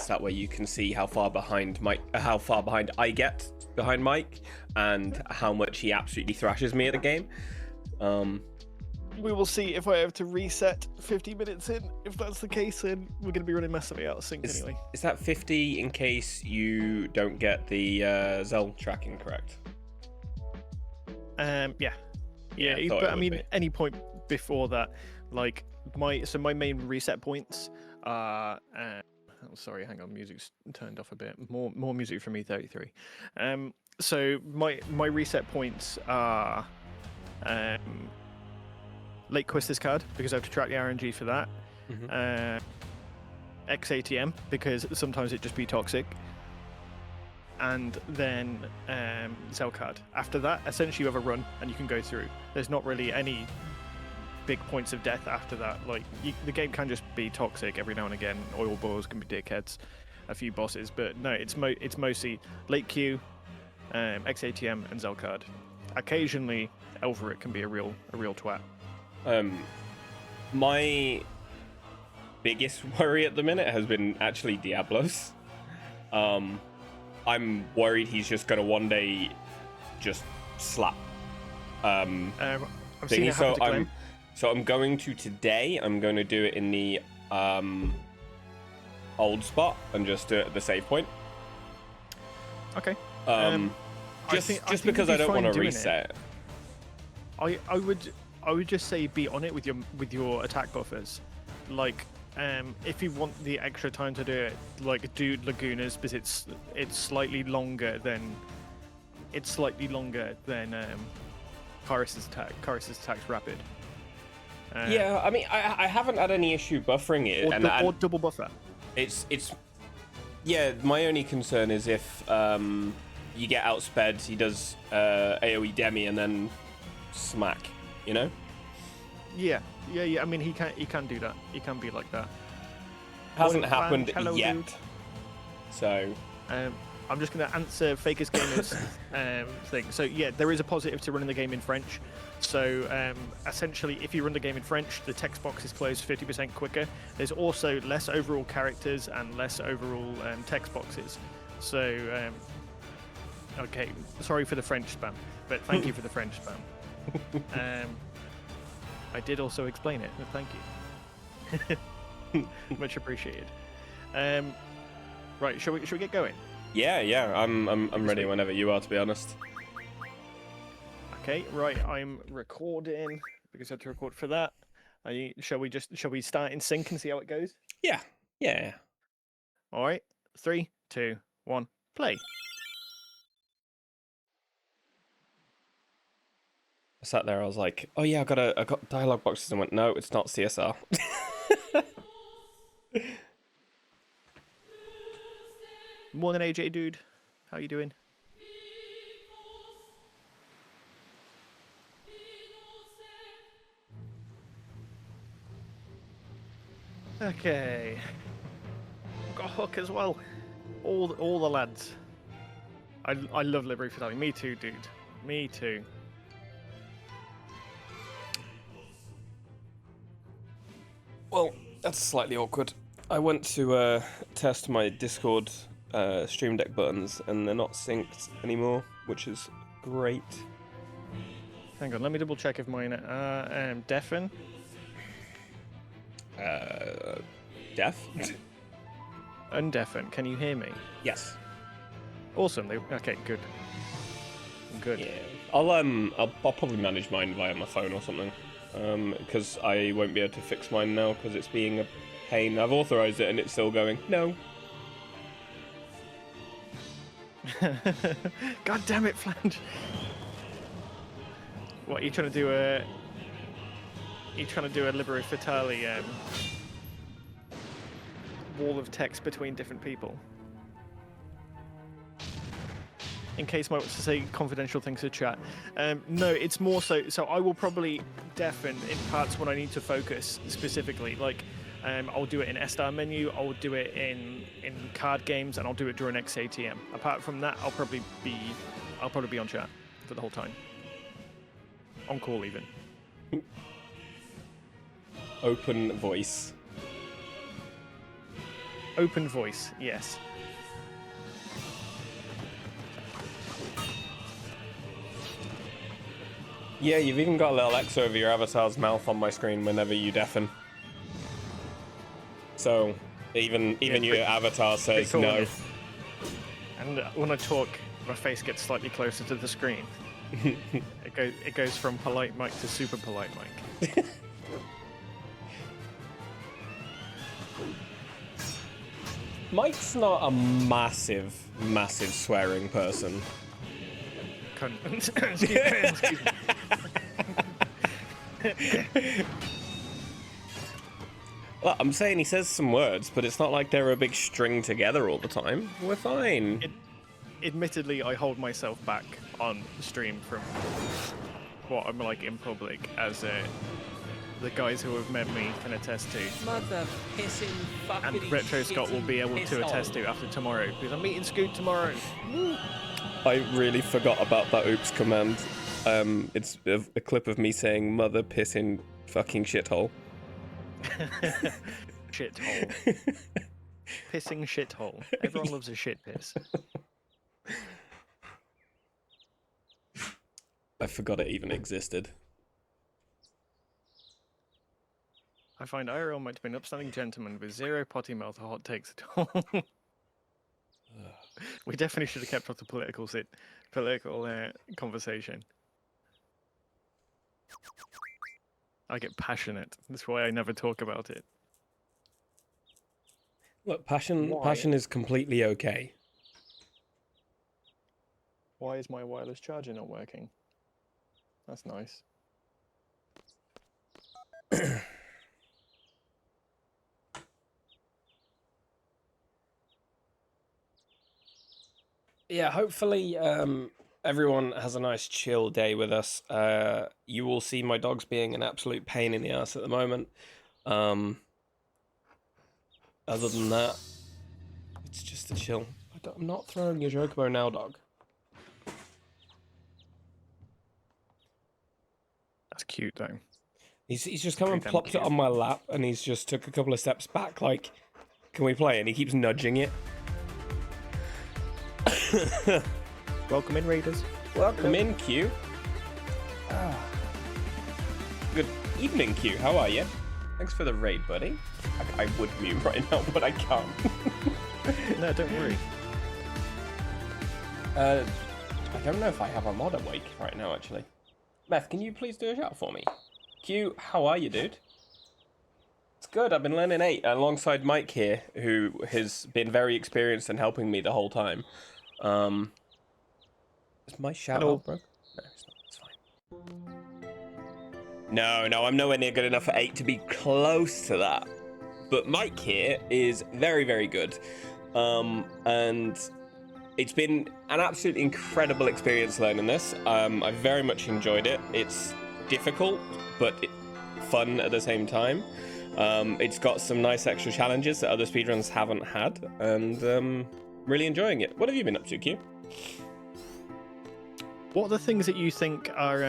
points. That way you can see how far behind I get behind Mike, and how much he absolutely thrashes me at the game. We will see if I have to reset 50 minutes in. If that's the case, then we're going to be running massively out of sync anyway. Is that 50 in case you don't get the Zell tracking correct? Yeah. But I mean, any point before that, like my main reset points are. Sorry, hang on, music's turned off a bit. More music from E33. So my reset points are late Quistis card, because I have to track the RNG for that. XATM, because sometimes it just be toxic. And then Zell card. After that, essentially you have a run and you can go through. There's not really any big points of death after that. Like the game can just be toxic every now and again. Oil balls can be dickheads, a few bosses, but no, it's mostly late Q, XATM, and Zell card. Occasionally, Elverit can be a real twat. My biggest worry at the minute has been actually Diablos. I'm worried he's just gonna one day just slap. I'm seeing it happen to Glenn. So I'm going to today. I'm going to do it in the old spot and just do it at the save point. Okay. Just because I don't want to reset. I would just say be on it with your attack buffers. Like, if you want the extra time to do it, like do Lagunas, because it's slightly longer than Kyrus's attack. Kyrus's attack's rapid. Yeah, I mean, I haven't had any issue buffering it, or double buffer. It's yeah. My only concern is if you get outsped, he does AOE demi and then smack. You know? Yeah. I mean, he can do that. He can be like that. Hasn't happened yet. Dude. So. I'm just going to answer Faker's Gamers thing. So yeah, there is a positive to running the game in French. So essentially, if you run the game in French, the text box is closed 50% quicker. There's also less overall characters and less overall text boxes. So okay, sorry for the French spam, but thank you for the French spam. I did also explain it, but thank you. Much appreciated. Right, shall we get going? Yeah. I'm ready whenever you are, to be honest. Okay, right. I'm recording because I had to record for that. Shall we start in sync and see how it goes? Yeah. All right. 3, 2, 1, play. I sat there. I was like, "Oh yeah, I got dialogue boxes," and went, "No, it's not CSR." Morning, AJ dude. How you doing? Okay. I've got a hook as well. All the lads. I love Livery Fatality. Me too, dude. Me too. Well, that's slightly awkward. I went to test my Discord Stream Deck buttons, and they're not synced anymore, which is great. Hang on, let me double check if mine are deafen. Deaf? Undeafen. Can you hear me? Yes. Awesome. Okay, good. Good. Yeah. I'll probably manage mine via my phone or something. Because I won't be able to fix mine now because it's being a pain. I've authorized it and it's still going. No. God damn it, Flange. What, are you trying to do a Libero Fatale wall of text between different people? In case I want to say confidential things to chat. No, it's more so I will probably deafen in parts when I need to focus specifically. Like I'll do it in S-Star menu, I'll do it in card games, and I'll do it during XATM. Apart from that, I'll probably be on chat for the whole time. On call even. Open voice. Open voice, yes. Yeah, you've even got a little X over your avatar's mouth on my screen whenever you deafen. So even your avatar says no. And when I talk, my face gets slightly closer to the screen. It goes from polite mic to super polite mic. Mike's not a massive swearing person. Excuse me. Well, I'm saying he says some words, but it's not like they're a big string together all the time. We're fine. Admittedly, I hold myself back on the stream from what I'm like in public, as the guys who have met me can attest to. Mother pissing fucking. And Retro Scott will be able to attest to after tomorrow, because I'm meeting Scoot tomorrow. Woo. I really forgot about that oops command. It's a clip of me saying mother pissing fucking shithole. Shithole. Pissing shithole. Everyone loves a shit piss. I forgot it even existed. I find IRL might be an upstanding gentleman with zero potty mouth or hot takes at all. We definitely should have kept up the political conversation. I get passionate. That's why I never talk about it. Look, passion is completely okay. Why is my wireless charger not working? That's nice. Yeah, hopefully everyone has a nice chill day with us. You will see my dogs being an absolute pain in the ass at the moment. Other than that, it's just a chill. I'm not throwing your Chocobo now, dog. That's cute though. He's just come and plopped it on my lap, and he's just took a couple of steps back, like, can we play? And he keeps nudging it. Welcome in, Raiders. Welcome in, Q. Good evening, Q. How are you? Thanks for the raid, buddy. I would mute right now, but I can't. No, don't worry. I don't know if I have a mod awake right now, actually. Meth, can you please do a shout for me? Q, how are you, dude? It's good. I've been learning 8 alongside Mike here, who has been very experienced in helping me the whole time. Is my shout out broke? No, it's not. It's fine. No, I'm nowhere near good enough for 8 to be close to that. But Mike here is very, very good. And it's been an absolutely incredible experience learning this. I very much enjoyed it. It's difficult, but fun at the same time. It's got some nice extra challenges that other speedruns haven't had, and really enjoying it. What have you been up to, Q? What are the things that you think are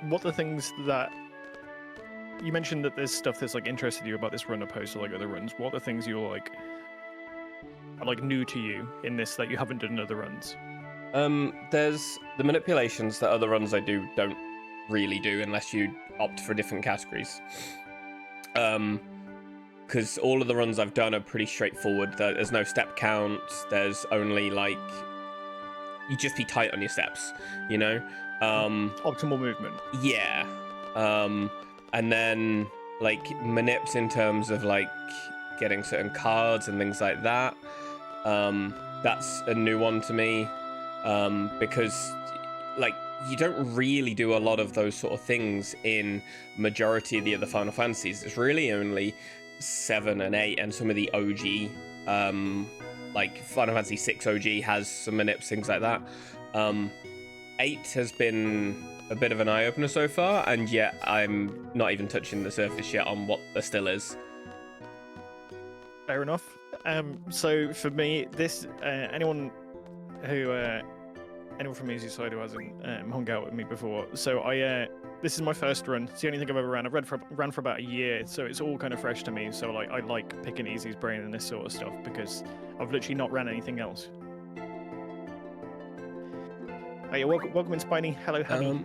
what are the things that you mentioned that there's stuff that's like interested you about this run opposed to like other runs? What are the things you're like are like new to you in this that you haven't done in other runs? There's the manipulations that other runs I do don't really do unless you opt for different categories. Because all of the runs I've done are pretty straightforward. There's no step count. There's only like you just be tight on your steps, you know. Optimal movement. Yeah. And then like manips in terms of like getting certain cards and things like that. That's a new one to me. Because like you don't really do a lot of those sort of things in majority of the other Final Fantasies. It's really only 7 and 8 and some of the OG, like Final Fantasy 6 OG has some manips, things like that. 8 has been a bit of an eye-opener so far, and yet I'm not even touching the surface yet on what there still is. Fair enough. So for me, this anyone who anyone from Easyside who hasn't hung out with me before. So this is my first run. It's the only thing I've ever ran. I've ran for about a year, so it's all kind of fresh to me. So like I like picking Easy's brain and this sort of stuff because I've literally not ran anything else. Hey, welcome in, Spiny. Hello, Honey.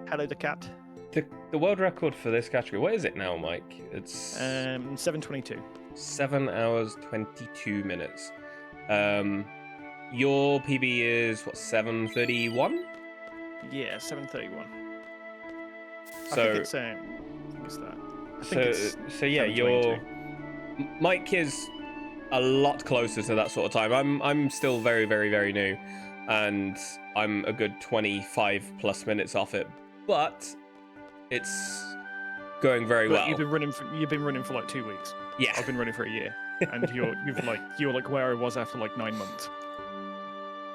Hello, the cat. The world record for this category, what is it now, Mike? It's 7:22. 7 hours 22 minutes. Your PB is what, 7:31? Yeah, 7:31. So I think it's that. I think it's so yeah, 7:22. Mike is a lot closer to that sort of time. I'm still very, very, very new, and I'm a good 25 plus minutes off it, but it's going very well. You've been running for like 2 weeks. Yeah, I've been running for a year, and you're like where I was after like 9 months.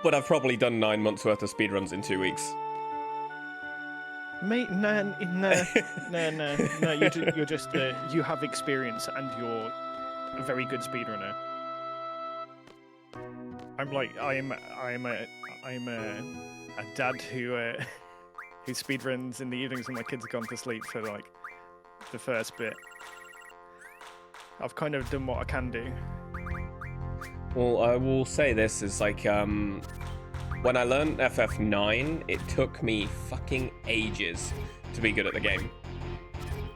but I've probably done 9 months worth of speedruns in 2 weeks. Mate, no. You're just you have experience and you're a very good speedrunner. I'm a dad who speedruns in the evenings when my kids have gone to sleep for like the first bit. I've kind of done what I can do. Well, I will say this is like when I learned FF9, it took me fucking ages to be good at the game.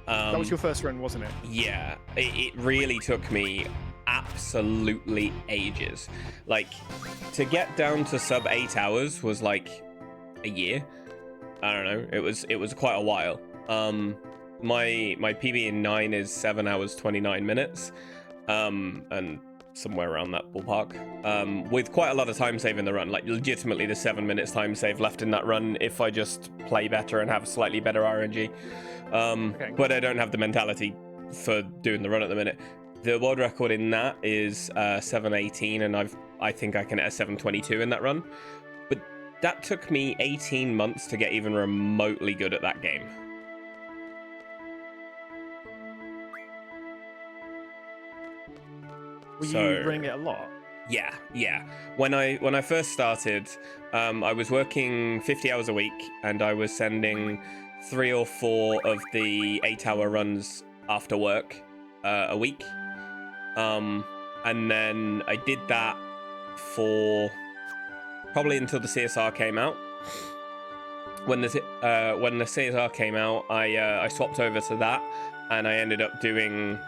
That was your first run, wasn't it? Yeah, it really took me absolutely ages. Like, to get down to sub 8 hours was like a year. I don't know. It was quite a while. My PB in 9 is 7 hours 29 minutes, and somewhere around that ballpark, with quite a lot of time save in the run. Like, legitimately, the 7 minutes time save left in that run if I just play better and have slightly better RNG. Okay. But I don't have the mentality for doing the run at the minute. The world record in that is 7:18, and I think I can hit a 7:22 in that run. But that took me 18 months to get even remotely good at that game. Were you running it a lot? Yeah. When I first started, I was working 50 hours a week, and I was sending 3 or 4 of the 8-hour runs after work a week. And then I did that for probably until the CSR came out. When the CSR came out, I swapped over to that, and I ended up doing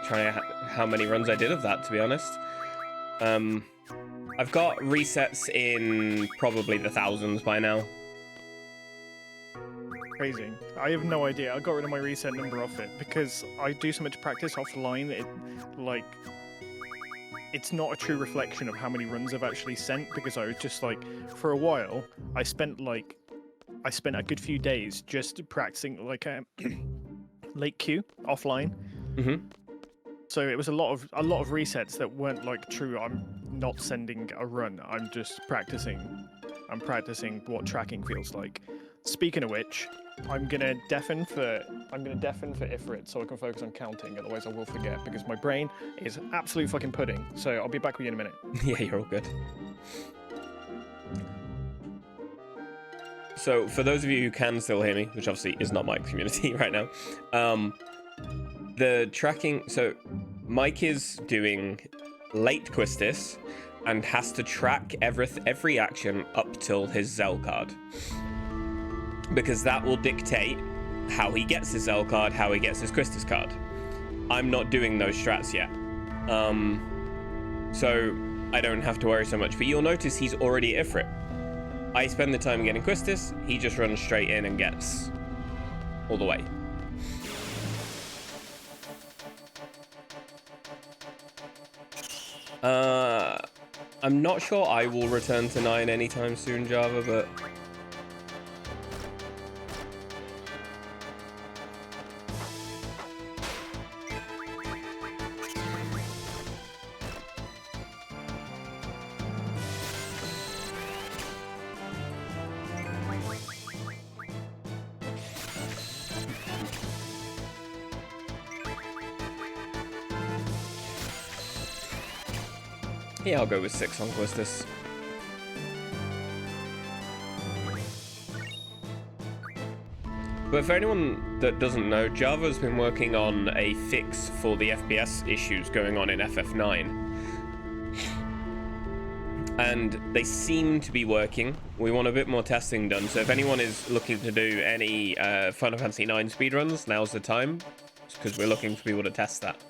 trying how many runs I did of that, to be honest. I've got resets in probably the thousands by now. Crazy. I have no idea. I got rid of my reset number off it because I do so much practice offline that it's not a true reflection of how many runs I've actually sent, because I was just like, for a while, I spent a good few days just practicing like a late queue offline. Mm-hmm. So it was a lot of resets that weren't like true. I'm not sending a run. I'm just practicing. I'm practicing what tracking feels like. Speaking of which, I'm gonna deafen for Ifrit so I can focus on counting. Otherwise, I will forget because my brain is absolute fucking pudding. So I'll be back with you in a minute. Yeah, you're all good. So for those of you who can still hear me, which obviously is not my community right now, the tracking. So Mike is doing late Quistis and has to track every action up till his Zell card, because that will dictate how he gets his Zell card, how he gets his Quistis card. I'm not doing those strats yet, so I don't have to worry so much. But you'll notice he's already at Ifrit. I spend the time getting Quistis, he just runs straight in and gets all the way. I'm not sure I will return to 9 anytime soon, Java, but Yeah, I'll go with 6 on Quistis. But for anyone that doesn't know, Java's been working on a fix for the FPS issues going on in FF9. And they seem to be working. We want a bit more testing done, so if anyone is looking to do any Final Fantasy 9 speedruns, now's the time, because we're looking for people to test that.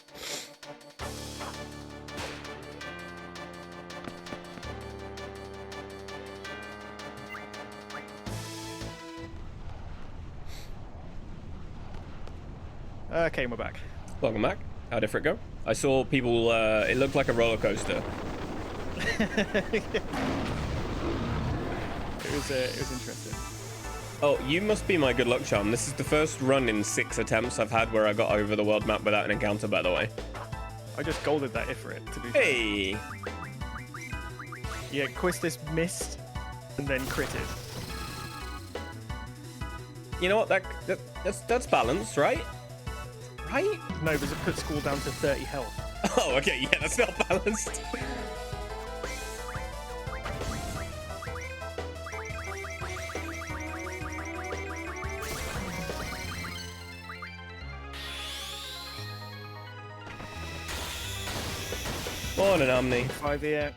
Okay, we're back. Welcome back. How did it go? I saw people, it looked like a roller coaster. It was interesting. Oh, you must be my good luck charm. This is the first run in 6 attempts I've had where I got over the world map without an encounter, by the way. I just golded that Ifrit, to be fair. Hey! Yeah, Quistis missed and then critted. You know what? That's balanced, right? Right? No, because it put school down to 30 health. Oh, okay. Yeah, that's not balanced. Morning, Omni. 5 here.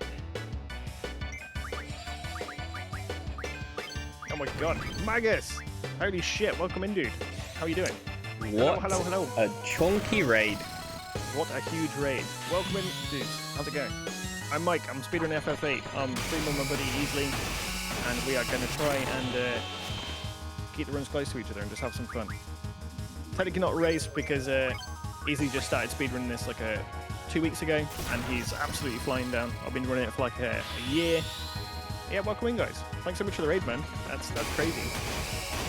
Oh my god, Magus! Holy shit, welcome in, dude. How you doing? What Hello. a chunky raid. What a huge raid. Welcome in, dude. How's it going? I'm Mike, I'm speedrunning FF8. I'm streaming with my buddy Easily, and we are going to try and keep the runs close to each other and just have some fun. Technically not a race because Easily just started speedrunning this like 2 weeks ago, and he's absolutely flying down. I've been running it for like a year. Yeah, welcome in, guys. Thanks so much for the raid, man. That's crazy.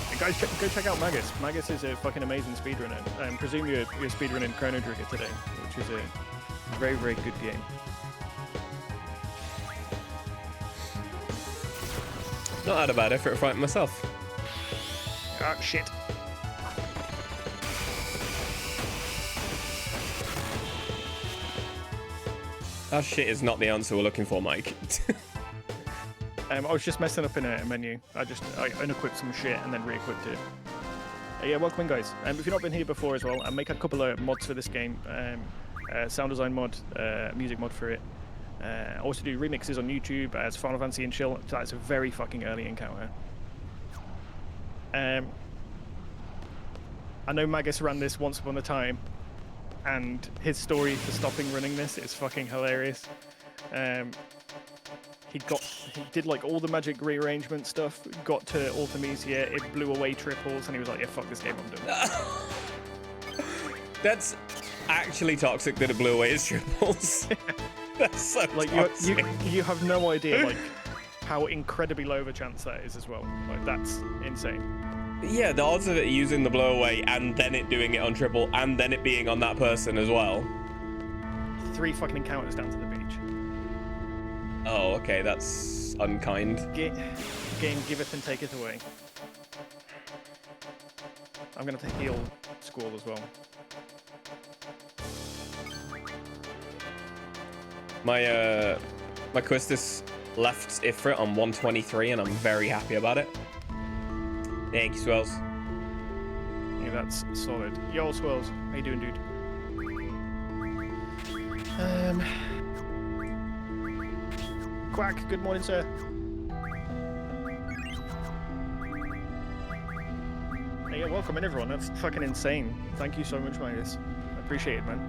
And guys, go check out Magus. Magus is a fucking amazing speedrunner. I presume you're speedrunning Chrono Trigger today, which is a very, very good game. Not had a bad effort fighting myself. Ah, shit. That shit is not the answer we're looking for, Mike. I was just messing up in a menu. I unequipped some shit and then re-equipped it. Yeah, welcome in, guys. If you've not been here before as well, I make a couple of mods for this game. Sound design mod, music mod for it. I also do remixes on YouTube as Final Fantasy and Chill. That's a very fucking early encounter. I know Magus ran this once upon a time, and his story for stopping running this is fucking hilarious. He did like all the magic rearrangement stuff, got to Ultimecia, it blew away triples, and he was like, yeah, fuck this game, I'm done. That's actually toxic that it blew away his triples. That's so like toxic. you have no idea like how incredibly low of a chance that is as well. Like that's insane. Yeah, the odds of it using the blow away and then it doing it on triple and then it being on that person as well. 3 fucking encounters down to the beach. Oh, okay, that's unkind. Game giveth and taketh away. I'm gonna have to heal Squall as well. My Quistis left Ifrit on 123 and I'm very happy about it. Thank you, Swells. Yeah, that's solid. Yo, Swells, how you doing, dude? Quack, good morning, sir. Hey, yeah, welcome in, everyone. That's fucking insane. Thank you so much, Magus. I appreciate it, man.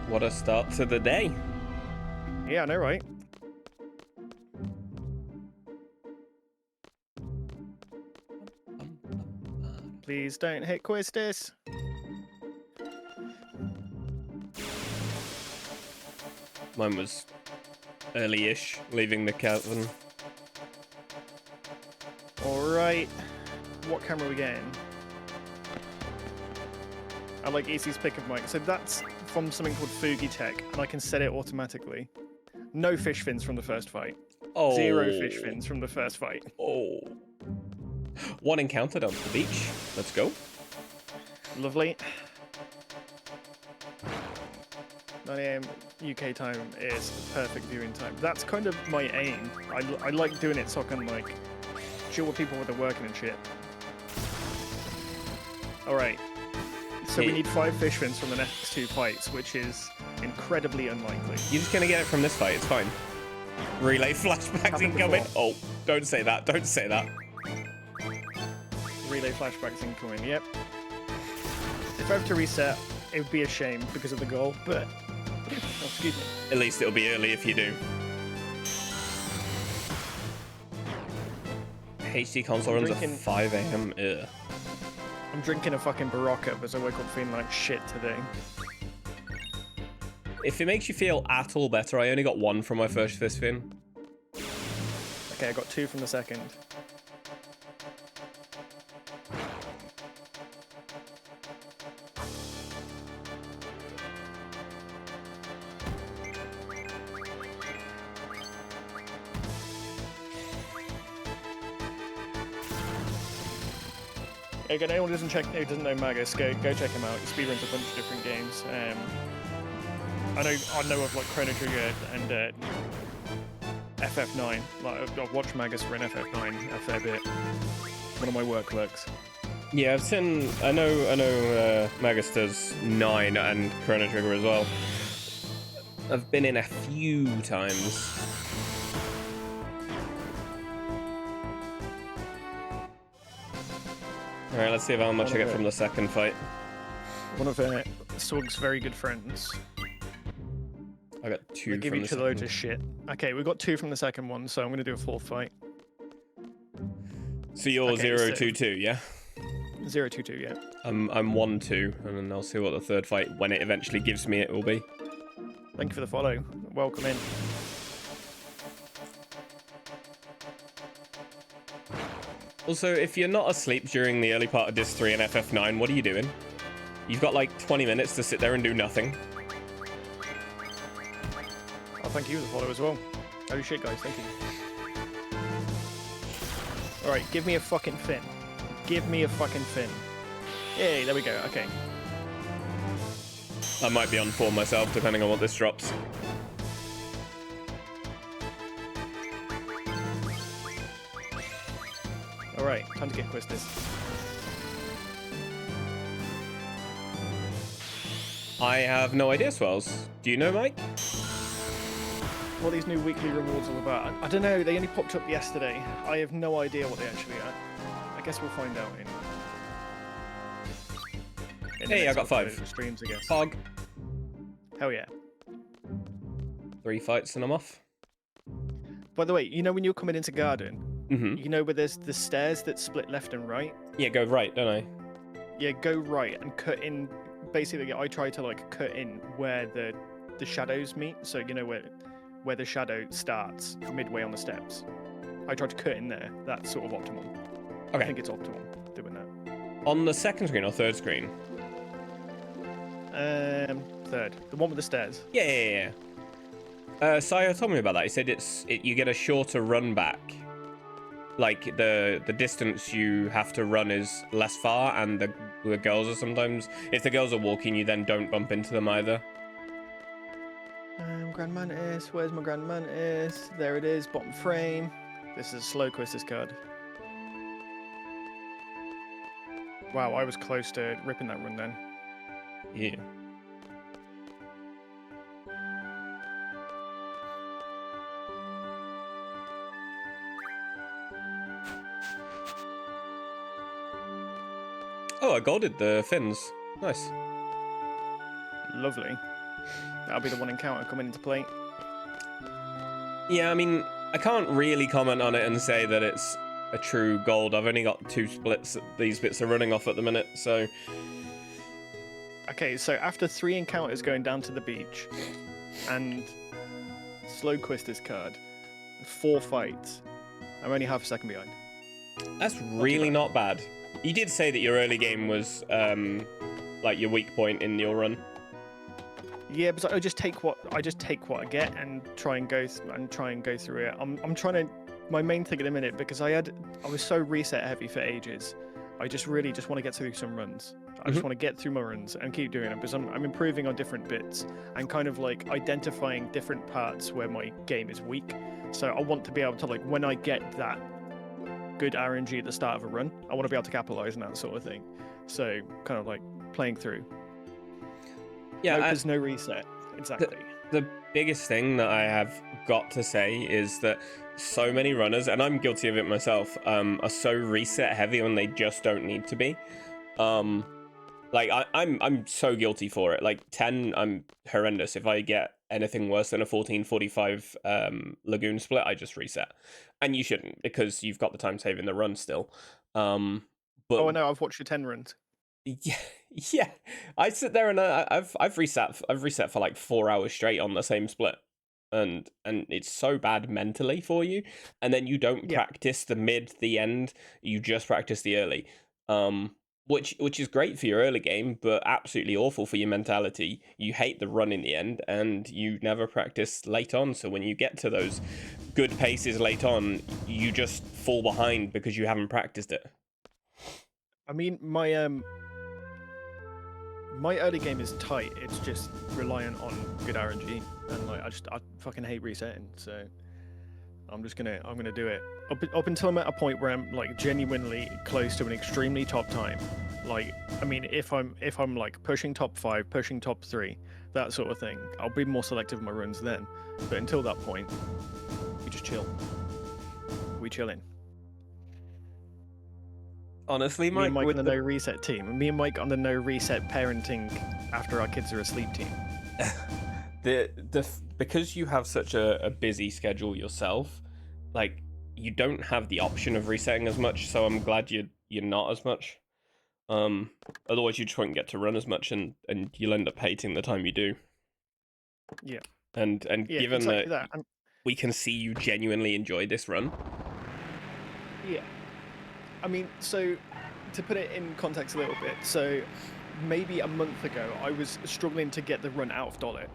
What a start to the day. Yeah, I know, right? Please don't hit Quistis. Mine was early-ish, leaving the cavern. Alright. What camera are we getting? I like EC's pick of Mike. So that's from something called Fugi Tech, and I can set it automatically. No fish fins from the first fight. Oh. 0 fish fins from the first fight. Oh. 1 encounter down to the beach. Let's go. Lovely. 9 a.m. UK time is perfect viewing time. That's kind of my aim. I like doing it so I can like chill with people when they're working and shit. All right. So we need 5 fish fins from the next 2 fights, which is incredibly unlikely. You're just gonna get it from this fight. It's fine. Relay flashbacks Happened incoming. before. Oh, don't say that. Don't say that. Relay flashbacks incoming. Yep. If I have to reset, it would be a shame because of the goal, but oh, excuse me. At least it'll be early if you do. HD console runs at 5 a.m. Ugh. I'm drinking a fucking Barocca because I woke up feeling like shit today. If it makes you feel at all better, I only got 1 from my first fist fin. Okay, I got 2 from the second. Again, anyone who doesn't know Magus, go check him out. He speedruns a bunch of different games. I know of like Chrono Trigger and FF9. Like I've watched Magus run FF9 a fair bit. One of my work looks. Yeah, I've seen. I know. Magus does 9 and Chrono Trigger as well. I've been in a few times. All right, let's see how much I get from the second fight. One of Swug's very good friends. I got 2 They give from the each other loads second. of shit. Okay, we got 2 from the second one, so I'm gonna do a 4th fight. So you're Okay, 0-2-2, yeah? 0-2-2, yeah. I'm 1-2, and then I'll see what the third fight, when it eventually gives me it, will be. Thank you for the follow. Welcome in. Also, if you're not asleep during the early part of Dis 3 and FF9, what are you doing? You've got like 20 minutes to sit there and do nothing. Oh, thank you for the follow as well. Oh shit, guys, thank you. Alright, give me a fucking fin. Give me a fucking fin. Yay, there we go, okay. I might be on 4 myself, depending on what this drops. Alright, time to get Quistis. I have no idea, Swells. Do you know, Mike? What these new weekly rewards all about? I don't know, they only popped up yesterday. I have no idea what they actually are. I guess we'll find out in the Hey, I next got 5. upload of streams, I guess. Fog. Hell yeah. 3 fights and I'm off. By the way, you know when you're coming into Garden, Mm-hmm. you know where there's the stairs that split left and right? Yeah, go right, don't I? Yeah, go right and cut in. Basically, I try to like cut in where the shadows meet. So you know where the shadow starts midway on the steps. I try to cut in there. That's sort of optimal. Okay. I think it's optimal doing that. On the second screen or third screen? Third, the one with the stairs. Yeah. Sayo told me about that. He said you get a shorter run back. Like the distance you have to run is less far, and the girls are sometimes, if the girls are walking, you then don't bump into them either. Grand Mantis, where's my Grand Mantis? There it is, bottom frame. This is a slow Quistis card. Wow, I was close to ripping that run then. Yeah. Oh, I golded the fins. Nice. Lovely. That'll be the one encounter coming into play. Yeah, I mean, I can't really comment on it and say that it's a true gold. I've only got 2 splits that these bits are running off at the minute, so... Okay, so after 3 encounters going down to the beach, and slow Quistis card, 4 fights, I'm only half a second behind. That's really not bad. You did say that your early game was, like, your weak point in your run. Yeah, but I just take what I get and try and go through it. I'm trying to. My main thing at the minute, because I was so reset heavy for ages, I just really just want to get through some runs. I just Mhm. want to get through my runs and keep doing it because I'm improving on different bits and kind of like identifying different parts where my game is weak. So I want to be able to, like, when I get that good RNG at the start of a run, I want to be able to capitalize on that sort of thing. So kind of like playing through. Yeah, Nope, there's no reset. Exactly. the biggest thing that I have got to say is that so many runners, and I'm guilty of it myself, are so reset heavy when they just don't need to be. Like I'm so guilty for it. Like 10, I'm horrendous. If I get anything worse than a 14:45 lagoon split, I just reset. And you shouldn't, because you've got the time save in the run still. But Oh no, I've watched your 10 runs. yeah, yeah. I sit there and I've reset for like 4 hours straight on the same split, and it's so bad mentally for you. And then you don't Yeah. practice the mid, the end. You just practice the early, which is great for your early game, but absolutely awful for your mentality. You hate the run in the end, and you never practice late on. So when you get to those good paces late on, you just fall behind because you haven't practiced it. I mean, my early game is tight. It's just reliant on good RNG, and like I fucking hate resetting. So I'm gonna do it up until I'm at a point where I'm like genuinely close to an extremely top time. Like, I mean, if I'm like pushing top 5, pushing top 3, that sort of thing, I'll be more selective in my runs then. But until that point, we just chill. We chilling. Honestly, Me and Mike, Mike on with the no reset team, and me and Mike on the no reset parenting after our kids are asleep team. because you have such a busy schedule yourself, like you don't have the option of resetting as much. So I'm glad you're not as much. Otherwise you just won't get to run as much, and you'll end up hating the time you do. Yeah. And Yeah, given exactly that that. we can see you genuinely enjoy this run. Yeah. I mean, so to put it in context a little bit, so maybe a month ago, I was struggling to get the run out of Dollet.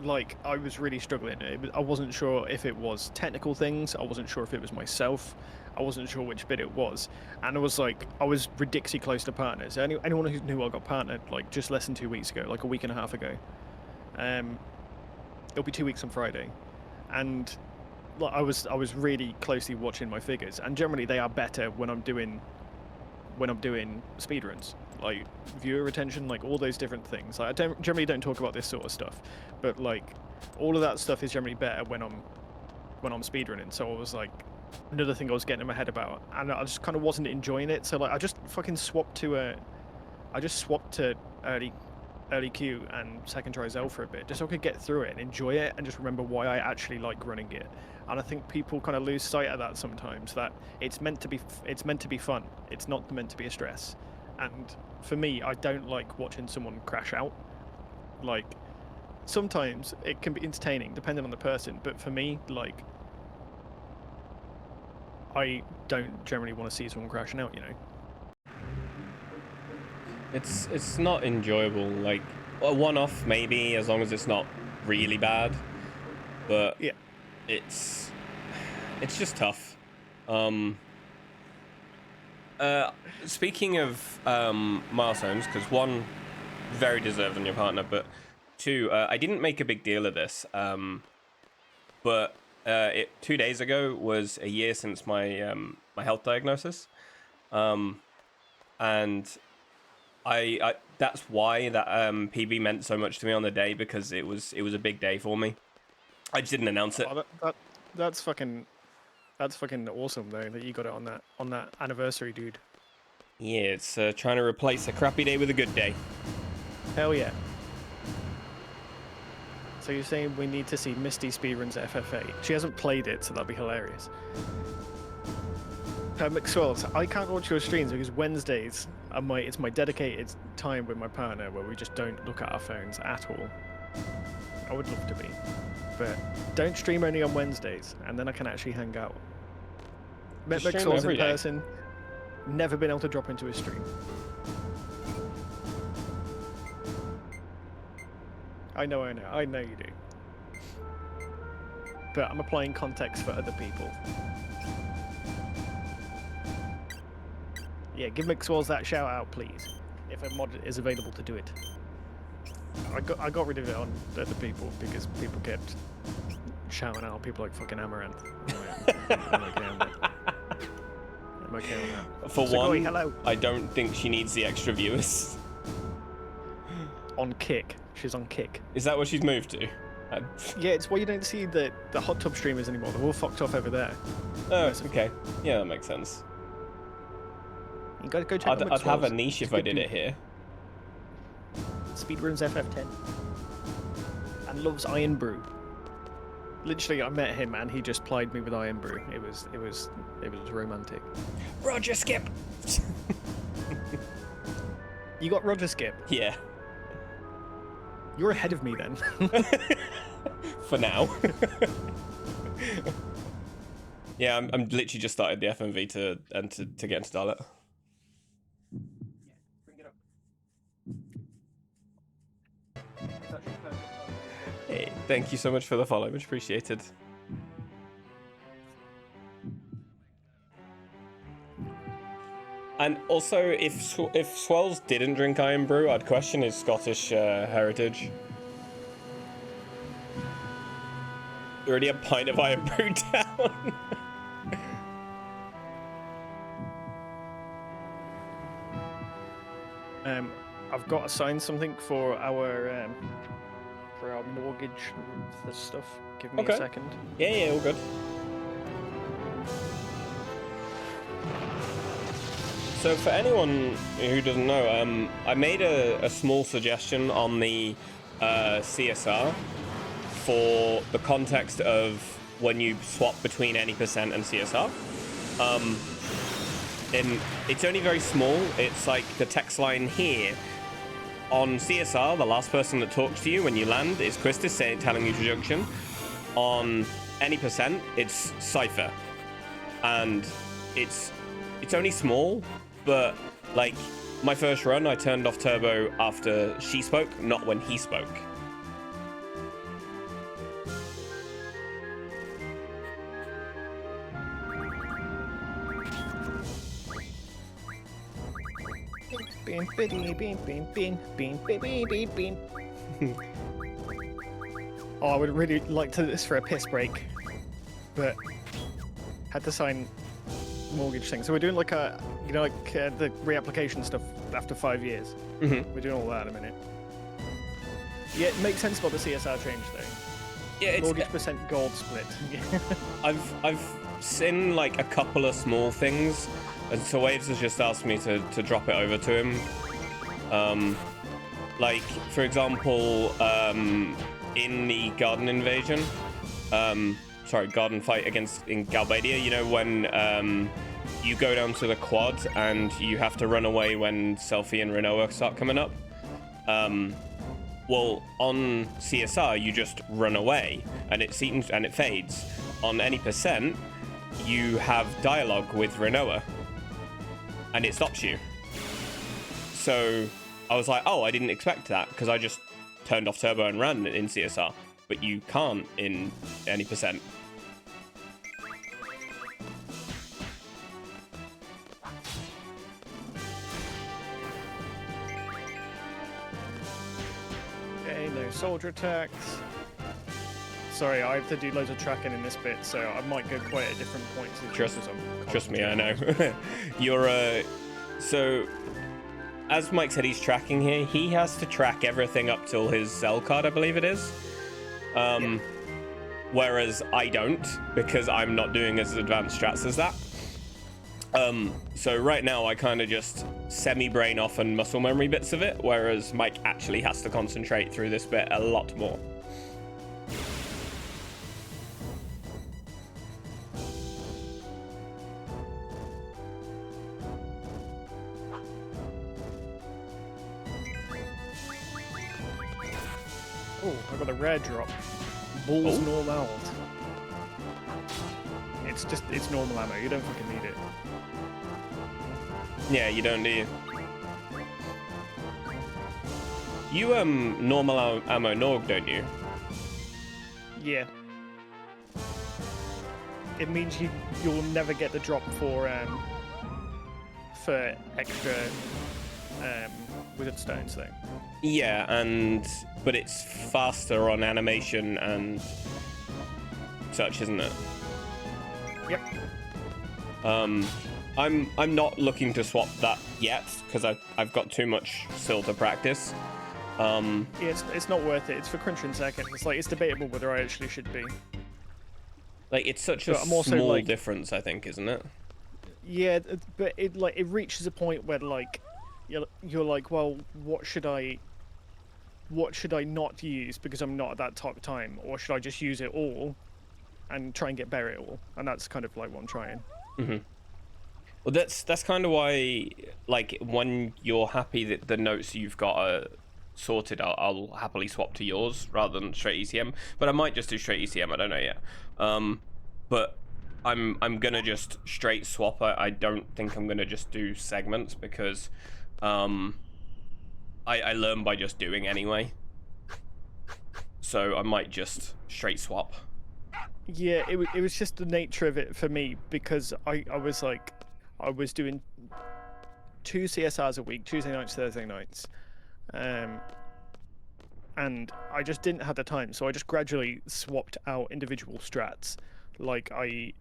Like, I was really struggling. I wasn't sure if it was technical things. I wasn't sure if it was myself. I wasn't sure which bit it was. And I was ridiculously close to partners. Anyone who knew I got partnered, like, just less than 2 weeks ago, like a week and a half ago. It'll be 2 weeks on Friday. And I was really closely watching my figures, and generally they are better when I'm doing speedruns, like viewer retention, like all those different things. Like, I generally don't talk about this sort of stuff, but like all of that stuff is generally better when I'm speedrunning. So I was like, another thing I was getting in my head about, and I just kind of wasn't enjoying it. So like I just fucking swapped to early queue and second try Zell for a bit, just so I could get through it and enjoy it and just remember why I actually like running it. And I think people kind of lose sight of that sometimes, that it's meant to be fun. It's not meant to be a stress. And for me, I don't like watching someone crash out. Like, sometimes it can be entertaining depending on the person, but for me, like, I don't generally want to see someone crashing out, you know. It's not enjoyable. Like a one-off maybe, as long as it's not really bad. But Yeah. it's just tough. Speaking of milestones, because one, very deserved on your partner, but two, I didn't make a big deal of this. But 2 days ago was a year since my my health diagnosis, and I that's why that PB meant so much to me on the day, because it was a big day for me. I just didn't announce it. Oh, that's fucking awesome though, that you got it on that anniversary, dude. Yeah, it's trying to replace a crappy day with a good day. Hell yeah. So you're saying we need to see Misty speedruns FF8? She hasn't played it, so that'd be hilarious. McSwells, I can't watch your streams because Wednesdays it's my dedicated time with my partner where we just don't look at our phones at all. I would love to be, but don't stream only on Wednesdays, and then I can actually hang out. Met Just stream McSwells every in day. person, never been able to drop into a stream. I know you do. But I'm applying context for other people. Yeah, give McSwalls that shout out, please, if a mod is available to do it. I got rid of it on the people because people kept shouting out people like fucking Amaranth. I'm okay on that. I'm okay on that. For So, one, Goy, hello. I don't think she needs the extra viewers. On Kick. She's on Kick. Is that what she's moved to? Yeah, it's why you don't see the hot tub streamers anymore. They're all fucked off over there. Oh, okay. Yeah, that makes sense. You gotta go check out I'd have a McSwalls. niche if It's I good did people. it here. Speedruns FF10 and loves Iron Brew. Literally, I met him and he just plied me with Iron Brew. It was romantic. Roger Skip. You got Roger Skip. Yeah. You're ahead of me then. For now. Yeah, I'm literally just started the FMV to get into Dalit. Hey, thank you so much for the follow, much appreciated. And also, if Swells didn't drink Iron Brew, I'd question his Scottish heritage. Already a pint of Iron Brew down. I've got to sign something for our mortgage for stuff. Give me Okay. a second. Yeah, all good. So for anyone who doesn't know, I made a small suggestion on the CSR for the context of when you swap between any percent and CSR. And it's only very small. It's like the text line here. On CSR, the last person that talks to you when you land is Christus telling you to junction. On any percent, it's Cypher. And it's only small, but like my first run, I turned off turbo after she spoke, not when he spoke. Bean, bean, bean, bean, bean, bean, bean, bean, bean. Oh, I would really like to do this for a piss break, but had to sign mortgage thing. So we're doing like the reapplication stuff after 5 years. Mm-hmm. We're doing all that in a minute. Yeah, it makes sense about the CSR change though. Yeah, it's Mortgage percent gold split. I've seen like a couple of small things, and so Waves has just asked me to drop it over to him. Like for example, in the garden invasion, garden fight in Galbadia, you know when you go down to the quad and you have to run away when Selfie and Renoa start coming up. Well, on CSR, you just run away, and it fades. On any percent, you have dialogue with Renoa, and it stops you. So I was like, oh, I didn't expect that, because I just turned off turbo and ran in CSR, but you can't in any percent. Okay, no soldier attacks. Sorry, I have to do loads of tracking in this bit, so I might go quite at different points. Trust me, I know. You're so as Mike said, he's tracking here. He has to track everything up till his Zell card, I believe it is. Whereas I don't, because I'm not doing as advanced strats as that. So right now I kind of just semi-brain off and muscle memory bits of it, whereas Mike actually has to concentrate through this bit a lot more. Oh, I got a rare drop. Balls normal. It's normal ammo. You don't fucking need it. Yeah, you don't, do you? You normal ammo Norg, don't you? Yeah. It means you'll never get the drop for for extra wizard stones, though. Yeah, but it's faster on animation and such, isn't it? Yep. I'm not looking to swap that yet because I've got too much still to practice. Yeah, it's not worth it. It's for crunching seconds. Like, it's debatable whether I actually should be. Like, it's such a small difference, I think, isn't it? Yeah, but it reaches a point where like you're like, well, what should I not use because I'm not at that type of time, or should I just use it all and try and get better at it all? And that's kind of like what I'm trying. Mm-hmm. Well, that's kind of why, like, when you're happy that the notes you've got are sorted, I'll happily swap to yours rather than straight ECM. But I might just do straight ECM. I don't know yet. But I'm gonna just straight swap. I don't think I'm gonna just do segments because I learn by just doing anyway. So I might just straight swap. Yeah, it was just the nature of it for me because I was doing 2 CSRs a week, Tuesday nights, Thursday nights, and I just didn't have the time, so I just gradually swapped out individual strats. Like, I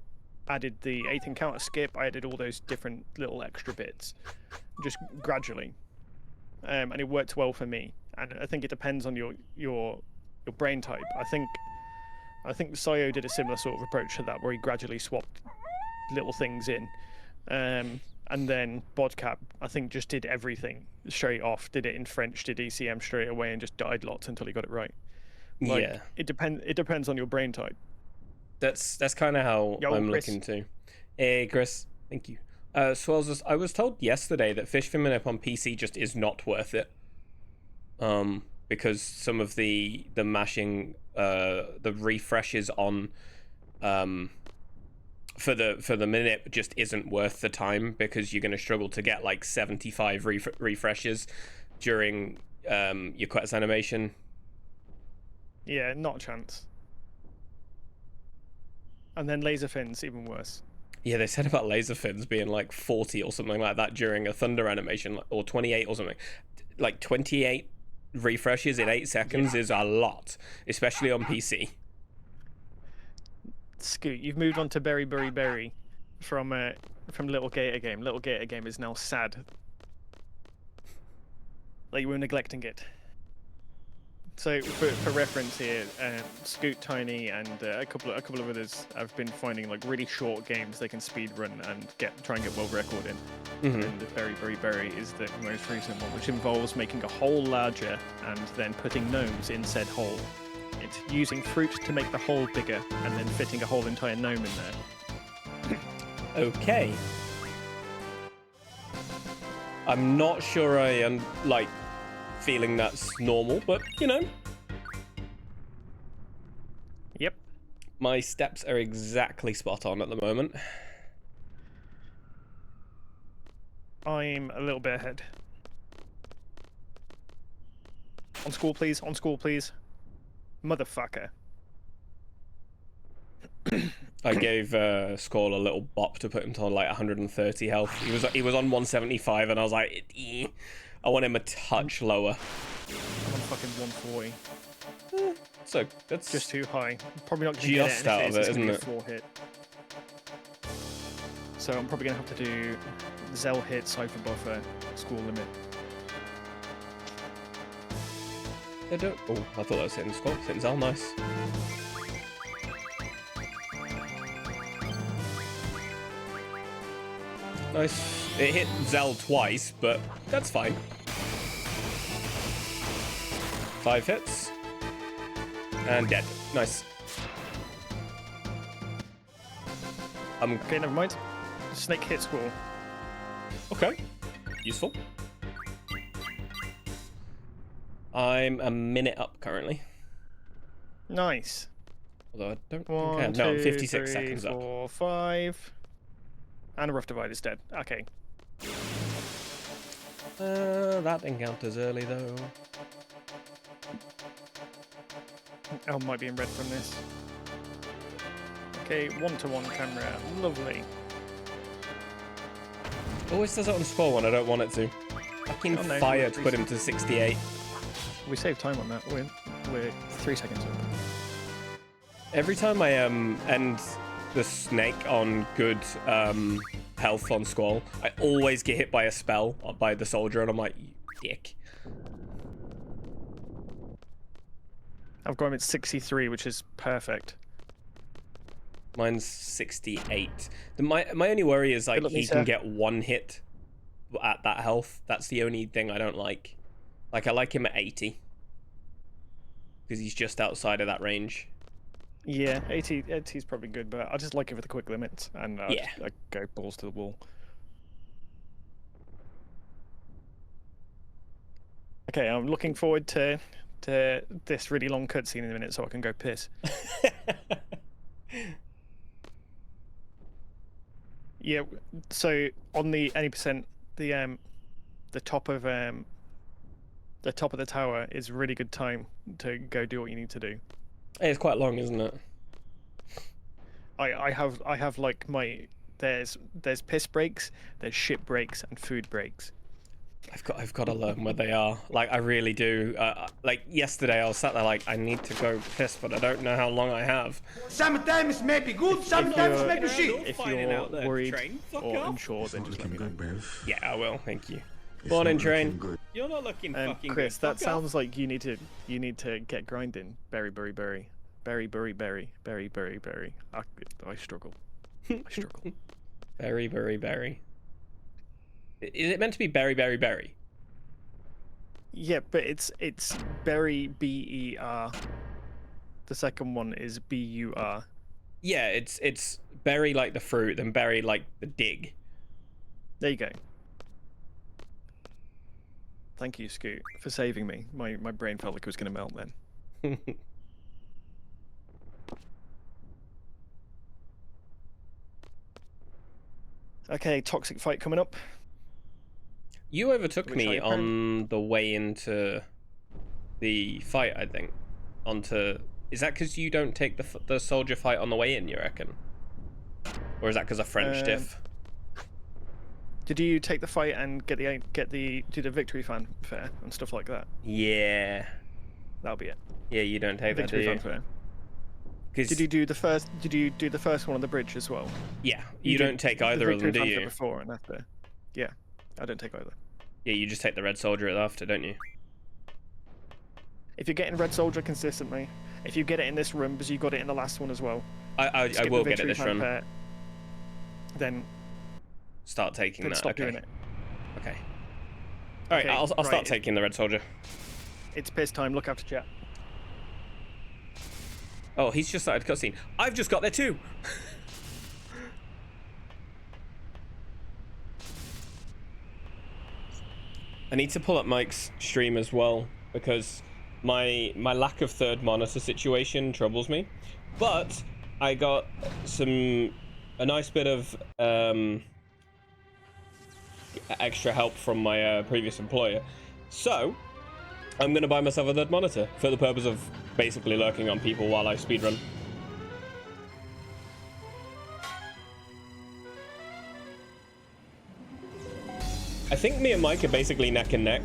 added the 8th encounter skip, I added all those different little extra bits, just gradually, and it worked well for me. And I think it depends on your brain type. I think Sayo did a similar sort of approach to that, where he gradually swapped little things in. And then Bodcap, I think, just did everything straight off, did it in French, did ECM straight away, and just died lots until he got it right. Like, yeah. It depends on your brain type. That's kind of how I'm Chris. looking to. Hey, Chris. Thank you. Swells, I was told yesterday that Fish Minute on PC just is not worth it. Because some of the mashing, the refreshes on, for the minute just isn't worth the time because you're going to struggle to get like 75 refreshes during your quest animation. Yeah, not a chance. And then laser fins, even worse. Yeah, they said about laser fins being like 40 or something like that during a thunder animation, or 28 or something. Like 28 refreshes in 8 seconds is a lot, especially on PC. Scoot, you've moved on to Berry from Little Gator Game. Little Gator Game is now sad. Like, you were neglecting it. So for reference here, Scoot, Tiny, and a couple of others have been finding like really short games they can speed run and try and get world record in. Mm-hmm. And the Berry is the most recent one, which involves making a hole larger and then putting gnomes in said hole. It's using fruit to make the hole bigger and then fitting a whole entire gnome in there. Okay. I'm not sure I am like feeling that's normal, but you know. Yep. My steps are exactly spot on at the moment. I'm a little bit ahead. On school, please. On school, please. Motherfucker. I gave Skull a little bop to put him to like 130 health. He was on 175, and I was like, I want him a touch lower. I'm on fucking 140. So that's just too high. Probably not going to just get it. Out of it, isn't it? 4 hit. So I'm probably going to have to do Zell hit, Cypher buffer, school limit. They don't. Oh, I thought that was hitting Skull. Hitting Zell, nice. Nice. It hit Zell twice, but that's fine. 5 hits. And dead. Nice. Okay, never mind. Snake hit school. Okay. Useful. I'm a minute up currently. Nice. Although I don't think I 1, am. No, I'm 2, 56 3, seconds 4, up. 5. And a rough divide is dead. Okay. That encounter's early though. Elle might be in red from this. Okay, 1-to-1 camera. Lovely. Always does it on spawn when I don't want it to. Fucking Oh, no, fire no, to put him to 68. We saved time on that. We're 3 seconds over. Every time I end the snake on good health on Squall, I always get hit by a spell by the soldier, and I'm like, you dick. I've got him at 63, which is perfect. Mine's 68. My only worry is like Good luck, he Lisa. can get one hit at that health. That's the only thing I don't like. Like I like him at 80 because he's just outside of that range. Yeah, 80 is probably good, but I just like it for the quick limits, and Yeah. I go balls to the wall. Okay, I'm looking forward to this really long cutscene in a minute, so I can go piss. Yeah, so on the any percent, the top of the tower is a really good time to go do what you need to do. Hey, it's quite long, isn't it? I have like there's piss breaks, there's shit breaks, and food breaks. I've got to learn where they are. Like I really do. Like yesterday, I was sat there like I need to go piss, but I don't know how long I have. Sometimes may be good, sometimes may be shit. If Finding you're out there, worried Train. Fuck or off. unsure, then just let me know. Yeah, I will. Thank you. Morning, Train. You're not looking fucking Chris, good. that Fuck off. sounds like you need to get grinding. Berry. I struggle. I struggle. Berry. Is it meant to be berry? Yeah, but it's berry BER. The second one is BUR. Yeah, it's berry like the fruit, then berry like the dig. There you go. Thank you, Scoot, for saving me. My brain felt like it was going to melt then. Okay, toxic fight coming up. You overtook Which me I on the way into the fight, I think. Is that because you don't take the soldier fight on the way in, you reckon? Or is that because of French diff? Did you take the fight and do the victory fanfare and stuff like that? Yeah. That'll be it. Yeah, you don't take that, do Victory you? fanfare. 'Cause- Did you do the first one on the bridge as well? Yeah, you don't take either of them, do you? Before and after. Yeah, I don't take either. Yeah, you just take the red soldier after, don't you? If you're getting red soldier consistently, if you get it in this run because you got it in the last one as well, I skip will the get it victory this run. fanfare, Then Start taking that. stop Okay. doing it. Okay. All right, Okay, I'll start right. taking the red soldier. It's piss time. Look after chat. Oh, he's just started cutscene. I've just got there too. I need to pull up Mike's stream as well because my lack of third monitor situation troubles me. But I got a nice bit of extra help from my previous employer. So I'm going to buy myself a third monitor for the purpose of basically lurking on people while I speedrun. I think me and Mike are basically neck and neck.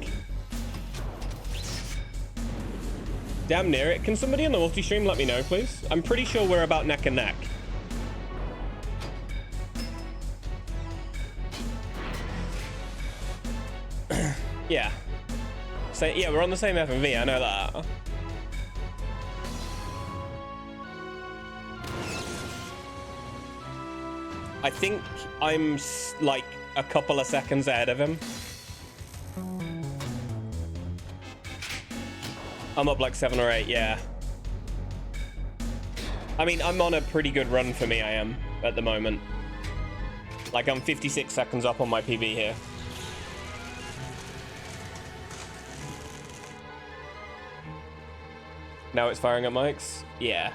Damn near it. Can somebody on the multi-stream let me know, please? I'm pretty sure we're about neck and neck. Yeah. So, yeah, we're on the same FMV, I know that. I think I'm like a couple of seconds ahead of him. I'm up like 7 or 8, yeah. I mean, I'm on a pretty good run for me, I am, at the moment. Like, I'm 56 seconds up on my PB here. Now it's firing at Mike's? Yeah.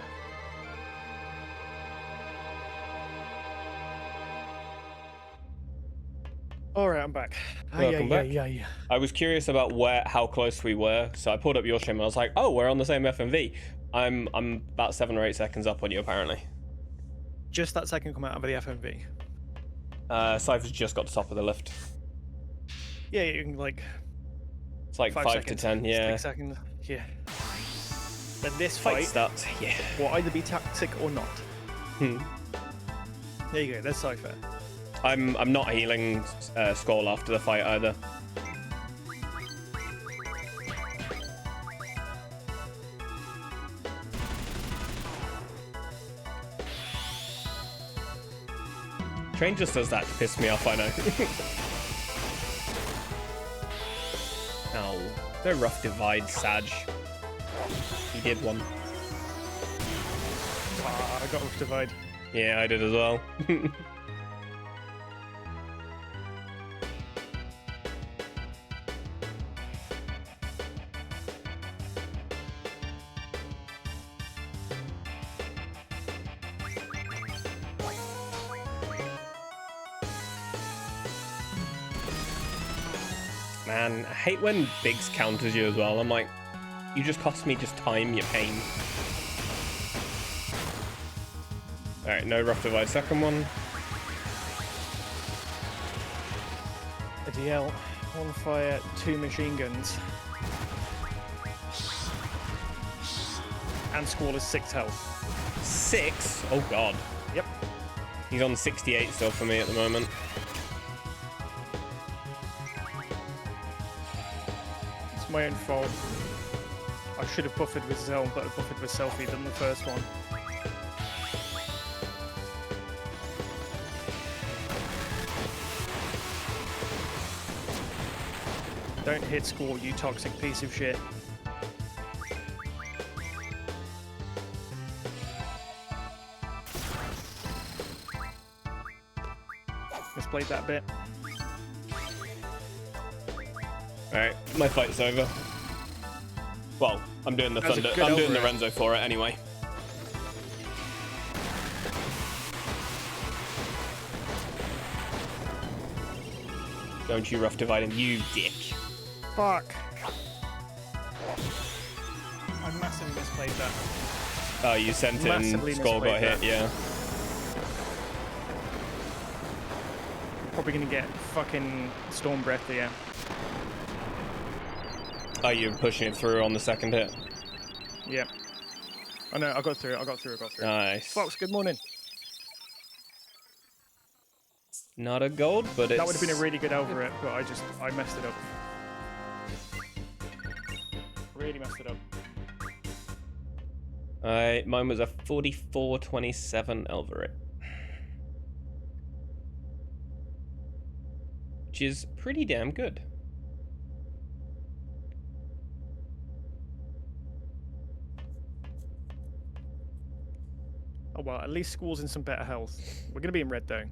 All right, I'm back. Welcome back. Yeah. I was curious about how close we were, so I pulled up your stream and I was like, oh, we're on the same FMV. I'm about 7 or 8 seconds up on you, apparently. Just that second come out of the FMV. Cypher's just got to top of the lift. Yeah, you can like. It's like 5 to 10, yeah. 6 seconds. Yeah. Then this Fight fight starts, yeah. will either be tactic or not. There you go. There's Cypher. I'm not healing Skull after the fight either. Train just does that to piss me off, I know. Oh, no rough divide, Sag. He did one. I got rough divide. Yeah, I did as well. Man, I hate when Biggs counters you as well. I'm like, you just cost me just time, you pain. Alright, no rough divide. Second one. A DL, 1 fire, 2 machine guns. And Squall is 6 health. 6? Oh god. Yep. He's on 68 still for me at the moment. It's my own fault. I should have buffered with Zell, but I buffered with Selfie than the first one. Don't hit Squall, you toxic piece of shit. Misplayed that bit. Alright, my fight's over. Well, I'm doing the Thunder. I'm doing the Renzo for it anyway. Don't you rough divide him, you dick. Fuck. I massively misplayed that. Oh, you sent in, Skull got hit, yeah. Probably gonna get fucking Storm Breath here. Oh, you're pushing it through on the second hit? Yeah. Oh no, I got through it, I got through it. Nice. Fox, good morning. Not a gold, but it's... That would have been a really good Elveret, but I messed it up. Really messed it up. Mine was a 44-27 Elveret. Which is pretty damn good. Oh well, at least Squall's in some better health. We're gonna be in red though.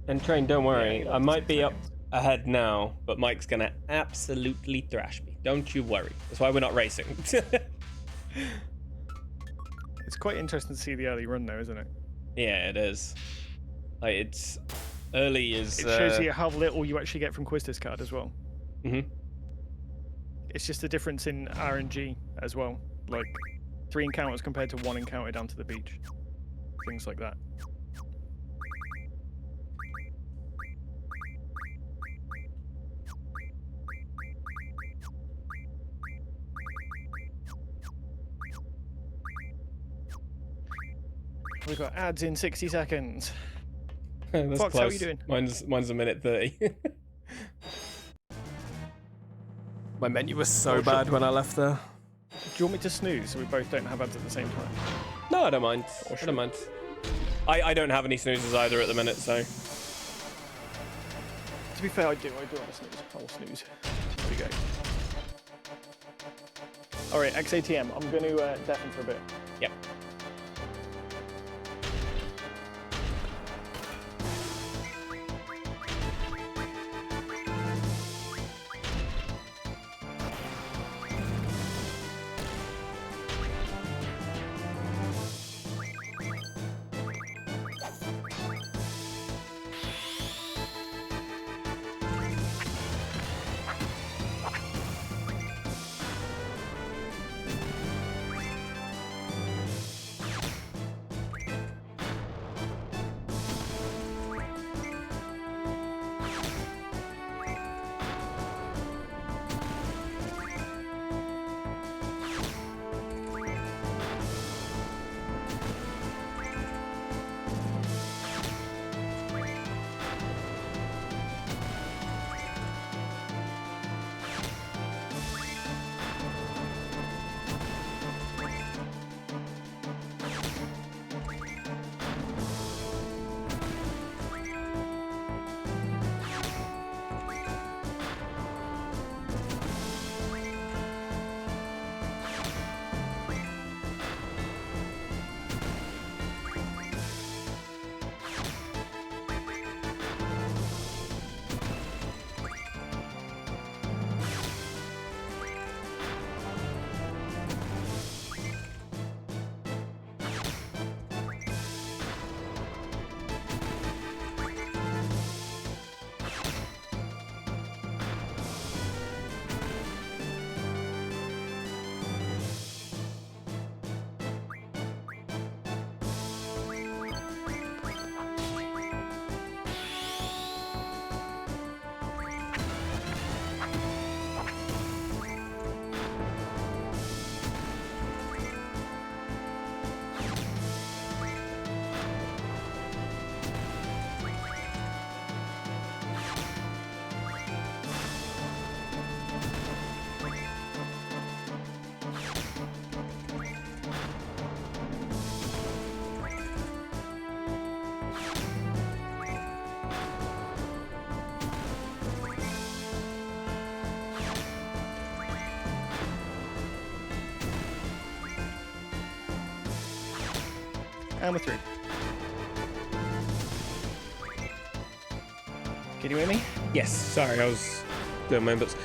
And Train, don't worry, Yeah, I might be up seconds. ahead now, but Mike's gonna absolutely thrash me. Don't you worry. That's why we're not racing. It's quite interesting to see the early run though, isn't it? Yeah, it is. Like, it's early is. It shows you how little you actually get from Quista's card as well. Mhm. It's just a difference in RNG as well. Like 3 encounters compared to 1 encounter down to the beach. Things like that. We've got ads in 60 seconds. That's Fox, close. how are you doing? Mine's a minute 30. My menu was so bad when I left there. Do you want me to snooze so we both don't have ads at the same time? No, I don't mind. I don't mind. I don't have any snoozes either at the minute, so. To be fair, I do want to snooze. I will snooze. There we go. Alright, XATM, I'm going to deafen for a bit. Yep. And we're through. Can you hear me? Yes, sorry, I was doing my inputs.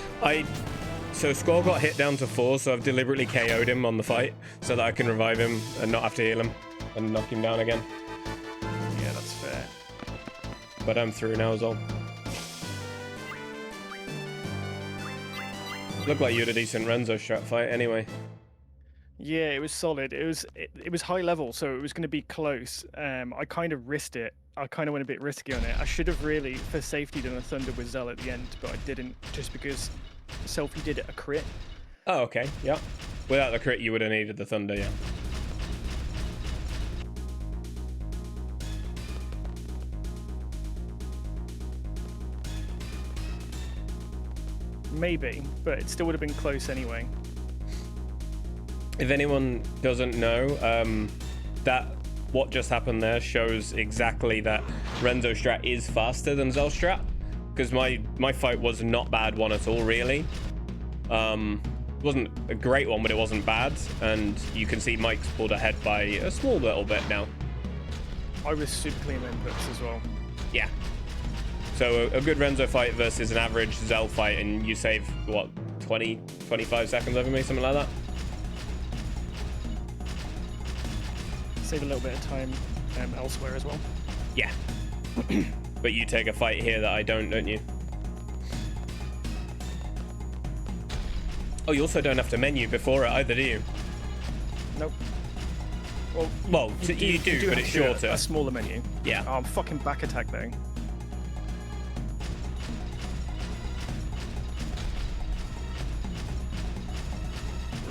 So Squall got hit down to 4, so I've deliberately KO'd him on the fight so that I can revive him and not have to heal him and knock him down again. Yeah, that's fair. But I'm through now as well. Looked like you had a decent Renzo strat fight anyway. Yeah, it was solid. It was high level, so it was going to be close. I kind of risked it. I kind of went a bit risky on it. I should have really, for safety, done a Thunder with Zell at the end, but I didn't, just because Selfie did a crit. Oh, okay, yeah. Without the crit, you would have needed the Thunder, yeah. Maybe, but it still would have been close anyway. If anyone doesn't know, that what just happened there shows exactly that Renzo strat is faster than Zell strat, because my fight was not bad one at all, really. It wasn't a great one, but it wasn't bad, and you can see Mike's pulled ahead by a small little bit now. I was super clean inputs as well. Yeah. So a good Renzo fight versus an average Zell fight, and you save, what, 20, 25 seconds over me, something like that? Save a little bit of time elsewhere as well. Yeah. But you take a fight here that I don't you? Oh, you also don't have to menu before it either, do you? Nope. Well, you do, but it's shorter. A smaller menu. Yeah. Oh, I'm fucking back attack though.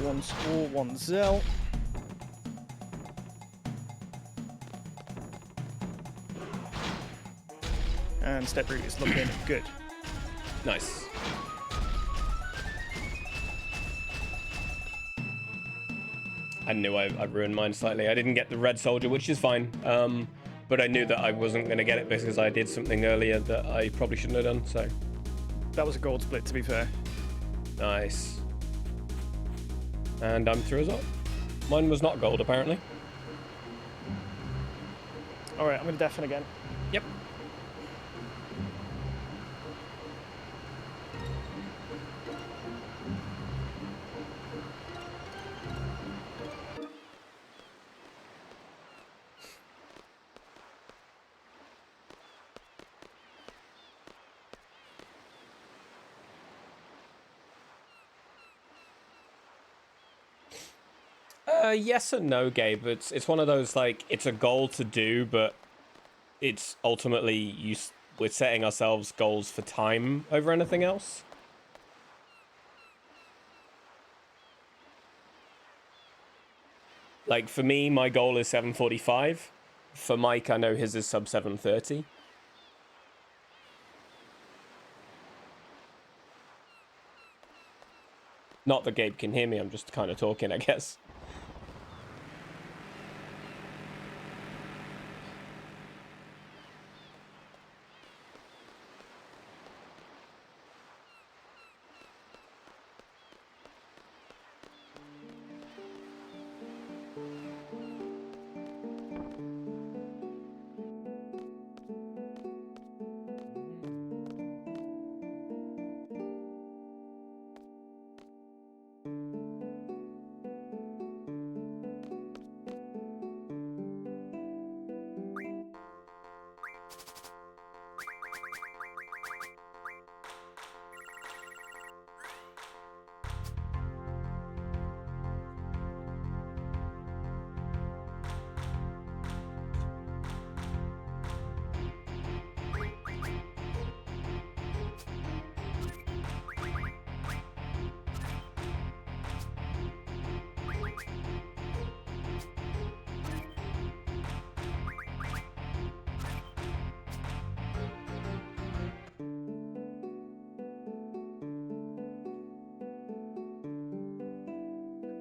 One Squall, one Zell. And step root is looking good. Nice. I knew I ruined mine slightly. I didn't get the red soldier, which is fine. But I knew that I wasn't going to get it because I did something earlier that I probably shouldn't have done, so. That was a gold split, to be fair. Nice. And I'm through as well. Mine was not gold, apparently. Alright, I'm going to deafen again. Yep. Yes and no, Gabe. It's one of those, like, it's a goal to do, but it's ultimately we're setting ourselves goals for time over anything else. Like, for me, my goal is 7:45. For Mike, I know his is sub 7:30. Not that Gabe can hear me, I'm just kind of talking, I guess.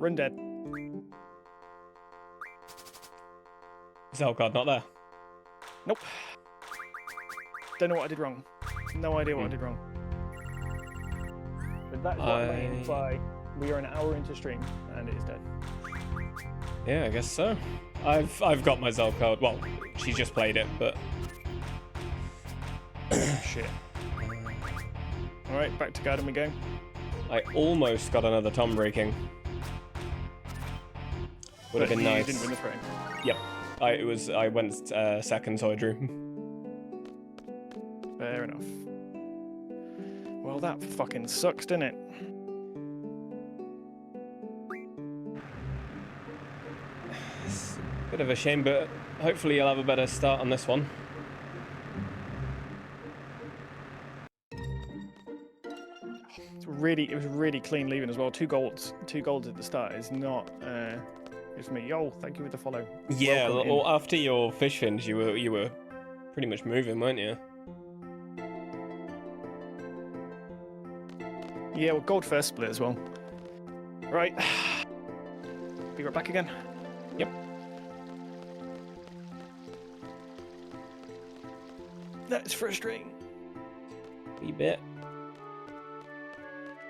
Run dead. Zell card not there. Nope. Don't know what I did wrong. No idea what I did wrong. But that is what I mean by we are an hour into stream and it is dead. Yeah, I guess so. I've got my Zell code. Well, she's just played it, but Shit. All right, back to garden we go. I almost got another Tom breaking. Would have been nice. You didn't win the frame. Yep. I went second, so I drew. Fair enough. Well, that fucking sucks, didn't it? It's a bit of a shame, but hopefully you'll have a better start on this one. It was really clean leaving as well. Two golds at the start is not. It's me. Yo, thank you for the follow. Yeah. Welcome Well, after your fish fins, you were pretty much moving, weren't you? Yeah, well, gold first split as well. Right. Be right back again. Yep. That's frustrating. Wee bit.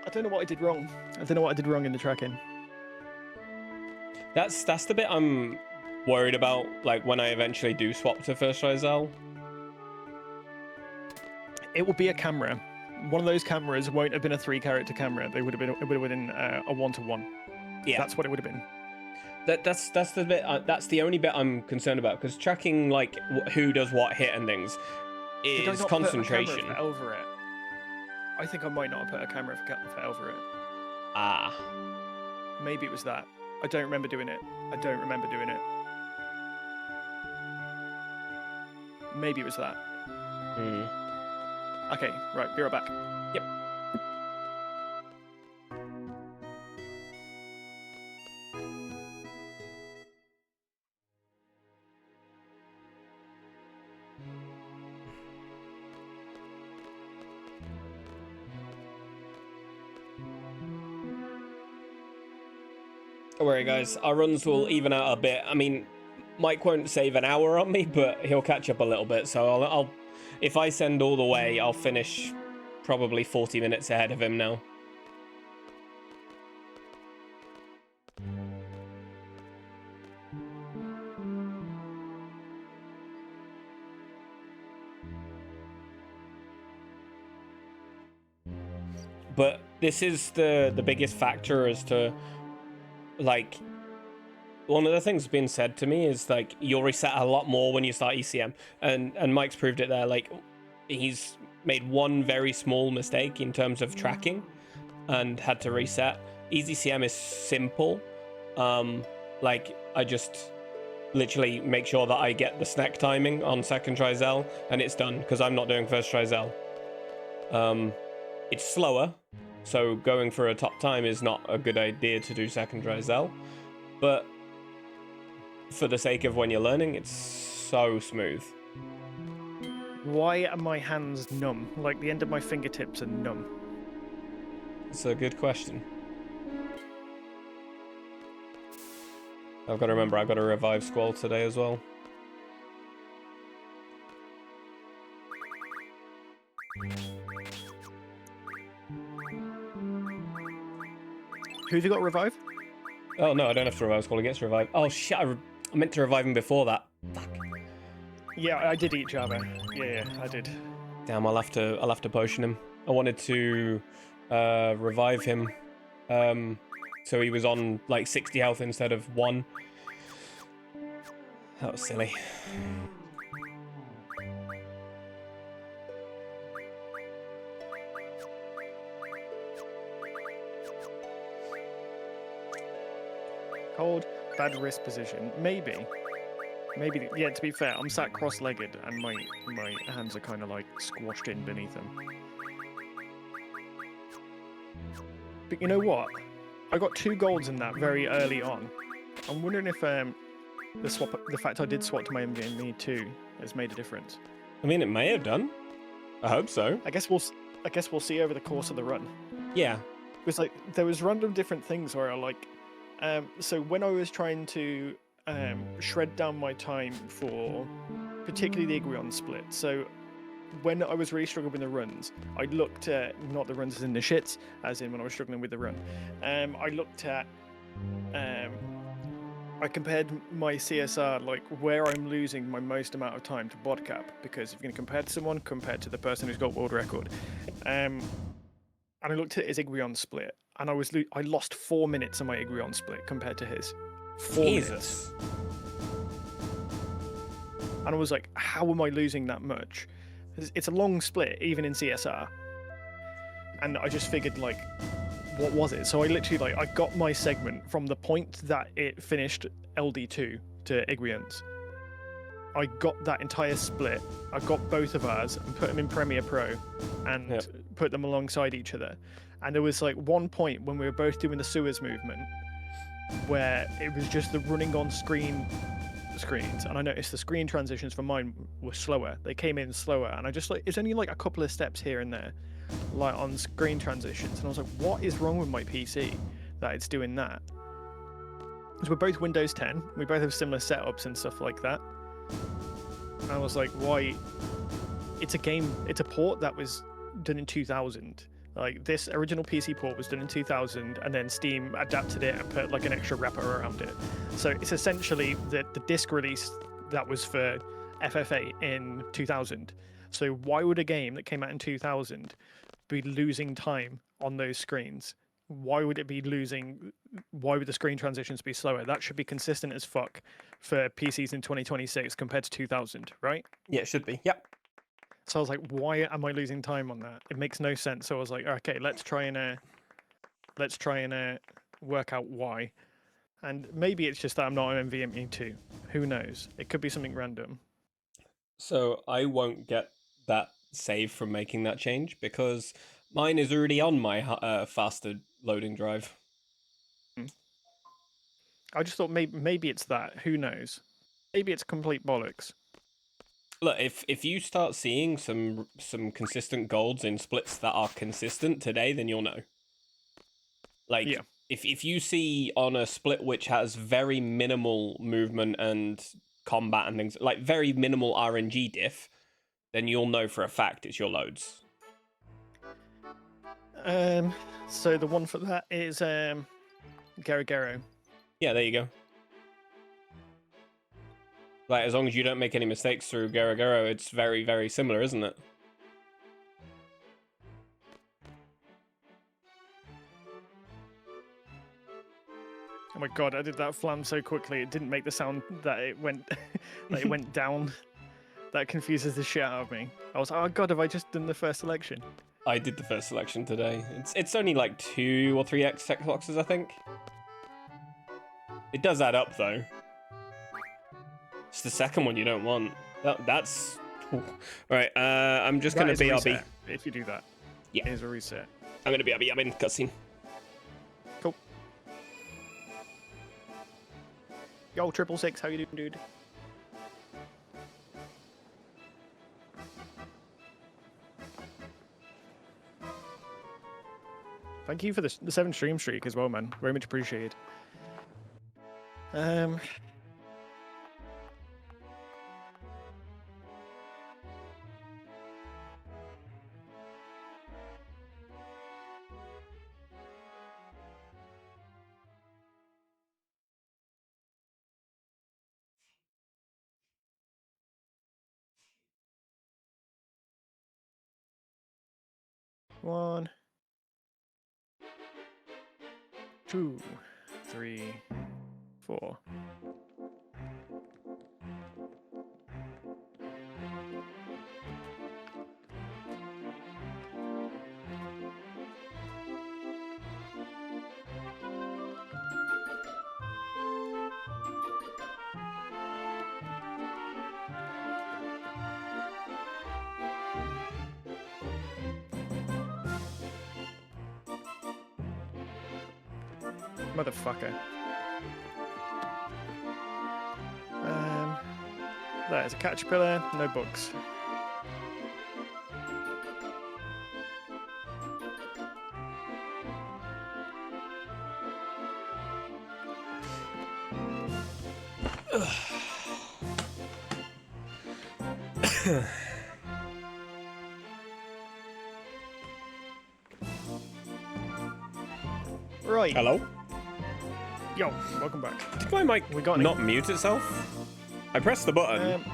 I don't know what I did wrong. I don't know what I did wrong in the tracking. That's the bit I'm worried about. Like when I eventually do swap to first try Zell. It will be a camera. One of those cameras won't have been a 3-character camera. It would have been a 1-to-1. Yeah. That's what it would have been. That's the bit. That's the only bit I'm concerned about, because tracking like who does what hit and things Did I is not concentration. Put a camera for over it? I think I might not have put a camera for over it. Ah. Maybe it was that. I don't remember doing it. Maybe it was that. Hmm. Okay, right, be right back. Yep. Don't worry, guys. Our runs will even out a bit. I mean, Mike won't save an hour on me, but he'll catch up a little bit. So I'll if I send all the way, I'll finish probably 40 minutes ahead of him now. But this is the biggest factor as to, like, one of the things being said to me is, like, you'll reset a lot more when you start ECM. And Mike's proved it there. Like, he's made one very small mistake in terms of tracking and had to reset. Easy CM is simple. Like, I just literally make sure that I get the snack timing on second try Zell, and it's done, because I'm not doing first try Zell. It's slower, so going for a top time is not a good idea to do second try Zell, but for the sake of when you're learning, it's so smooth. Why are my hands numb? Like the end of my fingertips are numb. It's a good question. I've got to remember, I've got to revive Squall today as well. Who have you got revive? Oh no, I don't have to revive Squall, he gets revived. Oh shit, I meant to revive him before that. Fuck. Yeah, I did eat Java. Yeah, I did. Damn, I'll have to potion him. I wanted to revive him, so he was on like 60 health instead of 1. That was silly. Hold, bad wrist position. Maybe. Yeah, to be fair, I'm sat cross-legged and my hands are kind of like squashed in beneath them. But you know what? I got 2 golds in that very early on. I'm wondering if the fact I did swap to my MVME 2 has made a difference. I mean, it may have done. I hope so. I guess we'll see over the course of the run. Yeah. Because like there was random different things where I like, so when I was trying to shred down my time for particularly the Igrion split. So when I was really struggling with the runs, I looked at, not the runs as in the shits, as in when I was struggling with the run. I looked at I compared my CSR, like where I'm losing my most amount of time to bod cap, because if you're going to compare to someone, compare to the person who's got world record. And I looked at his Igrion split, and I lost 4 minutes on my Igrion split compared to his. 4 minutes. Jesus. And I was like, how am I losing that much? It's a long split, even in CSR. And I just figured, like, what was it? So I literally, I got my segment from the point that it finished LD2 to Igrion's. I got that entire split. I got both of ours and put them in Premiere Pro and put them alongside each other. And there was, like, one point when we were both doing the sewers movement where it was just the running on screens, and I noticed the screen transitions for mine were slower. They came in slower, and I just it's only like a couple of steps here and there, like on screen transitions, and I was like, what is wrong with my PC that it's doing that? Because we're both Windows 10, we both have similar setups and stuff like that. And I was like, why? It's a port that was done in 2000. Like, this original PC port was done in 2000, and then Steam adapted it and put like an extra wrapper around it. So it's essentially the disc release that was for FF8 in 2000. So why would a game that came out in 2000 be losing time on those screens? Why would it be losing? Why would the screen transitions be slower? That should be consistent as fuck for PCs in 2026 compared to 2000, right? Yeah, it should be. Yep. So I was like, why am I losing time on that? It makes no sense. So I was like, okay, let's try and work out why. And maybe it's just that I'm not on NVMe 2. Who knows? It could be something random. So I won't get that save from making that change because mine is already on my faster loading drive. I just thought maybe it's that. Who knows? Maybe it's complete bollocks. Look, if you start seeing some consistent golds in splits that are consistent today, then you'll know. Like, yeah. if you see on a split which has very minimal movement and combat and things, like very minimal RNG diff, then you'll know for a fact it's your loads. So the one for that is Garagero. Yeah, there you go. Like, as long as you don't make any mistakes through Garagero, it's very, very similar, isn't it? Oh my god, I did that flam so quickly it didn't make the sound that it went that it went down. That confuses the shit out of me. I was like, oh god, have I just done the first selection? I did the first selection today. It's only like 2 or 3 X boxes, I think. It does add up though. It's the second one you don't want. That's right. I'm just gonna BRB. If you do that, yeah, here's a reset. I'm gonna BRB. I'm in cutscene. Cool. Yo, 666, how you doing, dude? Thank you for the 7 stream streak as well, man. Very much appreciated. One, 2, 3, 4. Motherfucker. That is a caterpillar, no bugs. Right. Hello. Yo, welcome back. Did my mic We got not mute itself? I pressed the button.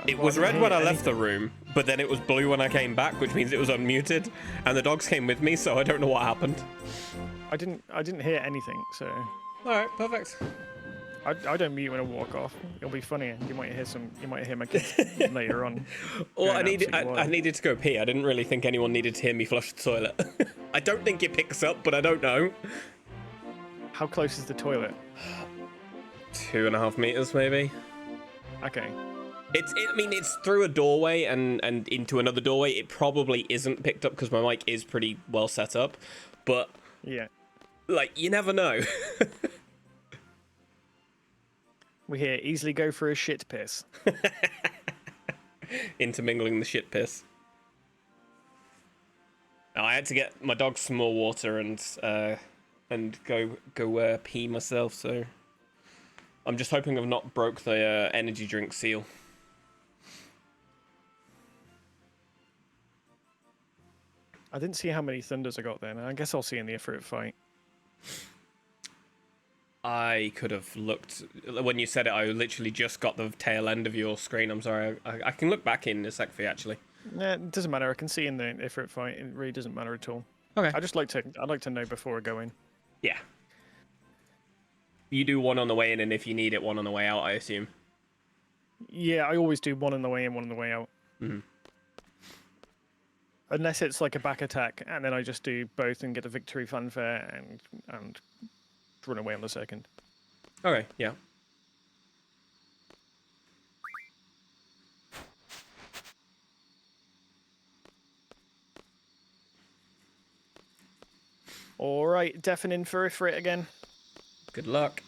It was red when I left the room, but then it was blue when I came back, which means it was unmuted. And the dogs came with me, so I don't know what happened. I didn't hear anything, so All right, perfect. I don't mute when I walk off. It'll be funny. You might hear my kids later on. Well, going absolutely I wild. needed to go pee. I didn't really think anyone needed to hear me flush the toilet. I don't think it picks up, but I don't know. How close is the toilet? 2.5 meters, maybe. Okay. I mean, it's through a doorway and into another doorway. It probably isn't picked up because my mic is pretty well set up, but Yeah. like, you never know. We here easily go for a shit piss. Intermingling the shit piss. Now, I had to get my dog some more water and go pee myself. So I'm just hoping I've not broke the energy drink seal. I didn't see how many thunders I got then. I guess I'll see in the FF8 fight. I could have looked when you said it. I literally just got the tail end of your screen. I'm sorry. I can look back in a sec for you actually. Nah, it doesn't matter. I can see in the FF8 fight. It really doesn't matter at all. Okay. I'd like to know before I go in. Yeah. You do one on the way in, and if you need it, one on the way out, I assume. Yeah, I always do one on the way in, one on the way out. Mm-hmm. Unless it's like a back attack, and then I just do both and get a victory fanfare and run away on the second. Okay, yeah. All right, deafening for it again. Good luck.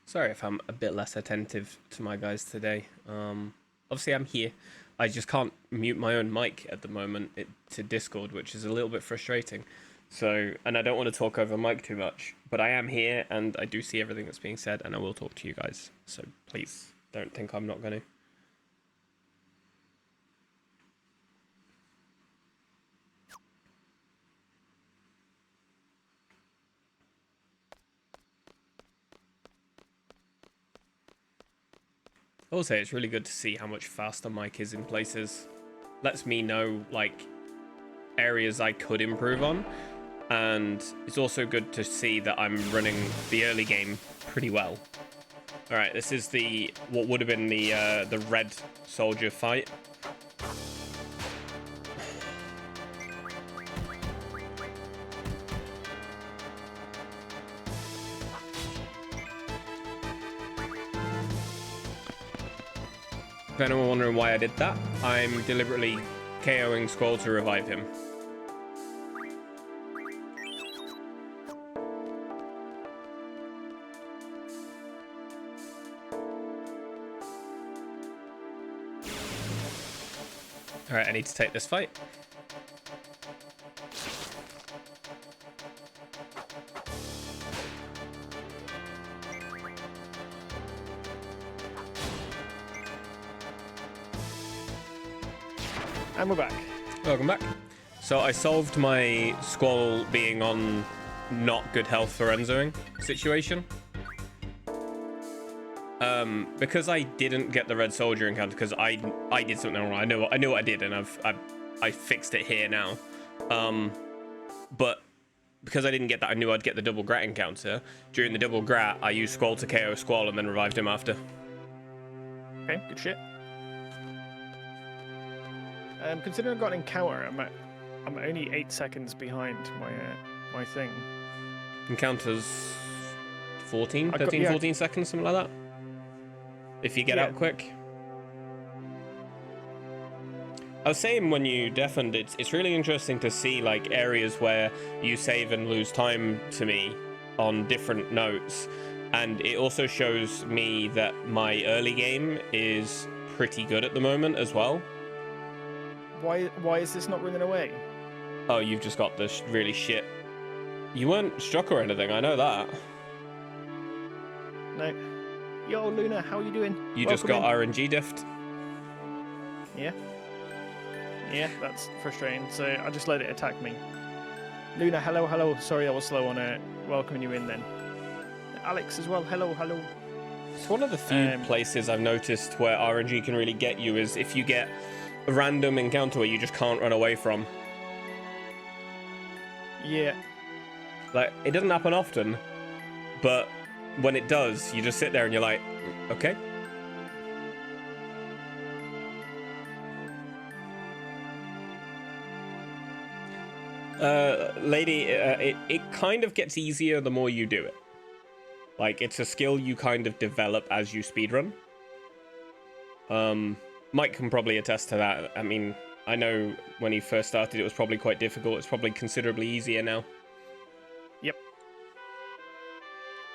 Sorry if I'm a bit less attentive to my guys today. Obviously I'm here. I just can't mute my own mic at the moment to Discord, which is a little bit frustrating. So, and I don't want to talk over mic too much, but I am here and I do see everything that's being said and I will talk to you guys. So please don't think I'm not going to. I will say it's really good to see how much faster Mike is in places. Lets me know, like, areas I could improve on. And it's also good to see that I'm running the early game pretty well. Alright, this is what would have been the red soldier fight. If anyone wondering why I did that, I'm deliberately KOing Squall to revive him. Alright, I need to take this fight. And we're back. Welcome back. So I solved my Squall being on not good health for Enzoing situation. Because I didn't get the red soldier encounter because I did something wrong. I know what I did, and I fixed it here now. But because I didn't get that, I knew I'd get the double grat encounter. During the double grat, I used Squall to KO Squall and then revived him after. Okay, good shit. Considering I've got an encounter, I'm only 8 seconds behind my thing. Encounters 14 seconds, something like that. If you get out quick. I was saying when you deafened, it's really interesting to see like areas where you save and lose time to me on different notes, and it also shows me that my early game is pretty good at the moment as well. Why is this not running away? Oh, you've just got this really shit. You weren't struck or anything, I know that. No. Yo, Luna, how you doing? You just got RNG diffed. Yeah. Yeah, that's frustrating. So I just let it attack me. Luna, hello, hello. Sorry I was slow on welcoming you in then. Alex as well, hello, hello. It's one of the few places I've noticed where RNG can really get you is if you get a random encounter where you just can't run away from. Yeah. Like, it doesn't happen often, but when it does, you just sit there and you're like, okay. Lady, it kind of gets easier the more you do it. Like, it's a skill you kind of develop as you speedrun. Mike can probably attest to that. I mean, I know when he first started, it was probably quite difficult. It's probably considerably easier now. Yep.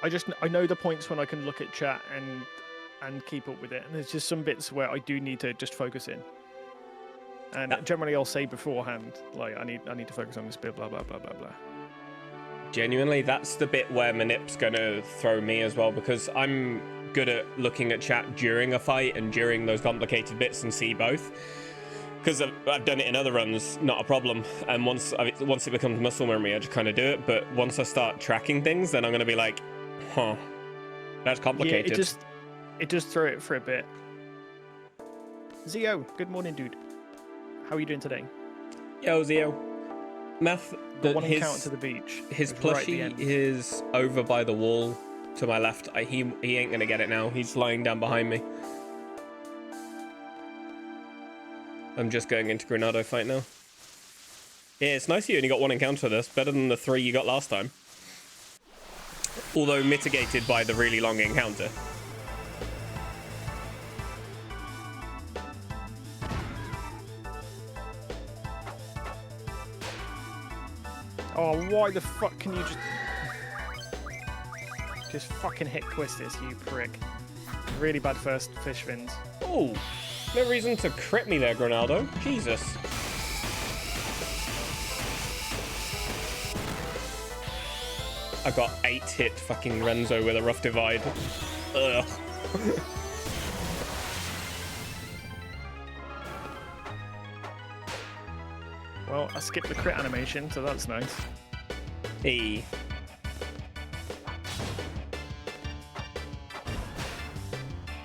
I know the points when I can look at chat and keep up with it, and there's just some bits where I do need to just focus in. And generally, I'll say beforehand, like I need to focus on this bit, blah blah blah blah blah. Genuinely, that's the bit where Manip's gonna throw me as well, because I'm good at looking at chat during a fight and during those complicated bits and see both. Because I've done it in other runs, not a problem. And once it becomes muscle memory, I just kind of do it. But once I start tracking things, then I'm gonna be like, huh, that's complicated. Yeah, it just throw it for a bit. Zio, good morning, dude. How are you doing today? Yo, Zio. Meth, one encounter to the beach. His plushie is over by the wall to my left. He ain't gonna get it now. He's lying down behind me. I'm just going into Granado fight now. Yeah, it's nice you only got one encounter this. Better than the 3 you got last time. Although mitigated by the really long encounter. Oh, why the fuck can you just fucking hit Quistis, you prick. Really bad first fish fins. Oh, no reason to crit me there, Granado. Jesus. I got 8 hit fucking Renzo with a rough divide. Ugh. Well, I skipped the crit animation, so that's nice. Hey.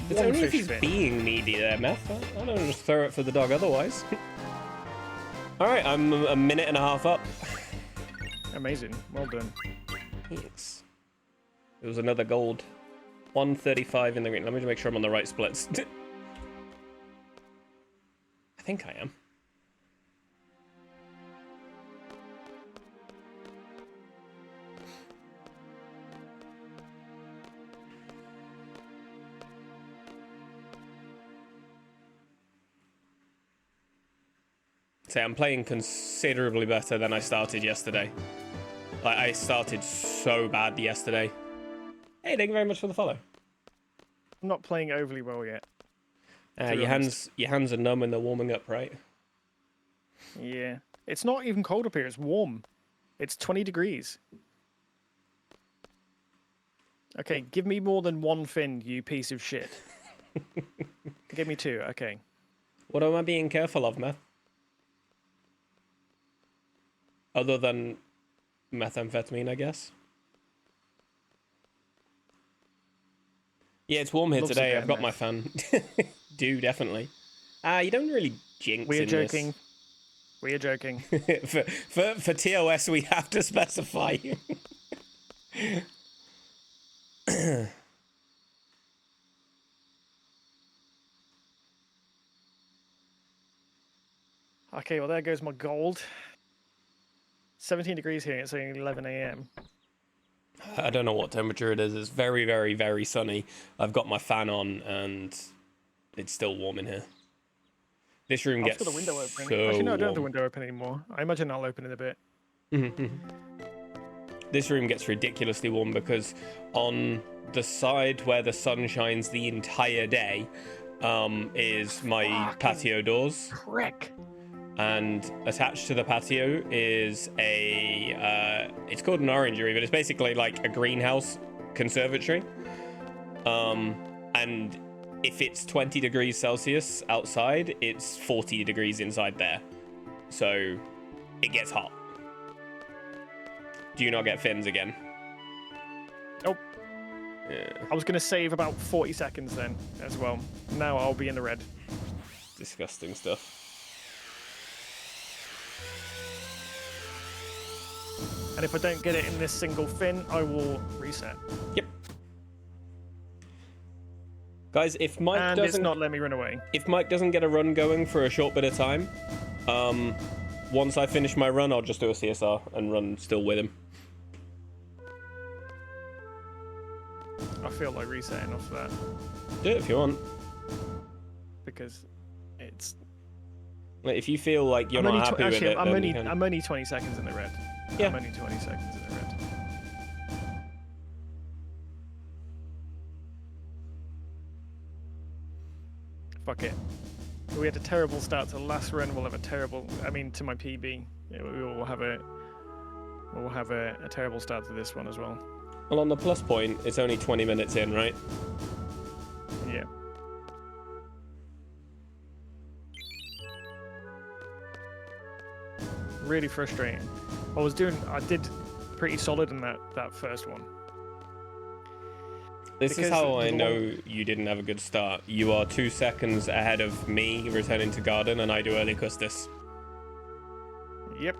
It's only if he's being needy there, Meth. I don't just throw it for the dog otherwise. Alright, I'm a minute and a half up. Amazing. Well done. Thanks. It was another gold. 135 in the green. Let me just make sure I'm on the right splits. I think I am. Say I'm playing considerably better than I started yesterday. Like, I started so bad yesterday. Hey, thank you very much for the follow. I'm not playing overly well yet. Your hands are numb and they're warming up, right? Yeah. It's not even cold up here, it's warm. It's 20 degrees. Okay, give me more than one fin, you piece of shit. Give me 2, okay. What am I being careful of, Meth? Other than methamphetamine, I guess. Yeah, it's warm here today. I've got my fan. Do, definitely. You don't really jinx We're in joking. this. We're joking. for TOS, we have to specify. Okay, well, there goes my gold. 17 degrees here, it's only 11 a.m. I don't know what temperature it is. It's very, very, very sunny. I've got my fan on, and it's still warm in here. This room gets I've got the window open. So Actually, no, I don't have the warm. window open anymore. I imagine I'll open in a bit. This room gets ridiculously warm because on the side where the sun shines the entire day is my patio doors. Prick. And attached to the patio is it's called an orangery, but it's basically like a greenhouse conservatory. And if it's 20 degrees Celsius outside, it's 40 degrees inside there. so it gets hot. Do you not get fins again? Nope. Yeah. I was going to save about 40 seconds then as well. Now I'll be in the red. Disgusting stuff. And if I don't get it in this single fin, I will reset. Yep. Guys, if Mike and doesn't it's not let me run away. If Mike doesn't get a run going for a short bit of time, once I finish my run, I'll just do a CSR and run still with him. I feel like resetting off that Do it if you want. because it's. Like, if you feel like you're not happy with it, then you can. I'm only 20 seconds in the red. Yeah. I'm only 20 seconds in the red. Fuck it. We had a terrible start to the last run. We'll have a terrible. I mean, to my PB, we will have a. We'll have a terrible start to this one as well. Well, on the plus point, it's only 20 minutes in, right? Yeah. Really frustrating. I did pretty solid in that first one. This is Because how I the know you didn't have a good start. You are 2 seconds ahead of me returning to garden, and I do early custis. Yep.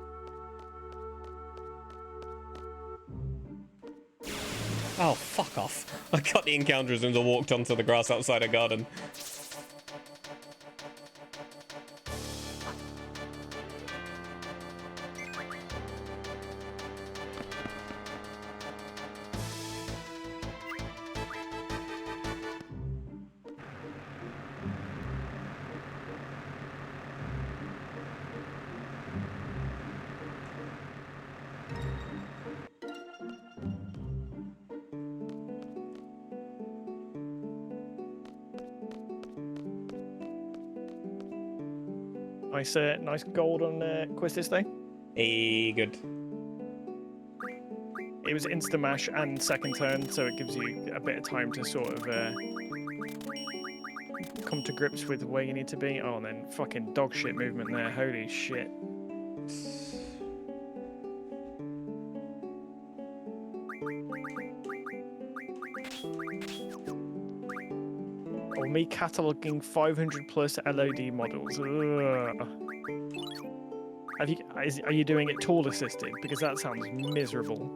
Oh, fuck off. I cut the encounters and walked onto the grass outside a garden. Nice gold on quiz this day. Hey, good. It was insta mash and second turn, so it gives you a bit of time to sort of come to grips with where you need to be. Oh, and then fucking dog shit movement there. Holy shit. Or me cataloguing 500 plus LOD models. Ugh. Are you doing it tool assisted? Because that sounds miserable.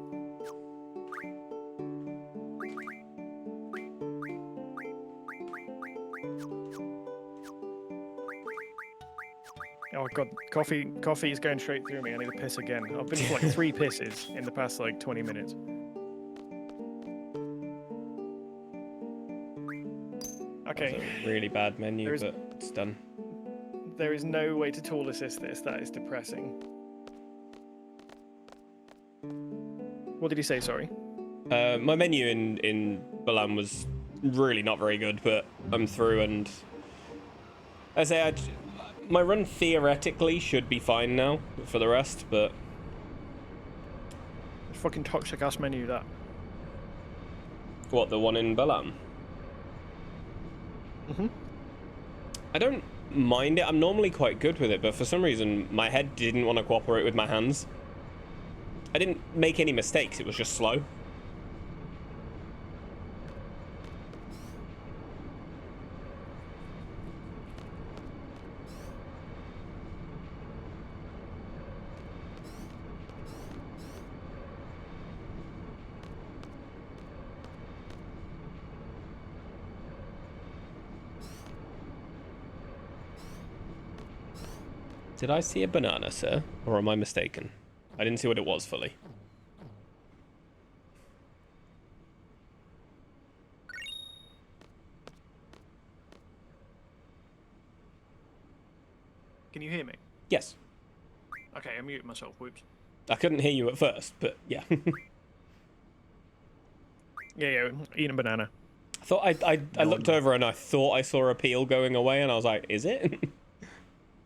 Oh god, coffee is going straight through me. I need to piss again. I've been for like 3 pisses in the past like 20 minutes. Okay. It's a really bad menu, but it's done. There is no way to tool assist this. That is depressing. What did you say? Sorry. My menu in Balan was really not very good, but I'm through, and I say my run theoretically should be fine now for the rest, but Fucking toxic ass menu that. what, the one in Balan? Mhm. I don't mind it. I'm normally quite good with it, but for some reason my head didn't want to cooperate with my hands. I didn't make any mistakes, it was just slow. Did I see a banana, sir? Or am I mistaken? I didn't see what it was fully. Can you hear me? Yes. Okay, I muted myself. Whoops. I couldn't hear you at first, but yeah. Yeah, eating a banana. I thought I looked over and I thought I saw a peel going away, and I was like, is it?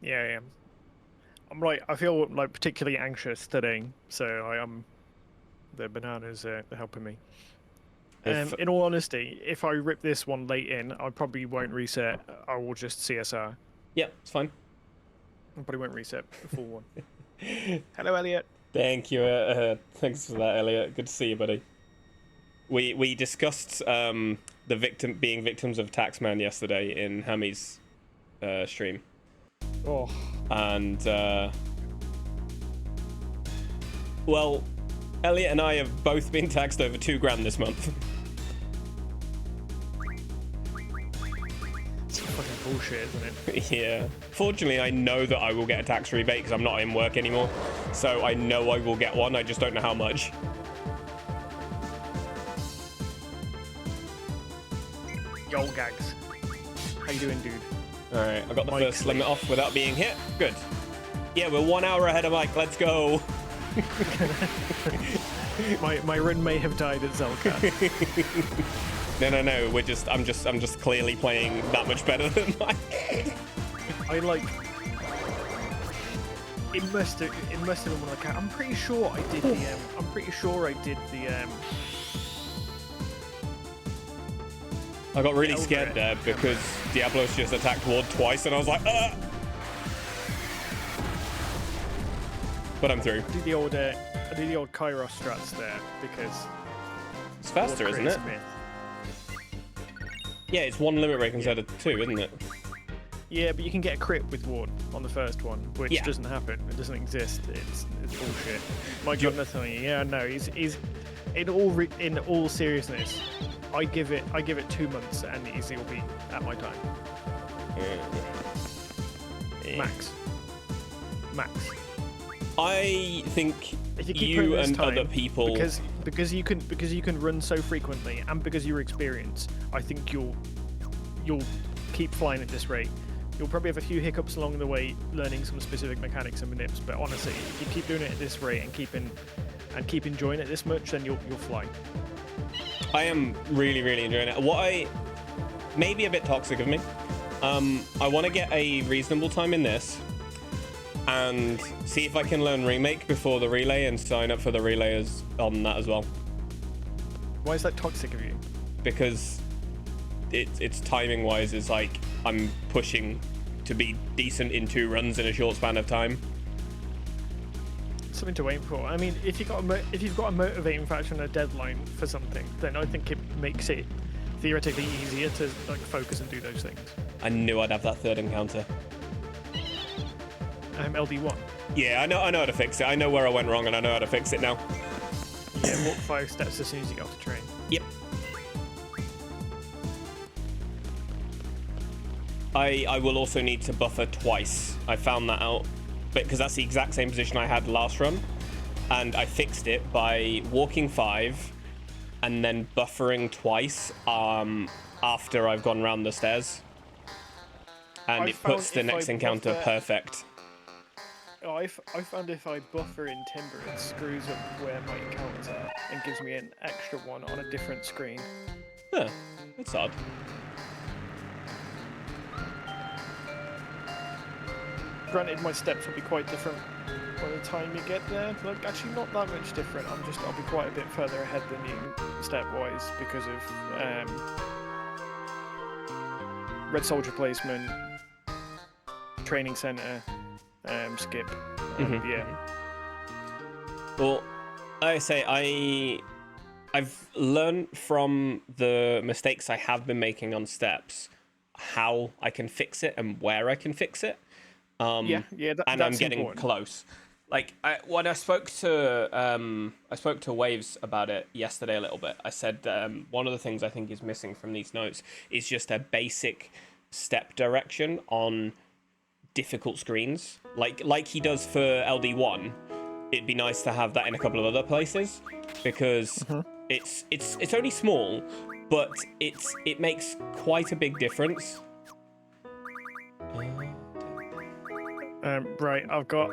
Yeah. I feel like particularly anxious today, so the bananas are helping me. In all honesty, if I rip this one late in, I probably won't reset. I will just CSR. Yeah, it's fine. But it won't reset the full one. Hello, Elliot. Thank you. Thanks for that, Elliot. Good to see you, buddy. We discussed being victims of Taxman yesterday in Hammy's stream. Oh. And well, Elliot and I have both been taxed over $2,000 this month. It's fucking bullshit, isn't it? Yeah. Fortunately, I know that I will get a tax rebate because I'm not in work anymore. So I know I will get one. I just don't know how much. Yo, gags. How you doing, dude? All right, I got the Mike. first limit off without being hit. Good. Yeah, we're 1 hour ahead of Mike. Let's go. My run may have died at Zelka. No. I'm just clearly playing that much better than Mike. I like. It must have been one of the cat. I'm pretty sure I did the. I got really Elder scared there because Diablos just attacked Ward twice, and I was like, ah! But I'm through. I do the old Kairos strats there because It's faster, Ward isn't it? creates myth. Yeah, it's 1 limit break instead of 2, isn't it? Yeah, but you can get a crit with Ward on the first one, which Yeah. doesn't happen. It doesn't exist. It's bullshit. My God, I'm telling you. Yeah, no. He's in all seriousness. I give it 2 months and he'll be at my time. Max. I think If you keep you putting this and time, other people because you can run so frequently and because you're experienced, I think you'll keep flying at this rate. You'll probably have a few hiccups along the way learning some specific mechanics and manips, but honestly, if you keep doing it at this rate and keep enjoying it this much, then you'll fly. I am really, really enjoying it. Maybe a bit toxic of me. I want to get a reasonable time in this and see if I can learn Remake before the relay and sign up for the relayers on that as well. Why is that toxic of you? Because it's timing wise, it's like I'm pushing to be decent in 2 runs in a short span of time. Something to aim for. I mean, if you've got a motivating factor and a deadline for something, then I think it makes it theoretically easier to like focus and do those things. I knew I'd have that 3rd encounter. LD1. Yeah, I know how to fix it. I know where I went wrong and I know how to fix it now. Yeah, walk 5 steps as soon as you get off the train. Yep. I will also need to buffer twice. I found that out because that's the exact same position I had last run, and I fixed it by walking 5 and then buffering twice after I've gone round the stairs, and it puts the next encounter perfect. I found if I buffer in Timber, it screws up where my encounters are and gives me an extra one on a different screen. Huh, that's odd. Granted, my steps will be quite different by the time you get there. Like, actually, not that much different. I'll be quite a bit further ahead than you, step-wise, because of Red Soldier placement, training center, skip. Yeah. Well, like I say, I've learned from the mistakes I have been making on steps how I can fix it and where I can fix it. And I'm getting close. Like when I spoke to Waves about it yesterday a little bit. I said one of the things I think is missing from these notes is just a basic step direction on difficult screens, like he does for LD1. It'd be nice to have that in a couple of other places because it's only small, but it makes quite a big difference. Right, I've got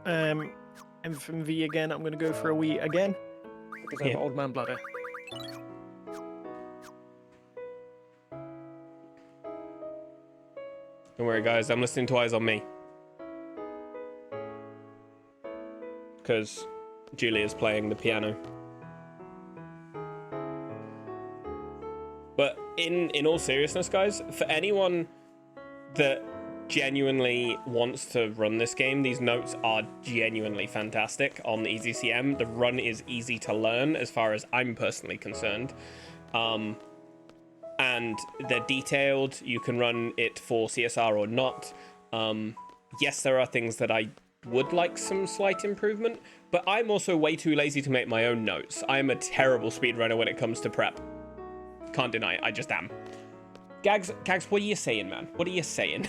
FMV again. I'm going to go for a wee again because I have old man bladder. Don't worry, guys. I'm listening to Eyes on Me because Julia's playing the piano. But in all seriousness, guys, for anyone that genuinely wants to run this game, these notes are genuinely fantastic on the EasyCM. The run is easy to learn as far as I'm personally concerned. And they're detailed. You can run it for CSR or not. Yes, there are things that I would like some slight improvement, but I'm also way too lazy to make my own notes. I am a terrible speedrunner when it comes to prep. Can't deny it, I just am. Gags, what are you saying, man? What are you saying?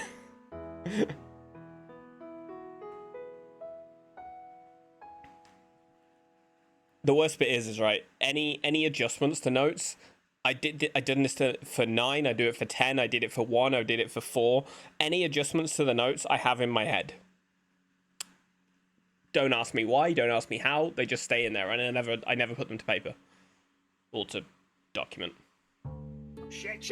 The worst bit is right, any adjustments to notes, I did this for 9, I do it for 10, I did it for 1, I did it for 4. Any adjustments to the notes I have in my head. Don't ask me why, don't ask me how, they just stay in there, and I never put them to paper. Or to document. Shit.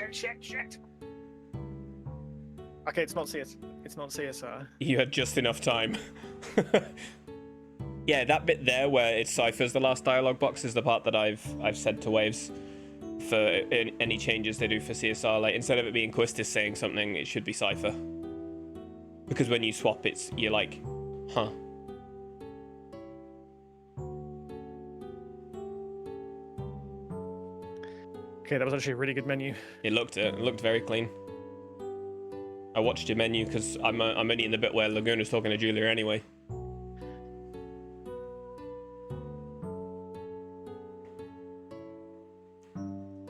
Okay, it's not CSR. You had just enough time. Yeah, that bit there where it ciphers the last dialogue box is the part that I've said to Waves for any changes they do for CSR. Like, instead of it being Quistis saying something, it should be cipher. Because when you swap, you're like, huh. Okay, that was actually a really good menu. It looked very clean. I watched your menu because I'm only in the bit where Laguna's talking to Julia anyway.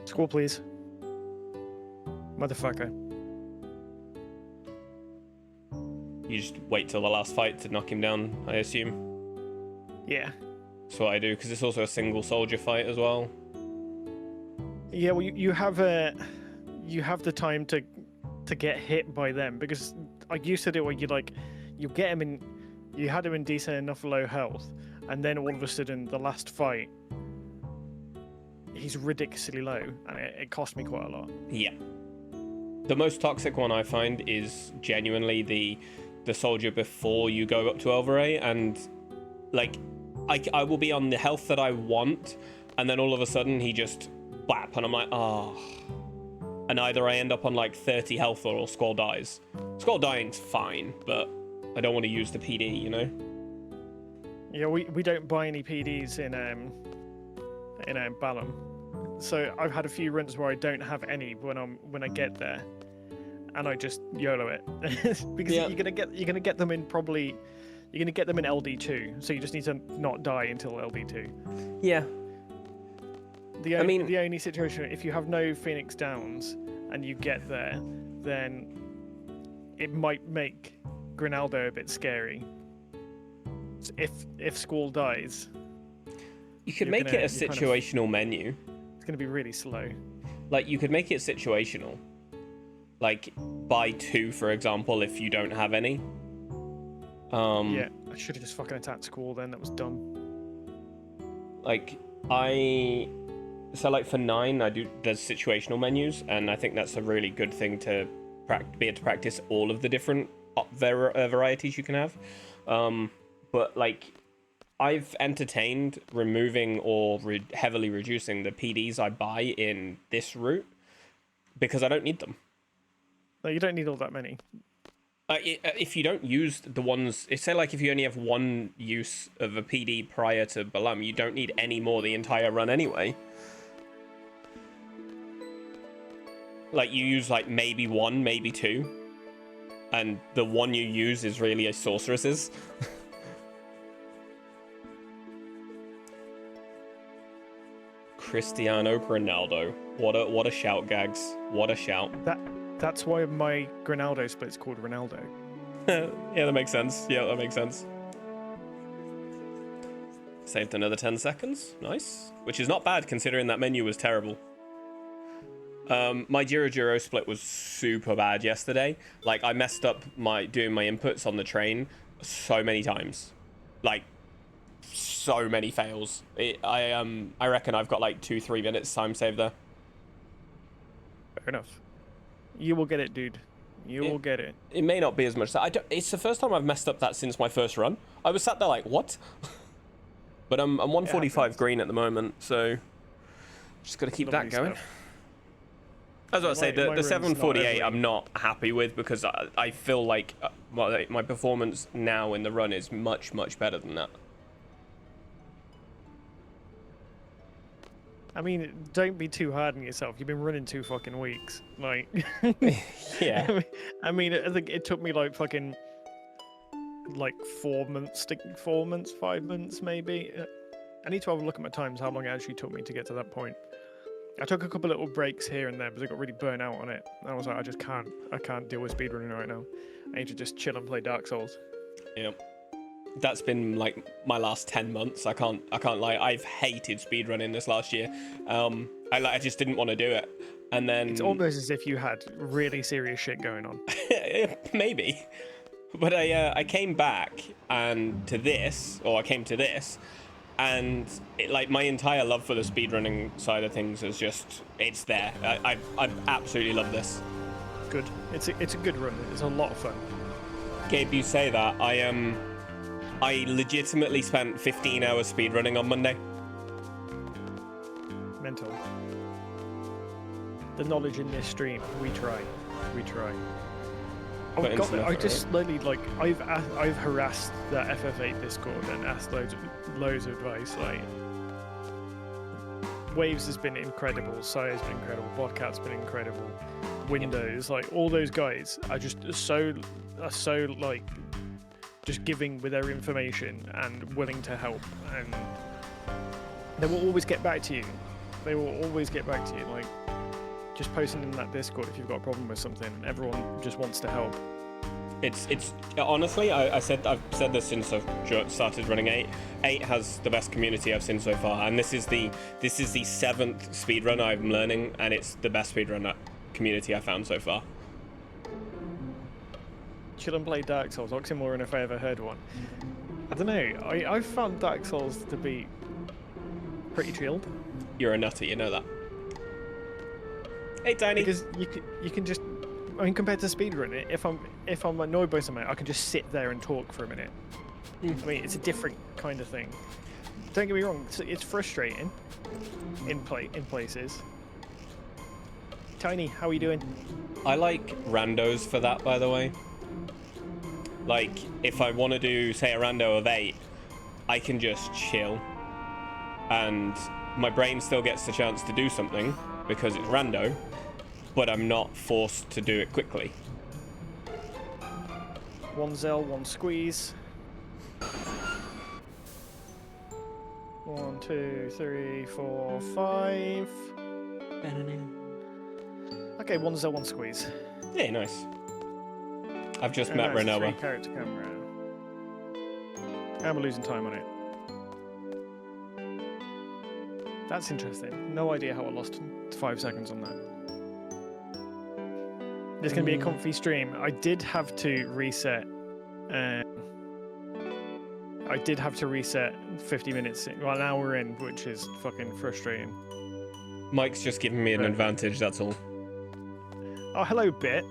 Score, please. Motherfucker. You just wait till the last fight to knock him down, I assume. Yeah. That's what I do, because it's also a single soldier fight as well. Yeah, well, you have the time to get hit by them, because I used to do where you get him in, you had him in decent enough low health, and then all of a sudden the last fight, he's ridiculously low, and it cost me quite a lot. Yeah. The most toxic one I find is genuinely the soldier before you go up to Elveray, and like I will be on the health that I want, and then all of a sudden he just whap, and I'm like, oh. And either I end up on like 30 health or Squall dies. Squall dying's fine, but I don't want to use the PD, you know? Yeah, we don't buy any PDs in Balam. So I've had a few runs where I don't have any when I get there, and I just YOLO it because you're gonna get them in LD2, so you just need to not die until LD2. Yeah. The only situation, if you have no Phoenix Downs and you get there, then it might make Grinaldo a bit scary. So if Squall dies, you could make it a situational menu. It's going to be really slow. Like, you could make it situational. Like, buy 2, for example, if you don't have any. Yeah, I should have just fucking attacked Squall then. That was dumb. Like, so like for 9, there's situational menus, and I think that's a really good thing to be able to practice all of the different varieties you can have. But like, I've entertained removing or heavily reducing the PDs I buy in this route because I don't need them. No, you don't need all that many. If you don't use the ones, say like if you only have one use of a PD prior to Balam, you don't need any more the entire run anyway. Like, you use like maybe 1, maybe 2, and the one you use is really a sorceress's. Cristiano Ronaldo. What a shout, Gags. What a shout. That's why my Grinaldo split's called Ronaldo. Yeah, that makes sense. Yeah, that makes sense. Saved another 10 seconds. Nice. Which is not bad considering that menu was terrible. My Jiro split was super bad yesterday. Like, I messed up doing my inputs on the train so many times. Like, so many fails. I reckon I've got like 2-3 minutes time save there. Fair enough. You will get it, dude. You will get it. It may not be as much. It's the first time I've messed up that since my first run. I was sat there like, what? But I'm 145 green at the moment, so just got to keep that going. I was about to say, My the room's not 748 overly- I'm not happy with because I feel like my performance now in the run is much, much better than that. I mean, don't be too hard on yourself. You've been running 2 fucking weeks. Like, Yeah. I mean, I think it took me like fucking like 4 months, 5 months maybe. I need to have a look at my times, how long it actually took me to get to that point. I took a couple little breaks here and there because I got really burnt out on it. And I was like, I can't deal with speedrunning right now. I need to just chill and play Dark Souls. Yeah. That's been like my last 10 months. I can't lie. I've hated speedrunning this last year. I just didn't want to do it. And then It's almost as if you had really serious shit going on. maybe. But I came back and I came to this, and like my entire love for the speedrunning side of things is just, it's there. I absolutely love this. Good. It's a good run. It's a lot of fun. Gabe, you say that. I legitimately spent 15 hours speedrunning on Monday. Mental. The knowledge in this stream. We try. Put in some I effort, just slowly like I've harassed the FF8 Discord and asked loads of advice. Like Waves has been incredible, Sire's been incredible, Bobcat's been incredible, Windows, like all those guys are just so like just giving with their information and willing to help, and they will always get back to you. Like just posting in that Discord if you've got a problem with something. Everyone just wants to help. It's honestly, I've said this since I've started running 8. 8 has the best community I've seen so far, and this is the 7th speedrun I'm learning, and it's the best speedrun community I've found so far. Chill and play Dark Souls, oxymoron if I ever heard one. I don't know. I've found Dark Souls to be pretty chilled. You're a nutter, you know that. Hey, Tiny. Because you can just, I mean, compared to speedrunning, if I'm annoyed by something, I can just sit there and talk for a minute. I mean, it's a different kind of thing. Don't get me wrong, it's frustrating in places. Tiny, how are you doing? I like randos for that, by the way. Like, if I want to do, say, a rando of 8, I can just chill. And my brain still gets the chance to do something because it's rando, but I'm not forced to do it quickly. 1 Zell, 1 squeeze. 1, 2, 3, 4, 5. Okay, 1 Zell, 1 squeeze. Yeah, nice. I've just And met that's a Renoa. 3-character camera. And we're losing time on it. That's interesting. No idea how I lost 5 seconds on that. This can be a comfy stream. I did have to reset. I did have to reset 50 minutes, well, an hour in, which is fucking frustrating. Mike's just giving me an advantage, that's all. Oh, hello, Bit.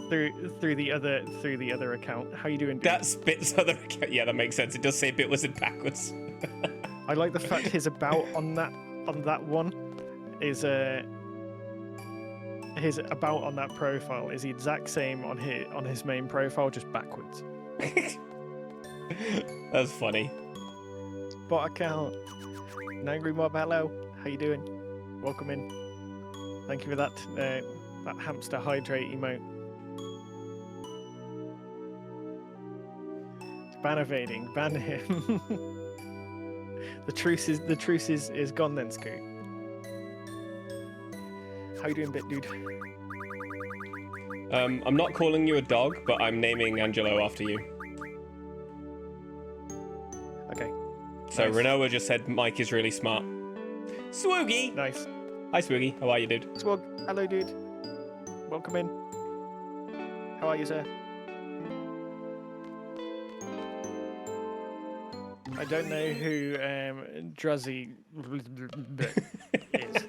Through the other account. How you doing, dude? That's Bit's other account. Yeah, that makes sense. It does say Bit was in backwards. I like the fact his about on that one is his about on that profile is the exact same on his main profile, just backwards. That's funny. Bot account. Angry Mob, hello. How you doing? Welcome in. Thank you for that hamster hydrate emote. Ban evading. Ban him. The truce is gone then, Scoot. How you doing, Bit Dude? I'm not calling you a dog, but I'm naming Angelo after you. Okay. So Nice. Renoa just said Mike is really smart. Swoogie! Nice. Hi, Swoogie. How are you, dude? Swog, hello, dude. Welcome in. How are you, sir? I don't know who Druzzy is.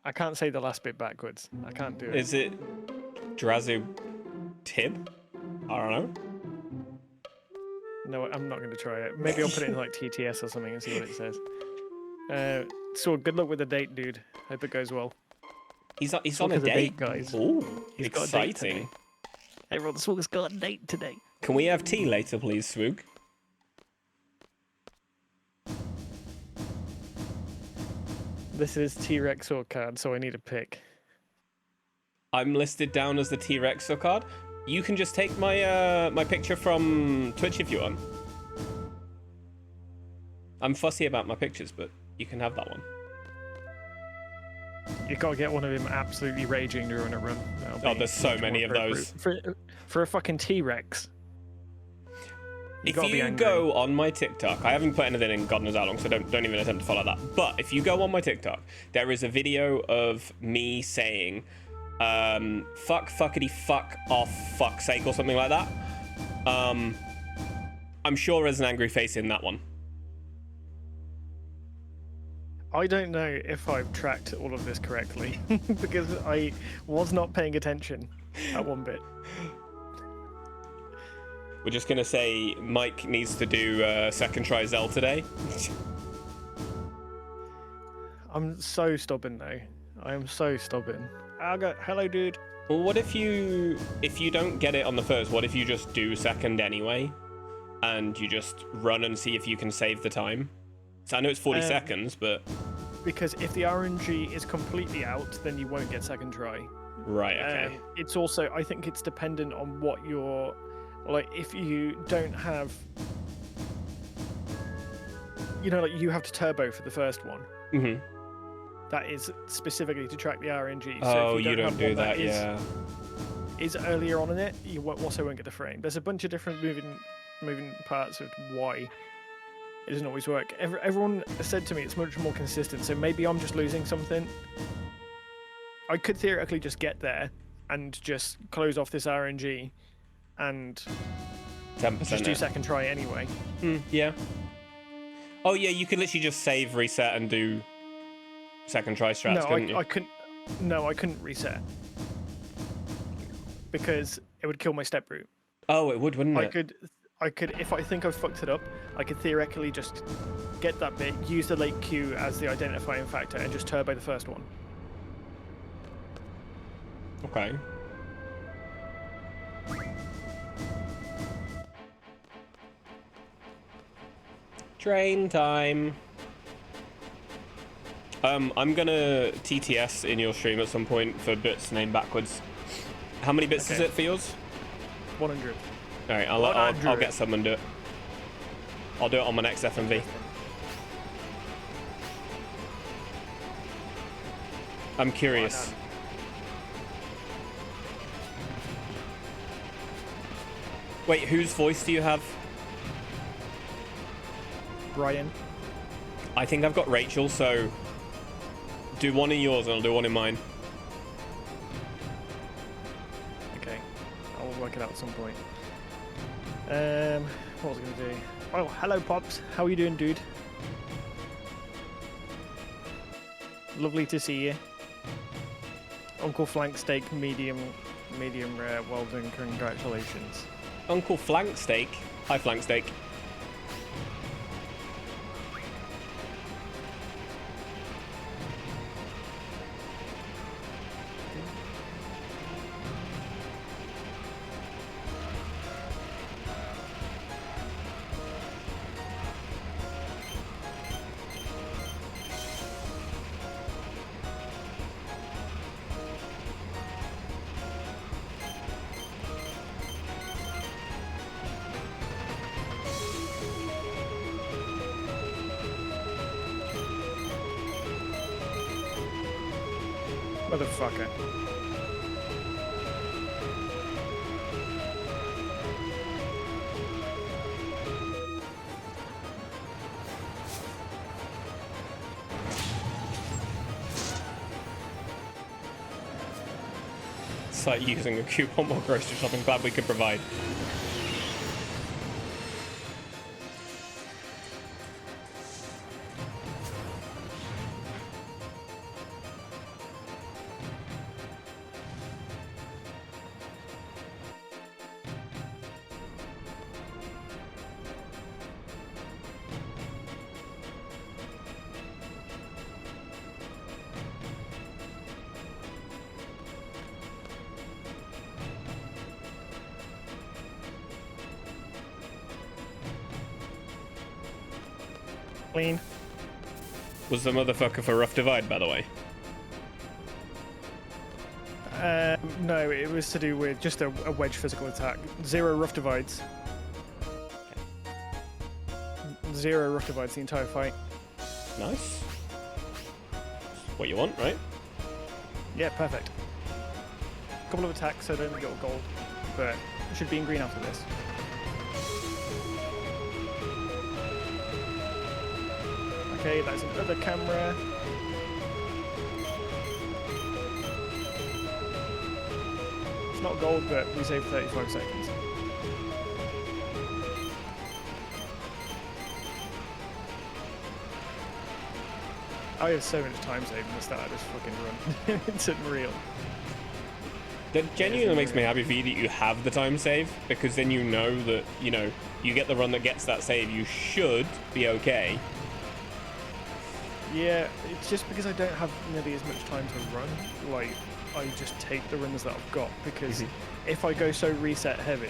I can't say the last bit backwards. I can't do it. Is it Drazu Tib? I don't know. No, I'm not going to try it. Maybe I'll put it in like TTS or something and see what it says. So good luck with the date, dude. Hope it goes well. He's on Look a at the date, guys. Ooh, He's got a date exciting. today. Everyone, Swoog's got a date today. Can we have tea later, please, Swoog? This is T-Rex or card, so I need a pick. I'm listed down as the T-Rex card. You can just take my my picture from Twitch if you want. I'm fussy about my pictures, but you can have that one. You gotta get one of him absolutely raging during a run. Oh, there's so many of those. For a fucking T-Rex. If you go on my TikTok, I haven't put anything in God knows how long, so don't even attempt to follow that. But if you go on my TikTok, there is a video of me saying, fuck, fuckity, fuck off, fuck's sake, or something like that. I'm sure there's an angry face in that one. I don't know if I've tracked all of this correctly, because I was not paying attention at one bit. We're just gonna say Mike needs to do second try Zell today. I'm so stubborn though. I am so stubborn. Hello, dude. Well, what if you don't get it on the first? What if you just do second anyway, and you just run and see if you can save the time? So I know it's 40 seconds, but because if the RNG is completely out, then you won't get second try. Right. Okay. It's also, I think it's dependent on what your, like, if you don't have, you know, like you have to turbo for the first one. Mm-hmm. That is specifically to track the RNG. So if you don't do that, yeah. Is earlier on in it, you also won't get the frame. There's a bunch of different moving parts of why it doesn't always work. Everyone said to me it's much more consistent, so maybe I'm just losing something. I could theoretically just get there and just close off this RNG and 10% just do second try anyway. Yeah. Oh yeah, you could literally just save, reset, and do second try strats, couldn't you? I couldn't. No, I couldn't reset because it would kill my step route. Oh, it would, wouldn't it? I could, if I think I've fucked it up, I could theoretically just get that bit, use the late queue as the identifying factor, and just turbo the first one. Okay. Train time. I'm gonna TTS in your stream at some point for bits named backwards. How many bits is it for yours? 100. All right, I'll get some and do it. I'll do it on my next FMV. I'm curious. Wait, whose voice do you have? Brian. I think I've got Rachel, so do one in yours and I'll do one in mine. Okay, I'll work it out at some point. What was I gonna do? Oh, hello, Pops. How are you doing, dude? Lovely to see you. Uncle Flank Steak, medium rare. Well done, congratulations. Uncle Flank Steak. Hi, Flank Steak. Motherfucker. It's like using a coupon or grocery shop. I'm glad we could provide. Clean. Was the motherfucker for Rough Divide, by the way? No, it was to do with just a wedge physical attack. 0 rough divides. 0 rough divides the entire fight. Nice. What you want, right? Yeah, perfect. Couple of attacks, so I don't get gold, but it should be in green after this. Okay, that's another camera. It's not gold, but we save 35 seconds. I have so much time saved in the start of this fucking run. It's unreal. That genuinely makes me happy for you that you have the time save, because then you know that, you get the run that gets that save, you should be okay. Yeah, it's just because I don't have nearly as much time to run. Like, I just take the runs that I've got, because if I go so reset heavy,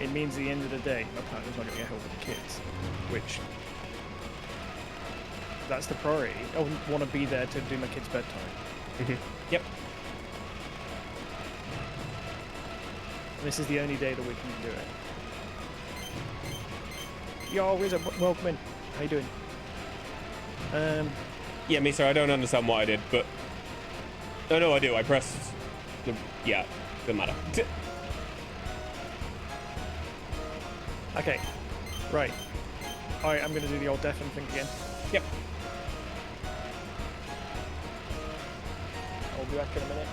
it means at the end of the day, my partner's not going to get help with the kids, which, that's the priority. I want to be there to do my kids' bedtime. Yep. This is the only day of the week we can do it. Yo, Wizard, welcome in. How you doing? Yeah, Misa, I don't understand what I did, but... Oh, no, I do. I pressed... Yeah, doesn't matter. Okay, right. Alright, I'm going to do the old deafen thing again. Yep. I'll be back in a minute.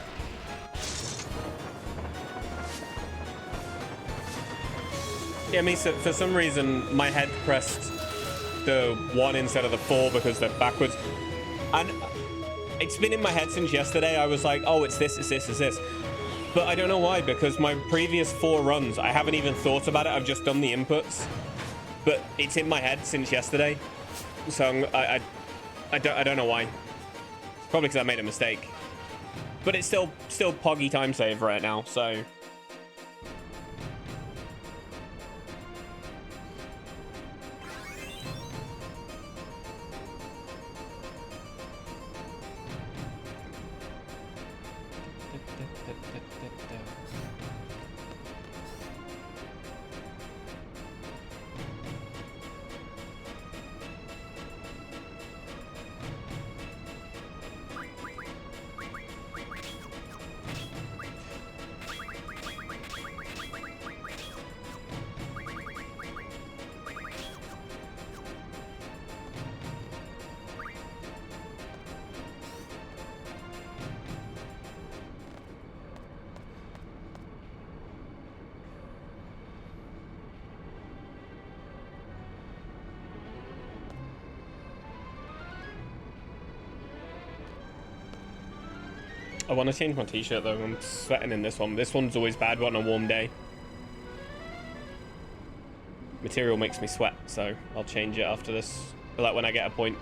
Yeah, Misa, for some reason, my head pressed the 1 instead of the 4 because they're backwards. And it's been in my head since yesterday. I was like, oh, it's this, it's this, it's this. But I don't know why, because my previous 4 runs, I haven't even thought about it. I've just done the inputs. But it's in my head since yesterday. So I don't know why. Probably because I made a mistake. But it's still poggy time save right now, so... I want to change my t-shirt though. I'm sweating in this one. This one's always bad on a warm day. Material makes me sweat, so I'll change it after this. Like when I get a point.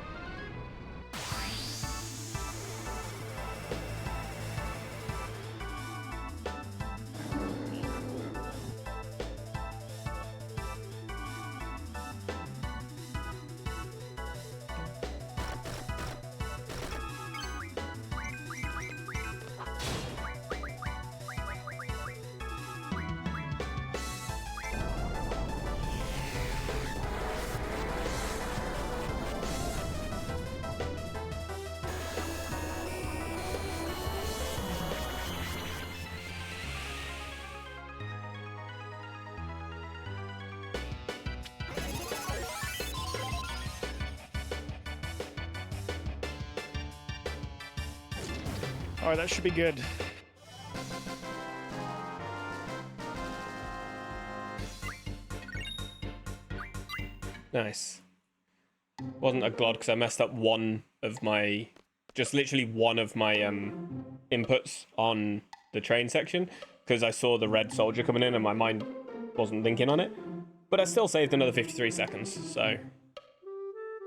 Alright, that should be good. Nice. Wasn't a glod because I messed up one of my... Just literally one of my inputs on the train section. Because I saw the red soldier coming in and my mind wasn't thinking on it. But I still saved another 53 seconds, so...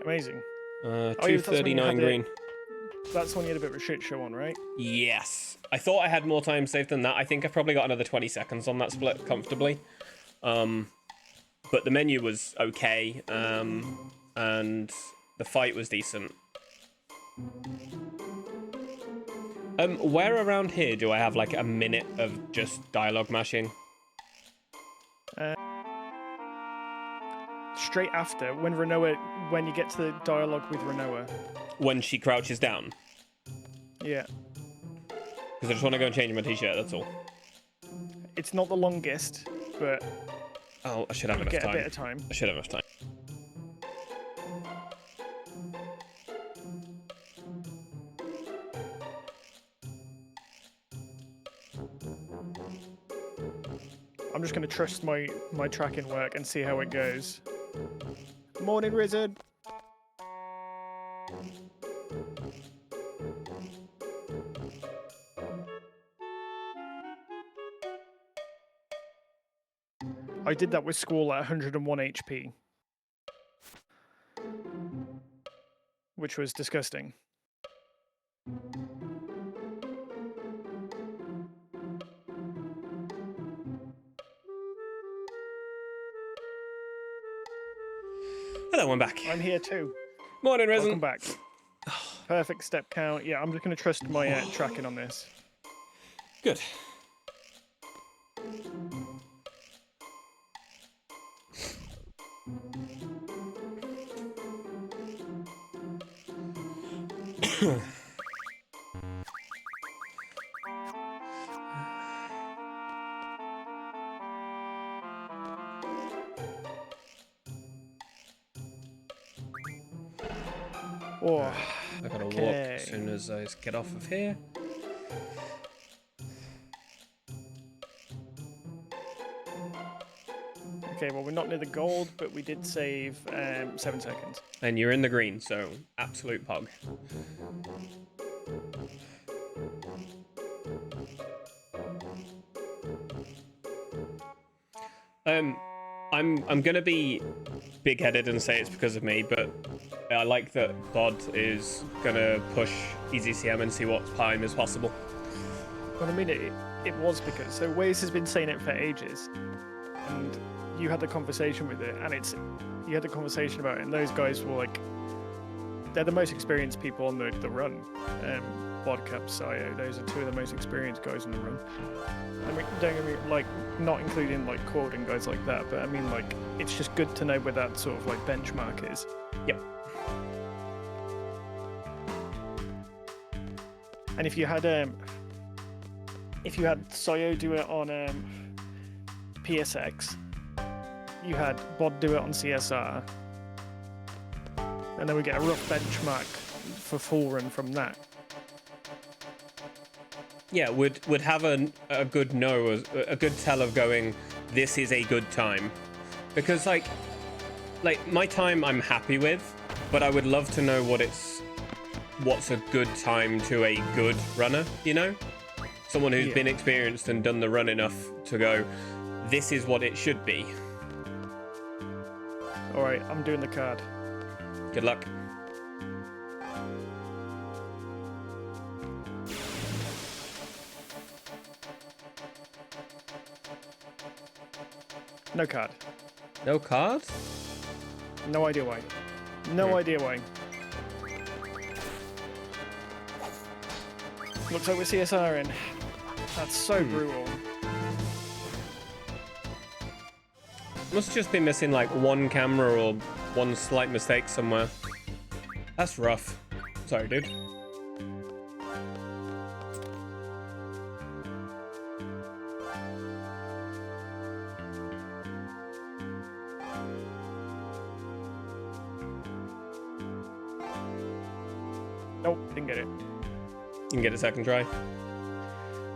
Amazing. 239 green. That's when you had a bit of a shit show on, right? Yes. I thought I had more time saved than that. I think I've probably got another 20 seconds on that split comfortably. But the menu was okay. And The fight was decent. Where around here do I have like a minute of just dialogue mashing? Straight after, when you get to the dialogue with Renoa. When she crouches down? Yeah. Because I just want to go and change my t-shirt, that's all. It's not the longest, but Oh, I should have enough get time. a bit of time. I should have enough time. I'm just going to trust my tracking work and see how it goes. Morning, Wizard. I did that with Squall at 101 HP, which was disgusting. Hello, I'm back. I'm here too. Morning, Welcome Risen. back. Perfect step count. Yeah, I'm just going to trust my tracking on this. Good. Oh, I gotta walk okay. as soon as I get off of here. Okay, well, we're not near the gold, but we did save 7 seconds. And you're in the green, so absolute pog. I'm gonna be big-headed and say it's because of me, but I like that Bod is gonna push EasyCM and see what time is possible. Well, I mean, it was because... So Waze has been saying it for ages, and you had the conversation with it, and you had the conversation about it, and those guys were like... They're the most experienced people on the run. Bodcup, Sayo, those are two of the most experienced guys on the run. I mean, don't get me, like, not including, like, Quad and guys like that, but I mean, like, it's just good to know where that sort of, like, benchmark is. Yep. And if you had Sayo do it on PSX, you had Bod do it on CSR, and then we get a rough benchmark for full run from that. Yeah, would have a good know, a good tell of going, this is a good time. Because like my time I'm happy with, but I would love to know what's a good time to a good runner, you know? Someone who's been experienced and done the run enough to go, this is what it should be. Alright, I'm doing the card. Good luck. No card. No cards? No idea why. No idea why. Looks like we're CSR in. That's so brutal. Must just be missing like one camera or one slight mistake somewhere. That's rough. Sorry, dude. Nope, didn't get it. You can get a second try.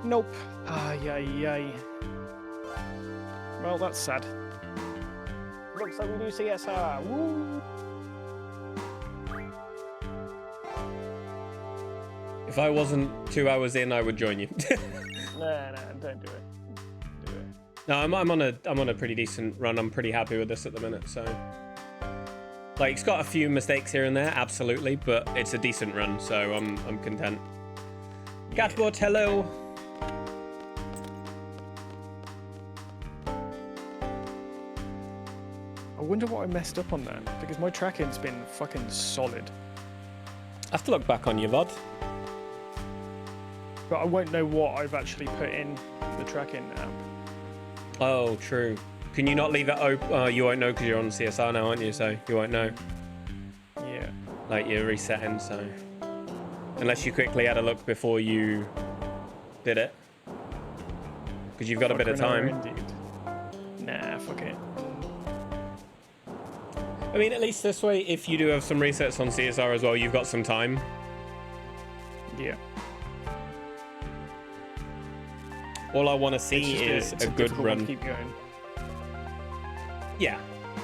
Nope. Ay, ay, ay. Well, that's sad. Looks like we do CSR. Woo! If I wasn't 2 hours in, I would join you. Nah, don't do it. Do it. No, I'm on a pretty decent run. I'm pretty happy with this at the minute. So, like, it's got a few mistakes here and there, absolutely, but it's a decent run. So I'm content. Catbot, hello. wonder what I messed up on that, because my tracking's been fucking solid. I have to look back on your VOD. But I won't know what I've actually put in the tracking app. Oh, true. Can you not leave it open? You won't know because you're on CSR now, aren't you? So you won't know. Yeah. Like you're resetting, so unless you quickly had a look before you did it, because you've got a bit of time. Indeed. Nah, fuck it. I mean, at least this way, if you do have some resets on CSR as well, you've got some time. Yeah. All I want to see is a good run. To keep going. Yeah.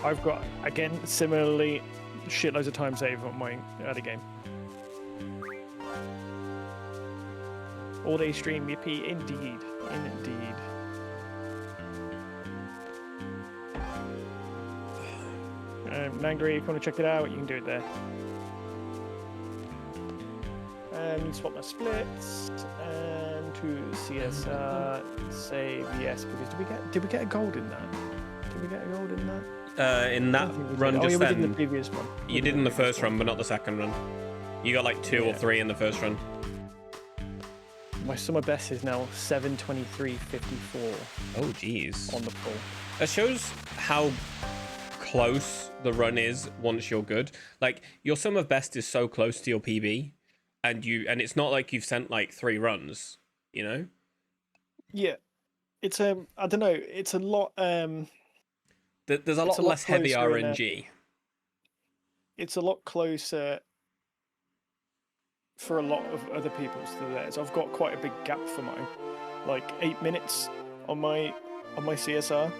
I've got, again, similarly, shitloads of time save on my early game. All day stream, yippee, indeed. Indeed. Nangry, if you want to check it out, you can do it there. Swap my splits to CSR, save yes, because did we get a gold in that? Did we get a gold in that? In that run just just we then, did in the previous one. you did in the first run, but not the second run. You got like 2 or 3 in the first run. My summer best is now 7:23.54 Oh, jeez. on the pool. That shows how close the run is once you're good. Like, your sum of best is so close to your PB, and it's not like you've sent like 3 runs, you know? Yeah, it's I don't know. It's a lot. There's a lot less heavy RNG. It's a lot closer for a lot of other people's to theirs. I've got quite a big gap for mine, like 8 minutes on my CSR.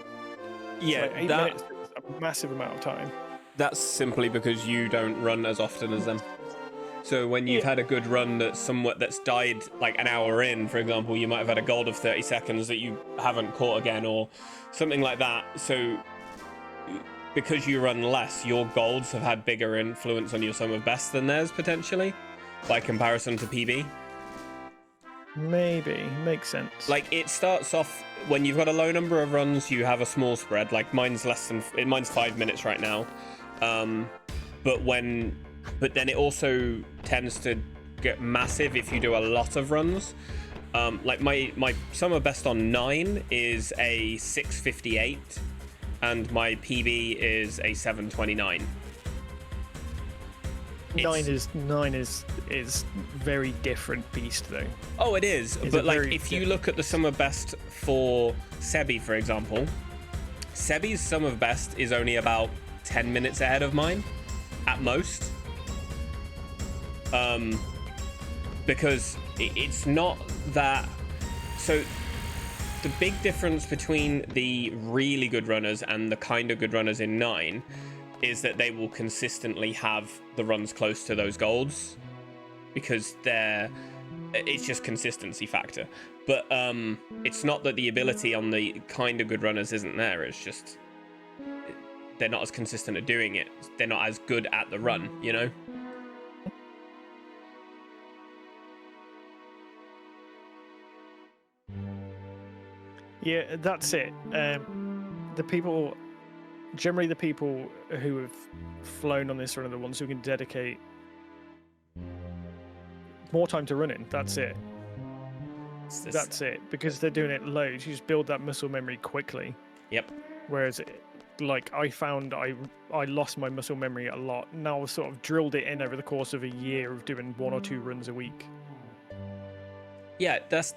Yeah, like 8 minutes is a massive amount of time. That's simply because you don't run as often as them. So when you've had a good run that's died like an hour in, for example, you might have had a gold of 30 seconds that you haven't caught again or something like that. So because you run less, your golds have had bigger influence on your sum of best than theirs potentially, by comparison to PB. Maybe, makes sense. Like, it starts off when you've got a low number of runs, you have a small spread. Like mine's 5 minutes right now. But then it also tends to get massive if you do a lot of runs. Like my summer best on 9 is a 6:58, and my PB is a 7:29. 9 is very different beast though. Oh, it is. It's but like, if you look at the summer best for Sebi, for example, Sebi's summer best is only about 10 minutes ahead of mine, at most. Because it's not that. So the big difference between the really good runners and the kind of good runners in 9 is that they will consistently have the runs close to those golds, because it's just consistency factor. But it's not that the ability on the kind of good runners isn't there. It's just they're not as consistent at doing it. They're not as good at the run, you know? Yeah, that's it. Generally the people who have flown on this run are the ones who can dedicate more time to running. That's it. That's it. Because they're doing it loads, you just build that muscle memory quickly. Yep. Whereas, like, I found I lost my muscle memory a lot. Now I've sort of drilled it in over the course of a year of doing 1 or 2 runs a week. Yeah, that's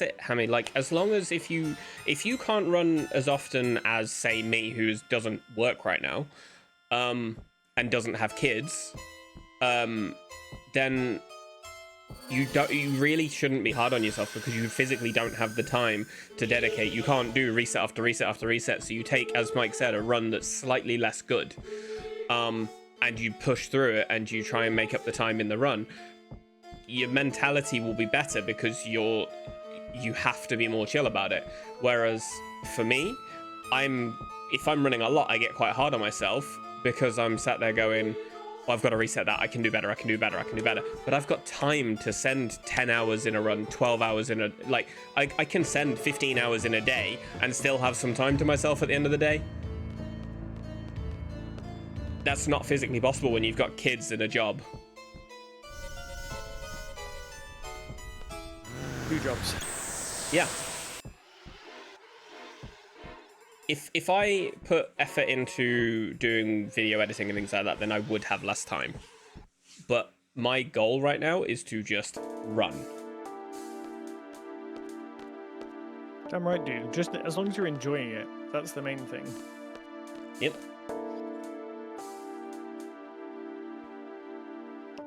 it, Hammy. Like, as long as if you can't run as often as, say, me, who doesn't work right now, and doesn't have kids, then you really shouldn't be hard on yourself, because you physically don't have the time to dedicate. You can't do reset after reset after reset. So you take, as Mike said, a run that's slightly less good, and you push through it and you try and make up the time in the run. Your mentality will be better because you have to be more chill about it. Whereas for me, if I'm running a lot, I get quite hard on myself, because I'm sat there going, well, I've got to reset that. I can do better. I can do better. I can do better. But I've got time to send 10 hours in a run, 12 hours in a, like, I can send 15 hours in a day and still have some time to myself at the end of the day. that's not physically possible when you've got kids and a job. 2 jobs. Yeah. If I put effort into doing video editing and things like that, then I would have less time. But my goal right now is to just run. Damn right, dude. Just as long as you're enjoying it, that's the main thing. Yep.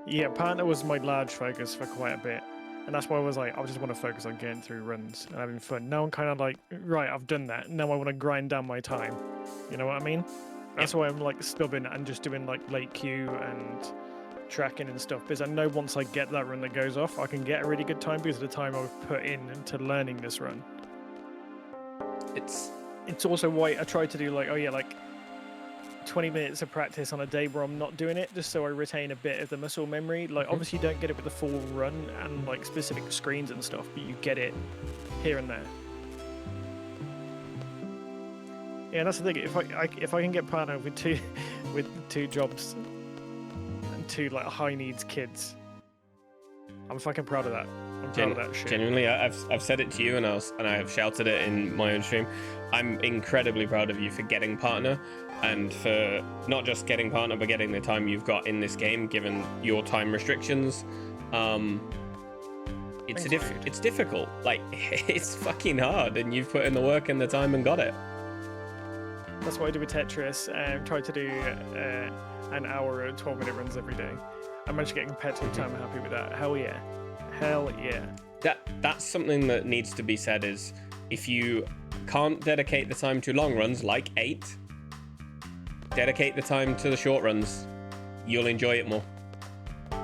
Yeah, partner was my large focus for quite a bit. And that's why I was like, I just want to focus on getting through runs and having fun. Now I'm kind of like, right, I've done that. Now I want to grind down my time. You know what I mean? That's why I'm like stubborn and just doing like late queue and tracking and stuff. Because I know once I get that run that goes off, I can get a really good time because of the time I've put into learning this run. It's also why I try to do like, 20 minutes of practice on a day where I'm not doing it, just so I retain a bit of the muscle memory. Like, obviously you don't get it with the full run and like specific screens and stuff, but you get it here and there. Yeah, that's the thing. If I can get partner with two jobs and 2 like high needs kids, I'm fucking proud of that. I'm proud of that shit. Genuinely, I've said it to you, and I have shouted it in my own stream. I'm incredibly proud of you for getting partner, and for not just getting partner, but getting the time you've got in this game, given your time restrictions. It's difficult. Like, it's fucking hard, and you've put in the work and the time and got it. That's what I do with Tetris. Try to do an hour or 12-minute runs every day. I managed to get competitive time. I'm happy with that. Hell yeah. Hell yeah. That's something that needs to be said is, if you can't dedicate the time to long runs like 8, dedicate the time to the short runs. You'll enjoy it more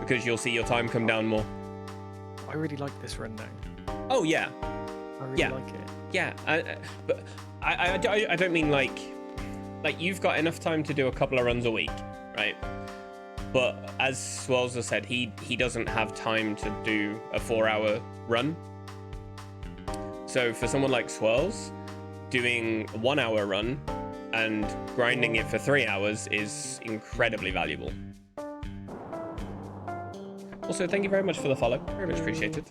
because you'll see your time come down more. I really like this run now. Oh yeah. I really like it. Yeah, but I don't mean like you've got enough time to do a couple of runs a week, right? But as Swells has said, he doesn't have time to do a 4-hour run. So for someone like Swells, doing a 1-hour run and grinding it for 3 hours is incredibly valuable. Also, thank you very much for the follow. Very much appreciated.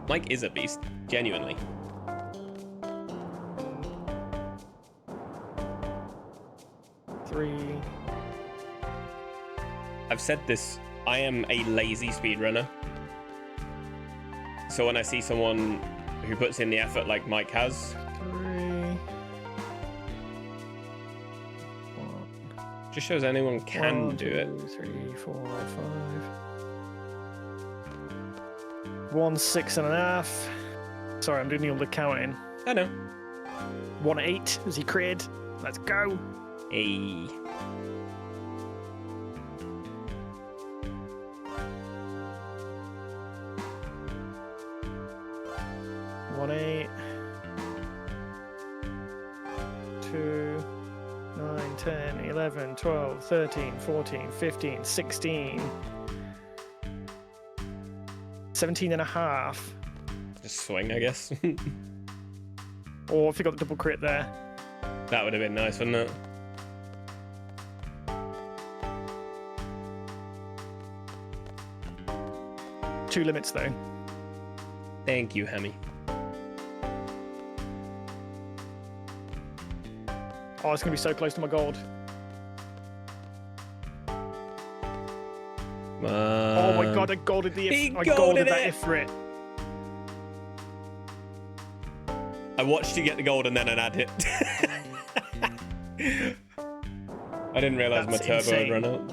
Mike is a beast, genuinely. I've said this, I am a lazy speedrunner. So when I see someone who puts in the effort like Mike has, 3. just shows anyone can do it. 3, 4, 5. 1, 6.5. Sorry, I'm doing all the counting. I know. 1, 8 as he crid. Let's go. Hey. 1, 8. 2, 9, 10, 11, 12, 13, 14, 15, 16. 17.5. Just swing, I guess. Or if you got the double crit there. That would have been nice, wouldn't it? Two limits though. Thank you, Hemi. Oh, it's gonna be so close to my gold. Oh my god, I golded the He I golded golded that it. Ifrit. I watched you get the gold and then an ad hit. I didn't realize my That's turbo had insane. run out.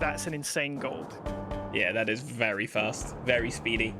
That's an insane gold. Yeah, that is very fast, very speedy.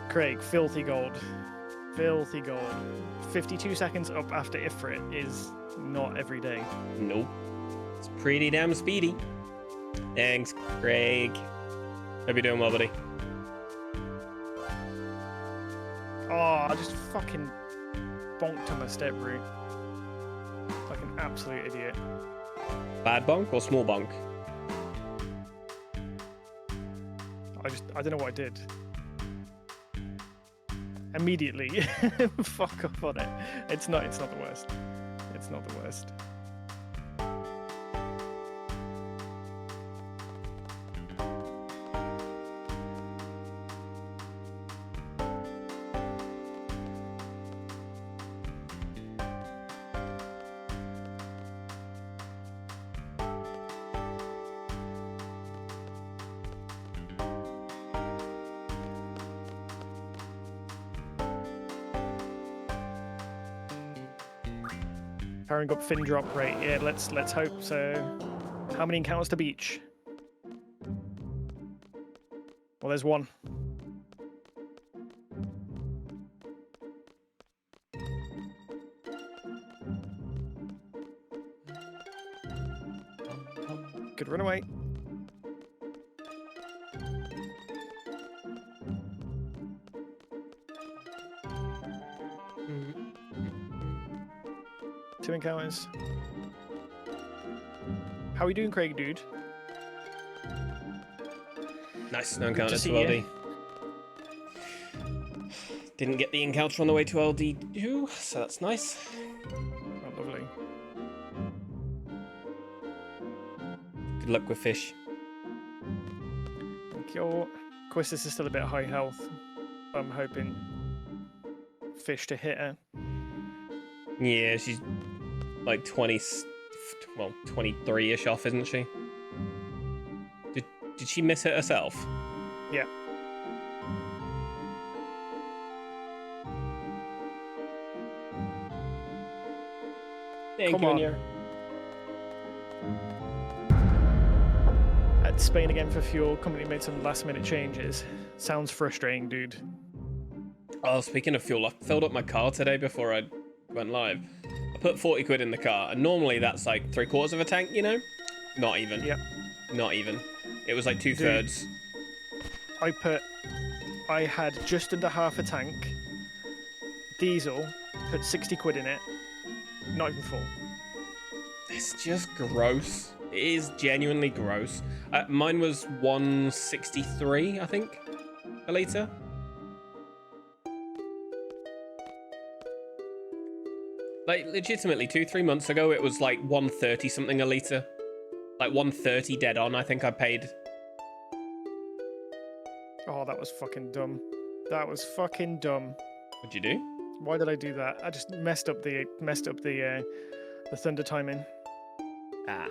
Craig, filthy gold. Filthy gold. 52 seconds up after Ifrit is not every day. Nope. It's pretty damn speedy. Thanks, Craig. Hope you're doing well, buddy. Oh, I just fucking bonked on my step route. Like an absolute idiot. Bad bonk or small bonk? I don't know what I did. Immediately fuck off on it. It's not the worst. It's not the worst. Powering up fin drop rate. Yeah, let's hope so. How many encounters to beach? Well, there's one. Good run away. Two encounters. How are we doing, Craig, dude? Nice, no Good to encounter see to LD. you. Didn't get the encounter on the way to LD2, so that's nice. Oh, lovely. Good luck with fish. Thank you. Quistis is still a bit high health. I'm hoping fish to hit her. Yeah, she's like 20, well, 23-ish off, isn't she? Did she miss it herself? Yeah. Thank Come you, on. Anya. At Spain again for fuel. Company made some last-minute changes. Sounds frustrating, dude. Oh, speaking of fuel, I filled up my car today before I went live. I put 40 quid in the car, and normally that's like 3/4 of a tank, you know? Not even. Yep. Not even. It was like 2/3. I had just under half a tank. Diesel, put 60 quid in it. Not even full. It's just gross. It is genuinely gross. Mine was 163, I think, a litre. Like, legitimately, 2-3 months ago, it was like 130 something a litre. Like 130 dead on, I think I paid. Oh, that was fucking dumb. That was fucking dumb. What'd you do? Why did I do that? I just messed up the thunder timing. Ah.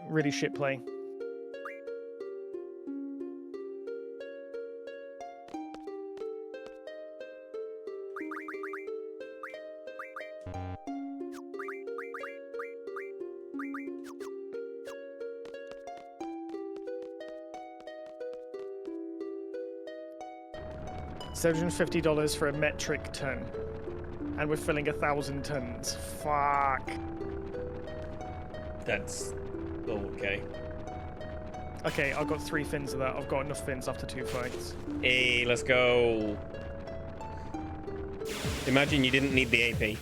Really shit play. $750 for a metric ton, and we're filling 1,000 tons. Fuck. That's... oh, okay. Okay, I've got 3 fins of that. I've got enough fins after 2 fights. Hey, let's go. Imagine you didn't need the AP.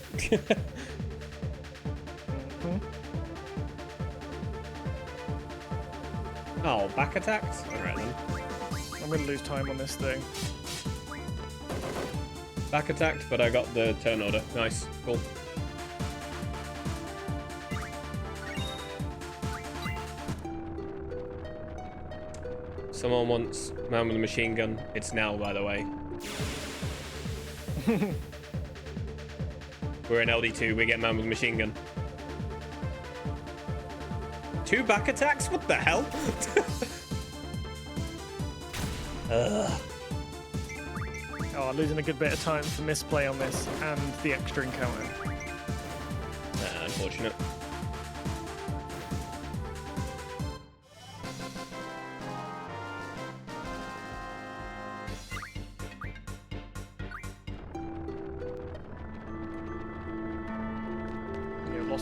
Oh, back attacked? Alright then. I'm gonna lose time on this thing. Back attacked, but I got the turn order. Nice, cool. Someone wants man with a machine gun. It's now, by the way. We're in LD2, we get man with a machine gun. 2 back attacks? What the hell? Ugh. Oh, losing a good bit of time for misplay on this and the extra encounter. Unfortunate.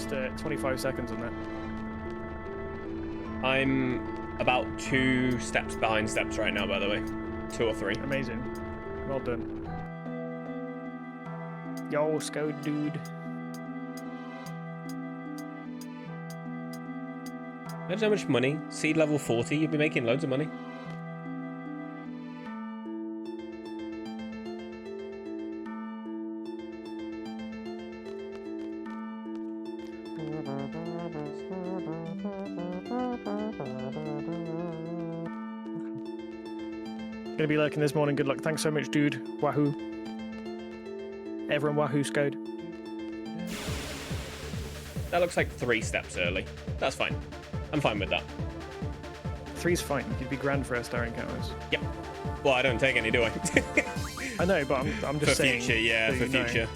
lost 25 seconds on that. I'm about 2 steps behind steps right now, by the way. 2 or 3. Amazing. Well done. Yo, Sco dude. Imagine how much money. Seed level 40, you'd be making loads of money. Gonna be lurking this morning. Good luck. Thanks so much, dude. Wahoo. Everyone wahoo Scode. That looks like 3 steps early. That's fine. I'm fine with that. 3's fine. You'd be grand for star encounters. Yep. Well, I don't take any, do I? I know, but I'm just for saying. Future, yeah, for future.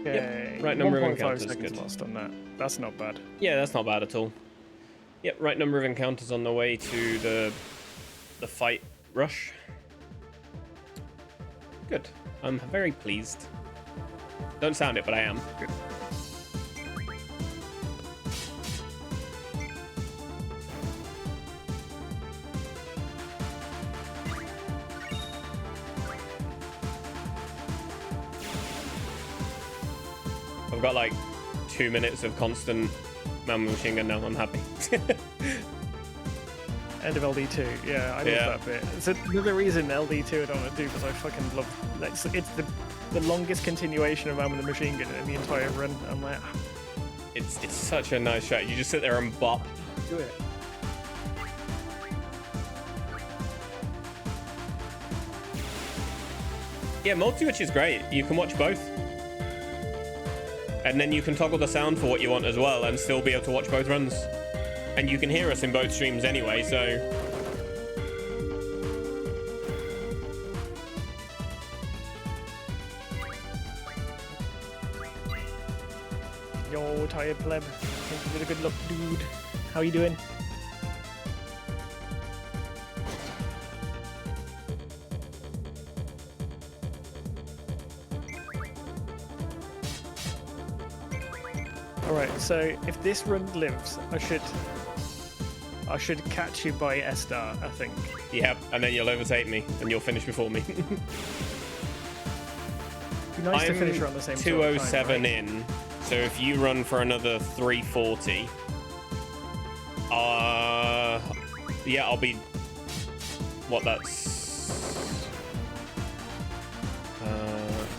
Okay. Right number of 1.5 encounters, seconds good. lost on that. That's not bad. Yeah, that's not bad at all. Yep, right number of encounters on the way to the fight rush. Good. I'm very pleased. Don't sound it, but I am. Good. I've got like 2 minutes of constant man machine gun now. I'm happy. End of LD2. Yeah, I love that bit. It's another reason LD2 I don't want to do because I fucking love. It's the longest continuation of man with a machine gun in the entire run. I'm like, It's such a nice shot. You just sit there and bop. do it. Yeah, multi-switch is great. You can watch both. And then you can toggle the sound for what you want as well and still be able to watch both runs. And you can hear us in both streams anyway, so... Yo, tired pleb. Thank you for the good luck, dude. How you doing? Alright, so if this run lives, I should catch you by S-Star, I think. Yep, and then you'll overtake me, and you'll finish before me. Be nice to finish around the same 207 time, right? in, so if you run for another 340, yeah, I'll be... What, that's...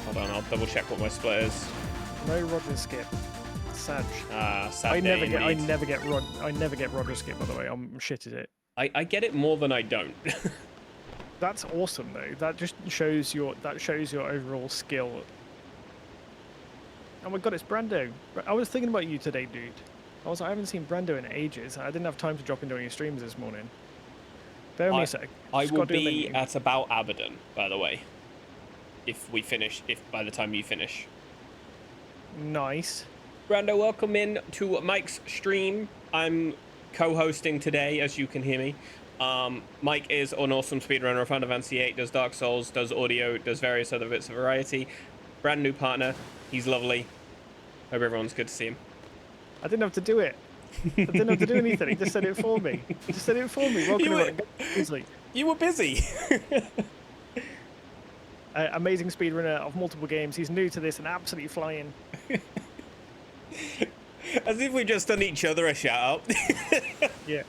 hold on, I'll double check what my split is. No Roger skip. Sad. Sad I day never get Roger skip, by the way. I'm shit at it. I get it more than I don't. That's awesome though. That just shows your overall skill. Oh my god, it's Brando. I was thinking about you today, dude. I haven't seen Brando in ages. I didn't have time to drop into any streams this morning. Bear with me a sec. I Just will gotta do a be menu. at about Abaddon, by the way. If by the time you finish. Nice. Brando, welcome in to Mike's stream. I'm co-hosting today, as you can hear me. Mike is an awesome speedrunner, a fan of NC8, does Dark Souls, does audio, does various other bits of variety. Brand new partner. He's lovely. Hope everyone's good to see him. I didn't have to do it. I didn't have to do anything. He just said it for me. He just said it for me. Welcome everyone. Easily. You were busy. Amazing speedrunner of multiple games. He's new to this and absolutely flying. As if we just done each other a shout out. Yeah.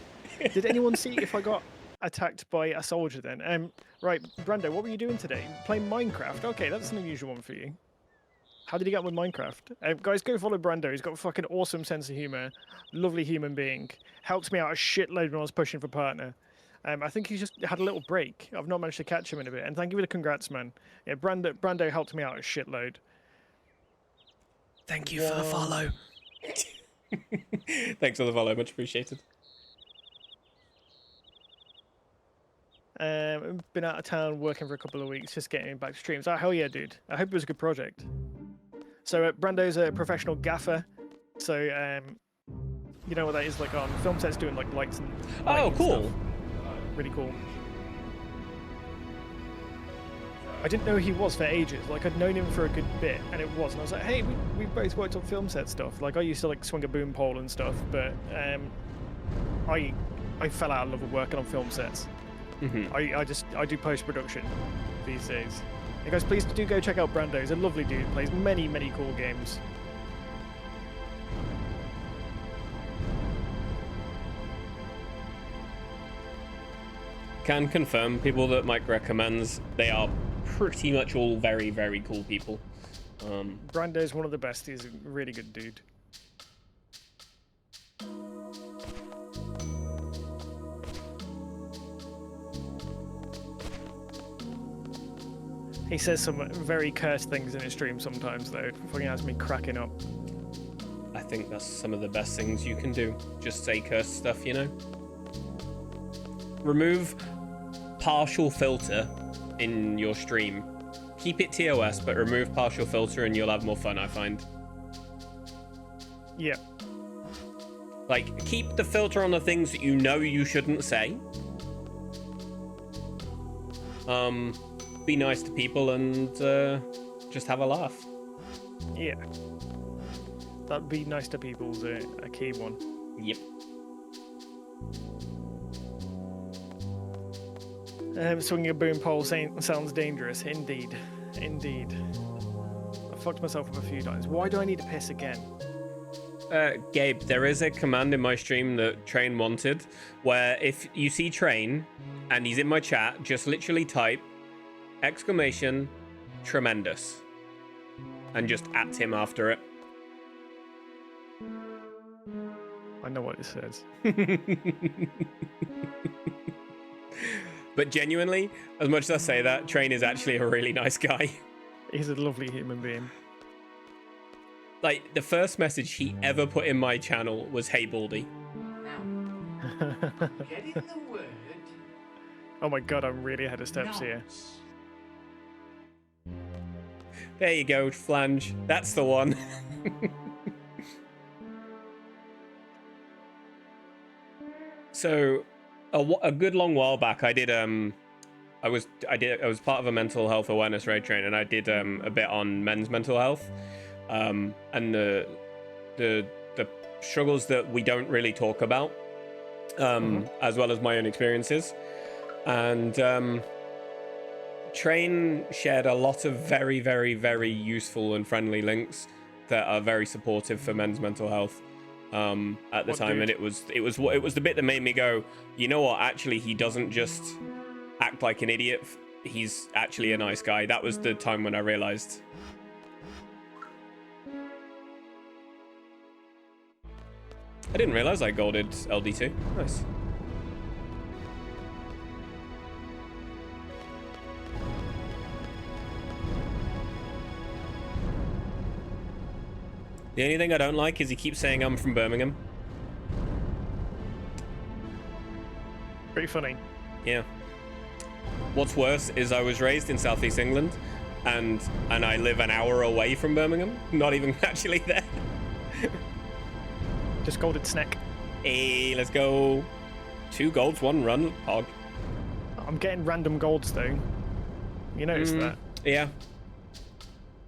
Did anyone see if I got attacked by a soldier then? Right, Brando, what were you doing today? Playing Minecraft? Okay, that's an unusual one for you. How did you get on with Minecraft? Guys, go follow Brando. He's got a fucking awesome sense of humor. Lovely human being. Helped me out a shitload when I was pushing for partner. I think he's just had a little break. I've not managed to catch him in a bit. And thank you for the congrats, man. Yeah, Brando helped me out a shitload. Thank you for the follow. Thanks for the follow, much appreciated. Been out of town working for a couple of weeks, just getting back to streams. Oh, hell yeah, dude. I hope it was a good project. So Brando's a professional gaffer. So, you know what that is like on film sets, doing like lights and Oh, cool. stuff. Really cool. I didn't know who he was for ages. Like, I'd known him for a good bit, and it was. And I was like, hey, we both worked on film set stuff. Like, I used to like swing a boom pole and stuff, but I fell out of love with working on film sets. I do post-production these days. Hey guys, please do go check out Brando. He's a lovely dude. Plays many cool games. Can confirm people that Mike recommends, they are pretty much all very cool people. Brando's one of the best. He's a really good dude. He says some very cursed things in his stream sometimes, though. It fucking has me cracking up. I think that's some of the best things you can do. Just say curse stuff, you know? Remove partial filter in your stream. Keep it TOS, but remove partial filter and you'll have more fun, I find. Yeah. Like, keep the filter on the things that you know you shouldn't say. Be nice to people and just have a laugh. Yeah. That'd be nice to people's a key one. Yep. Swinging a boom pole sounds dangerous. Indeed. Indeed. I fucked myself up a few times. Why do I need to piss again? Gabe, there is a command in my stream that Train wanted, where if you see Train and he's in my chat, just literally type exclamation tremendous and just at him after it. I know what it says. But genuinely, as much as I say that, Train is actually a really nice guy. He's a lovely human being. Like, the first message he ever put in my channel was, "Hey, Baldy." Getting the word. Oh my god, I'm really ahead of steps here. There you go, Flange. That's the one. So, a good long while back, I was part of a mental health awareness raid train, and I did a bit on men's mental health, and the struggles that we don't really talk about, as well as my own experiences, and Train shared a lot of very useful and friendly links that are very supportive for men's mental health at the time, and it was the bit that made me go, you know what, actually he doesn't just act like an idiot, he's actually a nice guy. That was the time when I realized. I didn't realize I golded LD2. Nice. The only thing I don't like is he keeps saying I'm from Birmingham. Pretty funny. Yeah. What's worse is I was raised in southeast England, and I live an hour away from Birmingham. Not even actually there. Just golded snack. Hey, let's go. 2 golds, 1 run, hog. I'm getting random golds though. You noticed that? Yeah.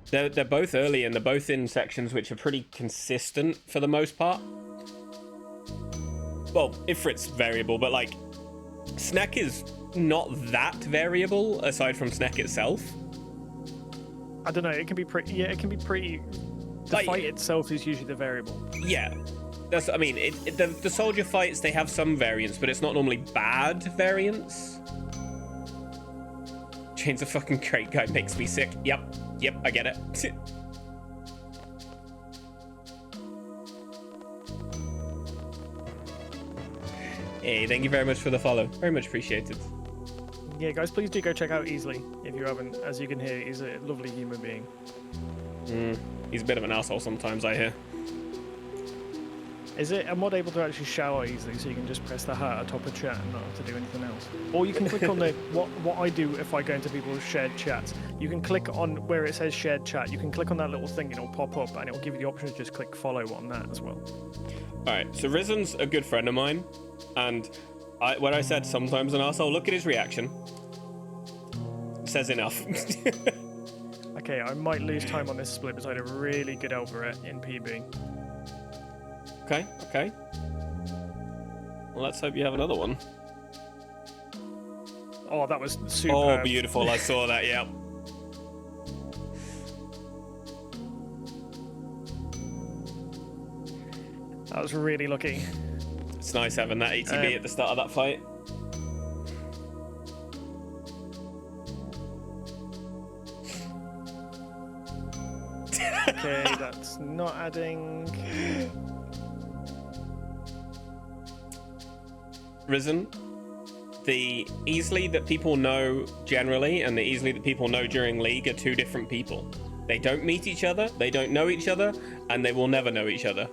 They're both early, and they're both in sections which are pretty consistent for the most part. Well, Ifrit's variable, but like, Sneck is not that variable aside from Sneck itself. I don't know. It can be pretty. Yeah, it can be pretty. The Like, fight itself is usually the variable. Yeah, that's. I mean, the soldier fights, they have some variance, but it's not normally bad variance. Chain's a fucking great guy, makes me sick. Yep, I get it. Hey, thank you very much for the follow. Very much appreciated. Yeah, guys, please do go check out Easily if you haven't. As you can hear, he's a lovely human being. He's a bit of an asshole sometimes, I hear. Is it a mod able to actually shower easily, so you can just press the heart atop a chat and not have to do anything else? Or you can click on the what I do if I go into people's shared chats. You can click on where it says shared chat. You can click on that little thing and it'll pop up and it'll give you the option to just click follow on that as well. All right, so Risen's a good friend of mine, and when I said sometimes an asshole, look at his reaction. Says enough. Okay, I might lose time on this split because I had a really good Elveret in PB. Okay. Well, let's hope you have another one. Oh, that was super. Oh, beautiful. I saw that, yeah. That was really lucky. It's nice having that ATB at the start of that fight. Okay, that's not adding. Risen, the easily that people know generally and the easily that people know during League are two different people. They don't meet each other, they don't know each other, and they will never know each other.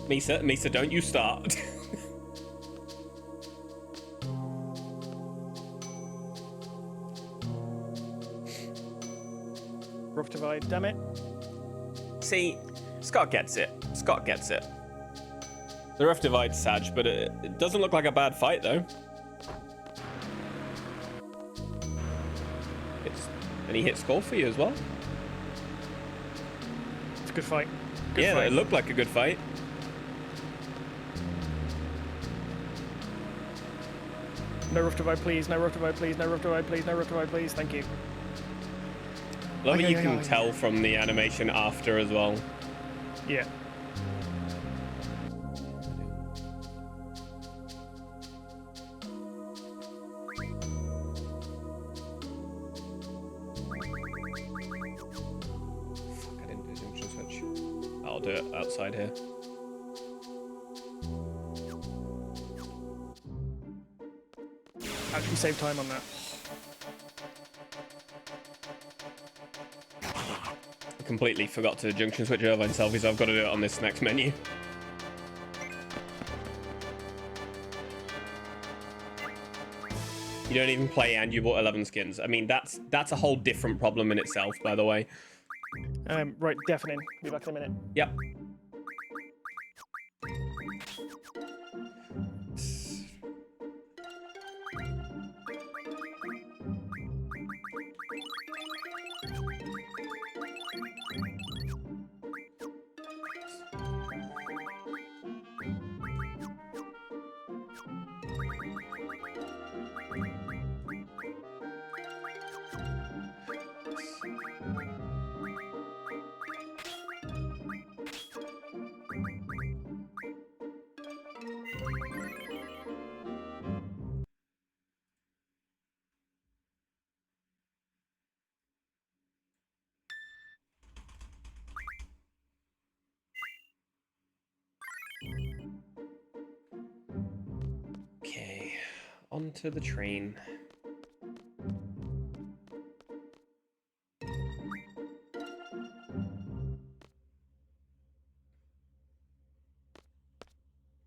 Misa, don't you start. Rough divide, damn it. See, Scott gets it. The rough divide Sag, but it doesn't look like a bad fight though. And he hit score for you as well. It's a good fight. Good fight. It looked like a good fight. No rough divide, please. No rough divide, please. No rough divide, please. No rough divide, please. Thank you. Love that you can tell from the animation after as well. Yeah. Fuck, I didn't do junction switch. I'll do it outside here. Actually save time on that. I completely forgot to junction switch Irvine selfie, so I've got to do it on this next menu. You don't even play and you bought 11 skins. I mean, that's a whole different problem in itself, by the way. Right, deafening. Be back in a minute. Yep. Okay, onto the train.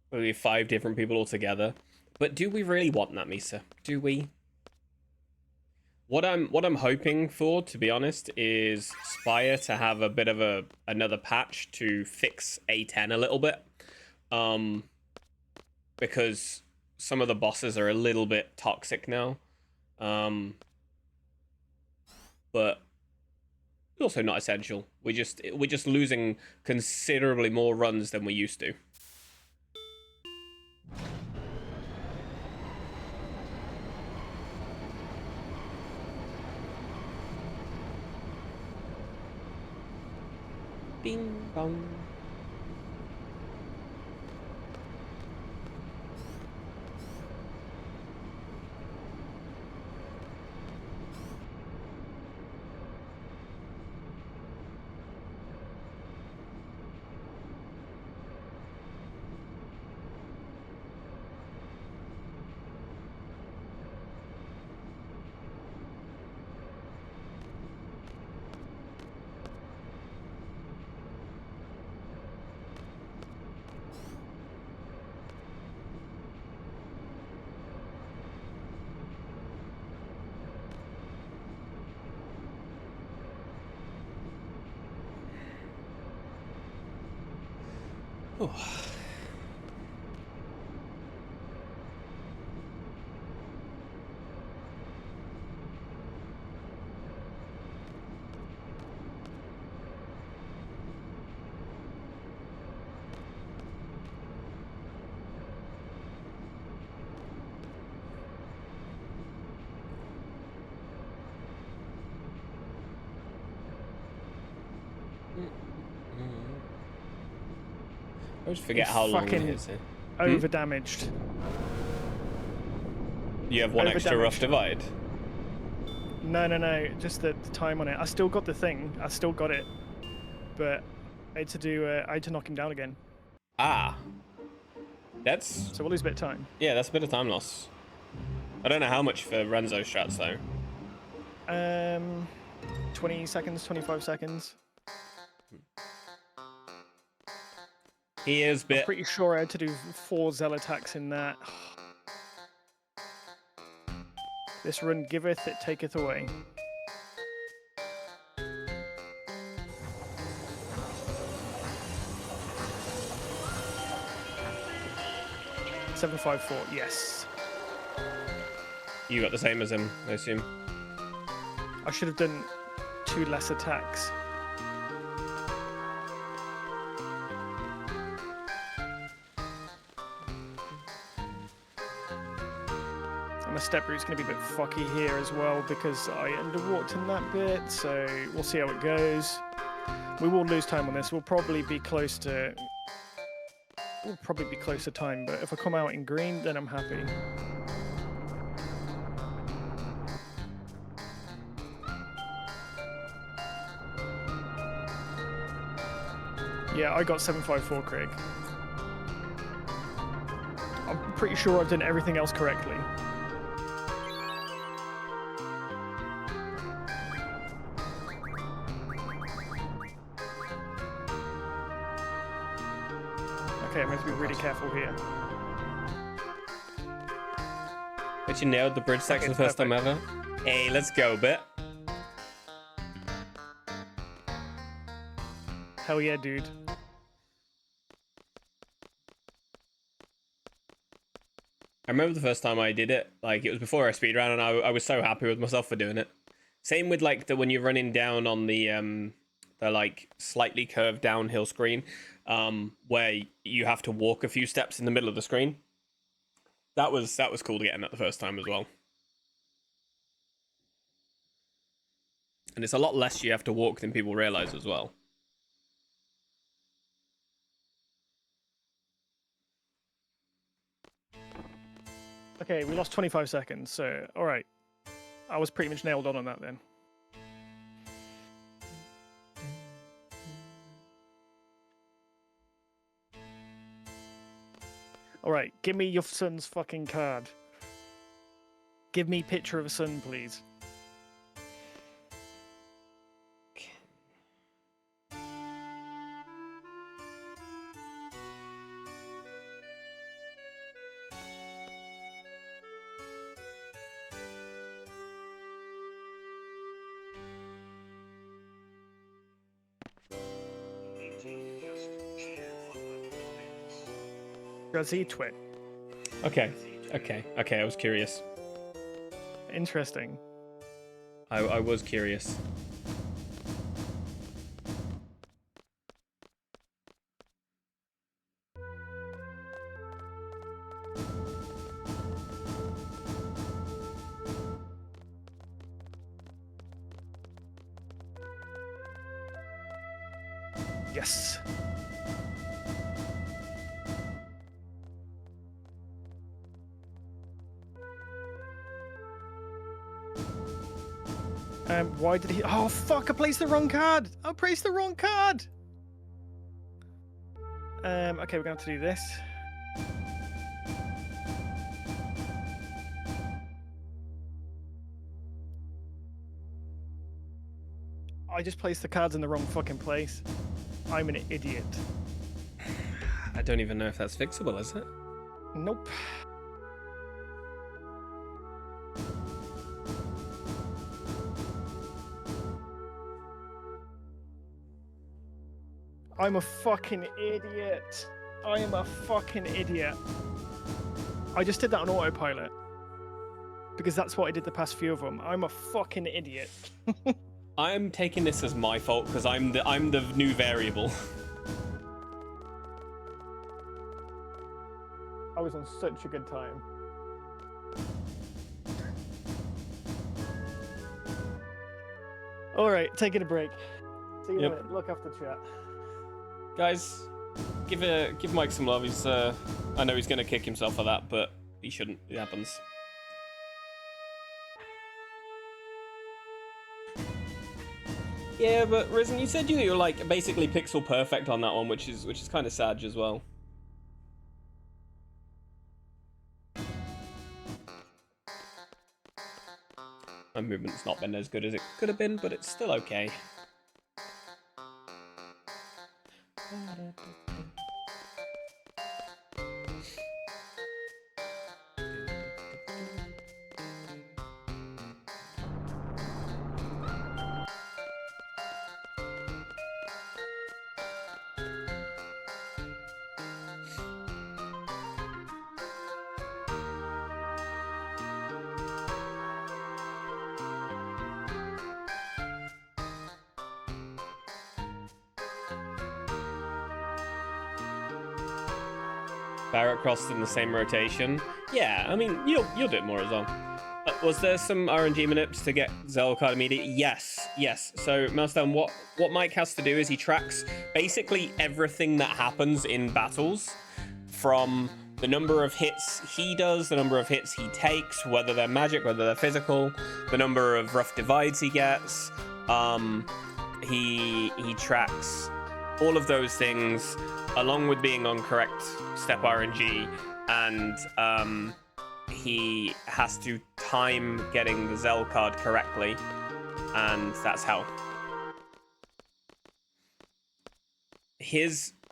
There'll be 5 different people altogether. But do we really want that, Misa? Do we? What I'm hoping for, to be honest, is Spire to have a bit of another patch to fix A10 a little bit. Because some of the bosses are a little bit toxic now. But also not essential. We're just losing considerably more runs than we used to. Bing bong. Ooh. I always forget how long it Fucking is. over damaged. You have one extra rough divide. No. Just the time on it. I still got the thing. I still got it, but I had to do. I had to knock him down again. Ah, that's So we'll lose a bit of time. yeah, that's a bit of time loss. I don't know how much for Renzo strats though. 20 seconds, 25 seconds. He is bit. Pretty sure I had to do 4 Zell attacks in that. This run giveth, it taketh away. $754, yes. You got the same as him, I assume. I should have done 2 less attacks. And my step route's going to be a bit fucky here as well because I underwalked in that bit, so we'll see how it goes. We will lose time on this. We'll probably be close to time, but if I come out in green, then I'm happy. Yeah, I got 754, Craig. I'm pretty sure I've done everything else correctly. Okay, I'm going to be really careful here. But you nailed the bridge section the first time ever. Hey, let's go, bit. Hell yeah, dude. I remember the first time I did it, like it was before I speedran, and I was so happy with myself for doing it. Same with like when you're running down on the like slightly curved downhill screen, where you have to walk a few steps in the middle of the screen. That was cool to get in that the first time as well. And it's a lot less you have to walk than people realize as well. Okay, we lost 25 seconds, so alright. I was pretty much nailed on that then. Alright, give me your son's fucking card. Give me picture of a son, please. Grazzy Twit. Okay, I was curious. Interesting. I was curious. Yes. Why did he? Oh fuck! I placed the wrong card. I placed the wrong card. Okay, we're going to have to do this. I just placed the cards in the wrong fucking place. I'm an idiot. I don't even know if that's fixable, is it? Nope. I'm a fucking idiot. I am a fucking idiot. I just did that on autopilot. Because that's what I did the past few of them. I'm a fucking idiot. I'm taking this as my fault because I'm the new variable. I was on such a good time. All right, taking a break. See you in a minute. Look after chat. Guys, give Mike some love. He's I know he's gonna kick himself for that, but he shouldn't. It happens. Yeah, but Risen, you said you were like basically pixel perfect on that one, which is kind of sad as well. My movement's not been as good as it could have been, but it's still okay. Barrett crossed in the same rotation. Yeah, I mean, you'll do it more as well. Was there some RNG manips to get Zell card immediate? Yes. So, Meltdown, what Mike has to do is he tracks basically everything that happens in battles, from the number of hits he does, the number of hits he takes, whether they're magic, whether they're physical, the number of rough divides he gets. He tracks all of those things, along with being on correct step RNG, and he has to time getting the Zell card correctly, and that's how.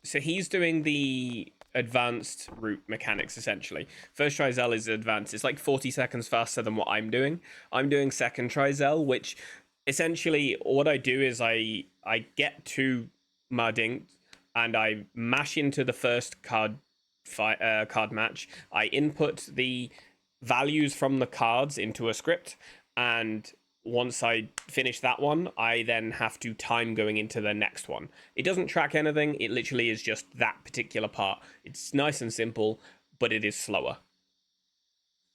So he's doing the advanced route mechanics, essentially. First try Zell is advanced. It's like 40 seconds faster than what I'm doing. I'm doing second try Zell, which essentially what I do is I get to Mardink and I mash into the first card match. I input the values from the cards into a script, and once I finish that one, I then have to time going into the next one. It doesn't track anything. It literally is just that particular part. It's nice and simple, but it is slower.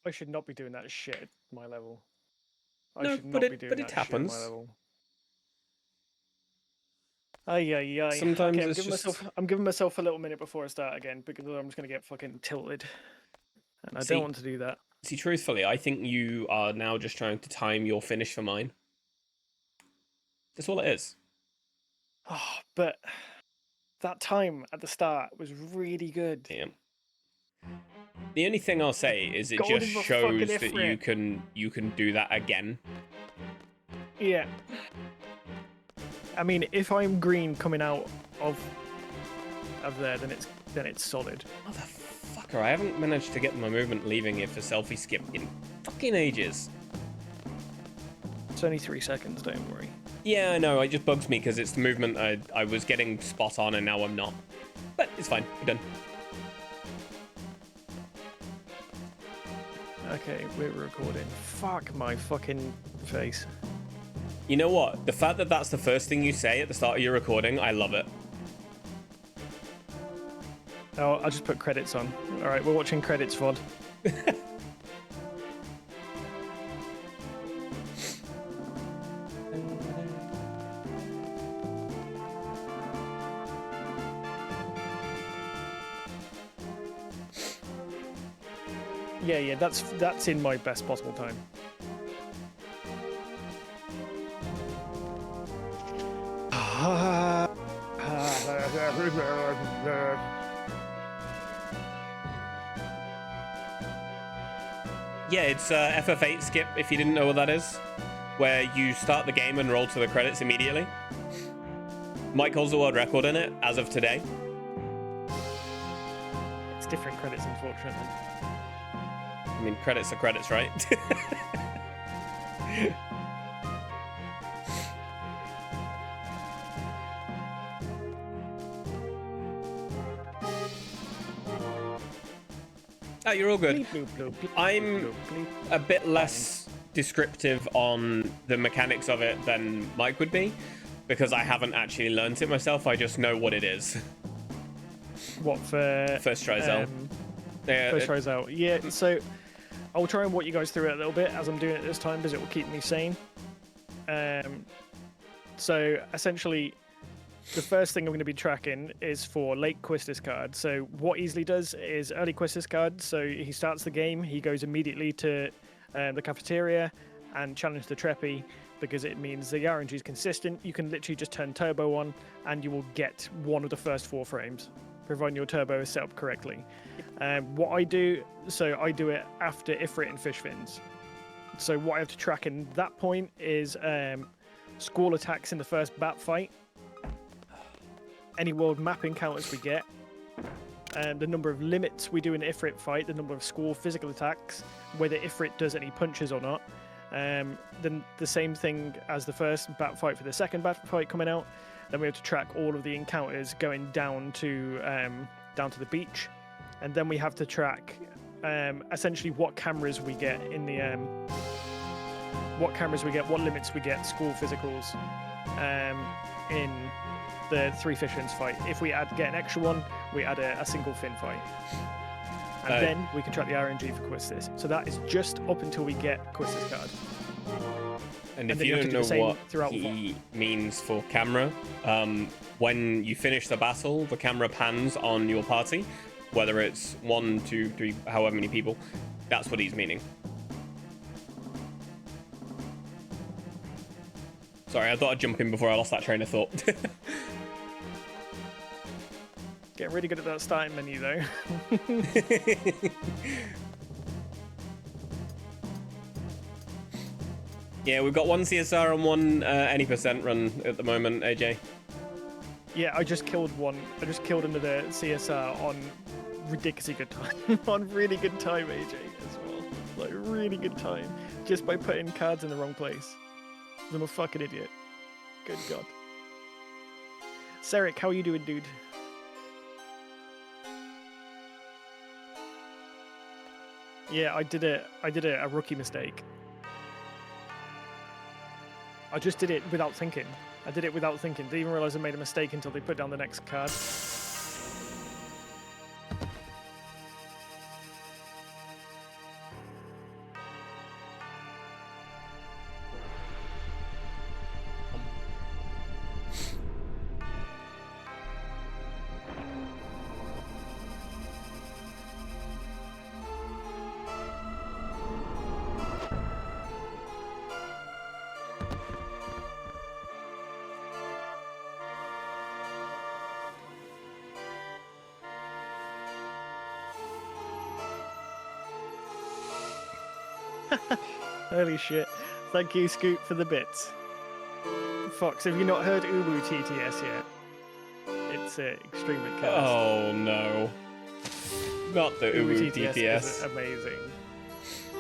I should not be doing that shit at my level. No, but it happens. Sometimes okay, it's I'm giving myself a little minute before I start again, because I'm just going to get fucking tilted. And I See, don't want to do that. See, truthfully, I think you are now just trying to time your finish for mine. That's all it is. Oh, but that time at the start was really good. Yeah. The only thing I'll say is it just shows that you can do that again. Yeah. I mean, if I'm green coming out of there, then it's solid. Motherfucker, I haven't managed to get my movement leaving it for selfie skip in fucking ages. It's only 3 seconds, don't worry. Yeah, I know, it just bugs me because it's the movement I was getting spot on and now I'm not. But it's fine, we're done. Okay, we're recording. Fuck my fucking face. You know what? The fact that that's the first thing you say at the start of your recording, I love it. Oh, I'll just put credits on. All right, we're watching credits, VOD. Yeah, that's in my best possible time. Yeah, it's FF8 skip, if you didn't know what that is, where you start the game and roll to the credits immediately. Mike holds the world record in it as of today. It's different credits, unfortunately. I mean, credits are credits, right? Oh, you're all good. Bleep, bloop, bloop, bleep, I'm bloop, bleep. a bit less descriptive on the mechanics of it than Mike would be, because I haven't actually learnt it myself. I just know what it is. What for? First tries out. First tries out. Yeah. So I'll try and walk you guys through it a little bit as I'm doing it this time because it will keep me sane. So essentially, the first thing I'm going to be tracking is for late quiz discard. So what Easily does is early quiz discard. So he starts the game, he goes immediately to the cafeteria and challenge the Treppy because it means the RNG is consistent. You can literally just turn turbo on and you will get one of the first 4 frames, providing your turbo is set up correctly. What I do, so I do it after Ifrit and Fish Fins. So what I have to track in that point is squall attacks in the first bat fight, any world map encounters we get, the number of limits we do in the Ifrit fight, the number of squall physical attacks, whether Ifrit does any punches or not. Then the same thing as the first bat fight for the second bat fight coming out. Then we have to track all of the encounters going down to the beach, and then we have to track essentially what cameras we get in the what limits we get, squall physicals in the 3 fish fins fight. If we get an extra one, we add a single fin fight. And then we can track the RNG for Quistis. So that is just up until we get Quistis card. And if you don't know what he means for camera, when you finish the battle, the camera pans on your party, whether it's 1, 2, 3, however many people. That's what he's meaning. Sorry, I thought I'd jump in before I lost that train of thought. Getting really good at that starting menu, though. Yeah, we've got 1 CSR and 1 any percent run at the moment, AJ. Yeah, I just killed one. I just killed another CSR on ridiculously good time. On really good time, AJ, as well. Like, really good time. Just by putting cards in the wrong place. I'm a fucking idiot. Good God. Sarek, how are you doing, dude? Yeah, I did a rookie mistake. I just did it without thinking. Didn't even realize I made a mistake until they put down the next card. Holy shit. Thank you, Scoot, for the bits. Fox, have you not heard Ubu TTS yet? It's extremely cursed. Oh, no. Not the Ubu TTS. Is amazing.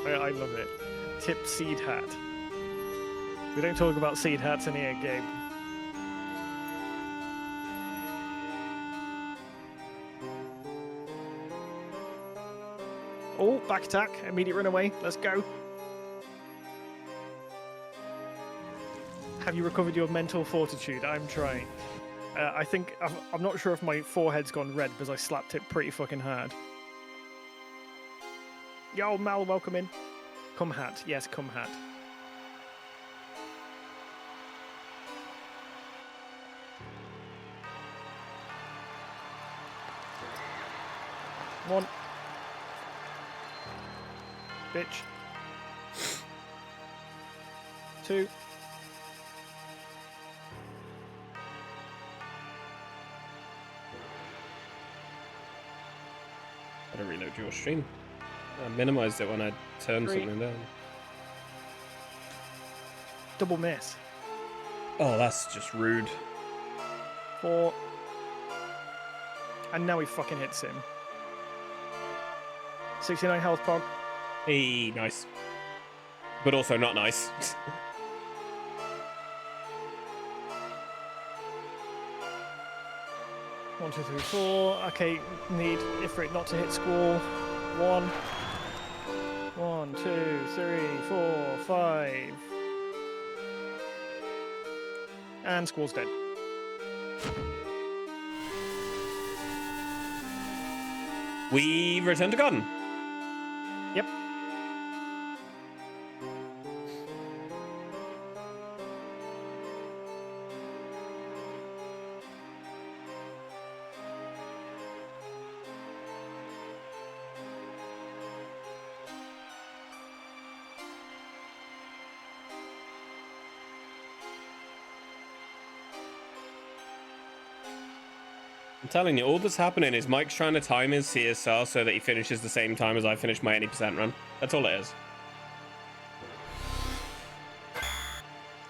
I love it. Tip Seed Hat. We don't talk about seed hats in here, Gabe. Oh, back attack. Immediate run away. Let's go. Have you recovered your mental fortitude? I'm trying. I think... I'm not sure if my forehead's gone red because I slapped it pretty fucking hard. Yo, Mal, welcome in. Come hat. Yes, come hat. One. Bitch. 2. Gotta reload your stream. I minimized it when I turned 3. something down. Double miss. Oh, that's just rude. 4. And now he fucking hits him. 69 health, Pog. Hey, nice. But also not nice. 1, 2, 3, 4. Okay, need Ifrit not to hit squall. 1. 1, 2, 3, 4, 5. And Squall's dead. We return to garden. Yep. I'm telling you, all that's happening is Mike's trying to time his CSR so that he finishes the same time as I finish my 80% run. That's all it is.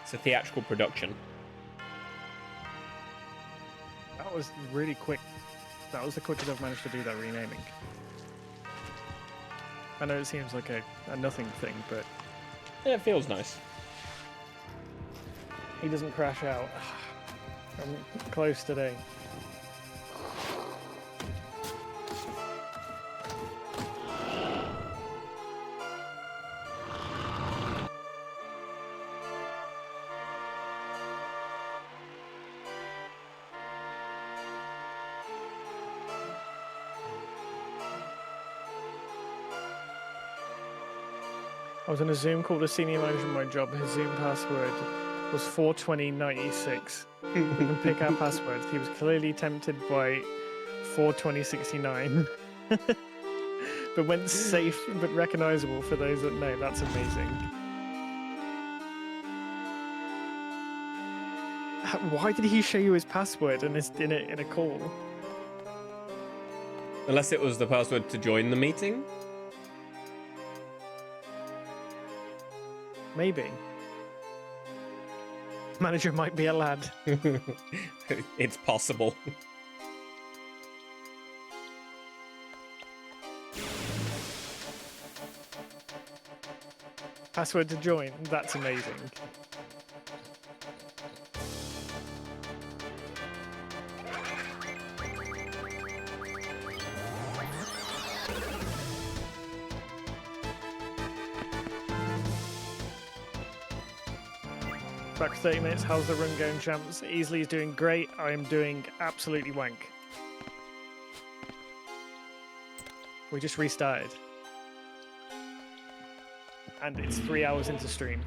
It's a theatrical production. That was really quick. That was the quickest I've managed to do that renaming. I know it seems like a nothing thing, but Yeah, it feels nice. he doesn't crash out. I'm close today. I was in a Zoom call with a senior manager in my job. His Zoom password was 42096. We can pick our passwords. He was clearly tempted by 42069. But went safe but recognizable for those that know. That's amazing. Why did he show you his password in a call? Unless it was the password to join the meeting. Maybe. Manager might be a lad. It's possible. Password to join. That's amazing. Back for 30 minutes. How's the run going, champs? Easily is doing great. I am doing absolutely wank. We just restarted. And it's 3 hours into stream.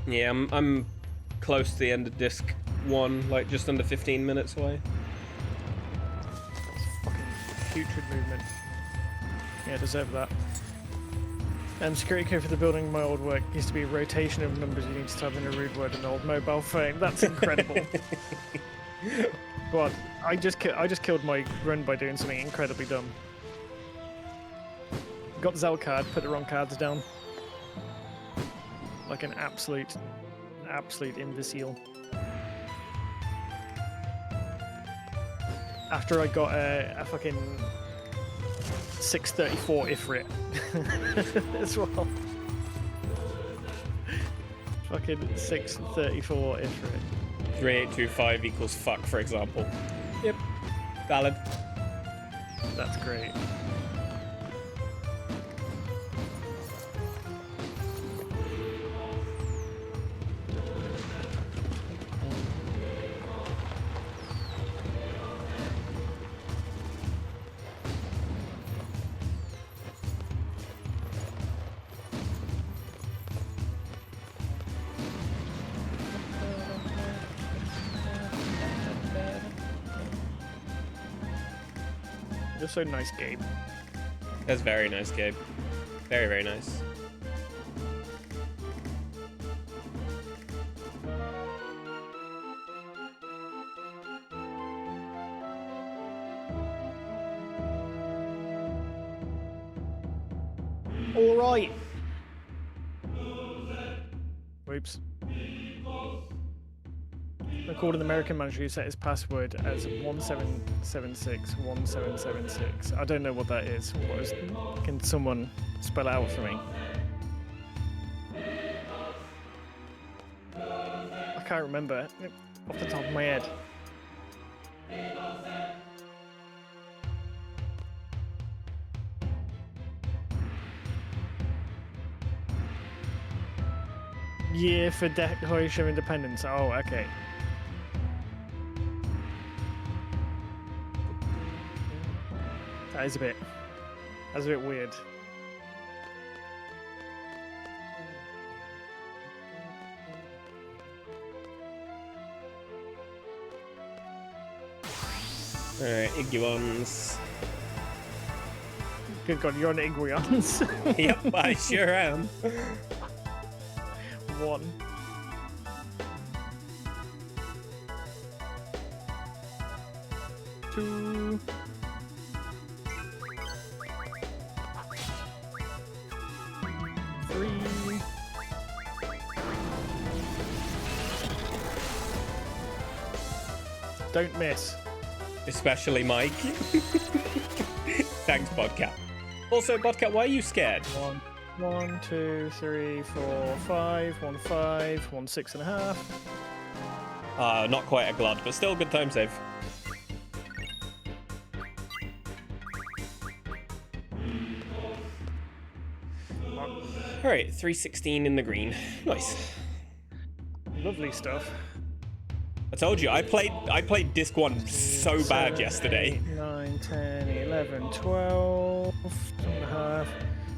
Yeah, I'm close to the end of disc 1, like just under 15 minutes away. Fucking putrid movement. Yeah, deserve that. Security code for the building in my old work used to be a rotation of numbers you need to type in a rude word in an old mobile phone. That's incredible. God, I just killed my run by doing something incredibly dumb. Got the Zell card, put the wrong cards down. Like an absolute imbecile. After I got a fucking 634 Ifrit as well. Fucking 634 Ifrit. 3825 equals fuck, for example. Yep, valid. That's great. You're so nice, Gabe. That's very nice, Gabe. Very, very nice. All right. Whoops. Recalled an American manager who set his password as 17761776. I don't know what that is. Can someone spell it out for me? I can't remember off the top of my head. Year for Declaration of Independence. Oh, okay. That's a bit weird. Alright, Iguans. Good God, you're on Iguans. Yep, I sure am. 1. 2. 3. Don't miss. Especially Mike. Thanks, Bodcat. Also, Bodcat, why are you scared? 1, 2, 3, 4, 5. 1, 5. 1, 6.5. Not quite a glod, but still good time save. Alright, 316 in the green. Nice. Lovely stuff. I told you, I played Disc 1 so bad yesterday. 8, 9, 10, 11, 12, 2.5,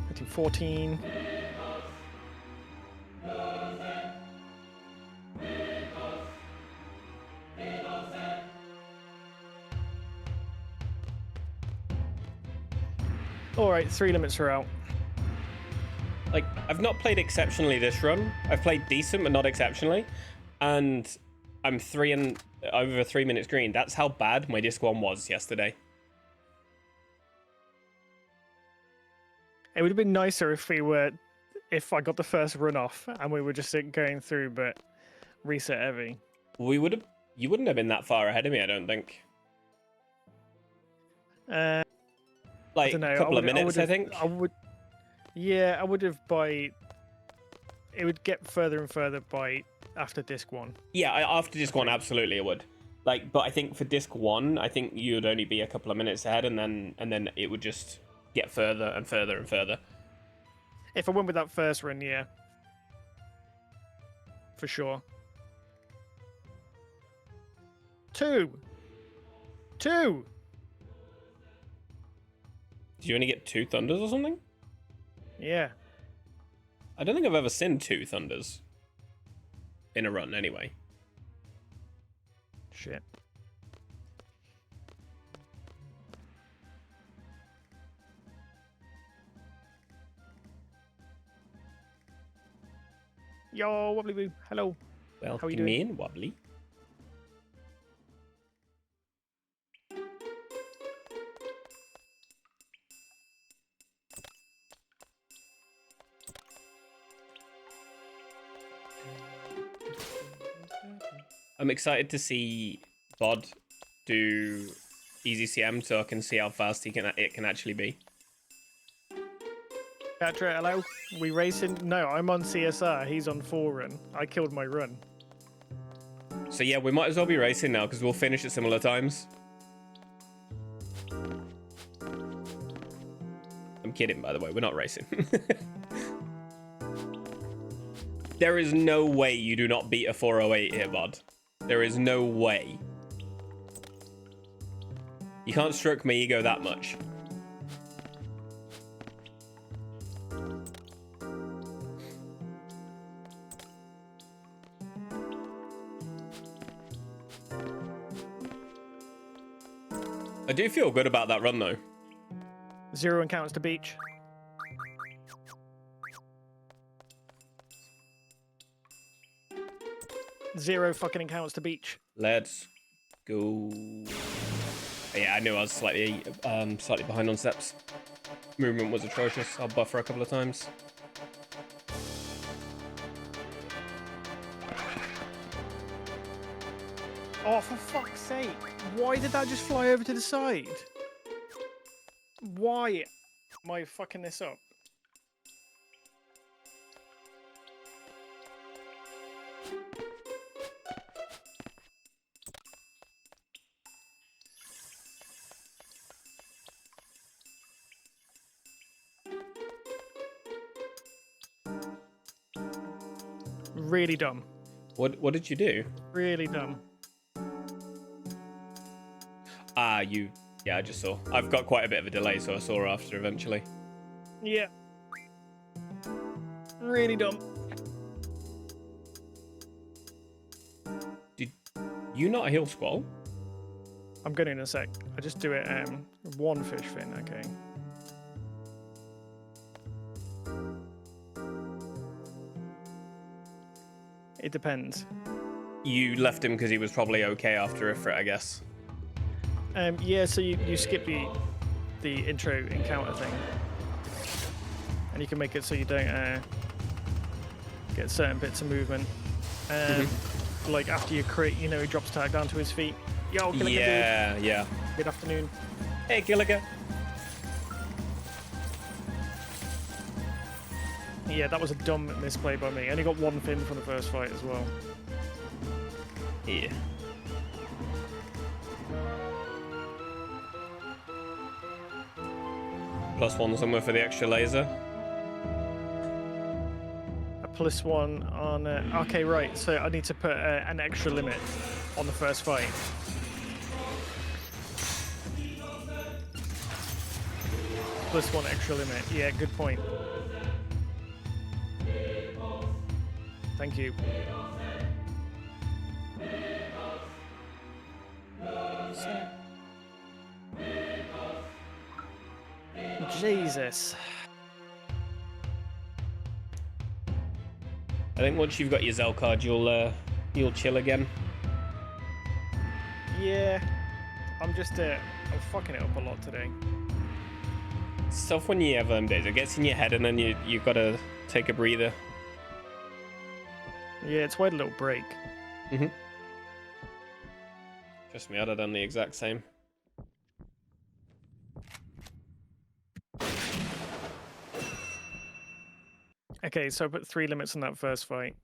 13, 14. Alright, 3 limits are out. Like, I've not played exceptionally this run. I've played decent, but not exceptionally. And I'm over 3 minutes green. That's how bad my Disc 1 was yesterday. It would have been nicer if I got the first run off and we were just going through, but reset heavy. You wouldn't have been that far ahead of me, I don't think. I Like, don't know. a couple of minutes, I think. I would have it would get further and further after Disc 1. Yeah, after Disc 1, absolutely it would. Like, but I think for Disc 1, I think you'd only be a couple of minutes ahead, and then it would just get further and further and further. If I went with that first run, yeah. For sure. 2! Did you only get 2 Thunders or something? Yeah. I don't think I've ever seen 2 Thunders. In a run, anyway. Shit. Yo, Wobbly Boo. Hello. Well, How are you me doing? in, Wobbly. I'm excited to see Bod do easy CM so I can see how fast it can actually be. Catra, hello. We racing? No, I'm on CSR. He's on 4 run. I killed my run. So yeah, we might as well be racing now because we'll finish at similar times. I'm kidding, by the way. We're not racing. There is no way you do not beat a 408 here, Bod. There is no way. You can't stroke my ego that much. I do feel good about that run, though. 0 encounters to beach. Zero fucking encounters to beach. Let's go. Yeah, I knew I was slightly behind on steps. Movement was atrocious. I'll buffer a couple of times. Oh, for fuck's sake. Why did that just fly over to the side? Why am I fucking this up? Really dumb. What did you do? Really dumb. Yeah, I just saw. I've got quite a bit of a delay, so I saw after eventually. Yeah. Really dumb. Did you not heal Squall? I'm going in a sec. I just do it one fish fin, okay. It depends. You left him because he was probably okay after Ifrit, I guess. Yeah, so you skip the intro encounter thing. And you can make it so you don't get certain bits of movement. Like after you crit, you know, he drops tag down to his feet. Yo, Gilligan, Yeah, dude. yeah. Good afternoon. Hey, Gilligan. Yeah, that was a dumb misplay by me. Only got one fin for the first fight as well. Yeah. +1 somewhere for the extra laser. A +1 on... okay, right. So I need to put an extra limit on the first fight. +1 extra limit. Yeah, good point. Thank you. Jesus. I think once you've got your Zell card, you'll chill again. Yeah. I'm just I'm fucking it up a lot today. It's tough when you have days. It gets in your head and then you've got to take a breather. Yeah, it's why a little break. Trust me, I'd have done the exact same. Okay, so I put 3 limits on that first fight.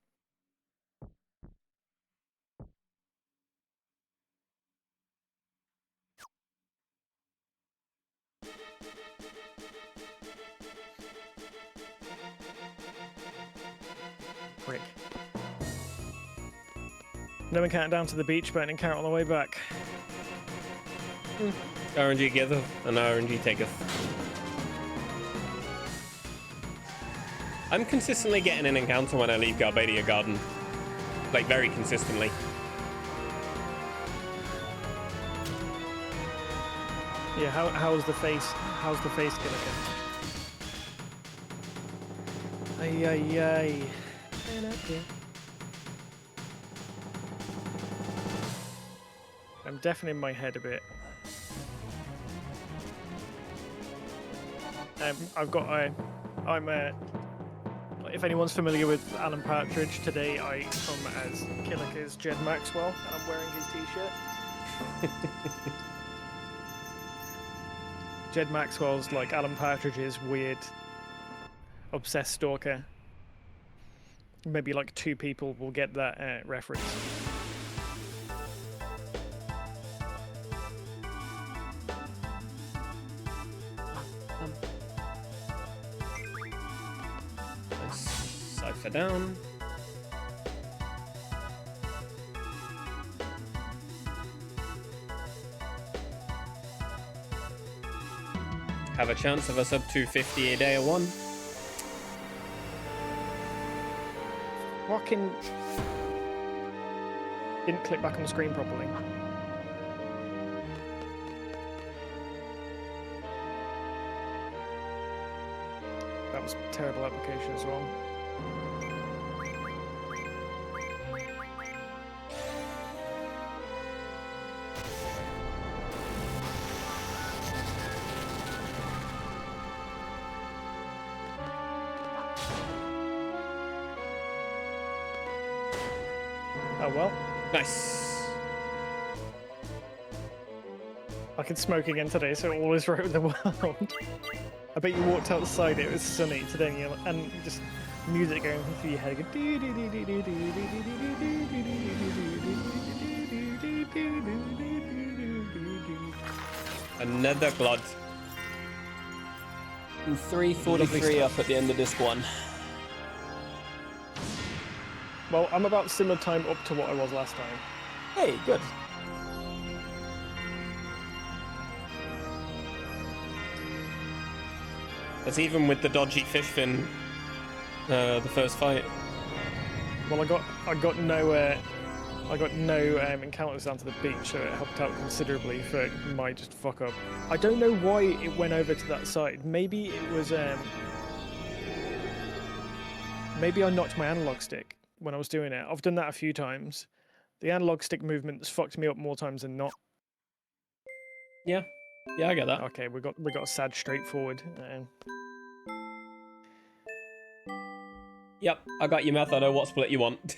Prick. No encounter down to the beach, but an encounter on the way back. RNG giveth and RNG taketh. I'm consistently getting an encounter when I leave Garbadia Garden. Like, very consistently. Yeah, how's the face? How's the face Gilligan? Ay, ay, ay. I'm deafening my head a bit. If anyone's familiar with Alan Partridge, today I come as Killiker's Jed Maxwell, and I'm wearing his t-shirt. Jed Maxwell's like Alan Partridge's weird, obsessed stalker. Maybe like 2 people will get that reference. Cypher down. Have a chance of a sub 250 a day or one. Fucking didn't click back on the screen properly. That was a terrible application as well. Oh well. Nice. I can smoke again today, so all is right with the world. I bet you walked outside, it was sunny today, and just music going through your head. Another blood. And 3:43 up at the end of this one. Well, I'm about similar time up to what I was last time. Hey, good. That's even with the dodgy fish fin. The first fight. Well, I got no encounters down to the beach, so it helped out considerably for my just fuck up. I don't know why it went over to that side. Maybe it was maybe I knocked my analog stick when I was doing it. I've done that a few times. The analog stick movement's fucked me up more times than not. Yeah, I get that. Okay, we got a sad straightforward. Yep, I got your method. I know what split you want.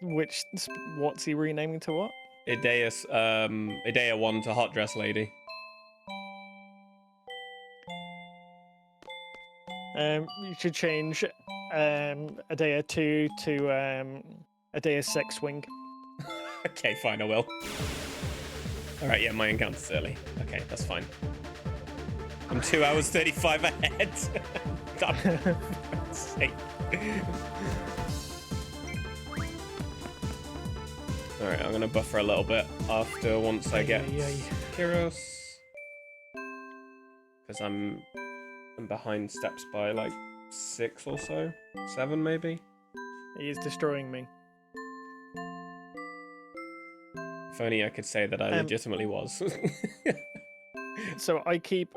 What's he renaming to what? Idea 1 to Hot Dress Lady. You should change Idea 2 to Idea Sex Swing. Okay, fine, I will. Alright, yeah, my encounter's early. Okay, that's fine. I'm 2 hours 35 ahead. God, for God's sake. Alright, I'm gonna buffer a little bit once I get Kyros. Because I'm behind steps by like 6 or so. 7 maybe. He is destroying me. If only I could say that I legitimately was. So I keep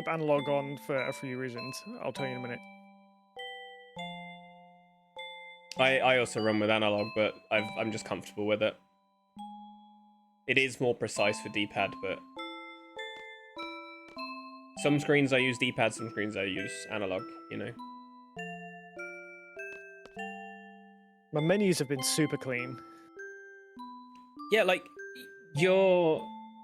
analog on for a few reasons. I'll tell you in a minute. I also run with analog, but I'm just comfortable with it. It is more precise for D-pad, but some screens I use D-pad, some screens I use analog, you know. My menus have been super clean. Yeah, like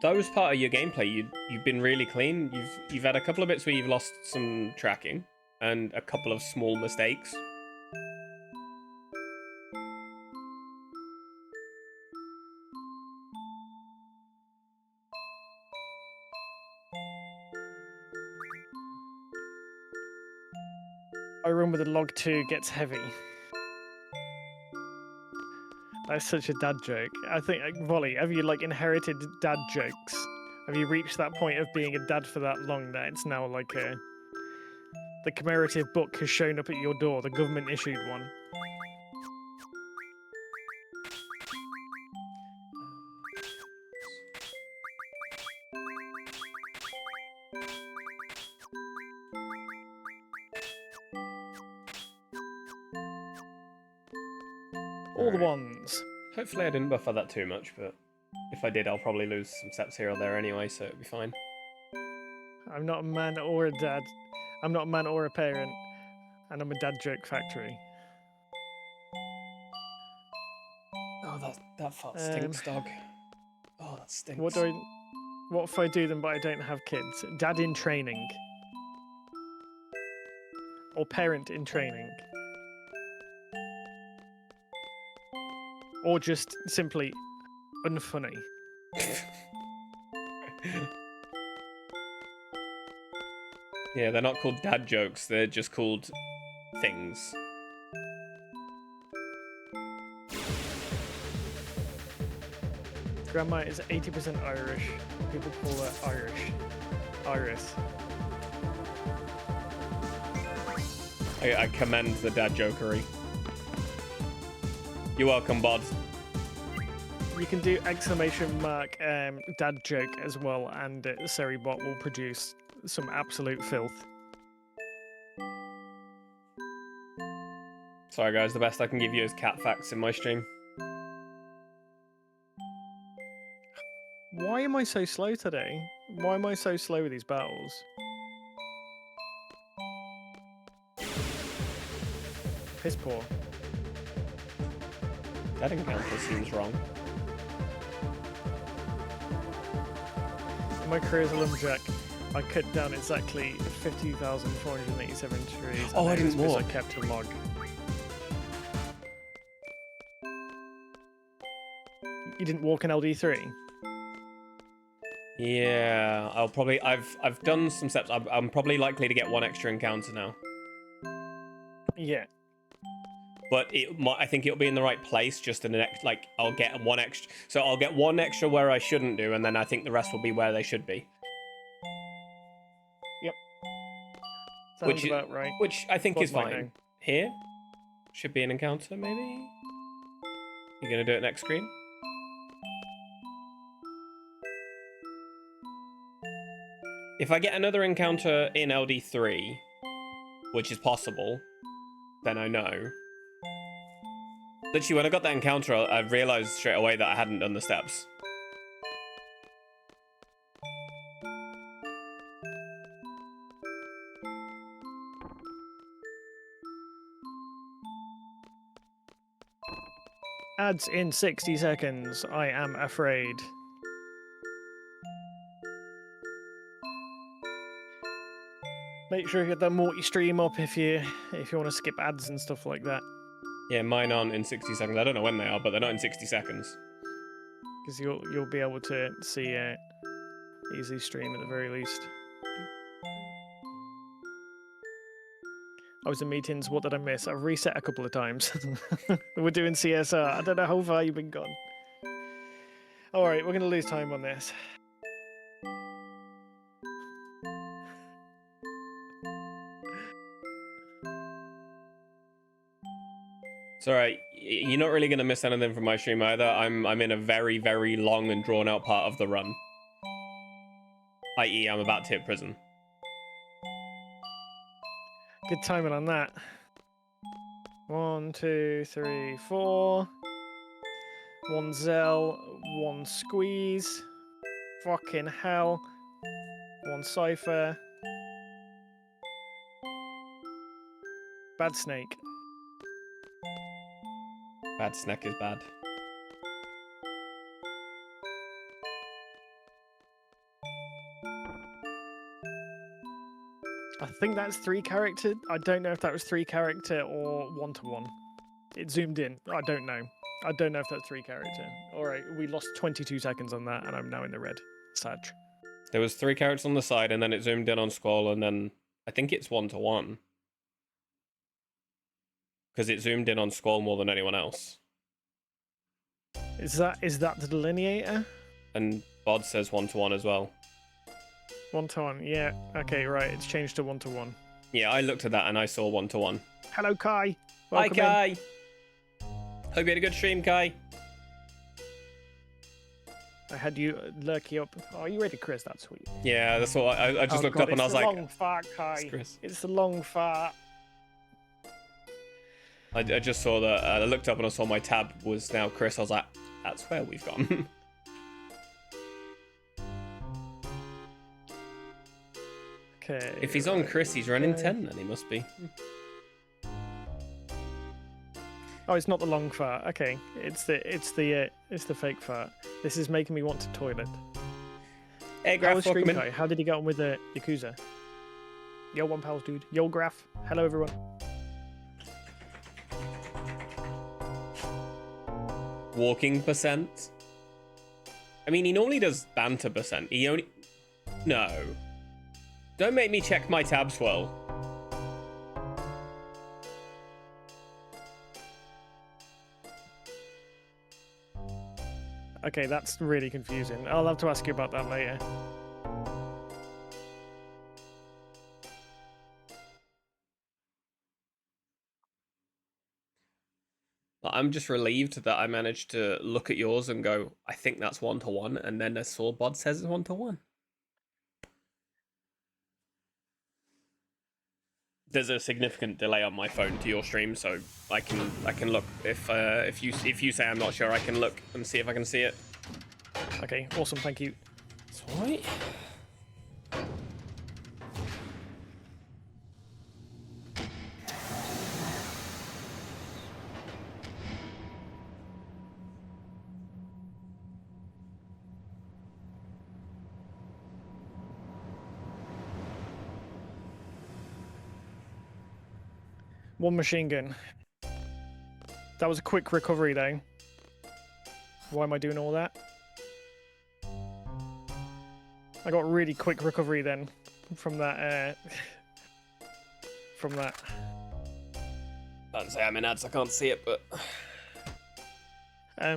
those part of your gameplay, you've been really clean. You've had a couple of bits where you've lost some tracking and a couple of small mistakes. I run with a log 2 gets heavy. That's such a dad joke. I think, Volley, have you like inherited dad jokes? Have you reached that point of being a dad for that long that it's now like the commemorative book has shown up at your door, the government issued one? All the ones. Hopefully I didn't buffer that too much, but if I did, I'll probably lose some steps here or there anyway, so it'll be fine. I'm not a man or a dad. I'm not a man or a parent. And I'm a dad joke factory. Oh, that fart stinks, dog. Oh, that stinks. What if I do them but I don't have kids? Dad in training. Or parent in training. Or just simply unfunny. Yeah, they're not called dad jokes, they're just called things. Grandma is 80% Irish. People call her Irish. Iris. I commend the dad jokery. You're welcome, Bod. You can do !dad joke as well, and Seribot will produce some absolute filth. Sorry guys, the best I can give you is cat facts in my stream. Why am I so slow today? Why am I so slow with these battles? Piss poor. That encounter seems wrong. In my career as a lumberjack, I cut down exactly 50,487 trees. Oh, I and didn't because I walk. kept a log. You didn't walk in LD3? Yeah, I'll probably. I've done some steps. I'm probably likely to get one extra encounter now. Yeah. But I think it'll be in the right place. Just in the next, like, I'll get one extra. So I'll get one extra where I shouldn't do, and then I think the rest will be where they should be. Yep. Sounds Which about right. Which I think God is might fine. know. Here should be an encounter, maybe. You gonna do it next screen? If I get another encounter in LD3, which is possible, then I know. Literally, when I got that encounter, I realized straight away that I hadn't done the steps. Ads in 60 seconds. I am afraid. Make sure you get that multi-stream up if you want to skip ads and stuff like that. Yeah, mine aren't in 60 seconds. I don't know when they are, but they're not in 60 seconds. Because you'll be able to see easy stream at the very least. I was in meetings. What did I miss? I've reset a couple of times. We're doing CSR. I don't know how far you've been gone. All right, we're going to lose time on this. It's alright. You're not really going to miss anything from my stream either. I'm in a very, very long and drawn out part of the run. I.e., I'm about to hit prison. Good timing on that. 1, 2, 3, 4. 1 Zell, 1 Squeeze. Fucking hell. 1 Cypher. Bad Snake. Bad snack is bad. I think that's 3 character. I don't know if that was 3 character or 1-to-1. It zoomed in. I don't know. I don't know if that's 3 character. Alright, we lost 22 seconds on that and I'm now in the red. Sad. There was 3 characters on the side, and then it zoomed in on Squall, and then I think it's 1-to-1. Because it zoomed in on Squall more than anyone else. Is that the delineator? And Bod says 1-to-1 as well. 1-to-1, yeah. Okay, right. It's changed to 1-to-1. Yeah, I looked at that and I saw 1-to-1. Hello, Kai. Hi, Welcome in. Kai. Hope you had a good stream, Kai. I had you lurky up. Oh, are you ready, Chris? That's sweet. Yeah, that's what I just looked up and I was like, long fart, Kai. it's Chris. It's the long fart. I just saw that. I looked up and I saw my tab was now Chris. I was like, that's where we've gone. Okay. If he's on Chris, he's running 10, then he must be. Oh, it's not the long fart. Okay, it's the fake fart. This is making me want to toilet. Hey, How Graf, was welcome Stream in. Kai? How did he get on with the Yakuza? Yo, one pals, dude. Yo, Graf. Hello, everyone. Walking percent. I mean, he normally does banter percent. He only... No. Don't make me check my tabs well. Okay, that's really confusing. I'll have to ask you about that later. I'm just relieved that I managed to look at yours and go, I think that's 1-to-1, and then a sword bod says it's 1-to-1. There's a significant delay on my phone to your stream, so I can look if you say I'm not sure, I can look and see if I can see it. Okay, awesome. Thank you. That's all right. One machine gun. That was a quick recovery, though. Why am I doing all that? I got really quick recovery then from that. From that. Can't say I'm in ads, I can't see it, but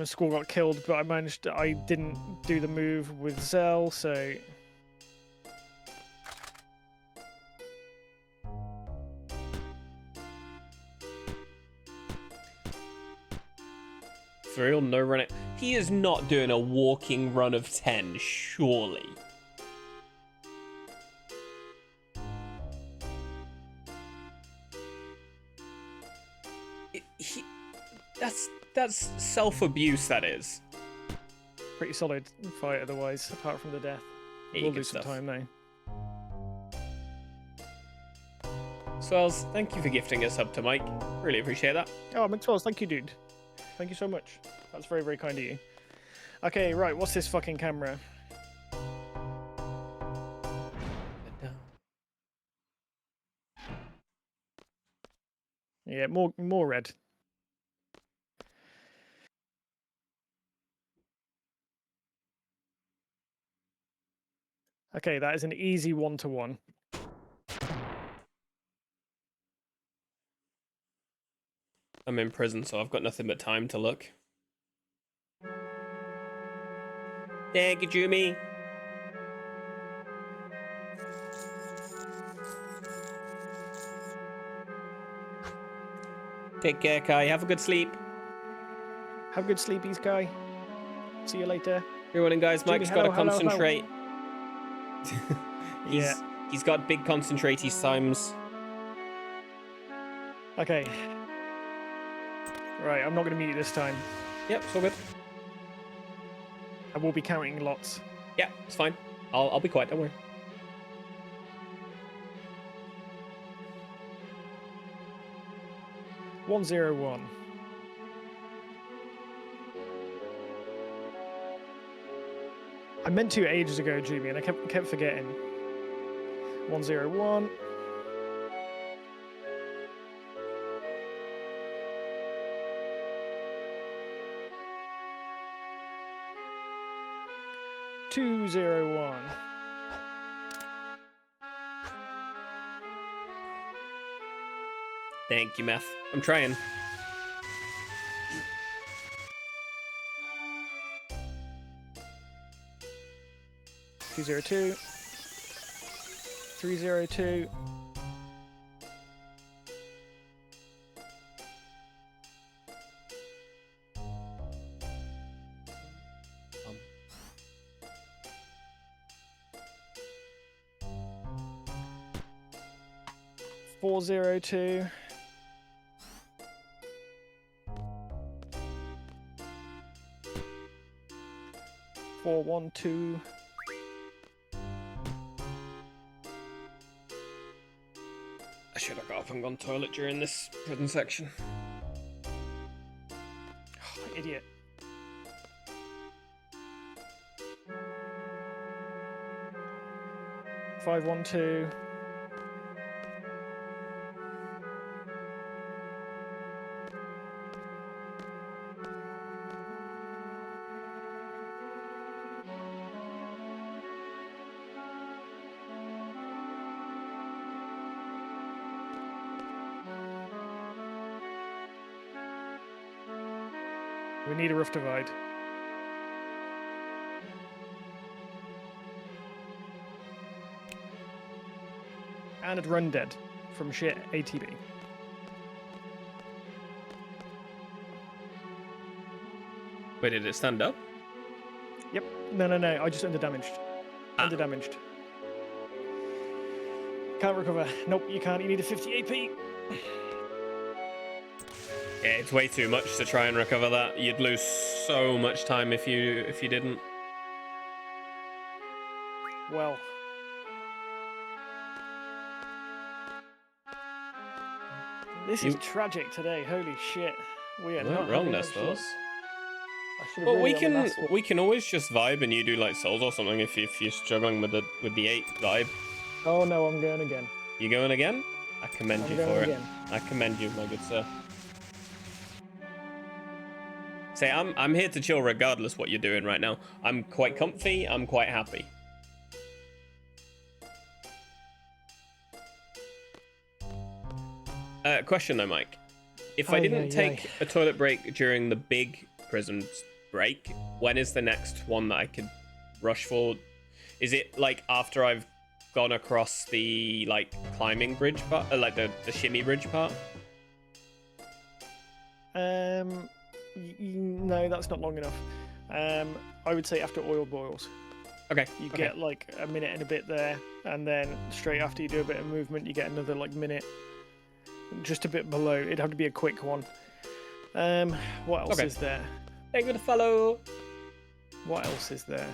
Squall got killed, but I managed. I didn't do the move with Zell, so. for real, no running. He is not doing a walking run of 10, surely. That's self-abuse, that is. Pretty solid fight otherwise, apart from the death. Yeah, We'll good lose some stuff. time though. Swells, thank you for gifting us up to Mike. Really appreciate that. Oh, McTwells, thank you, dude. Thank you so much. That's very, very kind of you. Okay, right, what's this fucking camera? Yeah, more red. Okay, that is an easy 1-to-1. I'm in prison, so I've got nothing but time to look. Thank you, Jumi. Take care, Kai. Have a good sleep. Have a good sleepies, guy. See you later. Everyone, guys, Jimmy, Mike's hello, got to hello, hello. concentrate. Yeah. He's got big concentratey times. Okay. Right, I'm not going to mute you this time. Yep, it's all good. I will be counting lots. Yeah, it's fine. I'll be quiet, don't worry. One zero one. I meant to ages ago, Jimmy, and I kept forgetting. 101. Two zero one. Thank you, Meth. I'm trying. Two zero two. 302. Four zero two. 412. I should have got up and gone toilet during this prison section. Oh, idiot. Five one two. We need a rough divide. And a run dead from shit ATB. Wait, did it stand up? Yep. No. I just underdamaged. Underdamaged. Can't recover. Nope, you can't. You need a 50 AP. Yeah, it's way too much to try and recover that. You'd lose so much time if you didn't. Well. This is tragic today. Holy shit. We are not wrong, having I much suppose. luck. I should have Well, really done the last one. we can always just vibe and you do like souls or something if you're struggling with the 8 vibe. Oh no, I'm going again. You going again? I commend I'm you going for it. again. I commend you, my good sir. Say, I'm here to chill regardless what you're doing right now. I'm quite comfy. I'm quite happy. Question though, Mike. If I didn't take a toilet break during the big prison break, when is the next one that I could rush for? Is it like after I've gone across the like climbing bridge part, like the shimmy bridge part? No, that's not long enough. I would say after oil boils. Okay. You get like a minute and a bit there, and then straight after you do a bit of movement, you get another like minute. Just a bit below. It'd have to be a quick one. What else is there? Thank you to follow. What else is there?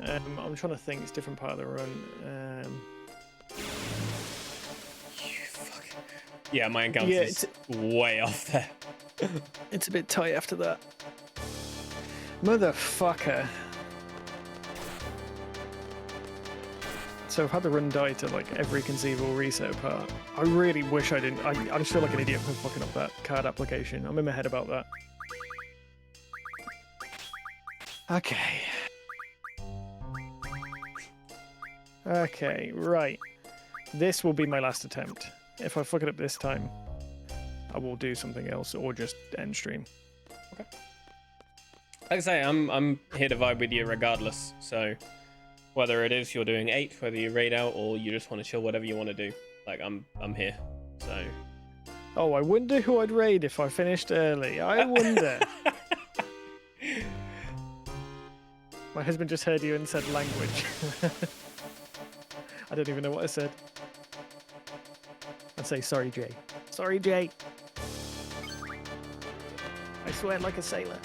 I'm trying to think. It's a different part of the run. Yeah, my encounter's way off there. It's a bit tight after that. Motherfucker. So I've had the run die to like every conceivable reset part. I really wish I didn't. I just feel like an idiot for fucking up that card application. I'm in my head about that. Okay. Okay, right. This will be my last attempt. If I fuck it up this time, I will do something else or just end stream. Okay. Like I say, I'm here to vibe with you regardless. So whether it is you're doing 8, whether you raid out or you just want to chill, whatever you want to do, like I'm here. So. Oh, I wonder who I'd raid if I finished early. I wonder. My husband just heard you and said language. I don't even know what I said. I'd say sorry, Jay. Sorry, Jay. I swear like a sailor.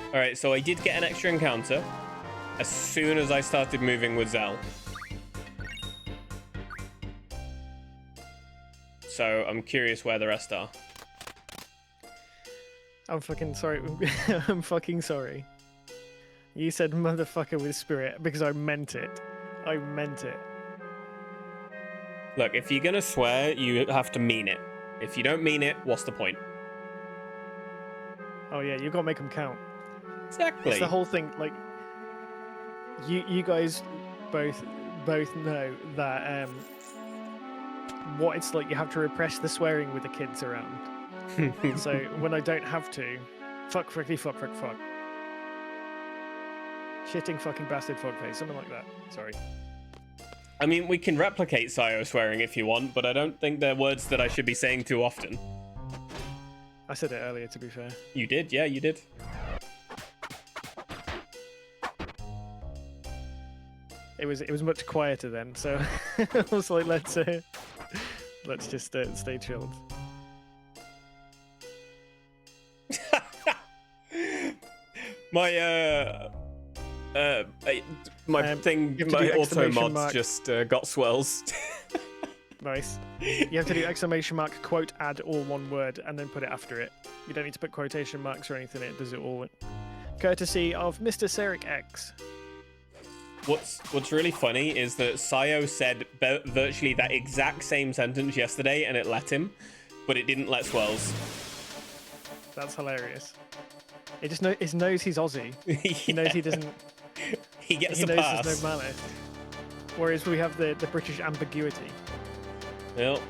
Alright, so I did get an extra encounter as soon as I started moving with Zell. So I'm curious where the rest are. I'm fucking sorry. I'm fucking sorry. You said motherfucker with spirit because I meant it. I meant it. Look, if you're gonna swear, you have to mean it. If you don't mean it, what's the point? Oh yeah, you've got to make them count. Exactly. It's the whole thing. Like, you guys both know that what it's like. You have to repress the swearing with the kids around. So when I don't have to, fuck, frickly, fuck, frick, fuck. Shitting fucking bastard fuckface, something like that. Sorry. I mean, we can replicate Sayo swearing if you want, but I don't think they're words that I should be saying too often. I said it earlier, to be fair. You did, yeah, you did. It was much quieter then, so I was like, let's just stay chilled. My my thing, my auto mods just got swells. Nice. You have to do exclamation mark, quote, add all one word, and then put it after it. You don't need to put quotation marks or anything. It does it all. Courtesy of Mr. Seric X. What's really funny is that Sayo said virtually that exact same sentence yesterday, and it let him, but it didn't let Swells. That's hilarious. It just knows he's Aussie. Yeah. He knows he doesn't. He gets he the knows pass. there's no malice. Whereas we have the British ambiguity. Yep.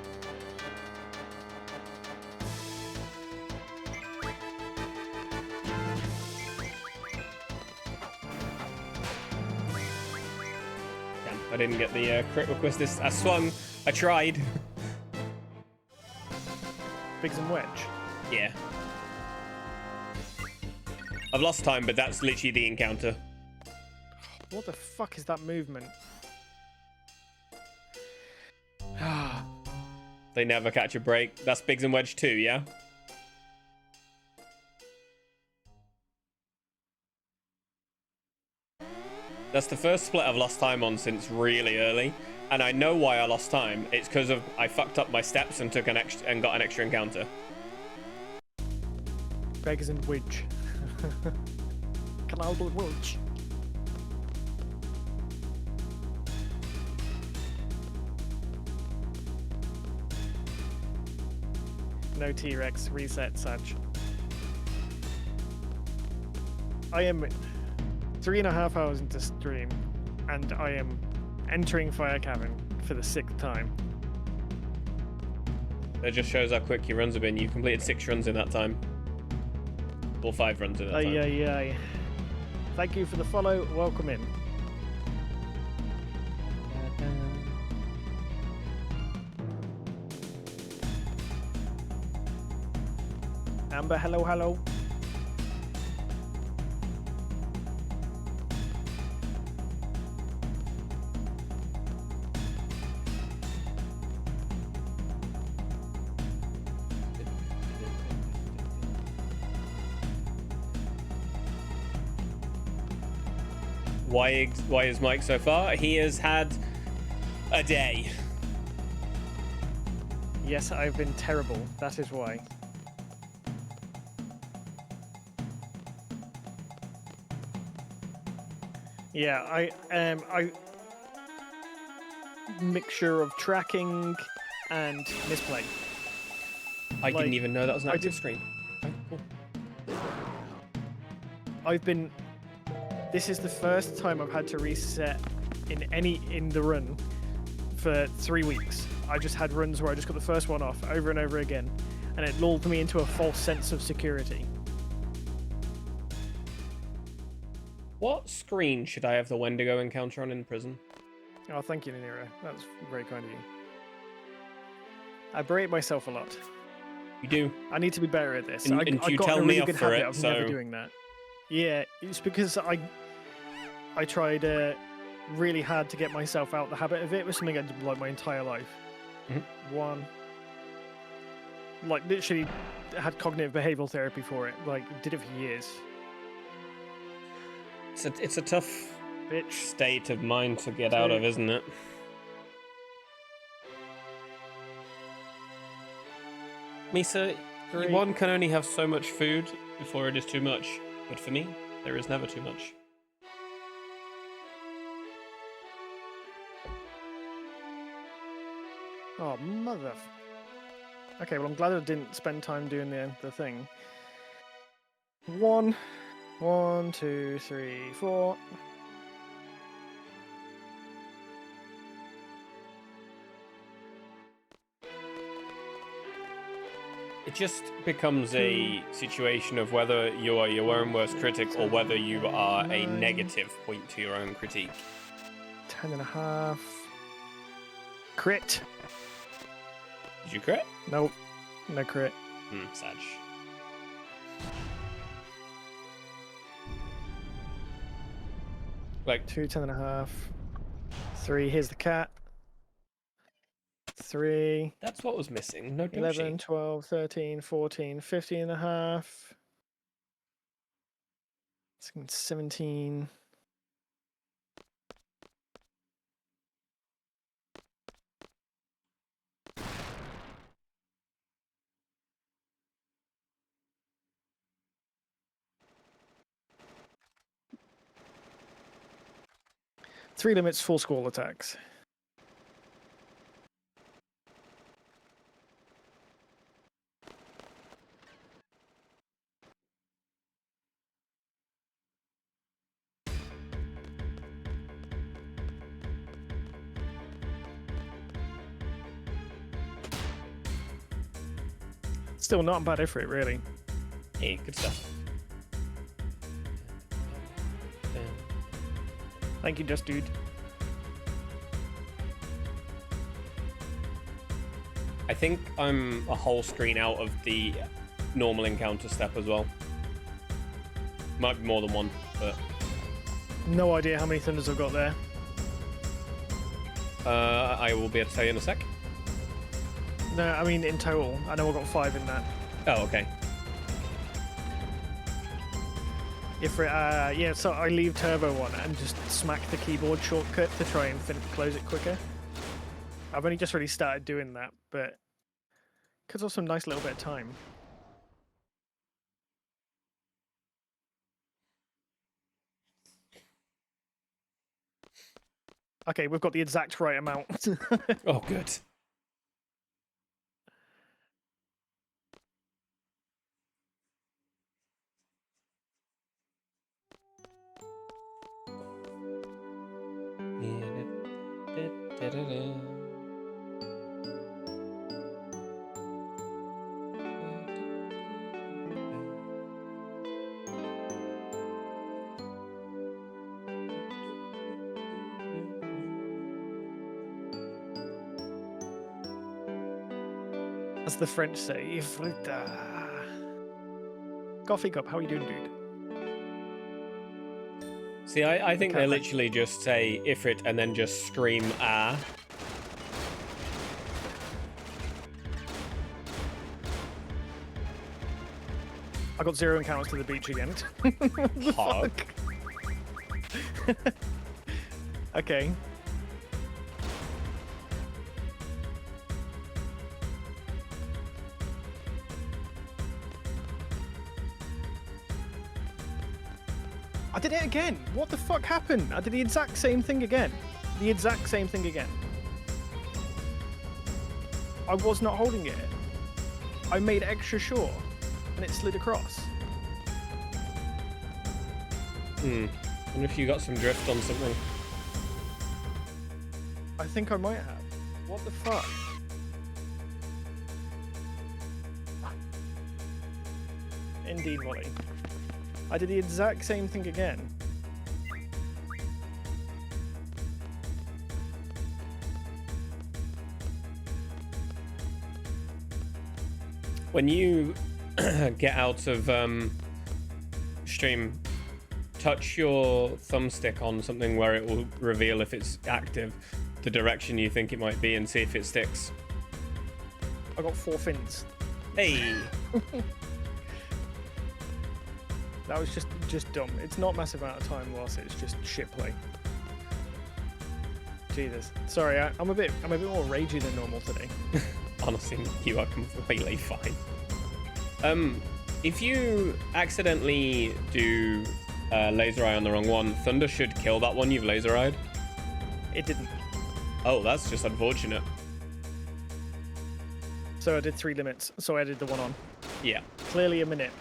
Damn, I didn't get the crit request. I swung. I tried. Biggs and Wedge. Yeah. I've lost time, but that's literally the encounter. What the fuck is that movement? They never catch a break. That's Biggs and Wedge 2, yeah? That's the first split I've lost time on since really early. And I know why I lost time. It's because of I fucked up my steps and took an extra and got an extra encounter. Beggars and Wedge. can I do much? No T-Rex, reset Saj. I am 3.5 hours into stream, and I am entering Fire Cavern for the 6th time. That just shows how quick your runs have been. You completed 6 runs in that time. Or 5 runs in that time. Aye. Thank you for the follow. Welcome in. Amber, hello. Why is Mike so far? He has had a day. Yes, I've been terrible. That is why. Yeah, I mixture of tracking and misplay. I didn't Like, even know that was an I active did- screen. Oh, cool. I've been. This is the first time I've had to reset in the run for 3 weeks. I just had runs where I just got the first one off over and over again, and it lulled me into a false sense of security. What screen should I have the Wendigo encounter on in prison? Oh, thank you, Nero. That's very kind of you. I berate myself a lot. You do. I need to be better at this. And I you got tell a me really off good for habit it, of so- never doing that. Yeah, it's because I tried really hard to get myself out the habit of it. It was something I did like my entire life. Mhm. Like literally had cognitive behavioral therapy for it. Like did it for years. It's a tough Bitch. state of mind to get out of, isn't it? Misa, Great. one can only have so much food before it is too much. But for me, there is never too much. Oh mother. Okay, well I'm glad I didn't spend time doing the thing. 1, 2, 3, 4. It just becomes a situation of whether you are your own worst critic or whether you are a 9. negative point to your own critique. 10.5. Crit. Did you crit? Nope. No crit. Sag. Like, 2, 10.5. 3, here's the cat. 3, that's what was missing. No 11, Doshi. 12, 13, 14, 15.5. 17. Three limits, full squall attacks. Still not a bad effort, really. Hey, good stuff. Thank you, Just Dude. I think I'm a whole screen out of the normal encounter step as well. Might be more than one, but No idea how many thunders I've got there. I will be able to tell you in a sec. No, I mean in total. I know I've got 5 in that. Oh, okay. If yeah, so I leave turbo on and just smack the keyboard shortcut to try and close it quicker. I've only just really started doing that, but cuts off some nice little bit of time. Okay, we've got the exact right amount. Oh, good. As the French say, Frita. Coffee cup, how are you doing, dude? See, I think they Can't literally just say Ifrit and then just scream ah. I got 0 encounters to the beach again. Hog. Okay. I did it again. What the fuck happened? I did the exact same thing again. The exact same thing again. I was not holding it. I made extra sure, and it slid across. I wonder if you got some drift on something. I think I might have. What the fuck? Indeed, Molly. I did the exact same thing again. When you get out of stream, touch your thumbstick on something where it will reveal if it's active, the direction you think it might be, and see if it sticks. I got 4 fins. Hey! That was just dumb. It's not massive amount of time loss. It's just shit play. Jesus. Sorry, I'm a bit more ragey than normal today. Honestly, you are completely fine. If you accidentally do laser eye on the wrong one, Thunder should kill that one you've laser eyed. It didn't. Oh, that's just unfortunate. So I did 3 limits. So I did the one on. Yeah. Clearly a minute.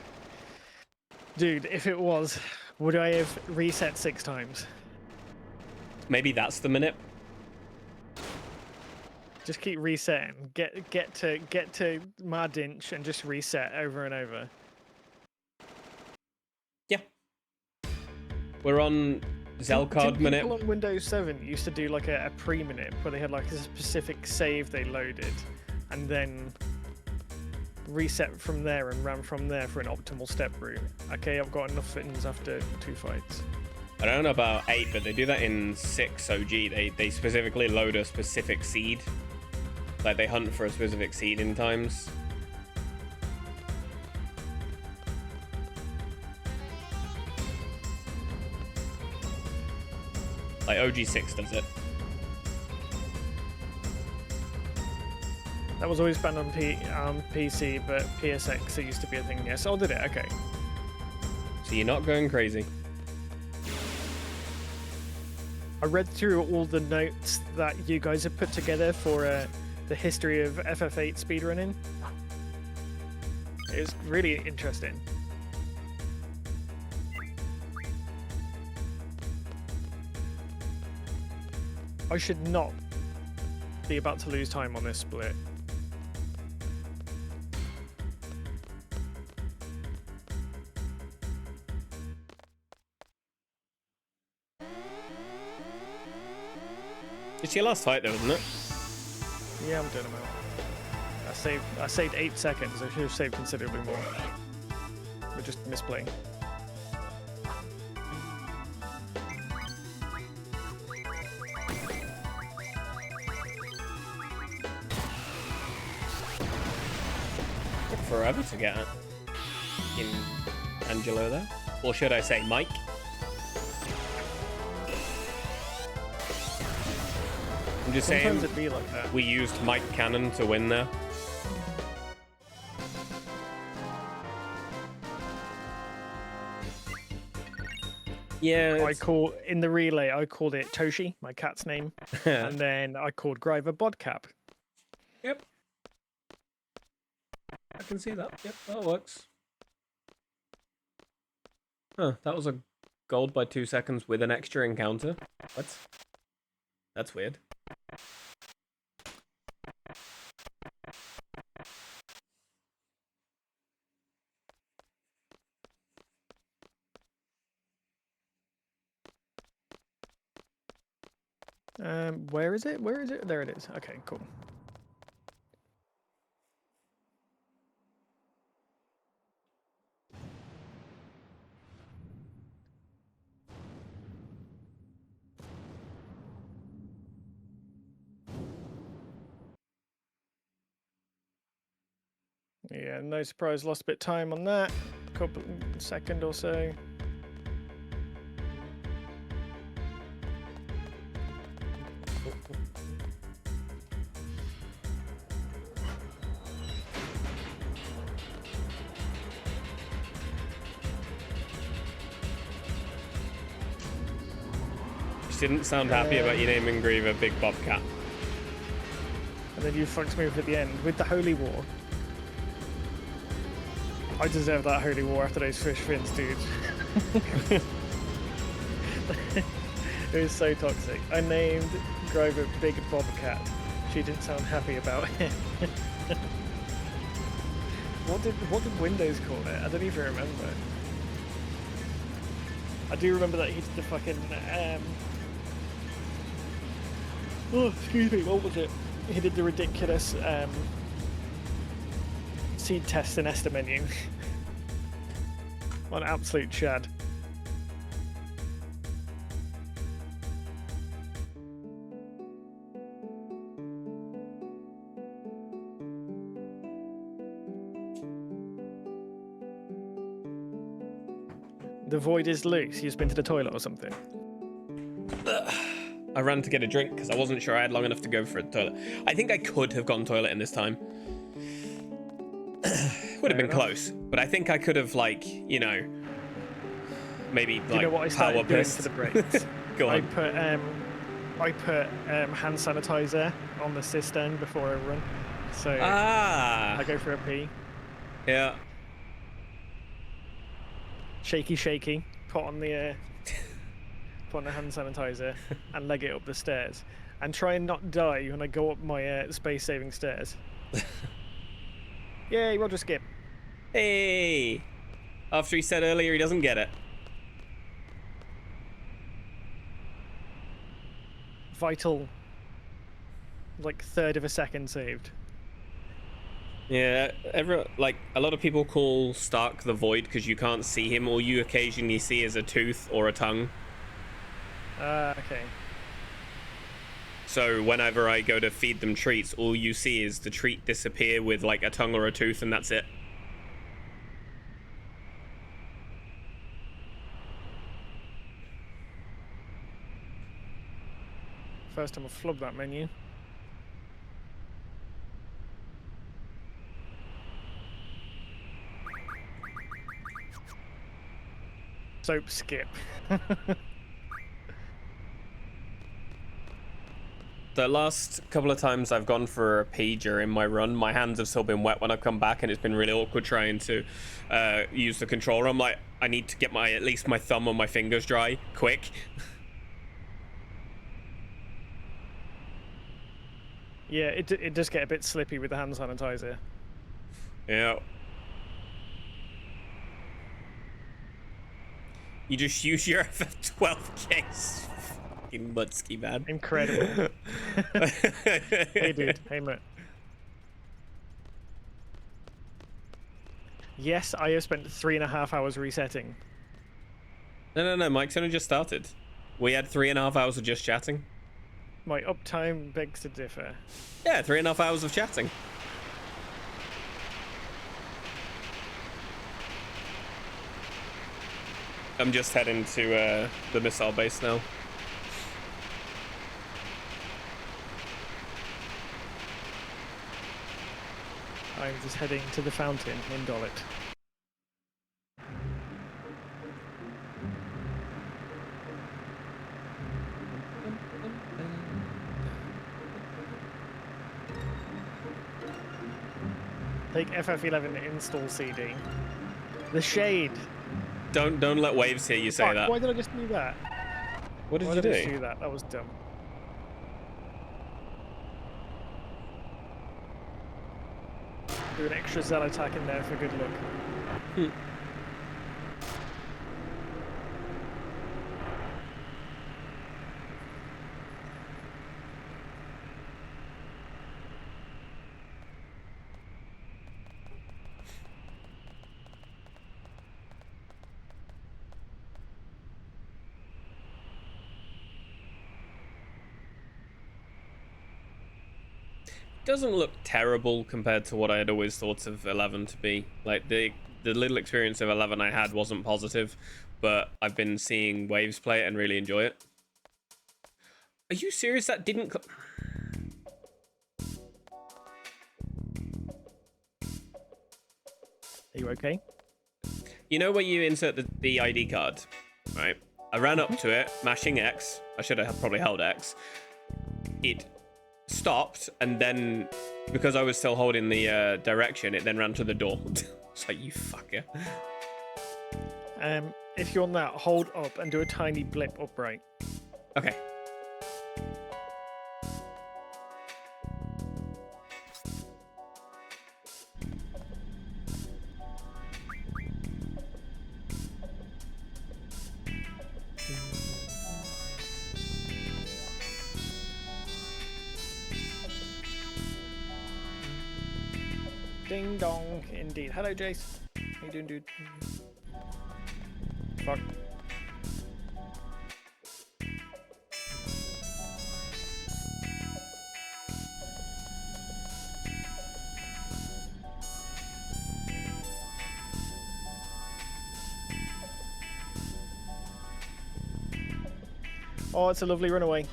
Dude, if it was, would I have reset 6 times? Maybe that's the minute. Just keep resetting. Get to Mardinch and just reset over and over. Yeah. We're on Zelcard minute. People on Windows 7 used to do like a pre-minute where they had like a specific save they loaded and then reset from there and ran from there for an optimal step route. Okay, I've got enough fittings after 2 fights. I don't know about 8, but they do that in 6 OG. They specifically load a specific seed. Like they hunt for a specific seed in times. Like OG6 does it. That was always banned on PC, but PSX it used to be a thing. Yes, I did it. Okay. So you're not going crazy. I read through all the notes that you guys have put together for the history of FF8 speedrunning. It was really interesting. I should not be about to lose time on this split. It's your last fight though, isn't it? Yeah, I'm doing them out. I saved 8 seconds. I should have saved considerably more. But just misplaying. Took forever to get in Angelo there. Or should I say Mike? I'm just Sometimes saying it'd be like that. we used Mike Cannon to win there. Yeah. I call in the relay. I called it Toshi, my cat's name, and then I called Gryver Bodcap. Yep. I can see that. Yep, that works. Huh, that was a gold by 2 seconds with an extra encounter. What? That's weird. Where is it? Where is it? There it is. Okay, cool. Yeah, no surprise, lost a bit of time on that. Couple second or so. Didn't sound happy about you naming Griever Big Bobcat. And then you fucked me up at the end with the Holy War. I deserve that Holy War after those fish fins, dude. It was so toxic. I named Grover Big Bobcat. She didn't sound happy about it. What did Windows call it? I don't even remember. I do remember that he did the fucking oh, excuse me, what was it? He did the ridiculous seed test in Esther menu. What an absolute chad. The void is loose. You've been to the toilet or something. I ran to get a drink because I wasn't sure I had long enough to go for a toilet. I think I could have gone toilet in this time. Would have been close, but I think I could have, like, you know, maybe like you know what I started power doing pissed. for the breaks? Go on. I put hand sanitizer on the cistern before I run, so I go for a pee. Yeah. Shaky, put on the hand sanitizer and leg it up the stairs, and try and not die when I go up my space-saving stairs. Yay, Roger Skip. Hey. After he said earlier he doesn't get it. Vital, like third of a second saved. Yeah, like a lot of people call Stark the Void because you can't see him. All you occasionally see is a tooth or a tongue. Okay. So whenever I go to feed them treats, all you see is the treat disappear with like a tongue or a tooth, and that's it. First time I flubbed that menu. Soap skip. The last couple of times I've gone for a pee during my run, my hands have still been wet when I've come back, and it's been really awkward trying to use the controller. I'm like, I need to get at least my thumb or my fingers dry, quick. Yeah, it does get a bit slippy with the hand sanitizer. Yeah. You just use your FF12 case. Fucking Mutsky, man. Incredible. Hey, dude. Hey, mate. Yes, I have spent 3.5 hours resetting. No, Mike's only just started. We had 3.5 hours of just chatting. My uptime begs to differ. Yeah, 3.5 hours of chatting. I'm just heading to the missile base now. I'm just heading to the fountain in Dollet. Take FF11 install CD. The shade. Don't let Waves hear you say Fuck, that. why did I just do that? What did Why you did I just do? do that? That was dumb. Do an extra Zell attack in there for good luck. Doesn't look terrible compared to what I had always thought of 11 to be. Like the little experience of 11 I had wasn't positive, but I've been seeing Waves play it and really enjoy it. Are you serious? That didn't. Are you okay? You know where you insert the ID card, right? I ran up to it, mashing X. I should have probably held X. It stopped, and then because I was still holding the direction, it then ran to the door. It's like, you fucker. If you're on that, hold up and do a tiny blip upright. Okay. Ding dong, indeed. Hello, Jace. How you doing, dude? Fuck. Oh, it's a lovely runaway.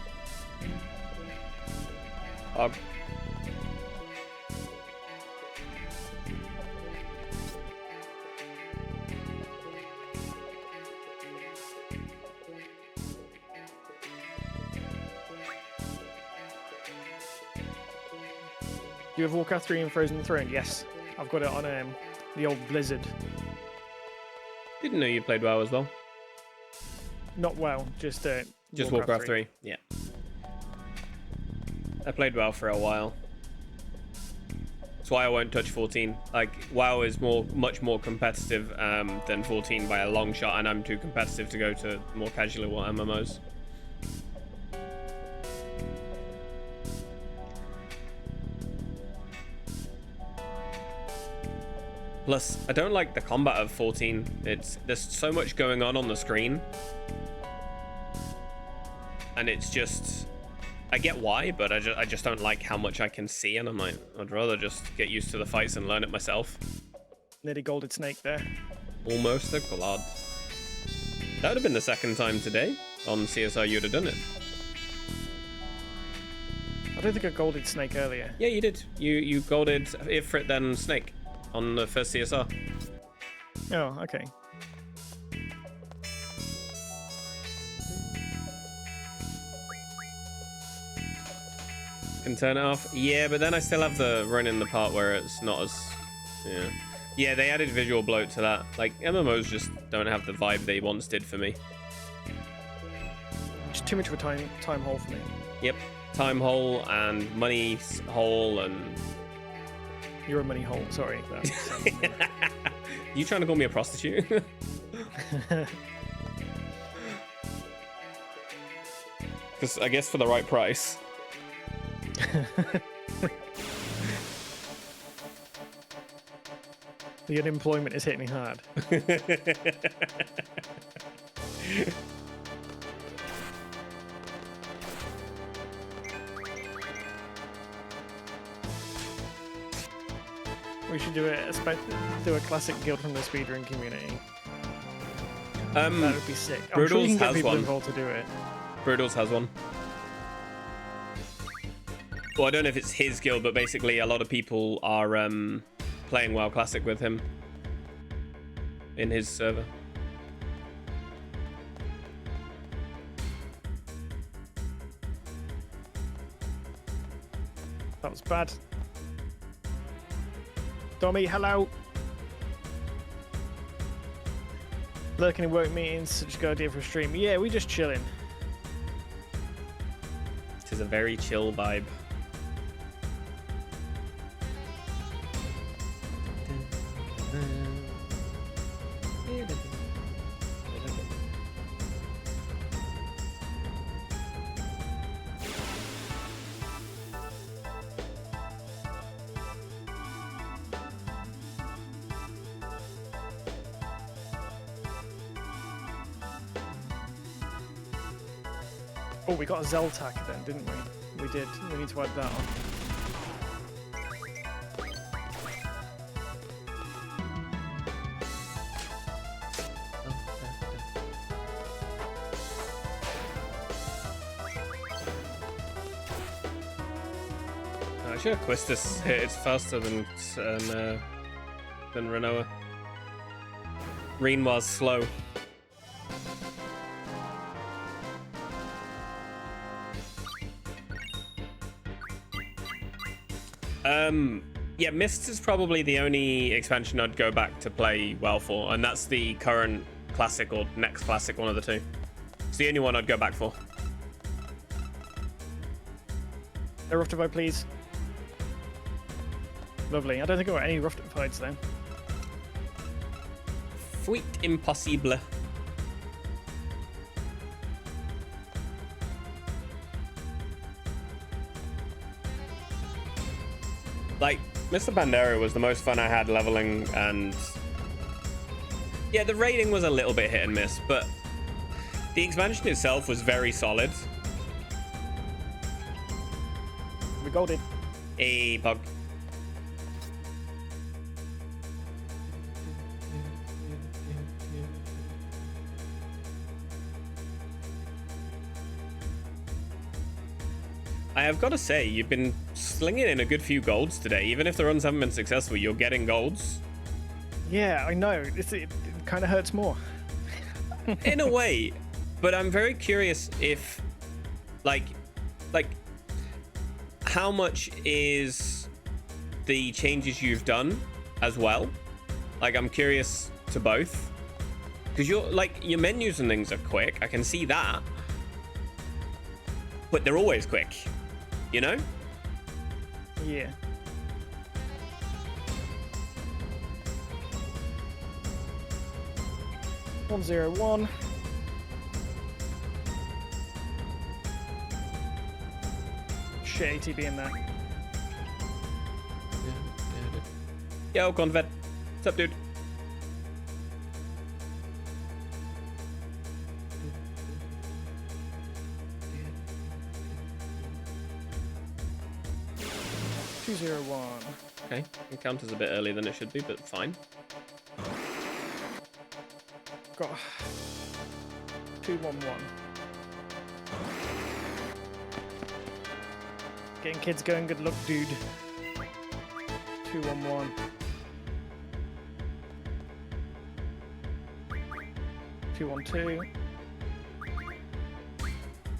Do you have Warcraft 3 and Frozen Throne? Yes. I've got it on the old Blizzard. Didn't know you played WoW as well. Not well, just Warcraft 3. Yeah. I played WoW for a while. That's why I won't touch 14. Like, WoW is much more competitive than 14 by a long shot, and I'm too competitive to go to more casual MMOs. Plus, I don't like the combat of 14. There's so much going on the screen. And it's just, I get why, but I just don't like how much I can see, and I'm like, I'd rather just get used to the fights and learn it myself. Nearly golded snake there. Almost a glad. That would have been the second time today on CSR you'd have done it. I don't think I golded snake earlier. Yeah, you did. You golded Ifrit then Snake on the first CSR. Oh, okay. Can turn it off. Yeah, but then I still have the run in the part where it's not as... Yeah, they added visual bloat to that. Like, MMOs just don't have the vibe they once did for me. Just too much of a time hole for me. Yep. Time hole and money hole and... You're a money hole, sorry. You trying to call me a prostitute? Because I guess for the right price. The unemployment is hitting me hard. We should do a classic guild from the speedrun community. That would be sick. I'm sure you can get people involved to do it. Brutals has one. Well, I don't know if it's his guild, but basically a lot of people are playing WoW Classic with him in his server. That was bad. Tommy, hello. Lurking in work meetings, such a good idea for a stream. Yeah, we just chilling. It is a very chill vibe. Oh, we got a Zeltac then, didn't we? We did. We need to add that on. I'm sure Quistis hits faster than Renoa. Reen was slow. Yeah, Mist is probably the only expansion I'd go back to play well for, and that's the current classic or next classic, one of the two. It's the only one I'd go back for. A Ruftified, please. Lovely. I don't think I've got any Ruftifieds then. Fuit impossible. Like, Mr. Bandera was the most fun I had leveling, and yeah, the rating was a little bit hit and miss, but the expansion itself was very solid. We golded. Hey, Pog. I have got to say, you've been slinging in a good few golds today. Even if the runs haven't been successful, you're getting golds. Yeah, I know. It kind of hurts more. In a way, but I'm very curious if, like, how much is the changes you've done as well? Like, I'm curious to both. Because your menus and things are quick. I can see that. But they're always quick. You know? Yeah. One zero one. Shit, ATB in there. Yo, Convet. What's up, dude? Okay, it counters a bit earlier than it should be, but fine. Got 211. Getting kids going, good luck, dude. 211. 212.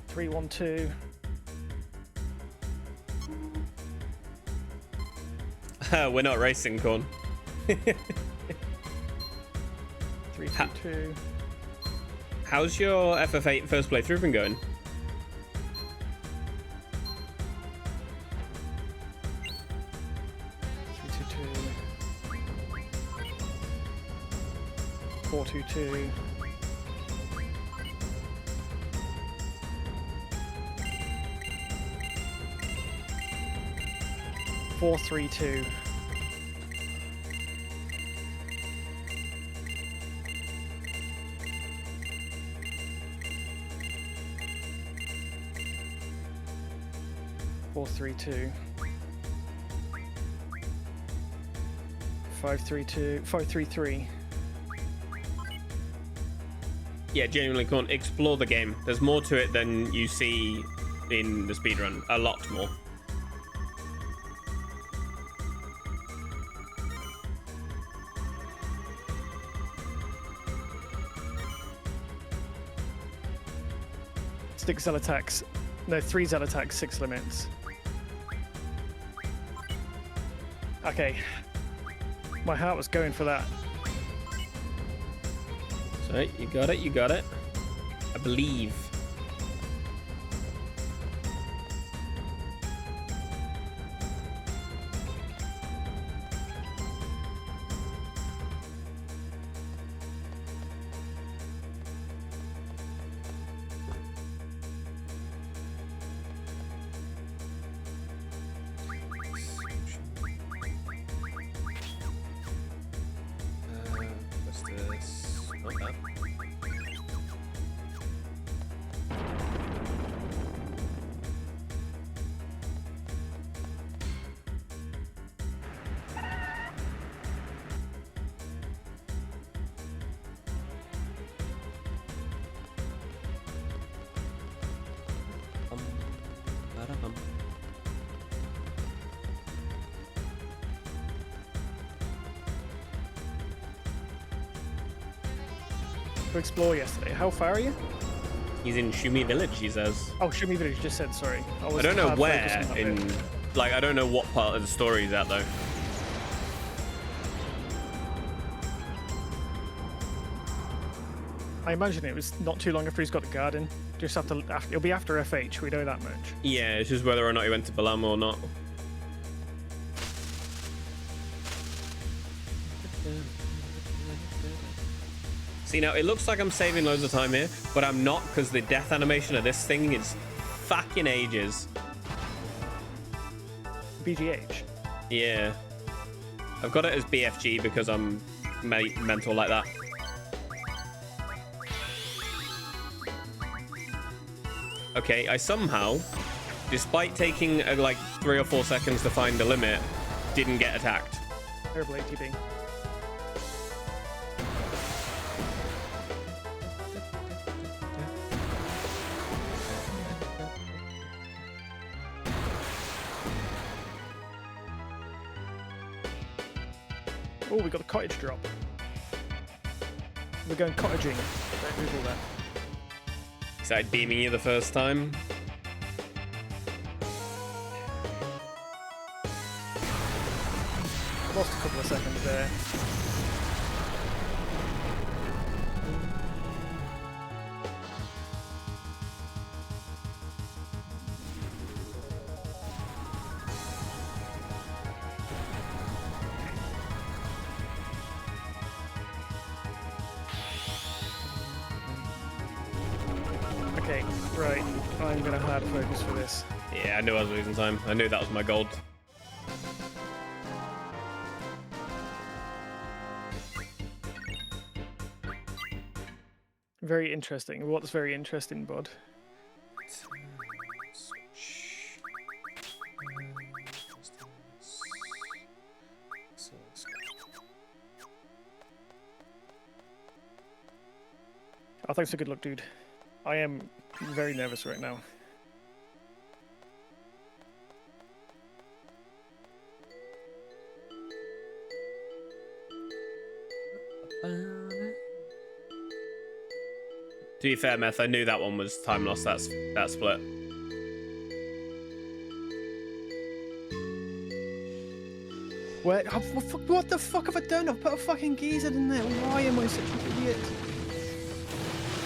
312. We're not racing, Corn. 322. How's your FF8 first playthrough been going? Four two two. 432. Four three two. 532. 533. Yeah, genuinely, Corn, explore the game. There's more to it than you see in the speedrun. A lot more. Six Zell attacks. No, 3 Zell attacks, 6 limits. Okay. My heart was going for that. Sorry, you got it, you got it. I believe. What's this? Not that. Ba-da-bum. To explore yesterday. How far are you? He's in Shumi Village, he says. Oh, Shumi Village just said sorry. I don't know where in, like, I don't know what part of the story he's at though. I imagine it was not too long after he's got the garden. Just after, it'll be after FH. We know that much. Yeah, it's just whether or not he went to Balam or not. See, now it looks like I'm saving loads of time here, but I'm not, because the death animation of this thing is fucking ages. BGH. Yeah. I've got it as BFG because I'm mental like that. Okay, I somehow, despite taking like 3 or 4 seconds to find the limit, didn't get attacked. Terrible ATB. Oh, we got the cottage drop. We're going cottaging. Don't Google that. Is that beaming you the first time? Lost a couple of seconds there. Okay, right. I'm gonna hard focus for this. Yeah, I knew I was losing time. I knew that was my gold. Very interesting. What's very interesting, bud? Oh, thanks for good luck, dude. I am very nervous right now. To be fair, Meth, I knew that one was time lost, that split. What the fuck have I done? I've put a fucking geezer in there. Why am I such an idiot?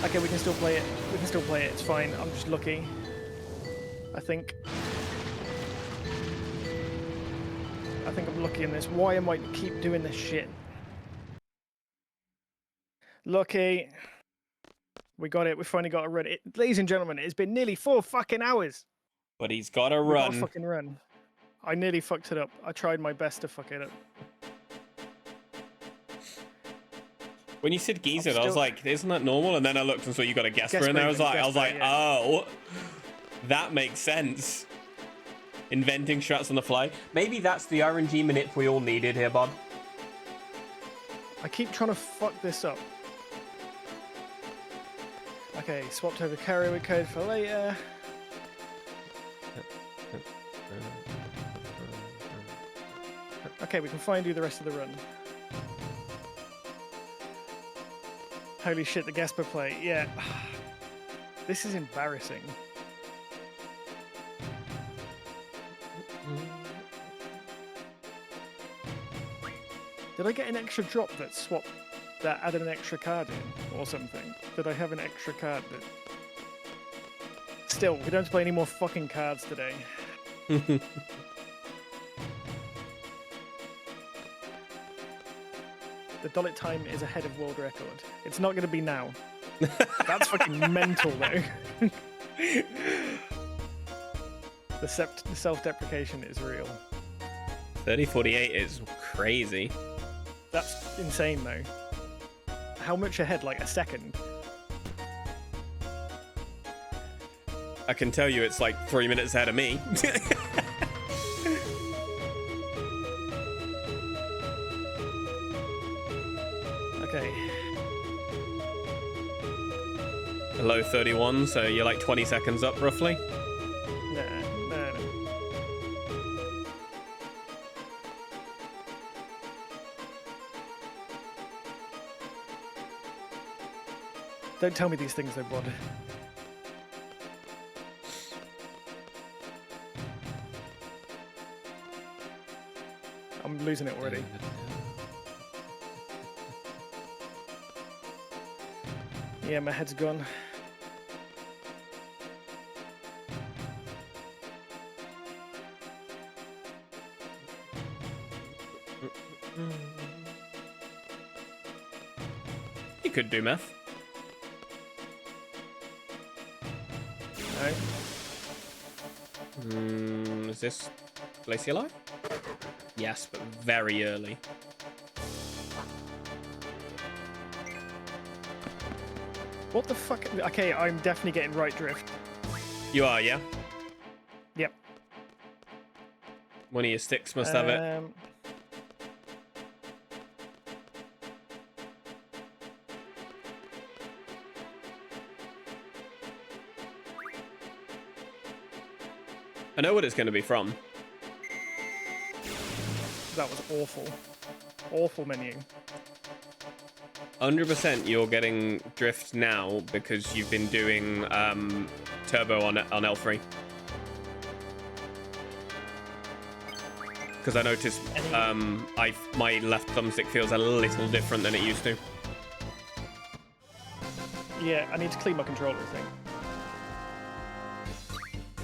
Okay, we can still play it. We can still play it. It's fine. I'm just lucky. I think I'm lucky in this. Why am I keep doing this shit? Lucky. We got it. We finally got a run. Ladies and gentlemen, it's been nearly 4 fucking hours. But he's got a We got a run. fucking run. I nearly fucked it up. I tried my best to fuck it up. When you said geezer, I was like, isn't that normal? And then I looked and saw you got a Gesper in there. I was Gesper, like, yeah. oh, that makes sense. Inventing strats on the fly. Maybe that's the RNG manip we all needed here, Bob. I keep trying to fuck this up. Okay, swapped over carry with code for later. Okay, we can finally do the rest of the run. Holy shit, the Gasper play. Yeah. This is embarrassing. Did I get an extra drop that added an extra card in or something? Did I have an extra card that... Still, we don't have to play any more fucking cards today. The dollet time is ahead of world record. It's not going to be now. That's fucking mental, though. The self-deprecation is real. 30:48 is crazy. That's insane, though. How much ahead? Like a second? I can tell you it's like 3 minutes ahead of me. Okay. Low 31, so you're like 20 seconds up roughly. No. Don't tell me these things, though, Bod. I'm losing it already. Yeah, my head's gone. You could do math. No. Is this Glacier Life? Yes, but very early. What the fuck? Okay, I'm definitely getting right drift. You are, yeah? Yep. One of your sticks must have it. I know what it's going to be from. That was awful. Awful menu. 100% you're getting drift now because you've been doing turbo on L3. Because I noticed my left thumbstick feels a little different than it used to. Yeah, I need to clean my controller, I think.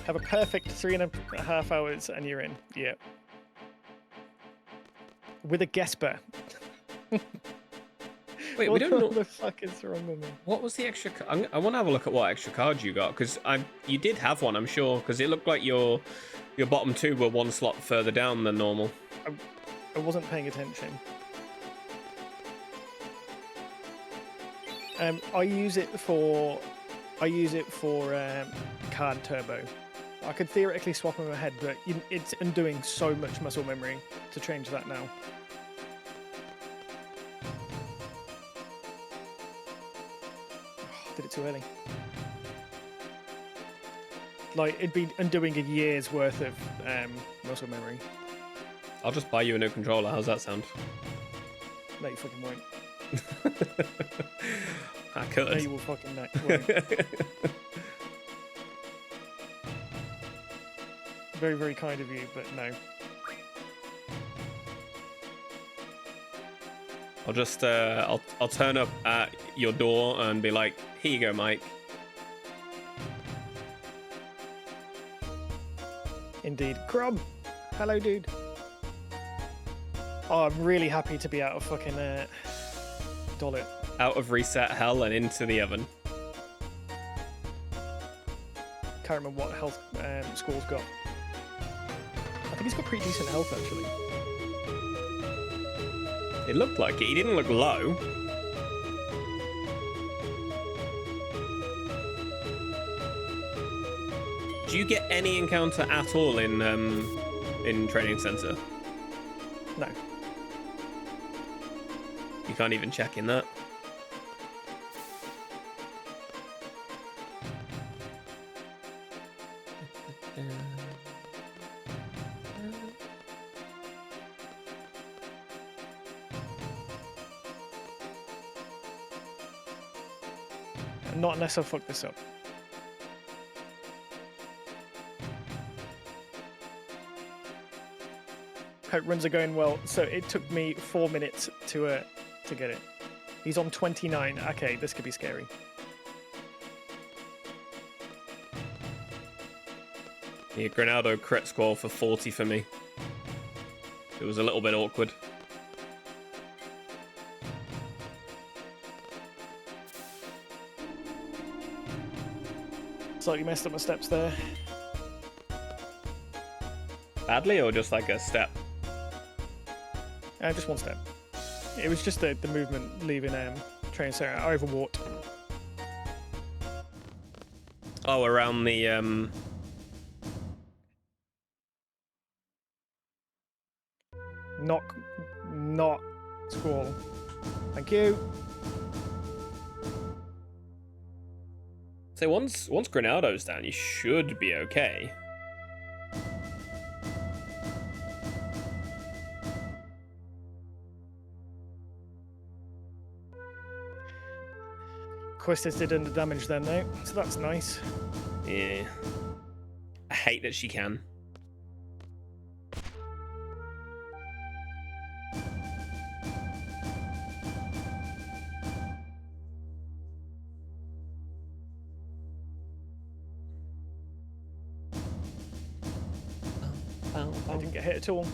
Have a perfect 3.5 hours and you're in. Yeah. With a Gesper. Wait, we don't know what the fuck is wrong with me? What was the extra? I want to have a look at what extra cards you got because you did have one, I'm sure, because it looked like your bottom two were one slot further down than normal. I wasn't paying attention. I use it for card turbo. I could theoretically swap them ahead, but it's undoing so much muscle memory to change that now. Did it too early. Like, it'd be undoing a year's worth of muscle memory. I'll just buy you a new controller. How's that sound? No, you fucking won't. I could. No, you will fucking won't. Very, very kind of you, but no. I'll just I'll turn up at your door and be like, "Here you go, Mike." Indeed. Crumb! Hello, dude. Oh, I'm really happy to be out of fucking Dollet. Out of reset hell and into the oven. Can't remember what health score's got. I think he's got pretty decent health, actually. It looked like it. He didn't look low. Do you get any encounter at all in Training Center? No. You can't even check in that. Not unless I fuck this up. Hope runs are going well. So it took me 4 minutes to get it. He's on 29. Okay, this could be scary. Yeah, Granado crit score for 40 for me. It was a little bit awkward. Slightly messed up my steps there. Badly or just like a step? Just one step. It was just the movement leaving train center. I overwalked. Oh, around the Not squall. Thank you. So once Granado's down, you should be okay. Quistis did under damage then though, so that's nice. Yeah. I hate that she can. I didn't get hit at all.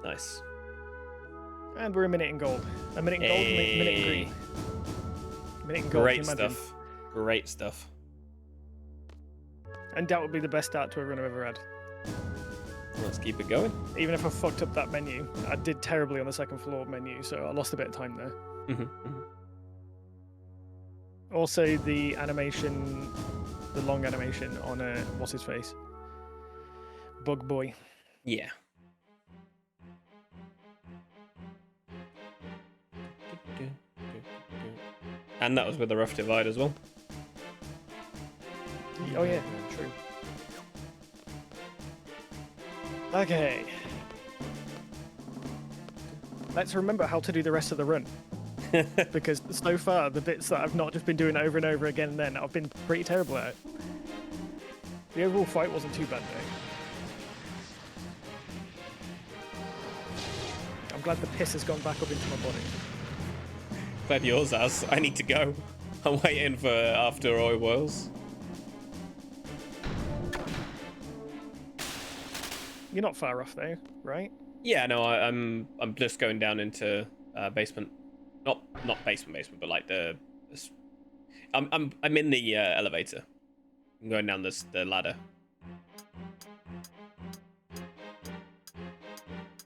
Nice. And we're a minute in gold. A minute in gold, a minute in green. A minute in gold, Great can you imagine? stuff. Great stuff. Undoubtedly the best start to a run I've ever had. Let's keep it going. Even if I fucked up that menu, I did terribly on the second floor menu, so I lost a bit of time there. Also, the animation, the long animation on what's his face? Bug Boy. Yeah. And that was with the rough divide as well. Oh yeah, true. Okay. Let's remember how to do the rest of the run. Because so far, the bits that I've not just been doing over and over again then, I've been pretty terrible at it. The overall fight wasn't too bad though. I'm glad the piss has gone back up into my body. Glad yours has. I need to go. I'm waiting for after Oi Whirls. You're not far off though, right? Yeah, no, I'm just going down into basement. Not basement, but like I'm in the elevator. I'm going down the ladder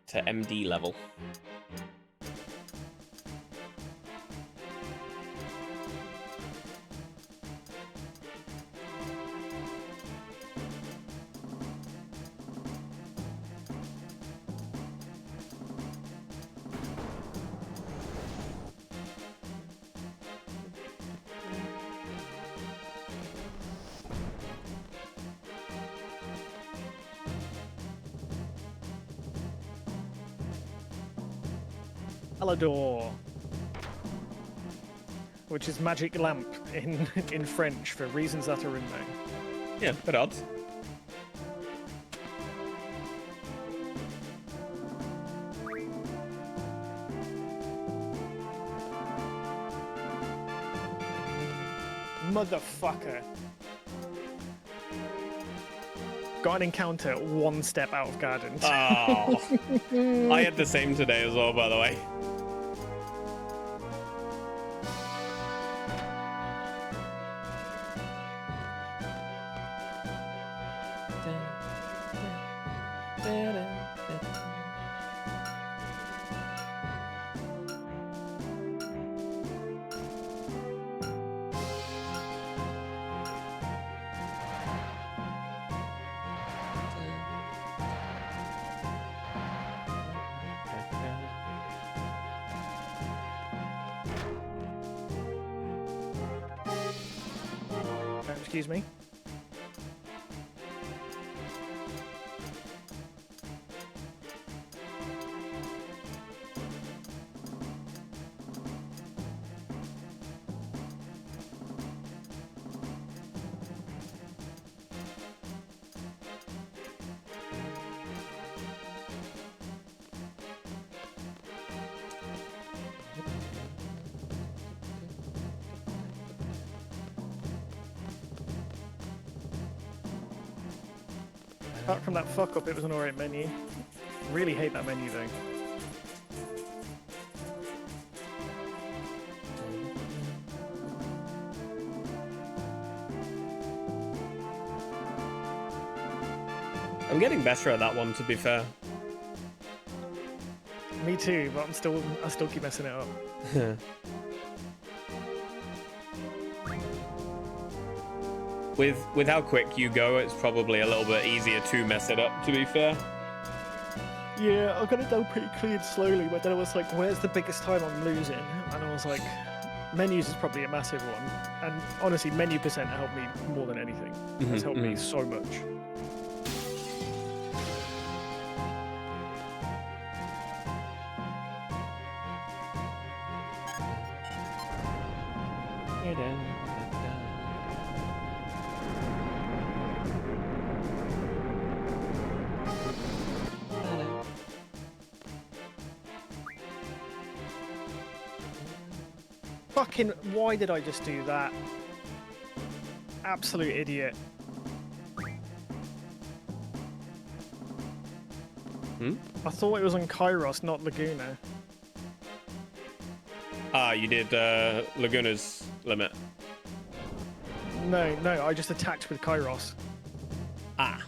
to MD level. Alador, which is magic lamp in French for reasons that are unknown. Yeah, bit odd. Motherfucker. Got an encounter one step out of gardens. Oh, I had the same today as well, by the way. Excuse me. Apart from that fuck up, it was an alright menu. Really hate that menu though. I'm getting better at that one, to be fair. Me too, but I still keep messing it up. With how quick you go, it's probably a little bit easier to mess it up, to be fair. Yeah, I got it down pretty clean slowly, but then I was like, where's the biggest time I'm losing? And I was like, menus is probably a massive one. And honestly, menu percent helped me more than anything. It's helped me so much. Fucking, why did I just do that? Absolute idiot. I thought it was on Kairos, not Laguna. Ah, you did Laguna's limit. No, I just attacked with Kairos. Ah.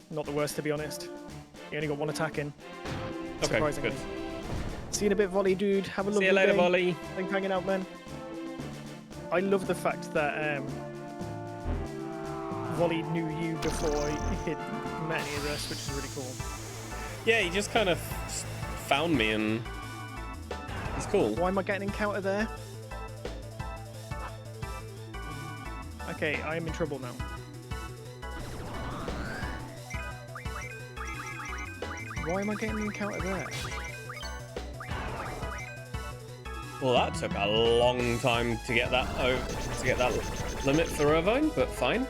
Not the worst, to be honest. You only got one attack in. Okay, Surprisingly. good. See you in a bit, Volley, dude. Have a lovely See you later, day. Volley. Thanks for hanging out, man. I love the fact that Volley knew you before he'd met any of us, which is really cool. Yeah, he just kind of found me and it's cool. Why am I getting encounter there? Okay, I am in trouble now. Why am I getting an encounter there? Well, that took a long time to get that limit for Irvine, but fine.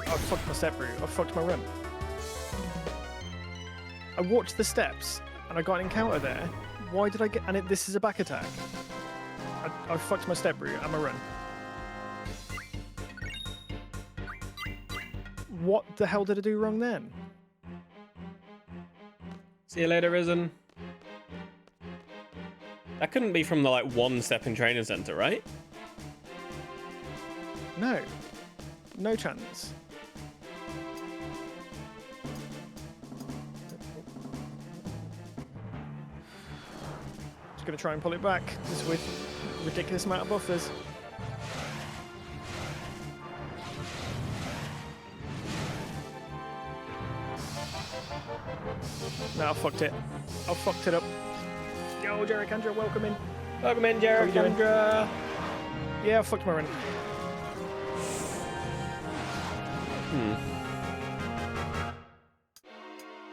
I fucked my step route. I fucked my run. I watched the steps and I got an encounter there. Why did I get? And this is a back attack. I fucked my step route and my run. What the hell did I do wrong then? See you later, Risen. That couldn't be from the like 1 step in training center, right? No. No chance. Just gonna try and pull it back, just with ridiculous amount of buffers. No, I fucked it. I fucked it up. Yo, Jerricandra, welcome in. Welcome in, How you doing? Jerricandra. Yeah, I fucked my run.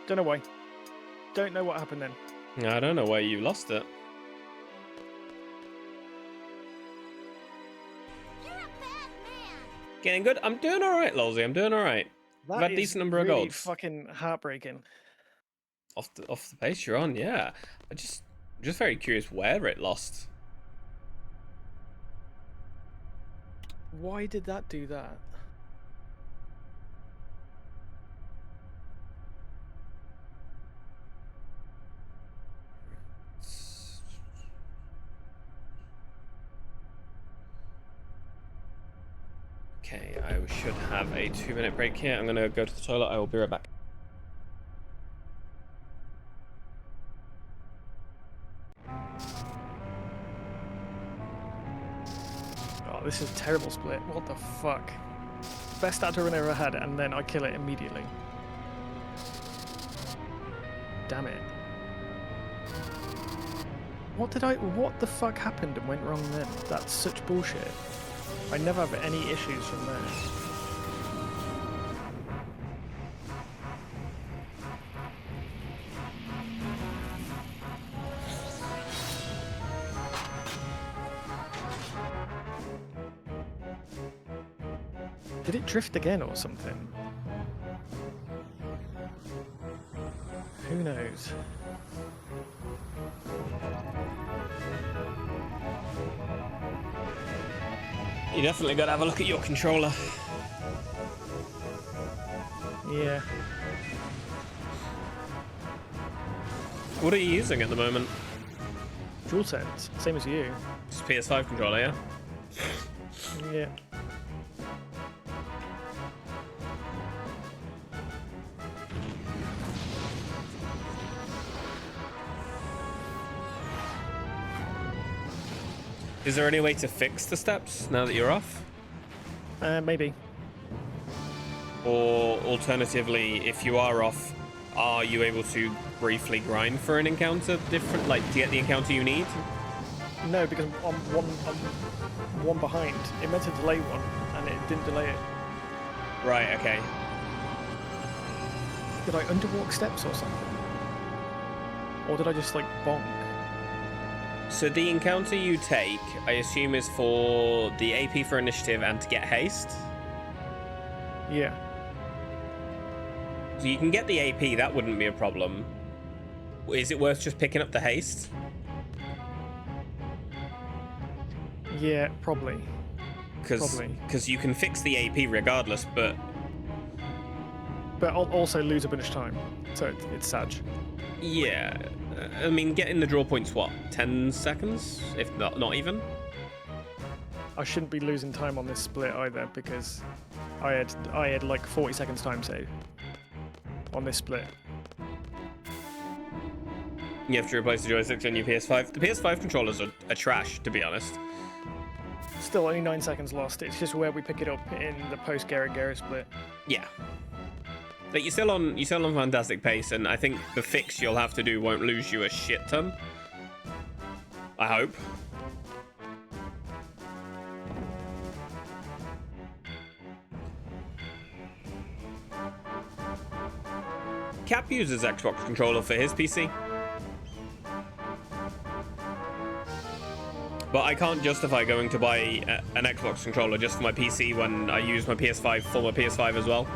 Don't know why. Don't know what happened then. I don't know why you lost it. Getting good. I'm doing all right, Lolsey. I'm doing all right. I've had a decent number of golds. Fucking heartbreaking. Off the pace you're on, yeah. I'm just very curious where it lost. Why did that do that? Okay, I should have a 2-minute break here. I'm gonna go to the toilet. I will be right back. Oh, this is a terrible split. What the fuck? Best auto run I ever had, and then I kill it immediately. Damn it. What the fuck happened and went wrong then? That's such bullshit. I never have any issues from there. Did it drift again or something? Who knows? You definitely got to have a look at your controller. Yeah. What are you using at the moment? DualSense, same as you. It's PS5 controller, yeah? Yeah. Is there any way to fix the steps now that you're off? Maybe. Or alternatively, if you are off, are you able to briefly grind for an encounter different, like to get the encounter you need? No, because I'm one behind. It meant to delay one, and it didn't delay it. Right, okay. Did I underwalk steps or something? Or did I just, like, bonk? So the encounter you take, I assume, is for the AP for initiative and to get haste? Yeah. So you can get the AP, that wouldn't be a problem. Is it worth just picking up the haste? Yeah, probably. Because you can fix the AP regardless, but... But I'll also lose a bunch of time, so it's sad. Yeah. I mean, getting the draw point's what? 10 seconds? If not even? I shouldn't be losing time on this split either, because I had like 40 seconds time save on this split. You have to replace the joysticks on your PS5. The PS5 controllers are trash, to be honest. Still only 9 seconds lost. It's just where we pick it up in the post Garrett split. Yeah. Like you're still on fantastic pace, and I think the fix you'll have to do won't lose you a shit ton. I hope. Cap uses Xbox controller for his PC. But I can't justify going to buy an Xbox controller just for my PC when I use my PS5 for my PS5 as well.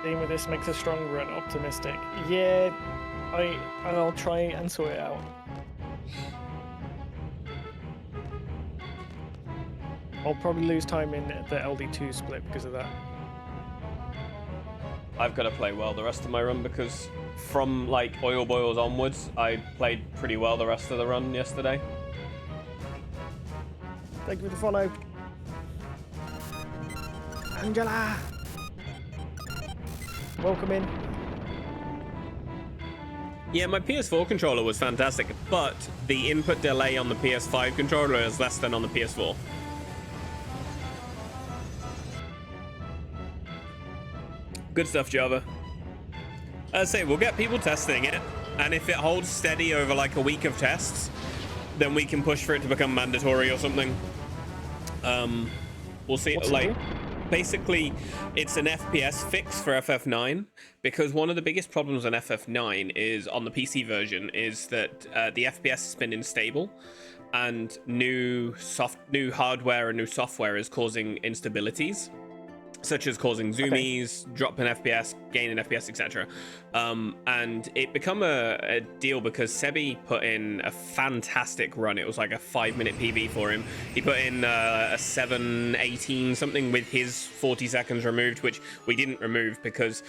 Theme with this makes us stronger and optimistic. Yeah, I'll try and sort it out. I'll probably lose time in the LD2 split because of that. I've got to play well the rest of my run because from like oil boils onwards, I played pretty well the rest of the run yesterday. Thank you for the follow. Angela! Welcome in. Yeah, my PS4 controller was fantastic, but the input delay on the PS5 controller is less than on the PS4. Good stuff, Java. As I say, we'll get people testing it, and if it holds steady over like a week of tests, then we can push for it to become mandatory or something. We'll see. What's like, it basically, it's an FPS fix for FF9 because one of the biggest problems on FF9 is on the PC version is that the FPS has been unstable, and new hardware and new software is causing instabilities, such as causing zoomies, drop in FPS, gain in FPS, etc. And it become a deal because Sebi put in a fantastic run. It was like a 5-minute PB for him. He put in a 7:18 something with his 40 seconds removed, which we didn't remove because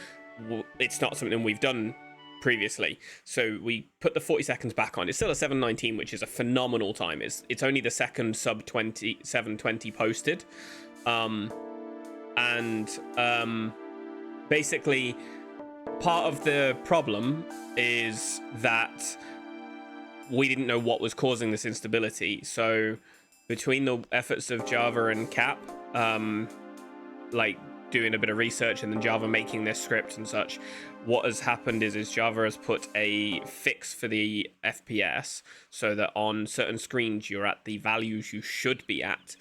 it's not something we've done previously. So we put the 40 seconds back on. It's still a 7:19, which is a phenomenal time. It's only the second sub 7:20 posted. Basically, part of the problem is that we didn't know what was causing this instability. So between the efforts of Java and Cap, like doing a bit of research and then Java making their script and such, what has happened is Java has put a fix for the FPS so that on certain screens you're at the values you should be at,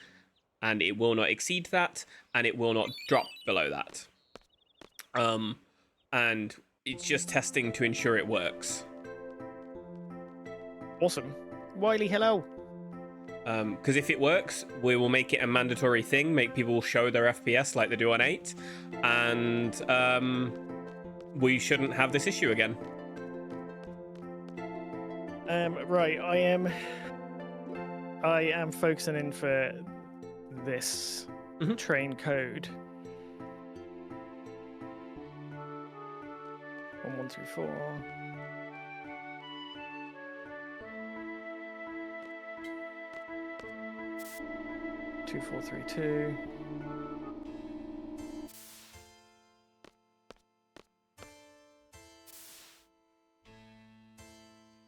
and it will not exceed that, and it will not drop below that. And it's just testing to ensure it works. Awesome. Wiley, hello. Because if it works, we will make it a mandatory thing, make people show their FPS like they do on 8, and we shouldn't have this issue again. Right, I am focusing in for this train code. 1124. 2432.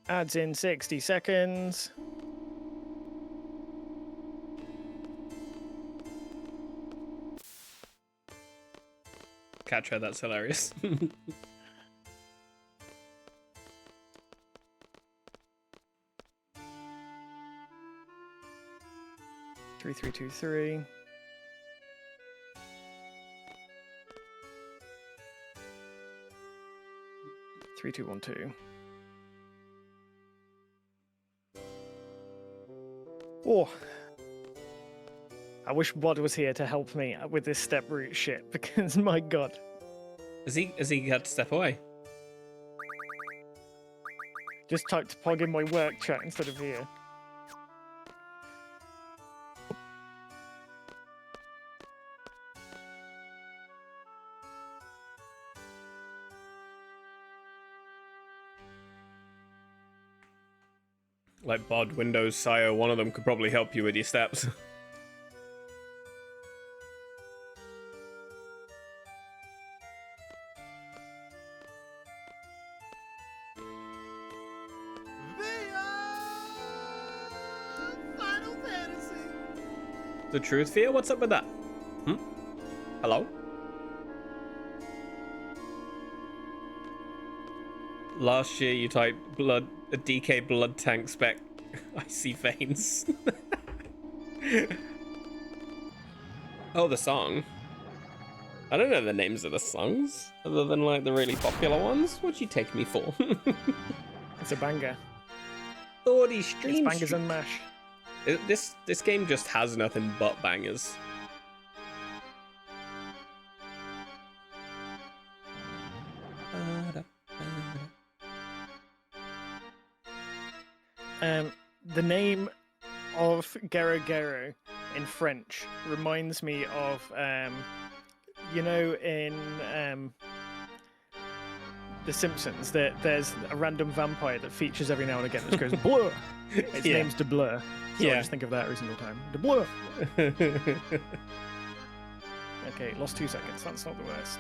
Adds in 60 seconds. Catch her, that's hilarious. 3323. Three, two, one, two. Oh, I wish Bod was here to help me with this step route shit, because my god. Has he had to step away? Just typed Pog in my work chat instead of here. Like Bod, Windows, Sio, one of them could probably help you with your steps. Final Fantasy. The truth fear? What's up with that? Hello? Last year you typed a DK blood tank spec. I see veins. Oh, the song. I don't know the names of the songs, other than like the really popular ones. What'd you take me for? It's a banger. Lordy It's stream. bangers and mash. This game just has nothing but bangers. The name of Gero Gero in French reminds me of, you know, in The Simpsons, there's a random vampire that features every now and again that goes blur. Its Yeah. name's De Blur. So I Yeah. just think of that every single time. De Blur. Okay, lost 2 seconds. That's not the worst.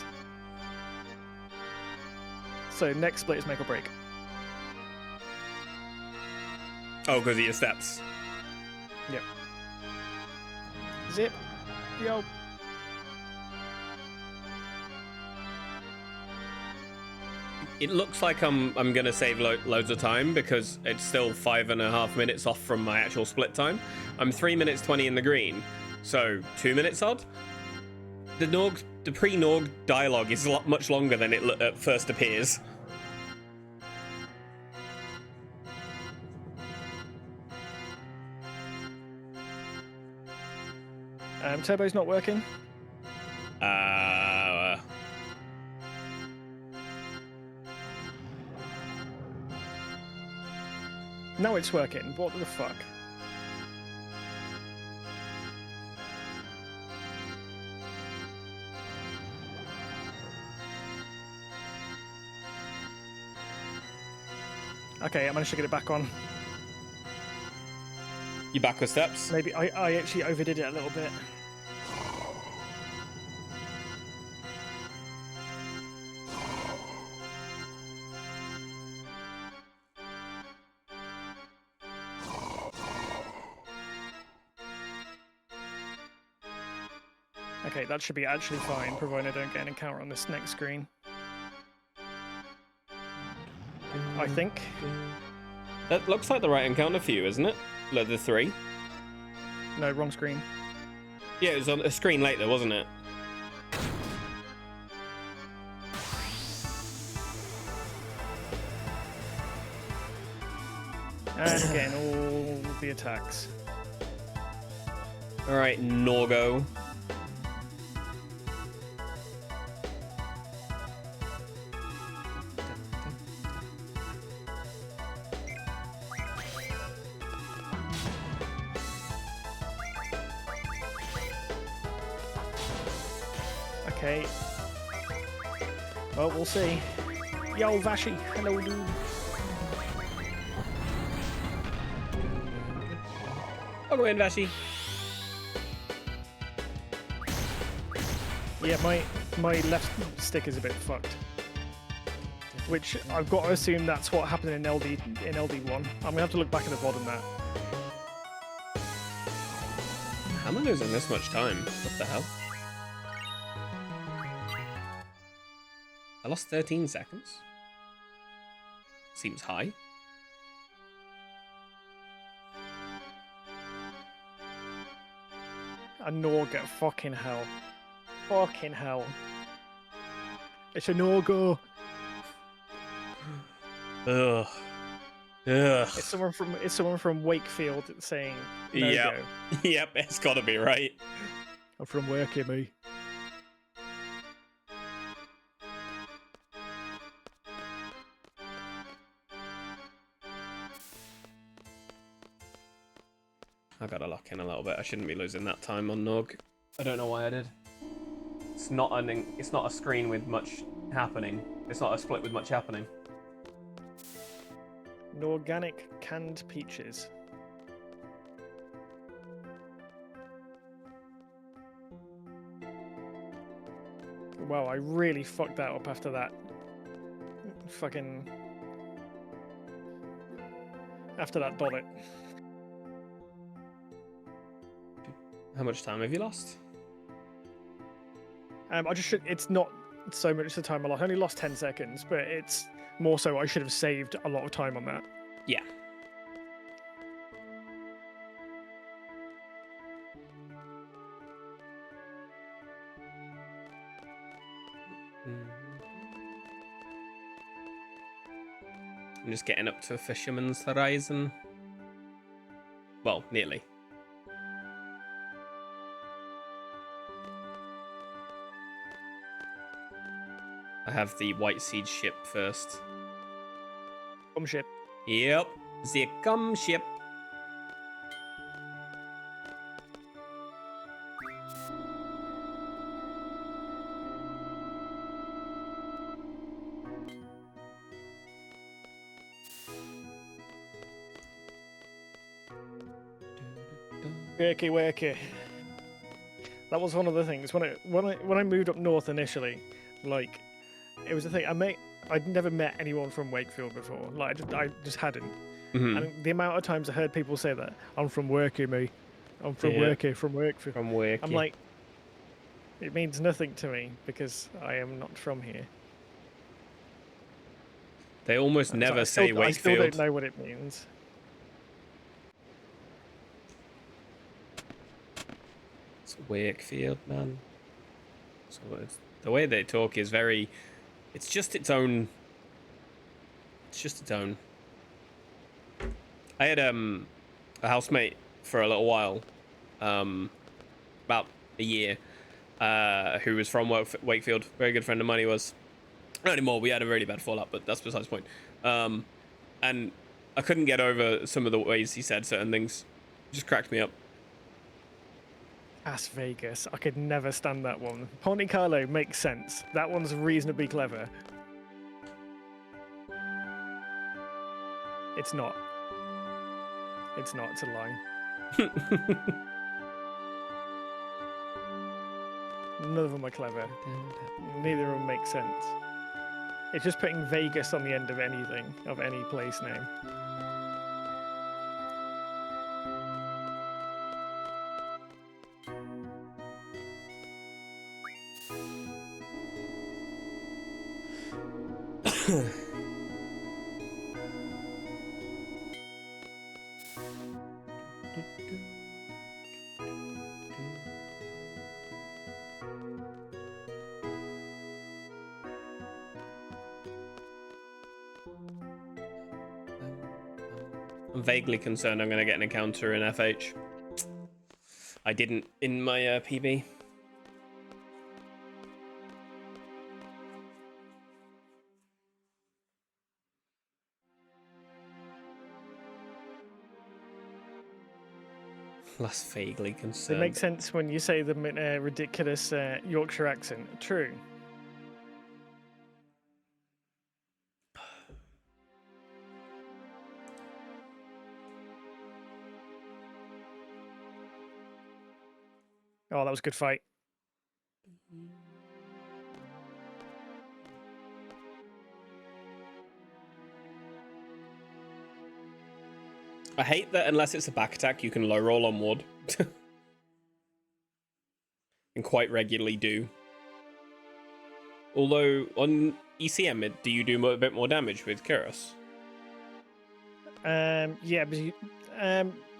So next split is make or break. Oh, because of your steps. Yep. Zip. Yo. It looks like I'm gonna save loads of time because it's still 5.5 minutes off from my actual split time. I'm 3 minutes 20 in the green, so 2 minutes odd. The pre-Norg dialogue is much longer than it at first appears. Turbo's not working. No, it's working. What the fuck? Okay, I managed to get it back on. You back with steps? Maybe I actually overdid it a little bit. Okay, that should be actually fine, provided I don't get an encounter on this next screen. I think. That looks like the right encounter for you, isn't it? Like the 3. No, wrong screen. Yeah, it was on a screen later, wasn't it? And again, all the attacks. All right, Norgo. Okay. Well, we'll see. Yo, Vashi. Hello, dude. I'll go in, Vashi. Yeah, my left stick is a bit fucked. Which I've got to assume that's what happened in LD1. I'm gonna have to look back at the VOD on that. How am I losing this much time? What the hell? I lost 13 seconds. Seems high. A Norga, fucking hell. Fucking hell. It's a no-go. Ugh. Ugh. It's someone from Wakefield saying no Yep. go. Yep, it's gotta be right. I'm from work here, me. I gotta lock in a little bit. I shouldn't be losing that time on Nog. I don't know why I did. It's not a screen with much happening. It's not a split with much happening. Organic canned peaches. Wow, I really fucked that up after that. Fucking... After that dollet. How much time have you lost? It's not so much the time I lost. I only lost 10 seconds, but it's more so I should have saved a lot of time on that. Yeah. I'm just getting up to a Fisherman's Horizon. Well, nearly. I have the White Seed ship first. Shit. Yep, the cum ship. Wakey. That was one of the things when I moved up north initially, like it was a thing. I'd never met anyone from Wakefield before. Like I just hadn't. Mm-hmm. And the amount of times I heard people say that I'm from Wakey, me. I'm from Yeah. Wakey, from Wakefield. From work. I'm like, it means nothing to me because I am not from here. They almost never say Wakefield. I still don't know what it means. It's Wakefield, man. So the way they talk is very. It's just its own. It's just its own. I had a housemate for a little while, about a year, who was from Wakefield. Very good friend of mine. He was. Not anymore. We had a really bad fallout, but that's besides the point. And I couldn't get over some of the ways he said certain things. It just cracked me up. Las Vegas. I could never stand that one. Monte Carlo makes sense. That one's reasonably clever. It's not. It's not. It's a lie. None of them are clever. Neither of them make sense. It's just putting Vegas on the end of anything, of any place name. I'm vaguely concerned I'm going to get an encounter in FH. I didn't in my PB. Less vaguely It concerned. makes sense when you say the ridiculous Yorkshire accent. True. Oh, that was a good fight. I hate that unless it's a back attack, you can low roll on wood. And quite regularly do. Although on ECM, do you do a bit more damage with Kyros? Yeah, but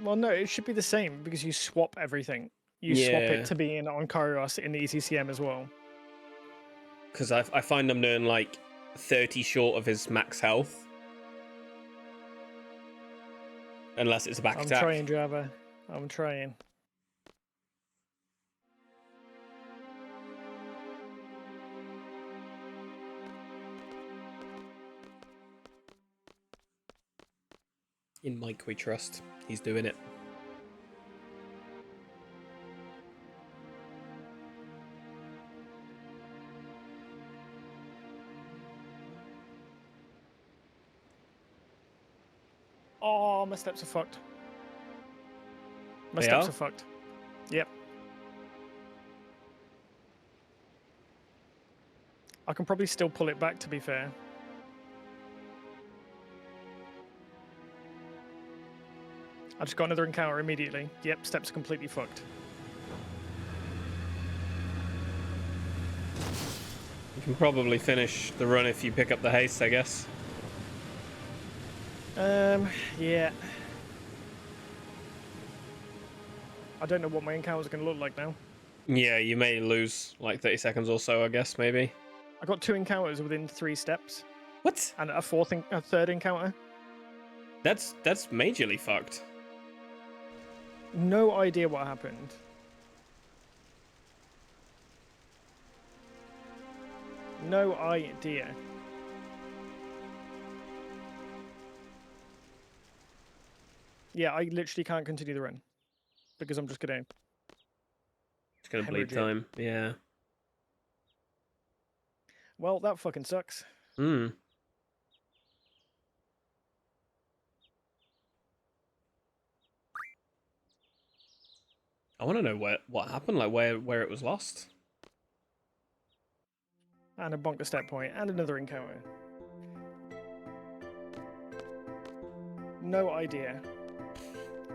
well, no, it should be the same because you swap everything. You swap Yeah. it to be in on Kairos in the ECCM as well. Because I find I'm doing like 30 short of his max health. Unless it's a back I'm attack. trying, Java. I'm trying. In Mike we trust. He's doing it. Oh, my steps are fucked. My They steps are? are fucked. Yep. I can probably still pull it back, to be fair. I just got another encounter immediately. Yep, steps are completely fucked. You can probably finish the run if you pick up the haste, I guess. Yeah. I don't know what my encounters are going to look like now. Yeah, you may lose like 30 seconds or so, I guess, maybe. I got 2 encounters within 3 steps, What? and a third encounter. That's majorly fucked. No idea what happened. No idea. Yeah, I literally can't continue the run because I'm just gonna. It's gonna bleed Hemorrhage it. time. Yeah. Well, that fucking sucks. Hmm. I want to know what happened, like where it was lost. And a bonker step point, and another encounter. No idea.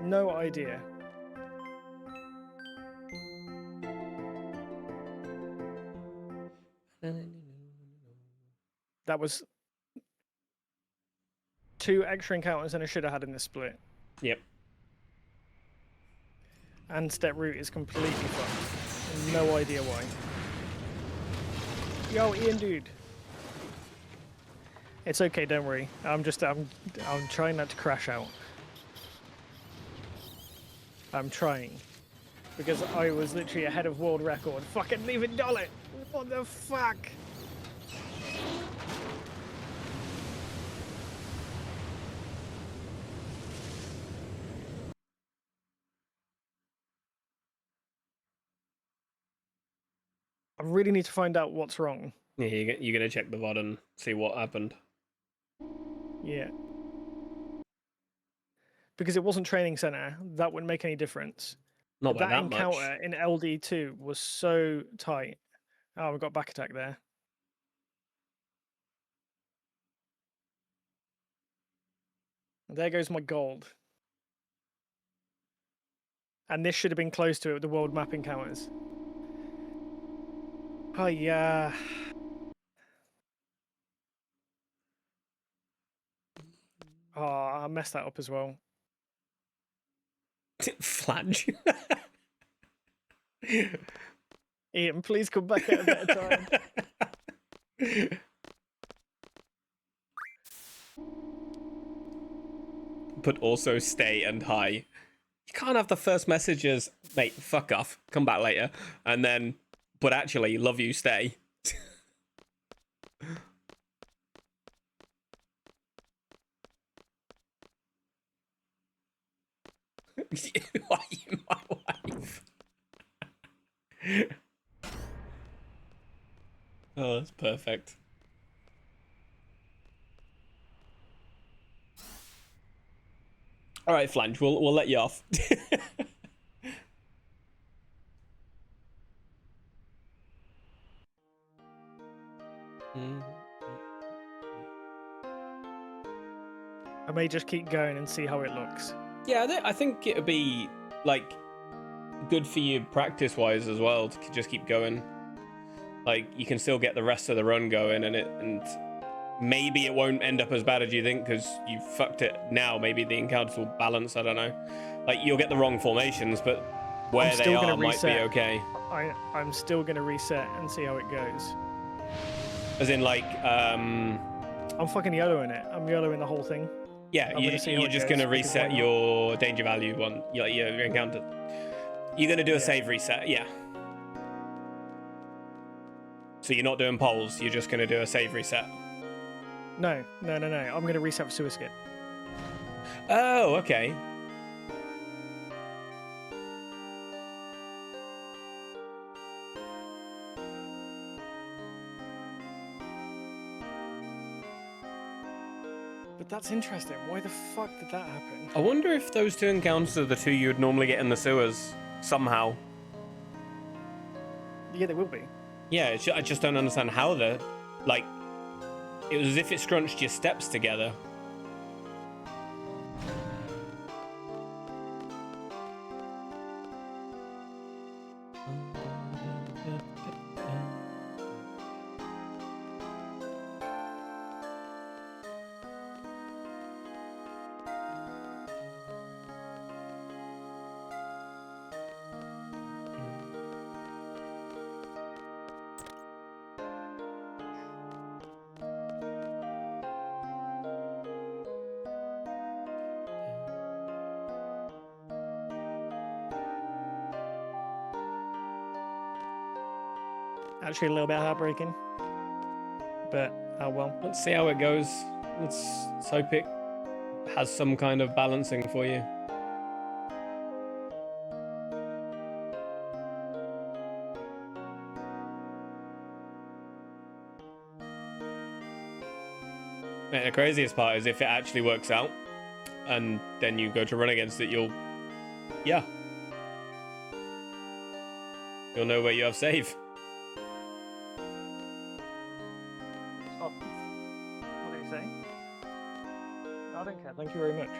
No idea. That was 2 extra encounters than I should have had in this split. Yep. And step route is completely fucked. No idea why. Yo, Ian, dude. It's okay, don't worry. I'm trying not to crash out. I'm trying. Because I was literally ahead of world record. Fucking leave it, dollar! What the fuck? I really need to find out what's wrong. Yeah, you're gonna check the VOD and see what happened. Yeah. Because it wasn't training center, that wouldn't make any difference. Not by That that encounter much. in LD2 was so tight. Oh, we got back attack there. There goes my gold. And this should have been close to it with the world map encounters. Oh, yeah. Oh, I messed that up as well. Flange. Ian, please come back at a better time. But also stay and high. You can't have the first message as, mate, fuck off, come back later, and then, but actually, love you, stay. Why are you my wife? Oh, that's perfect. All right, Flange, we'll let you off. I may just keep going and see how it looks. Yeah, I think it'd be like good for you practice-wise as well to just keep going. Like you can still get the rest of the run going, and maybe it won't end up as bad as you think because you fucked it now. Maybe the encounters will balance. I don't know. Like you'll get the wrong formations, but where they are might be okay. I'm still gonna reset and see how it goes. As in, like, I'm fucking YOLOing it. I'm YOLOing the whole thing. Yeah, you're just gonna reset your danger value one, your encounter. You're gonna do a save reset, yeah. So you're not doing polls. You're just gonna do a save reset. No. I'm gonna reset for sewer skip. Oh, okay. But that's interesting. Why the fuck did that happen? I wonder if those two encounters are the two you would normally get in the sewers somehow. Yeah, they will be. Yeah, I just don't understand how they're like. It was as if it scrunched your steps together. Actually, a little bit heartbreaking. But, oh well. Let's see how it goes. Let's hope it has some kind of balancing for you. And the craziest part is if it actually works out and then you go to run against it, you'll know where you have save. Oh. What did he say? I don't care, thank you very much.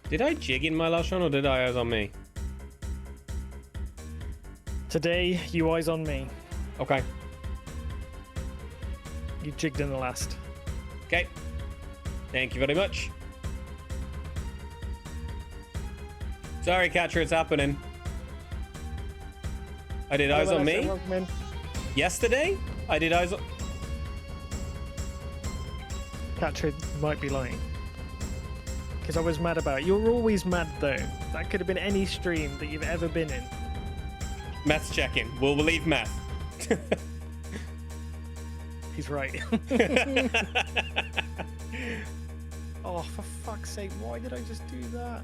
Did I jig in my last run or did I eyes on me? Today, you eyes on me. Okay. You jigged in the last. Okay. Thank you very much. Sorry, Catcher, it's happening. I did eyes on me. Yesterday, I did eyes on... Catcher might be lying. Because I was mad about it. You're always mad, though. That could have been any stream that you've ever been in. Meth's checking. We'll believe Meth. He's right. Oh, for fuck's sake, why did I just do that?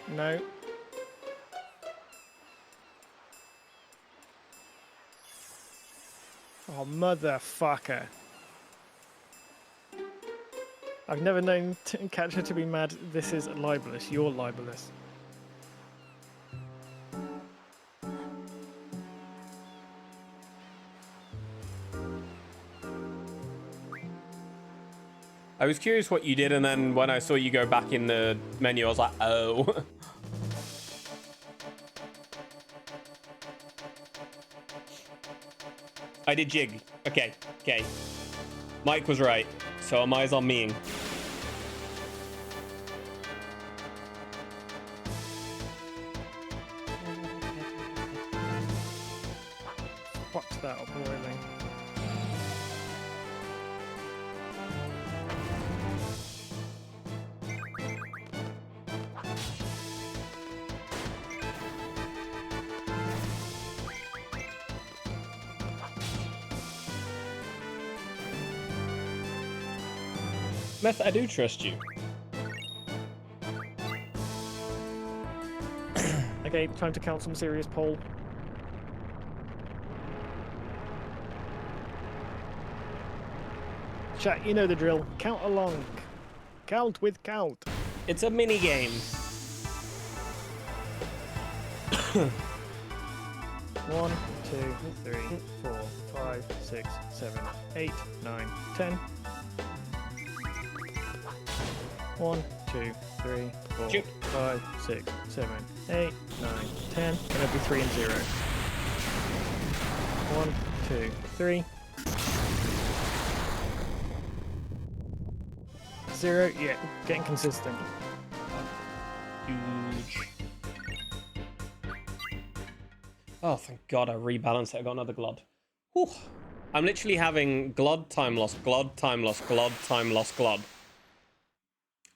No. Oh, motherfucker. I've never known Catcher to be mad. This is libelous. You're libelous. I was curious what you did, and then when I saw you go back in the menu, I was like, oh. I did jig. Okay, okay. Mike was right, so my eyes on meing. What's that up boiling? Meth, I do trust you. Okay, time to count some serious poll. Chat, you know the drill. Count along. Count with count. It's a mini game. 1, 2, 3, 4, 5, 6, 7, 8, 9, 10. 1, 2, 3, 4, Shoot. 5, 6, 7, 8, 9, 10. Gonna be 3 and 0. 1, 2, 3. 0. Yeah, getting consistent. Huge. Oh, thank God I rebalanced it. I got another Glod. Whew. I'm literally having Glod, time loss, Glod, time loss, Glod, time loss, Glod.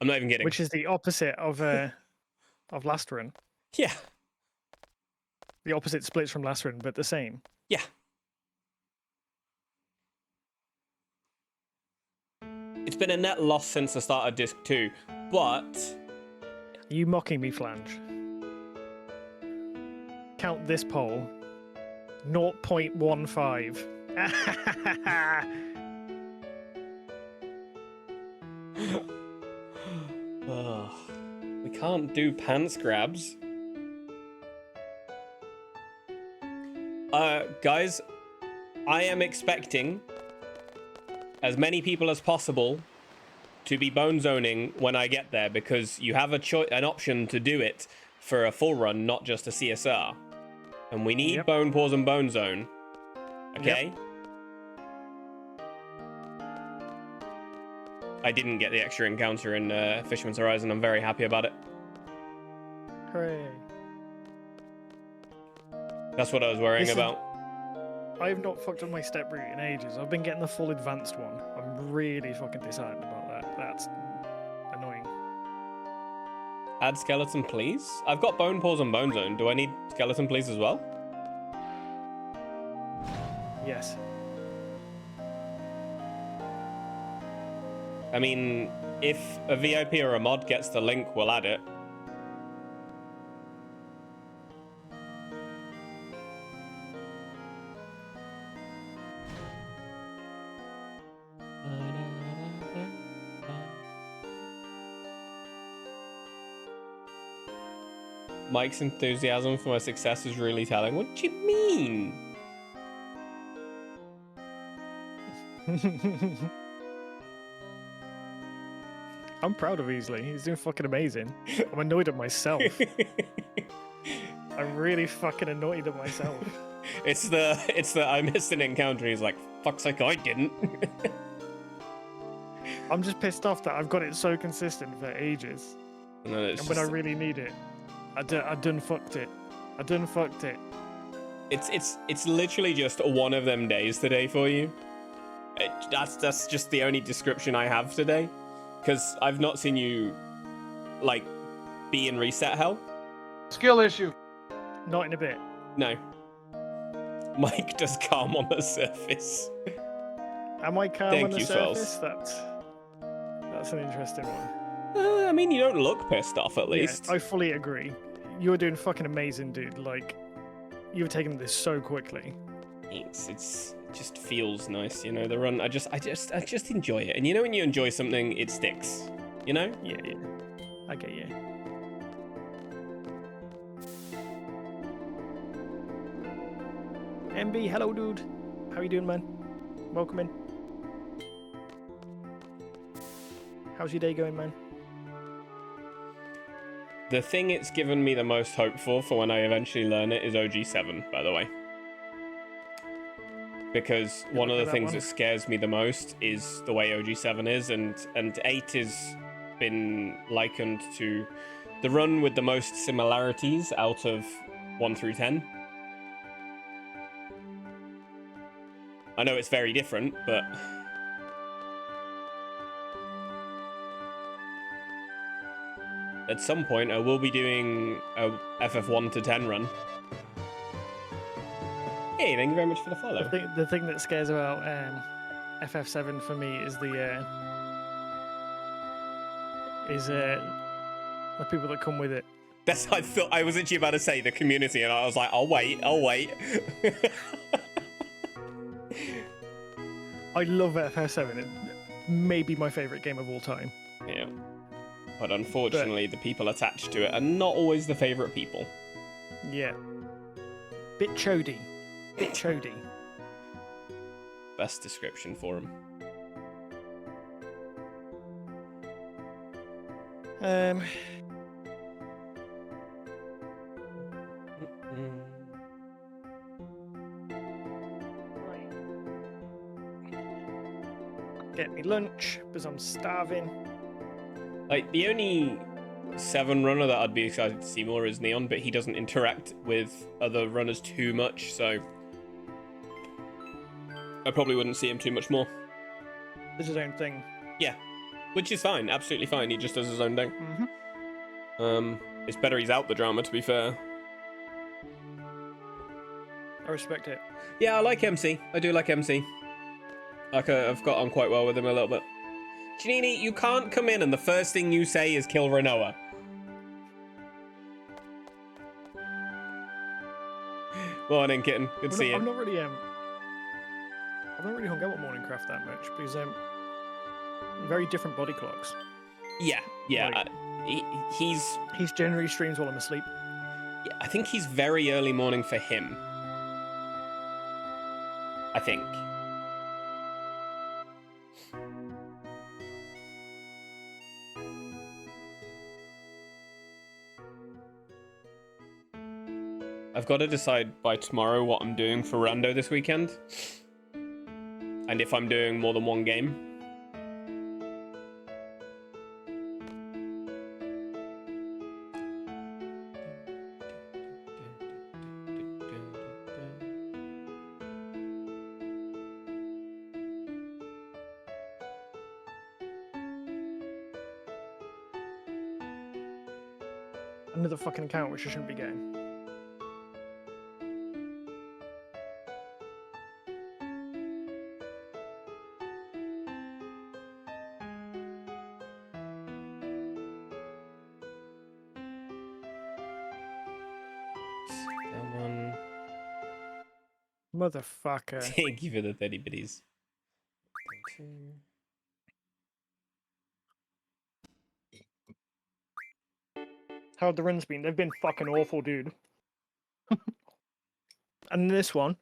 I'm not even kidding. Which is the opposite of last run. Yeah. The opposite splits from last run, but the same. Yeah. It's been a net loss since the start of Disc 2, but... Are you mocking me, Flange? Count this poll. 0.15. Ugh. We can't do pants grabs. Guys, I am expecting as many people as possible to be bone zoning when I get there, because you have an option to do it for a full run, not just a CSR. And we need bone pause and bone zone. Okay? Yep. I didn't get the extra encounter in Fisherman's Horizon. I'm very happy about it. Hooray. That's what I was worrying about. I have not fucked up my step route in ages. I've been getting the full advanced one. I'm really fucking disheartened about that. That's annoying. Add skeleton, please? I've got bone pause and bone zone. Do I need skeleton, please, as well? Yes. I mean, if a VIP or a mod gets the link, we'll add it. Mike's enthusiasm for my success is really telling. What do you mean? I'm proud of Easley. He's doing fucking amazing. I'm annoyed at myself. I'm really fucking annoyed at myself. It's the I missed an encounter. He's like, fuck's sake, I didn't. I'm just pissed off that I've got it so consistent for ages. No, and when I really need it, I done fucked it. I done fucked it. It's literally just one of them days today for you. That's just the only description I have today, because I've not seen you like be in reset hell. Skill issue. Not in a bit. No. Mike does calm on the surface. Am I calm Thank on the you, surface? That's an interesting one. I mean, you don't look pissed off, at least. Yeah, I fully agree. You were doing fucking amazing, dude. Like, you were taking this so quickly. It just feels nice, you know. The run, I just enjoy it. And you know, when you enjoy something, it sticks. You know? Yeah. I get you. MB, hello, dude. How you doing, man? Welcome in. How's your day going, man? The thing it's given me the most hope for when I eventually learn it is OG7, by the way. because one of the that things one. that scares me the most is the way OG7 is, and 8 has been likened to the run with the most similarities out of 1 through 10. I know it's very different, but at some point I will be doing a FF1 to 10 run. Hey, thank you very much for the follow. The thing that scares about FF7 for me is the people that come with it. That's I was actually about to say the community, and I was like, I'll wait. I love FF7. It may be my favorite game of all time. Yeah. But unfortunately, the people attached to it are not always the favorite people. Yeah. Bit chody. Bit chody. Best description for him. Get me lunch because I'm starving. Like, the only 7 runner that I'd be excited to see more is Neon, but he doesn't interact with other runners too much, so I probably wouldn't see him too much more. Does his own thing. Yeah, which is fine, absolutely fine. He just does his own thing. It's better he's out the drama, to be fair. I respect it. Yeah, I like MC. I do like MC. I've got on quite well with him a little bit. Janini, you can't come in and the first thing you say is kill Renoa. Morning, kitten. Good to see you. I've not really hung out with Morningcraft that much because very different body clocks. Yeah. Like, He's He generally streams while I'm asleep. Yeah, I think he's very early morning for him. I think. I've got to decide by tomorrow what I'm doing for Rando this weekend. And if I'm doing more than one game. Another fucking account which I shouldn't be getting. Someone. Motherfucker. Thank you for the 30 biddies. How have the runs been? They've been fucking awful, dude. And this one,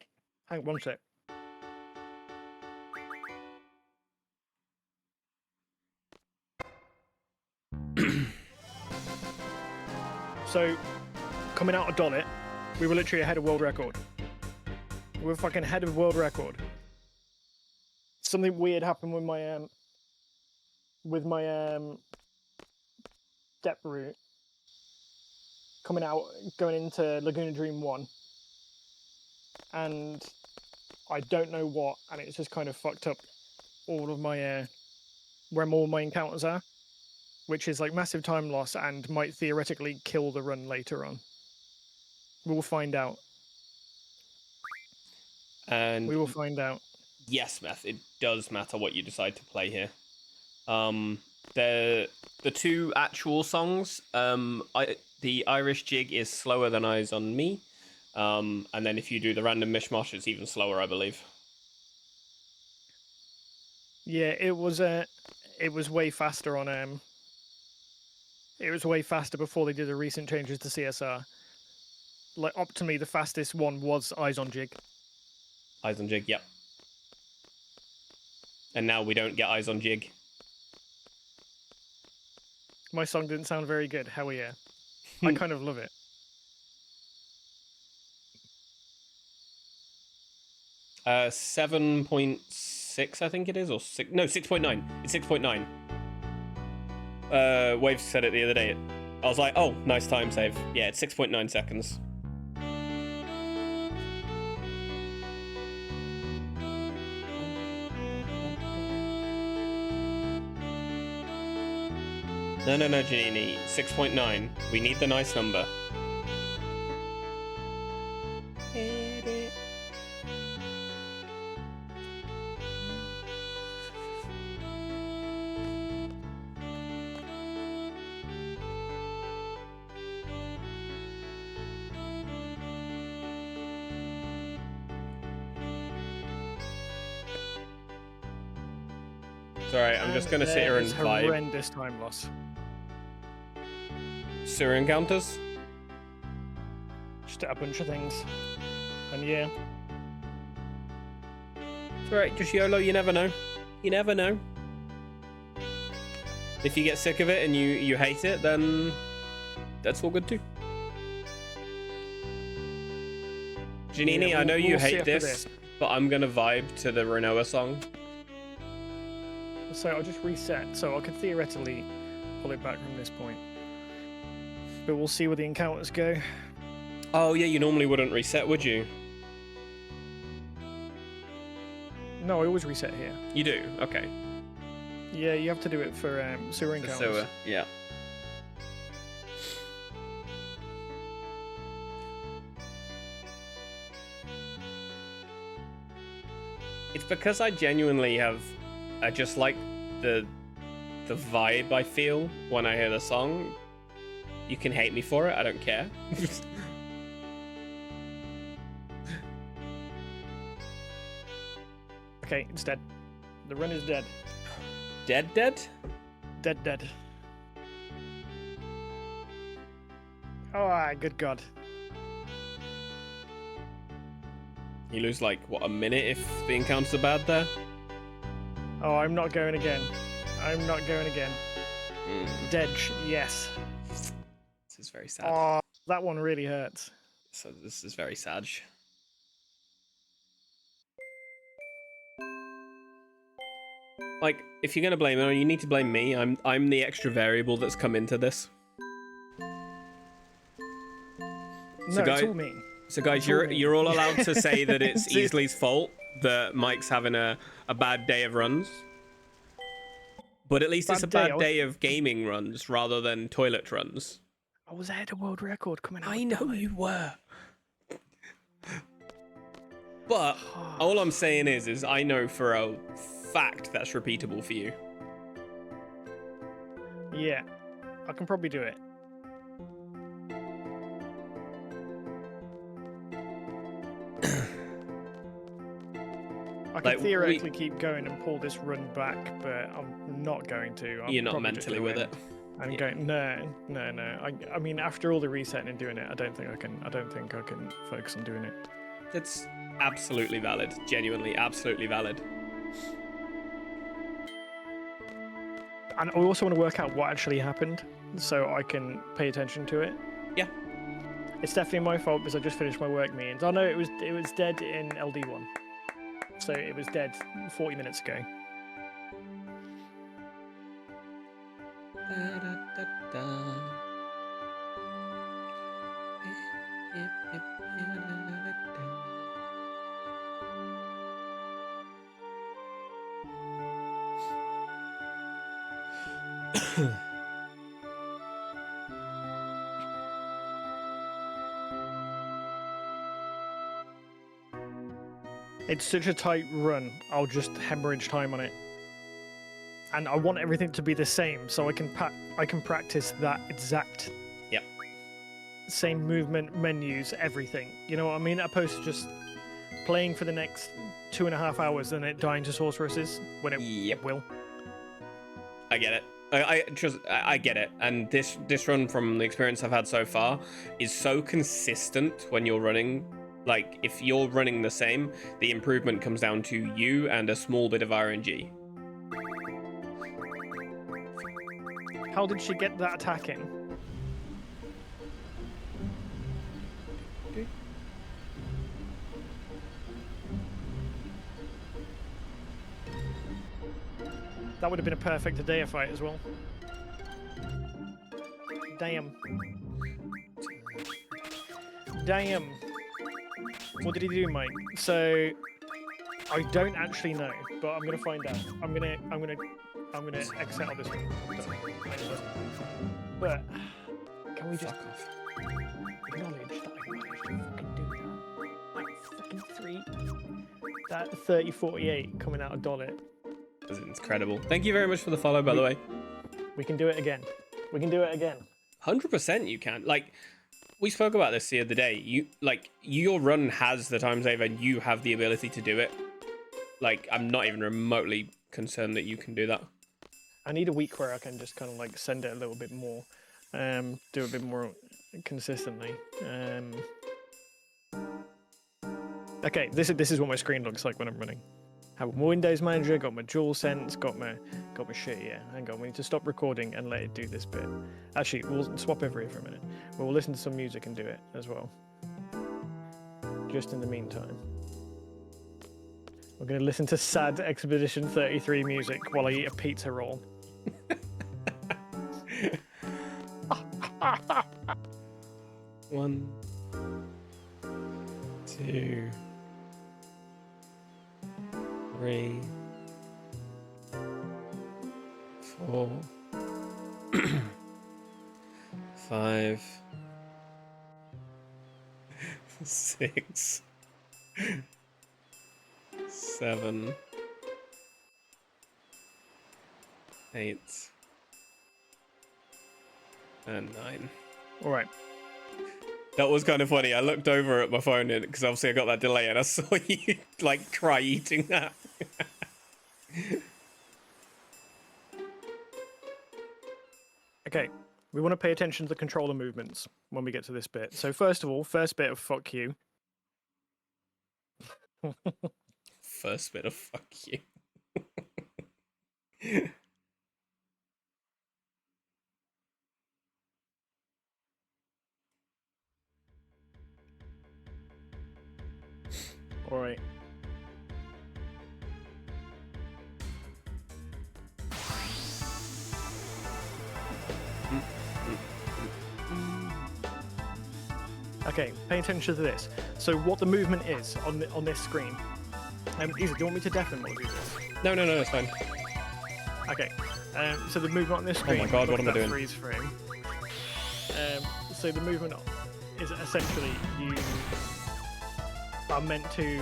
hang on one sec. So, coming out of Dollet, we were literally ahead of world record. We were fucking ahead of world record. Something weird happened with my depth route. Coming out, going into Laguna Dream 1. And I don't know what, and it's just kind of fucked up all of my, where all my encounters are. Which is like massive time loss and might theoretically kill the run later on. We'll find out. And We will find out. yes, Meth, it does matter what you decide to play here. The 2 actual songs, the Irish Jig is slower than Eyes on Me. And then if you do the random mishmash, it's even slower, I believe. Yeah, it was way faster on it was way faster before they did the recent changes to CSR. Like optimally, the fastest one was Eyes on Jig. Eyes on Jig, yep. And now we don't get Eyes on Jig. My song didn't sound very good. Hell yeah. I kind of love it. 7.6, I think it is, or 6. No, 6.9. It's 6.9. Wave said it the other day. I was like, oh, nice time save. Yeah, it's 6.9 seconds. No, Janini. 6.9. We need the nice number. Sorry, I'm just gonna sit here and vibe. Horrendous time loss. Sewer encounters? Just a bunch of things. And yeah. It's alright, just YOLO, you never know. You never know. If you get sick of it and you hate it, then that's all good too. Janini, Yeah, I know you we'll see hate after this, but I'm gonna vibe to the Renoa song. So I'll just reset. So I could theoretically pull it back from this point. But we'll see where the encounters go. Oh yeah, you normally wouldn't reset, would you? No, I always reset here. You do? Okay. Yeah, you have to do it for sewer The encounters. sewer, yeah. It's because I genuinely I just like the vibe I feel when I hear the song. You can hate me for it, I don't care. Okay, it's dead. The run is dead. Dead? Dead. Oh, good God. You lose like, what, a minute if the encounters are bad there? Oh, I'm not going again. I'm not going again. Dedge, yes. This is very sad. Oh, that one really hurts. So this is very sad. Like, if you're gonna blame it, you need to blame me. I'm the extra variable that's come into this. No, it's all me. So guys, you're all allowed to say that it's Easley's fault that Mike's having a bad day of runs. But at least it's a bad day of gaming runs rather than toilet runs. I was ahead of world record coming out. I know you were. But all I'm saying is I know for a fact that's repeatable for you. Yeah, I can probably do it. I could theoretically keep going and pull this run back, but I'm not going to. You're not mentally with it. I'm going no. I mean, after all the resetting and doing it, I don't think I can focus on doing it. That's absolutely valid. Genuinely, absolutely valid. And I also want to work out what actually happened, so I can pay attention to it. Yeah. It's definitely my fault because I just finished my work meetings. Oh no, it was dead in LD1. So it was dead 40 minutes ago. It's such a tight run, I'll just hemorrhage time on it. And I want everything to be the same, so I can practice that exact same movement, menus, everything. You know what I mean? Opposed to just playing for the next 2.5 hours and it dying to sorceresses when it will. I get it. I get it. And this run, from the experience I've had so far, is so consistent when you're running. Like, if you're running the same, the improvement comes down to you and a small bit of RNG. How did she get that attack in? That would have been a perfect Adea fight as well. Damn. Damn. What did he do, Mike? So I don't actually know, but I'm gonna find out. I'm gonna exit out of this one. But can we just acknowledge that I managed to fucking do that? Like fucking 3. That 30-48 coming out of Dollet. That's incredible. Thank you very much for the follow, by the way. We can do it again. We can do it again. 100% you can. Like, we spoke about this the other day. Your run has the time save and you have the ability to do it. Like, I'm not even remotely concerned that you can do that. I need a week where I can just kind of like send it a little bit more, do a bit more consistently. Okay, this is what my screen looks like when I'm running. Have my Windows Manager, got my DualSense, got my shit. Yeah, hang on, we need to stop recording and let it do this bit. Actually, we'll swap over here for a minute. We'll listen to some music and do it as well. Just in the meantime, we're going to listen to sad Expedition 33 music while I eat a pizza roll. One, 2, 3, 4, 5, 6, 7, 8, and 9. All right. That was kind of funny. I looked over at my phone because obviously I got that delay and I saw you like cry eating that. Okay, we want to pay attention to the controller movements when we get to this bit. So first of all, first bit of fuck you. First bit of fuck you. All right. Okay, pay attention to this. So what the movement is on this screen. Isa, do you want me to deafen while we do this? No, it's fine. Okay. So the movement on this screen. Oh my god, what am I doing? Freeze frame. So the movement is essentially you are meant to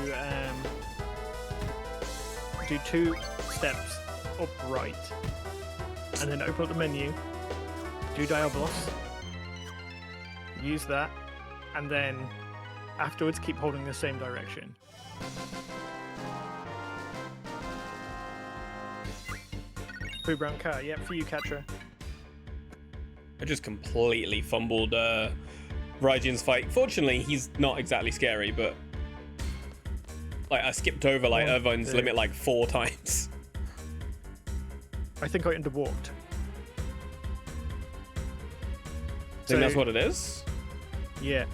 do 2 steps upright, and then open up the menu, do Diabolos, use that, and then afterwards keep holding the same direction. Pooh Brown car, yep, for you, Katra. I just completely fumbled Raijin's fight. Fortunately, he's not exactly scary, but like I skipped over like Irvine's limit like 4 times. I think I underwalked. Think that's what it is? Yeah.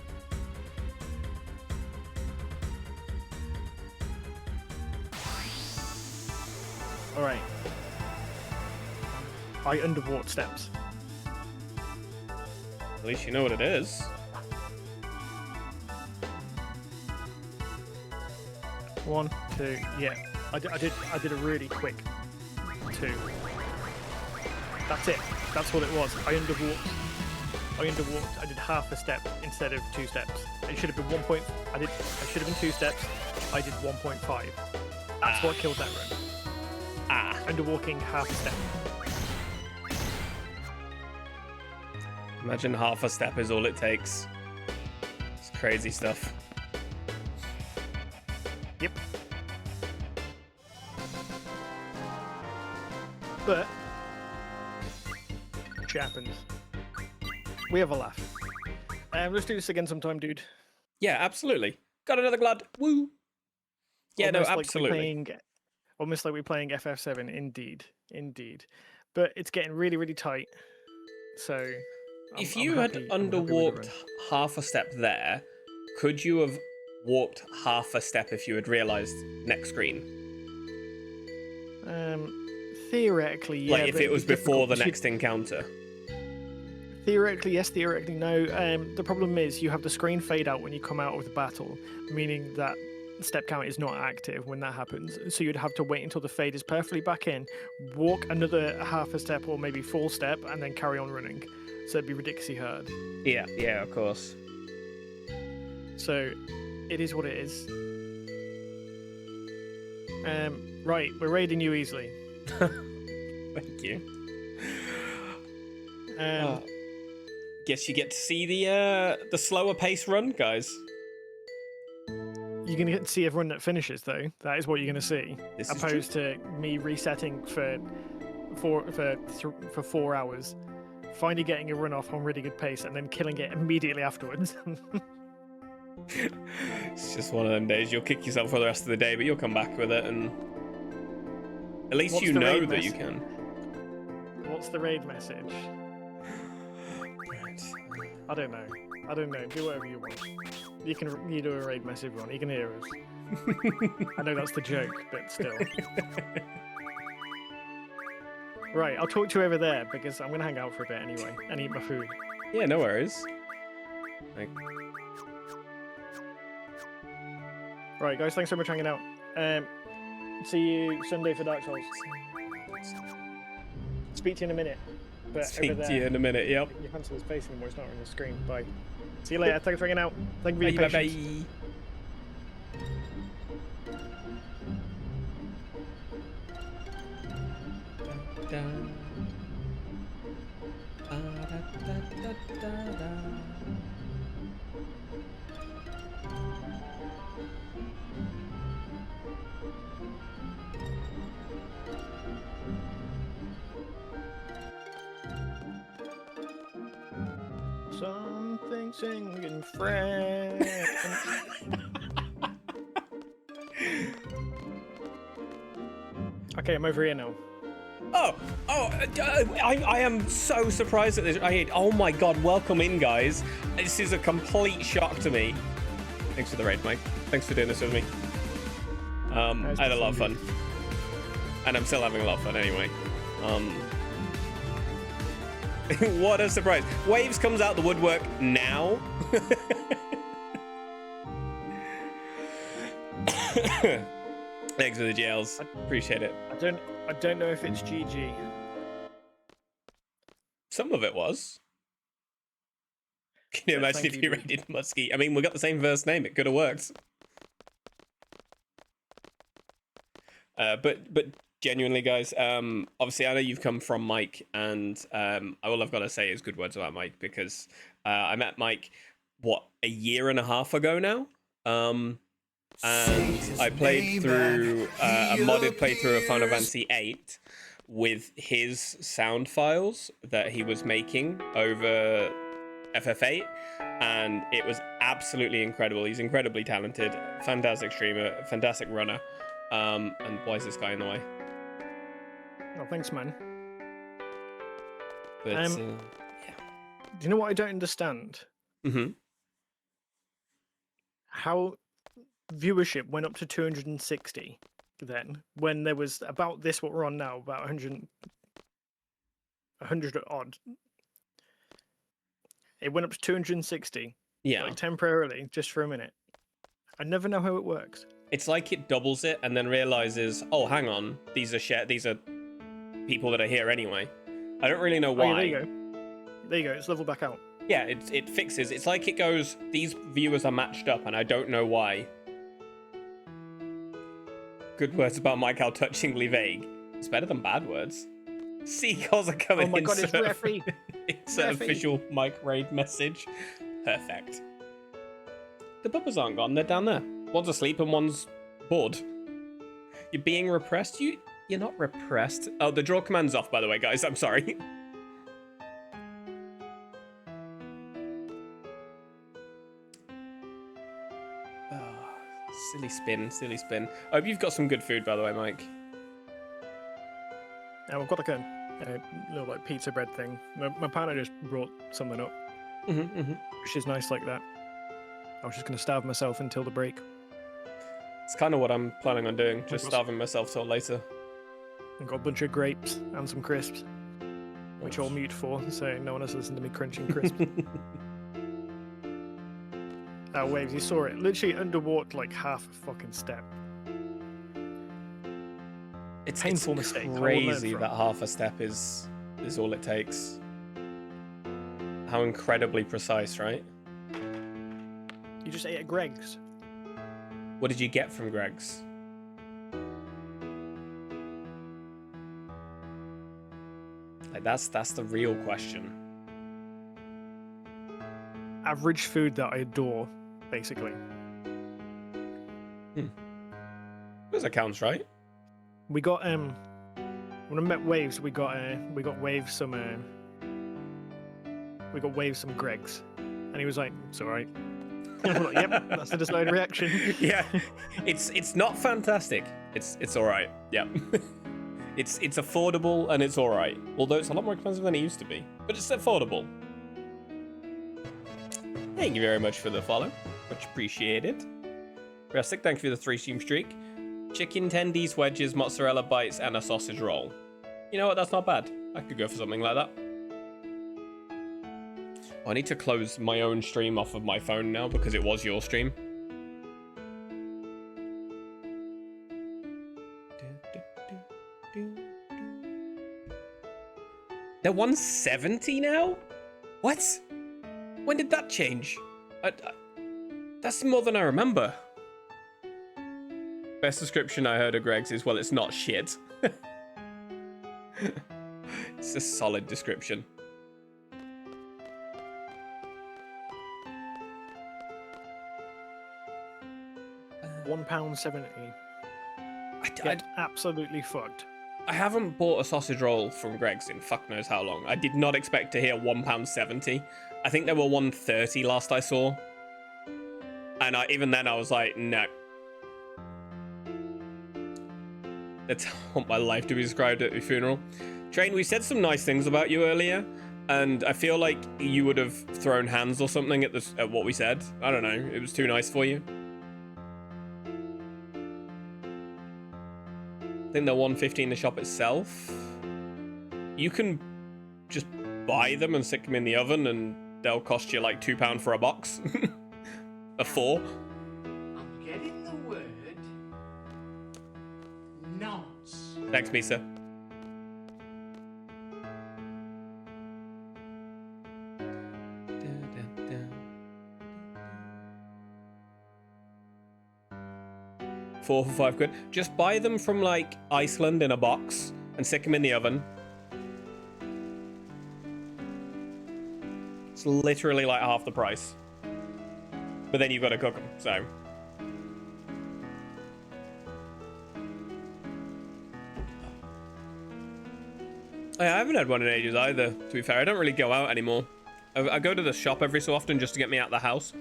All right. I underwalked steps. At least you know what it is. One, 2, yeah. I did a really quick 2. That's it. That's what it was. I underwalked. I did half a step instead of 2 steps. It should have been 1 point. I should have been 2 steps. I did 1.5. That's what killed that run. Underwalking half a step. Imagine half a step is all it takes. It's crazy stuff. Yep. But shit happens. We have a laugh. Let's do this again sometime, dude. Yeah, absolutely. Got another glad. Woo. Yeah, Almost no, like absolutely. Almost like we're playing FF7, indeed. But it's getting really, really tight. So If you had underwalked half a step there, could you have walked half a step if you had realised next screen? Theoretically, yeah. Like if but it was it'd be before the difficult. next encounter. Theoretically, yes. Theoretically, no. The problem is you have the screen fade out when you come out of the battle, meaning that step count is not active when that happens. So you'd have to wait until the fade is perfectly back in, walk another half a step or maybe full step, and then carry on running. So it'd be ridiculously hard. Yeah, of course. So it is what it is. Right, we're raiding you easily. Thank you. Um, Guess you get to see the slower pace run, guys. You're going to get to see everyone that finishes, though. That is what you're going to see. This is opposed to me resetting for 4 hours, finally getting a run off on really good pace, and then killing it immediately afterwards. It's just one of them days. You'll kick yourself for the rest of the day, but you'll come back with it, and at least What's you the know raid that you message? can. What's the raid message? I don't know. Do whatever you want. You do a raid message one. You can hear us. I know that's the joke, but still. Right, I'll talk to you over there because I'm gonna hang out for a bit anyway and eat my food. Yeah, no worries. Like, Right, guys, thanks so much for hanging out. See you Sunday for Dark Souls. Speak to you in a minute. But speak over to there, you in a minute. Yep. you can't see his face anymore. It's not on the screen. Bye. See you later. Thanks for hanging out. Thank you for your Bye, patience. bye. Da. Da, da, da, da, da. Something singing French. Okay, I'm over here now. I am so surprised at this. Oh my god, welcome in, guys. This is a complete shock to me. Thanks for the raid, Mike. Thanks for doing this with me. I had a lot of fun. And I'm still having a lot of fun anyway. What a surprise. Waves comes out the woodwork now. Thanks for the jails. Appreciate it. I don't know if it's GG. Some of it was. Can you imagine thank if you, you dude. rated Muskie? I mean, we got the same first name. It could have worked. But genuinely, guys, obviously I know you've come from Mike, and all I've got to say is good words about Mike, because I met Mike, a year and a half ago now? And I played through a modded playthrough of Final Fantasy VIII with his sound files that he was making over FF8, and it was absolutely incredible. He's incredibly talented, fantastic streamer, fantastic runner. And why is this guy in the way? Oh, thanks, man. But Do you know what I don't understand? Mm-hmm. How viewership went up to 260 then, when there was about this, what we're on now, about 100 odd. It went up to 260. Yeah. Like temporarily, just for a minute. I never know how it works. It's like it doubles it and then realizes, oh, hang on, these are people that are here anyway. I don't really know why. Oh, yeah, there you go. There you go. It's leveled back out. Yeah, it fixes. It's like it goes, these viewers are matched up, and I don't know why. Good words about Mike, how touchingly vague. It's better than bad words. Seagulls are coming Oh my in. god, it's referee. It's an official Mike raid message. Perfect. The bubbas aren't gone. They're down there. One's asleep and one's bored. You're being repressed? You're not repressed. Oh, the draw command's off, by the way, guys. I'm sorry. Silly spin, silly spin. I hope you've got some good food, by the way, Mike. Now I've got like a little like pizza bread thing. My partner just brought something up, which is nice like that. I was just going to starve myself until the break. It's kind of what I'm planning on doing, just course. starving myself till later. and got a bunch of grapes and some crisps, which I'll mute for, so no one has listened to me crunching crisps. Waves, you saw it. Literally underwater like half a fucking step. It's Painful mistake. I will learn crazy from. that half a step is all it takes. How incredibly precise, right? You just ate at Greg's. What did you get from Greg's? Like that's the real question. Average food that I adore, basically. Because that counts, right? We got when I met Waves, we got Waves some Greg's, and he was like, "It's all right." I'm like, "Yep, that's the desired reaction." Yeah, it's not fantastic. It's all right. Yeah, it's affordable and it's all right. Although it's a lot more expensive than it used to be, but it's affordable. Thank you very much for the follow, much appreciated. Rustic, thank you for the 3-stream streak. Chicken tendies, wedges, mozzarella bites, and a sausage roll. You know what? That's not bad. I could go for something like that. Oh, I need to close my own stream off of my phone now because it was your stream. They're 170 now? What? When did that change? That's more than I remember. Best description I heard of Greg's is, well, it's not shit. It's a solid description. £1.70. Get absolutely fucked. I haven't bought a sausage roll from Greg's in fuck knows how long. I did not expect to hear £1.70. I think they were £1.30 last I saw. And even then I was like, no. That's how my life to be described at your funeral. Train, we said some nice things about you earlier, and I feel like you would have thrown hands or something at what we said. I don't know. It was too nice for you. I think they're $1.50 in the shop itself. You can just buy them and stick them in the oven, and they'll cost you like £2 for a box. A 4. I'm getting the word. Nonce. Thanks, Misa. £4 for £5. Just buy them from like Iceland in a box and stick them in the oven. It's literally like half the price. But then you've got to cook them, so. I haven't had one in ages either, to be fair. I don't really go out anymore. I go to the shop every so often just to get me out of the house.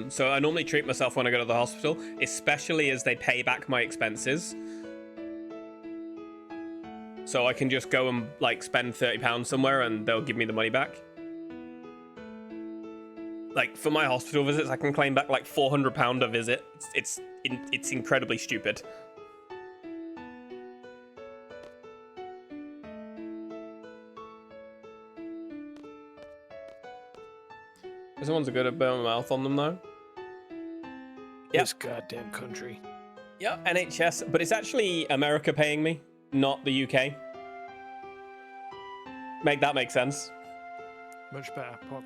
So I normally treat myself when I go to the hospital, especially as they pay back my expenses. So I can just go and like spend £30 somewhere and they'll give me the money back. Like for my hospital visits, I can claim back like £400 a visit. It's incredibly stupid. Someone's good at burning my mouth on them though. Yep. This goddamn country. Yeah, NHS, but it's actually America paying me, not the UK. Make that make sense. Much better, Pog.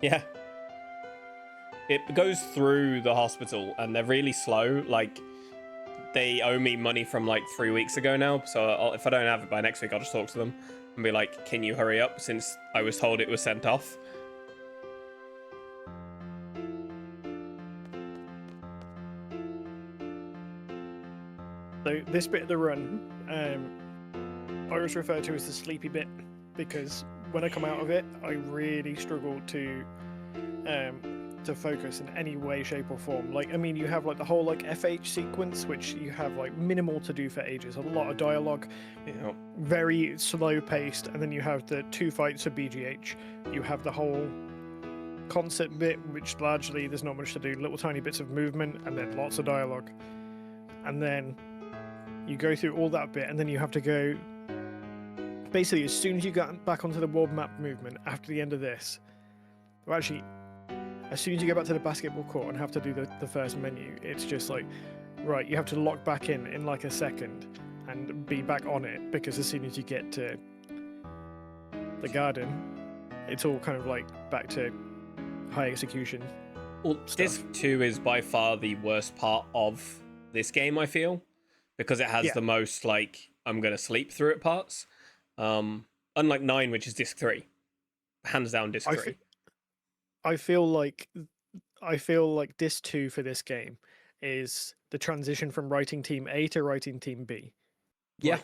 Yeah. It goes through the hospital and they're really slow. Like, they owe me money from like 3 weeks ago now. So if I don't have it by next week, I'll just talk to them and be like, can you hurry up since I was told it was sent off? So this bit of the run, I always refer to as the sleepy bit because when I come out of it, I really struggle to focus in any way, shape, or form. Like, I mean, you have like the whole like FH sequence, which you have like minimal to do for ages, a lot of dialogue, very slow paced, and then you have the 2 fights of BGH. You have the whole concert bit, which largely there's not much to do, little tiny bits of movement, and then lots of dialogue, and then You go through all that bit, and then you have to go. Basically, as soon as you get back onto the world map movement after the end of this, well, actually, as soon as you go back to the basketball court and have to do the first menu, it's just like, right, you have to lock back in like a second and be back on it, because as soon as you get to the garden, it's all kind of like back to high execution. Well, stuff. Disc 2 is by far the worst part of this game, I feel, because it has Yeah. the most, like, I'm going to sleep through it parts. Unlike 9, which is Disc 3. Hands down, Disc 3. I feel like Disc 2 for this game is the transition from writing team A to writing team B. Yeah.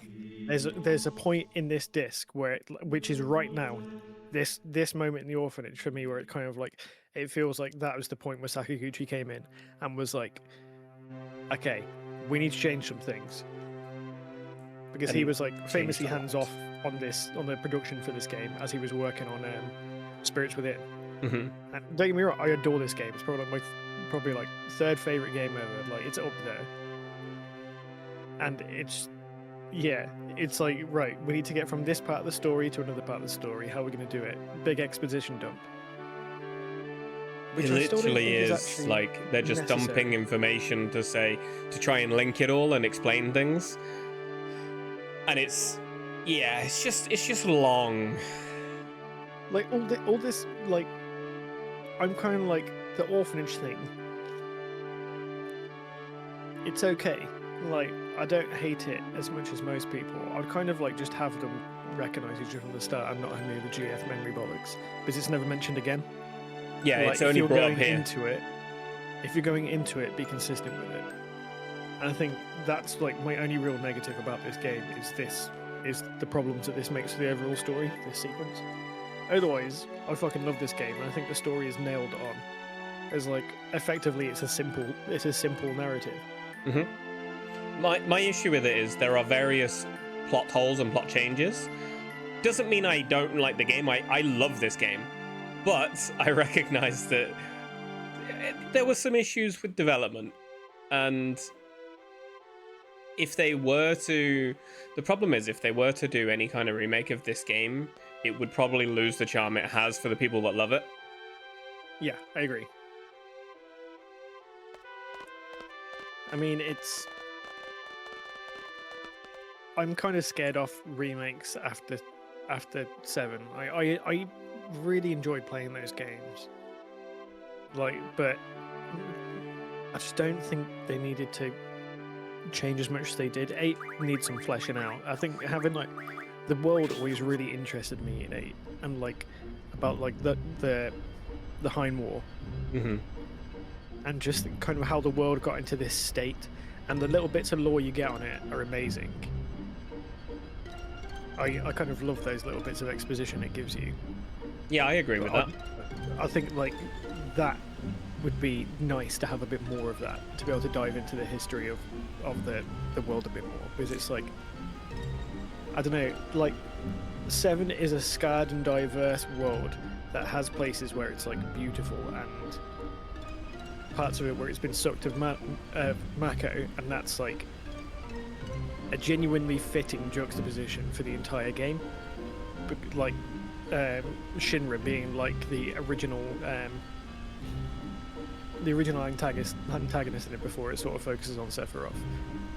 There's a point in this disc which is right now, this moment in the orphanage for me, where it kind of like, it feels like that was the point where Sakaguchi came in and was like, okay, we need to change some things, because he was like famously hands off on the production for this game as he was working on Spirits Within. Mm-hmm. And don't get me wrong, I adore this game. It's probably like my third favorite game ever. Like, it's up there. And it's like, right, we need to get from this part of the story to another part of the story. How are we going to do it? Big exposition dump. It I still don't literally think is actually like they're just necessary. dumping information to try and link it all and explain things. And it's just long. Like all this, like, I'm kind of like, the orphanage thing. It's okay. Like, I don't hate it as much as most people. I'd kind of like just have them recognize each other from the start and not have any of the GF memory bollocks, because it's never mentioned again. Yeah, Like, it's only brought up here. If you're going into it, be consistent with it. And I think that's like my only real negative about this game is the problems that this makes for the overall story, this sequence. Otherwise, I fucking love this game, and I think the story is nailed on. As like, effectively, it's a simple narrative. Mm-hmm. My issue with it is there are various plot holes and plot changes. Doesn't mean I don't like the game. I love this game, but I recognize that there were some issues with development, and the problem is if they were to do any kind of remake of this game, it would probably lose the charm it has for the people that love it. Yeah, I agree. I mean, I'm kind of scared off remakes after 7. I really enjoyed playing those games. Like, but I just don't think they needed to change as much as they did. 8 needs some fleshing out. I think having like the world always really interested me in 8, and like about like the Hein War. Mm-hmm. And just kind of how the world got into this state, and the little bits of lore you get on it are amazing. I kind of love those little bits of exposition it gives you. Yeah, I agree with that. I think like that would be nice to have a bit more of that, to be able to dive into the history of the world a bit more, because it's like, I don't know, like 7 is a scarred and diverse world that has places where it's like beautiful and parts of it where it's been sucked of Mako, and that's like a genuinely fitting juxtaposition for the entire game. Like Shinra being like the original antagonist in it before it sort of focuses on Sephiroth.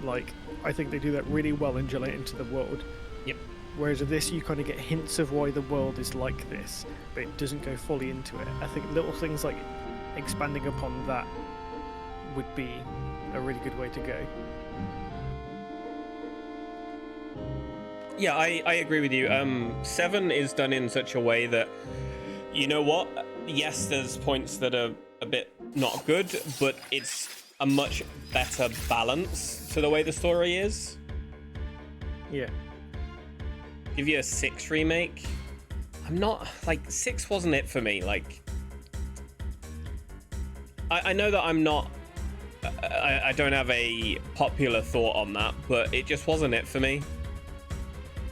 Like, I think they do that really well and gel it into the world. Yep. Whereas with this, you kind of get hints of why the world is like this, but it doesn't go fully into it. I think little things like expanding upon that would be a really good way to go. Yeah, I agree with you. 7 is done in such a way that, you know what? Yes, there's points that are a bit not good, but it's a much better balance to the way the story is. Yeah. Give you a 6 remake. I'm not, like, 6 wasn't it for me. Like, I know that I'm not, I don't have a popular thought on that, but it just wasn't it for me.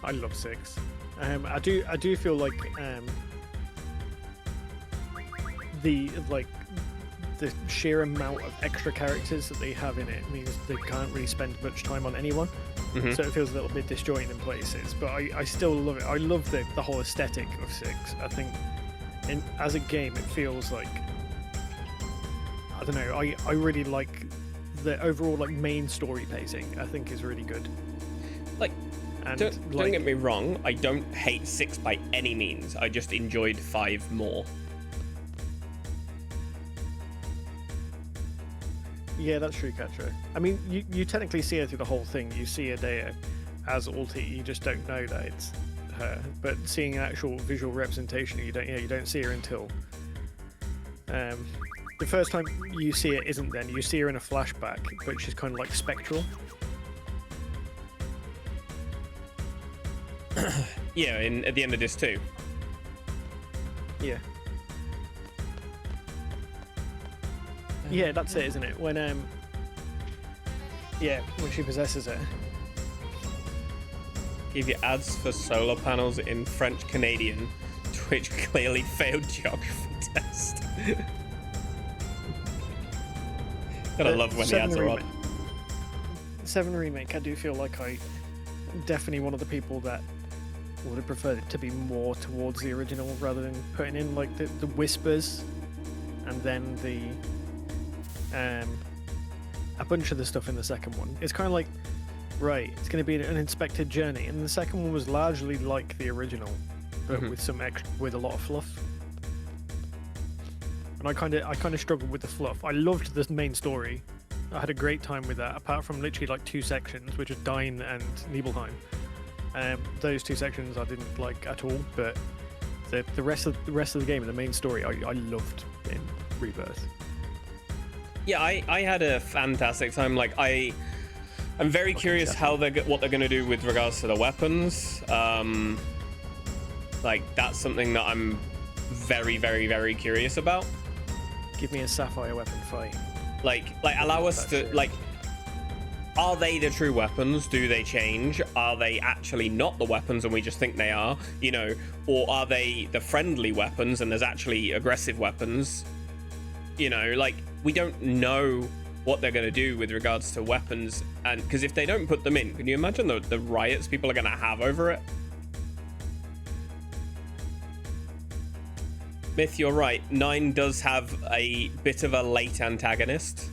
I love 6. I do feel like the the sheer amount of extra characters that they have in it means they can't really spend much time on anyone. Mhm. So it feels a little bit disjointed in places. But I still love it. I love the whole aesthetic of 6. I think as a game, it feels like, I don't know, I really like the overall like main story pacing. I think is really good. Like, And don't get me wrong, I don't hate 6 by any means. I just enjoyed 5 more. Yeah, that's true, Katra. I mean, you technically see her through the whole thing. You see Adea as Ulti. You just don't know that it's her. But seeing an actual visual representation, you don't see her until the first time you see it isn't then. You see her in a flashback, but she's kind of like spectral. Yeah, at the end of this too. Yeah. Yeah, that's it, isn't it? When when she possesses it. Give you ads for solar panels in French Canadian. Twitch clearly failed geography test. Gotta love when the ads are on. 7 Remake, I do feel like I'm definitely one of the people that would have preferred it to be more towards the original rather than putting in like the whispers and then the a bunch of the stuff in the second one. It's kind of like, right, it's going to be an inspected journey, and the second one was largely like the original, but with a lot of fluff. And I kind of struggled with the fluff. I loved the main story. I had a great time with that, apart from literally like 2 sections, which are Dine and Nibelheim. Those 2 sections I didn't like at all, but the rest of the game and the main story I loved in Rebirth. Yeah, I had a fantastic time. Like I'm very curious what they're going to do with regards to the weapons. Like that's something that I'm very, very, very curious about. Give me a sapphire weapon fight. Like allow us to like. Are they the true weapons? Do they change? Are they actually not the weapons and we just think they are? You know, or are they the friendly weapons and there's actually aggressive weapons? You know, like we don't know what they're going to do with regards to weapons, and because if they don't put them in, can you imagine the riots people are going to have over it? Myth, you're right. 9 does have a bit of a late antagonist.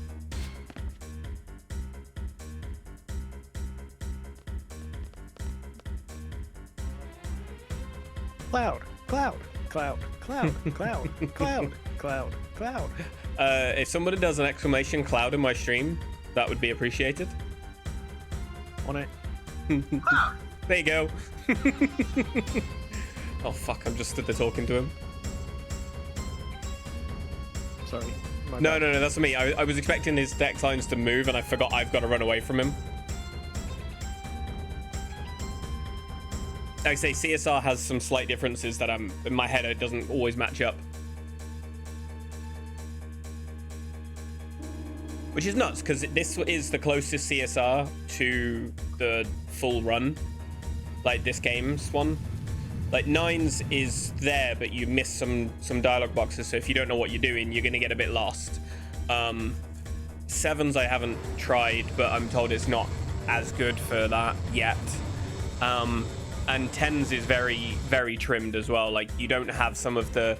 Cloud, cloud, cloud, cloud, cloud, cloud, cloud, cloud. If somebody does an exclamation cloud in my stream, that would be appreciated. On it. There you go. Oh fuck, I'm just stood there talking to him. Sorry. No, that's me. I was expecting his deck lines to move and I forgot I've got to run away from him. Like I say, CSR has some slight differences that in my head it doesn't always match up. Which is nuts, because this is the closest CSR to the full run. Like this game's one. Like 9's is there, but you miss some dialogue boxes, so if you don't know what you're doing, you're gonna get a bit lost. 7's I haven't tried, but I'm told it's not as good for that yet. And 10's is very, very trimmed as well. Like you don't have some of the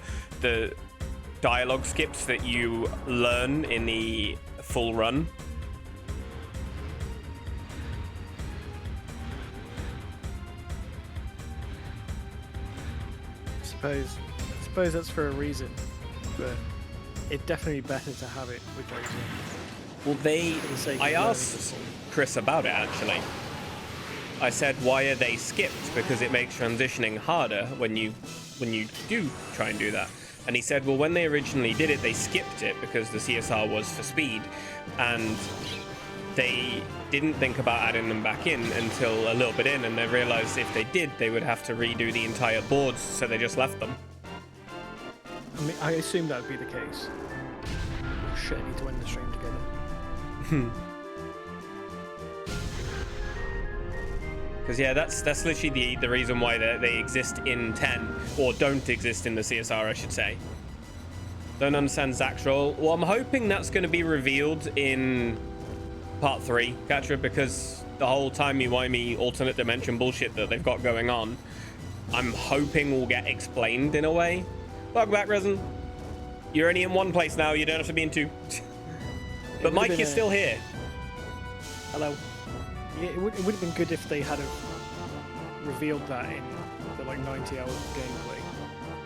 dialogue skips that you learn in the full run. I suppose that's for a reason, but it's definitely better to have it with Josie. Well, I asked Chris about it actually. I said, why are they skipped? Because it makes transitioning harder when you do try and do that. And he said, well, when they originally did it, they skipped it because the CSR was for speed, and they didn't think about adding them back in until a little bit in, and they realized if they did, they would have to redo the entire boards, so they just left them. I mean, I assume that would be the case. Oh shit, I need to end the stream together. Because yeah, that's literally the reason why they exist in 10, or don't exist in the CSR, I should say. Don't understand Zach's role. Well, I'm hoping that's going to be revealed in part 3, Katra, because the whole timey-wimey alternate dimension bullshit that they've got going on, I'm hoping will get explained in a way. Welcome back, Resin. You're only in one place now. You don't have to be in 2. But Mike is still here. Hello. Yeah, it would have been good if they had revealed that in the like 90 hours of gameplay.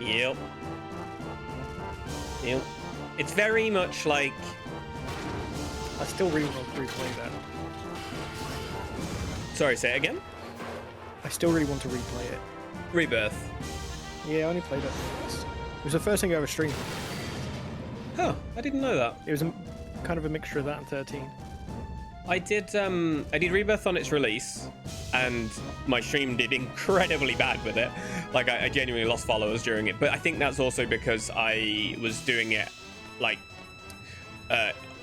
Yep. Yep. It's very much like... I still really want to replay that. Sorry, say it again? I still really want to replay it. Rebirth. Yeah, I only played it once. It was the first thing I ever streamed. Huh, I didn't know that. It was kind of a mixture of that and 13. I did Rebirth on its release, and my stream did incredibly bad with it. Like, I genuinely lost followers during it, but I think that's also because I was doing it, like,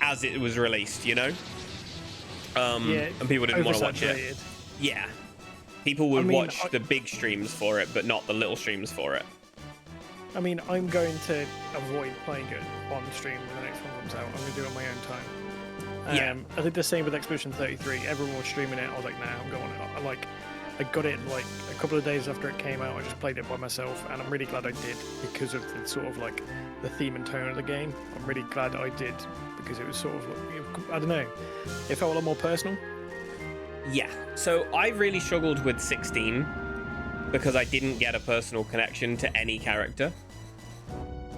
as it was released, you know? Yeah, and people didn't want to watch it. oversaturated. Yeah. People would I mean, watch the big streams for it, but not the little streams for it. I mean, I'm going to avoid playing it on stream when the next one comes out. I'm going to do it on my own time. Yeah. I did the same with Expedition 33. Everyone was streaming it. I was like, nah, I'm going. I got it like a couple of days after it came out. I just played it by myself, and I'm really glad I did because of the sort of like the theme and tone of the game. I'm really glad I did because it was sort of like, I don't know, it felt a lot more personal. Yeah. So I really struggled with 16 because I didn't get a personal connection to any character.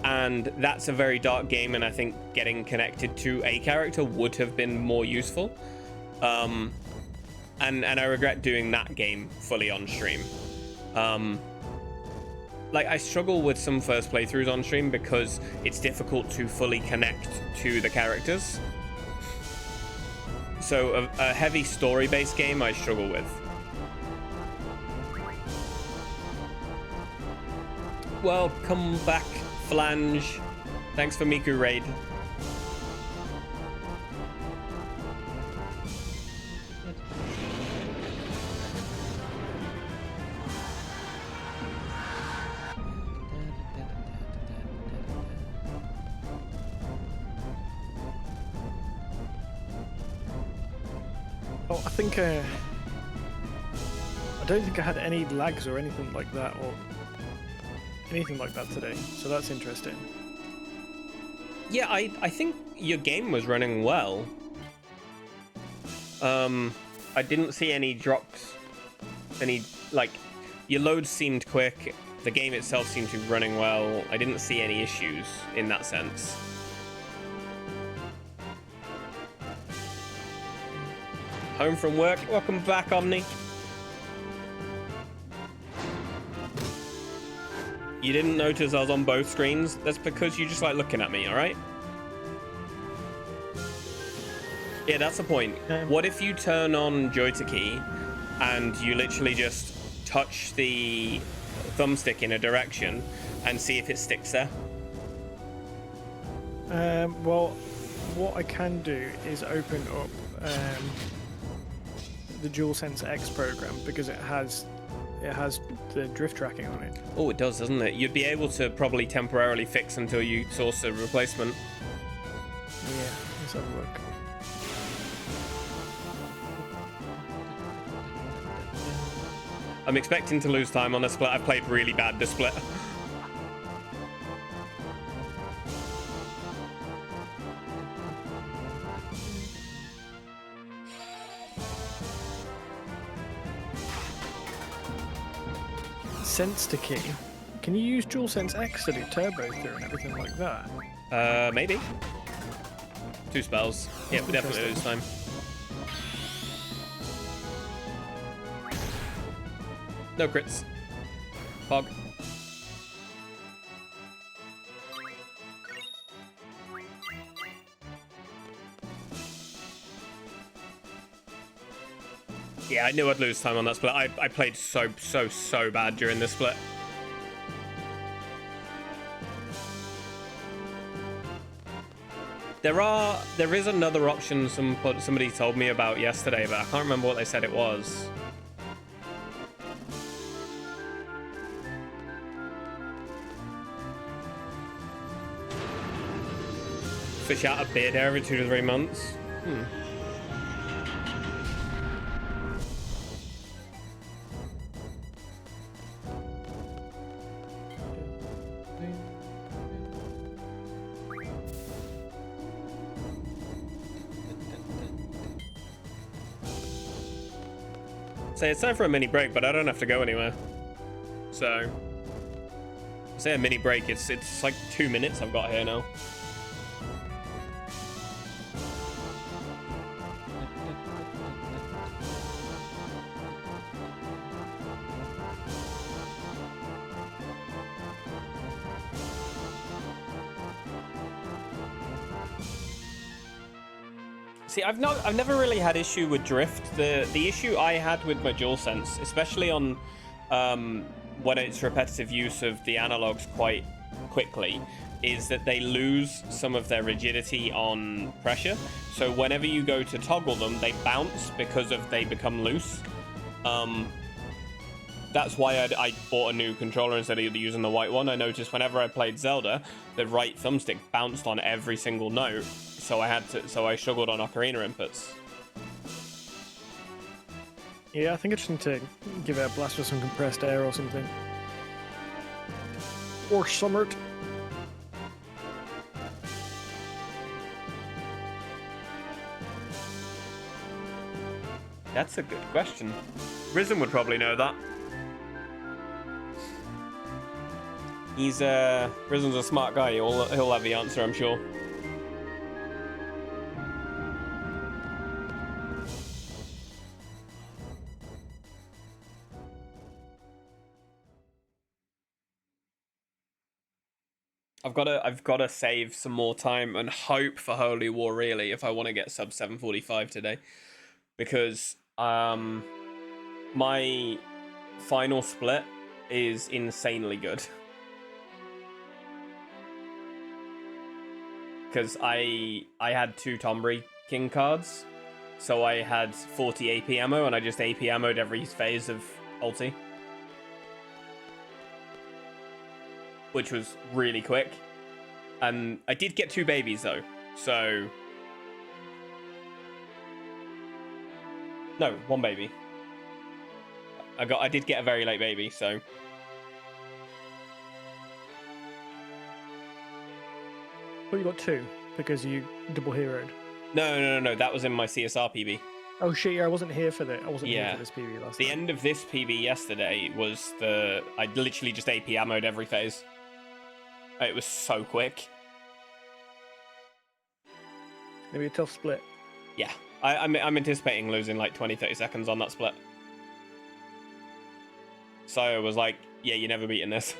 And that's a very dark game, and I think getting connected to a character would have been more useful. And I regret doing that game fully on stream. Like, I struggle with some first playthroughs on stream because it's difficult to fully connect to the characters. So a heavy story-based game I struggle with. Welcome back, Flange. Thanks for Miku Raid. Oh, I think I don't think I had any lags or anything like that, or anything like that today. So that's interesting. Yeah, I think your game was running well. I didn't see any drops. Your loads seemed quick. The game itself seemed to be running well. I didn't see any issues in that sense. Home from work. Welcome back, Omni. You didn't notice I was on both screens? That's because you just like looking at me, alright? Yeah, that's the point. What if you turn on Joystick and you literally just touch the thumbstick in a direction and see if it sticks there? Well, what I can do is open up the DualSense X program because it has the drift tracking on it. Oh, it does, doesn't it? You'd be able to probably temporarily fix until you source a replacement. Yeah, let's have a look. I'm expecting to lose time on a split. I've played really bad this split. Sense to key. Can you use DualSense X to do turbo through and everything like that? Maybe. 2 spells. Yeah, we definitely lose time. No crits. Fog. Yeah, I knew I'd lose time on that split. I played so bad during this split. There is another option somebody told me about yesterday, but I can't remember what they said it was. fish out a beard every 2 to 3 months. So it's time for a mini break, but I don't have to go anywhere. So, say a mini break. It's like 2 minutes I've got here now. See, I've never really had issue with drift. The issue I had with my DualSense, especially on when it's repetitive use of the analogs quite quickly, is that they lose some of their rigidity on pressure. So whenever you go to toggle them, they bounce because they become loose. That's why I bought a new controller instead of using the white one. I noticed whenever I played Zelda, the right thumbstick bounced on every single note. So I struggled on Ocarina inputs. Yeah, I think I just need to give it a blast with some compressed air or something. Or summered. That's a good question. Risen would probably know that. Risen's a smart guy. He'll have the answer, I'm sure. I've got to save some more time and hope for Holy War really if I want to get sub 745 today, because my final split is insanely good. Because I had 2 Tombury King cards, so I had 40 AP ammo and I just AP ammoed every phase of ulti, which was really quick. And I did get 2 babies though, so no, 1 baby. I did get a very late baby, so Well, you got 2 because you double heroed. no. That was in my CSR PB. Oh shit! Yeah, I wasn't here for that. I wasn't here Yeah. for this PB last The time. end of this PB yesterday was I literally just AP ammoed every phase. It was so quick. Maybe a tough split. Yeah, I'm anticipating losing like 20-30 seconds on that split. So I was like, yeah, you're never beating this.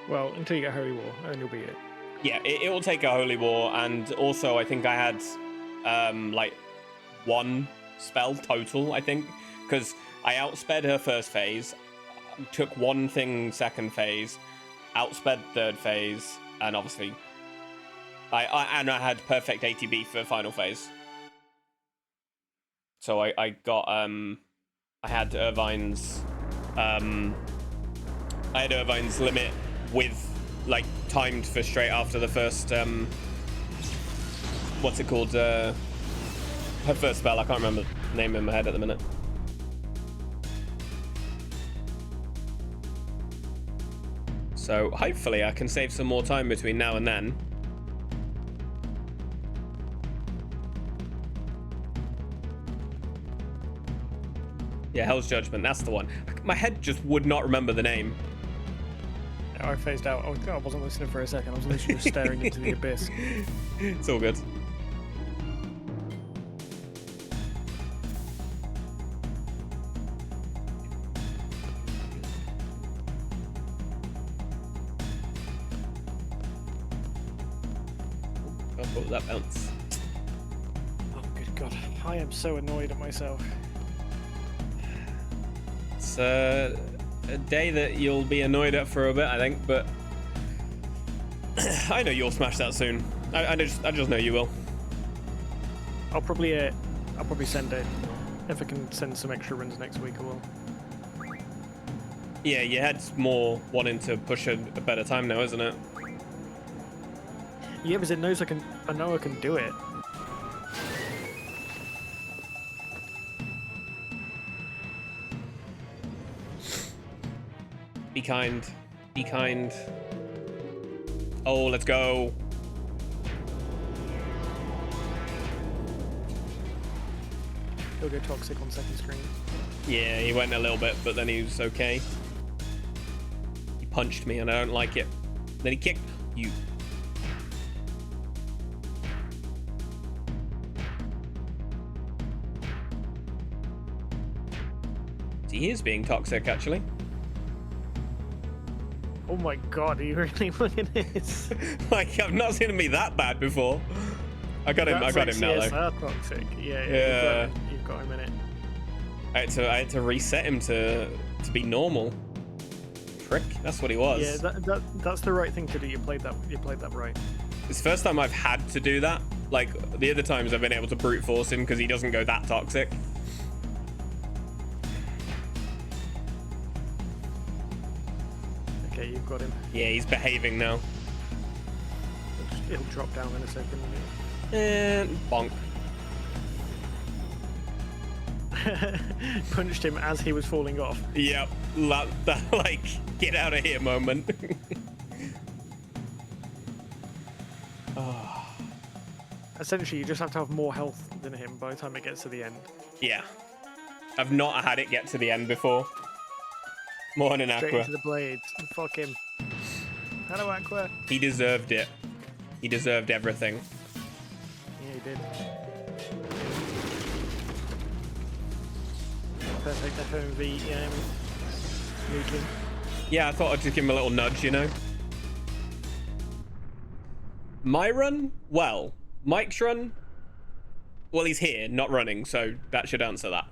Well, until you get Holy War, and you'll beat it. Yeah, it will take a Holy War, and also I think I had like 1 spell total, I think, because I outsped her first phase, took 1 thing second phase, outsped third phase, and obviously I had perfect ATB for final phase. So I got I had Irvine's limit with like timed for straight after the first what's it called, her first spell. I can't remember the name in my head at the minute. So hopefully I can save some more time between now and then. Yeah, Hell's Judgment, that's the one. My head just would not remember the name. I phased out. Oh, I wasn't listening for a second. I was literally just staring into the abyss. It's all good. Oh, what was that bounce? Oh, good God. I am so annoyed at myself. It's a day that you'll be annoyed at for a bit, I think, but I know you'll smash that soon. I just know you will. I'll probably send it. If I can send some extra runs next week, I will. Yeah, your head's more wanting to push a better time now, isn't it? Yeah, because it knows I know I can do it. Be kind. Be kind. Oh, let's go. He'll go toxic on second screen. Yeah, he went a little bit, but then he was okay. He punched me and I don't like it. Then he kicked you. He is being toxic, actually. Oh my god, are you really looking at this? Like, I've not seen him be that bad before. I got him. That's I got like him now, though. CSR toxic. Yeah. Yeah. You've got him in it. I had to reset him to be normal. Prick. That's what he was. Yeah, that's the right thing to do. You played that right. It's the first time I've had to do that. Like, the other times I've been able to brute force him because he doesn't go that toxic. Okay, you've got him. Yeah, he's behaving now. It'll drop down in a second. And bonk. Punched him as he was falling off. Yep. That like, get out of here moment. Oh. Essentially, you just have to have more health than him by the time it gets to the end. Yeah. I've not had it get to the end before. Morning, Straight Aqua. into the blades. Fuck him. Hello, Aqua. He deserved it. He deserved everything. Yeah, he did. Perfect FMV nuking. Yeah, I thought I'd just give him a little nudge, you know? My run? Well, Mike's run? Well, he's here, not running, so that should answer that.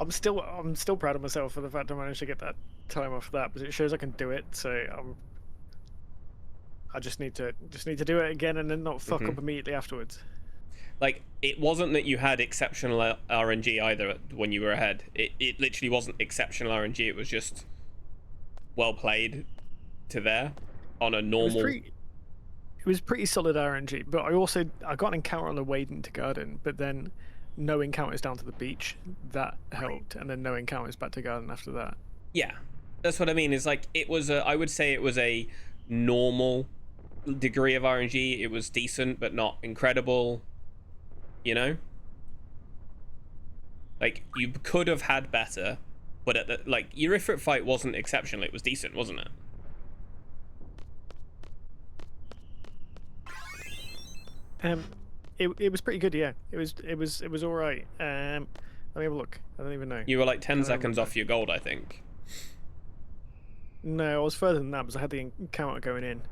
I'm still proud of myself for the fact I managed to get that time off that, because it shows I can do it. So I just need to do it again and then not fuck up immediately afterwards. Like, it wasn't that you had exceptional RNG either when you were ahead. It literally wasn't exceptional RNG. It was just well played to there on a normal. It was pretty solid RNG, but I got an encounter on the way into Garden, but then no encounters down to the beach. That helped, and then no encounters back to Garden after that. Yeah, that's what I mean. Is like it was I would say it was a normal degree of RNG. It was decent, but not incredible. You know, like you could have had better, but at the your FF8 fight wasn't exceptional. It was decent, wasn't it? It was pretty good, yeah. It was all right. Let me have a look. I don't even know. You were like 10 seconds off your gold, I think. No, I was further than that because I had the encounter going in.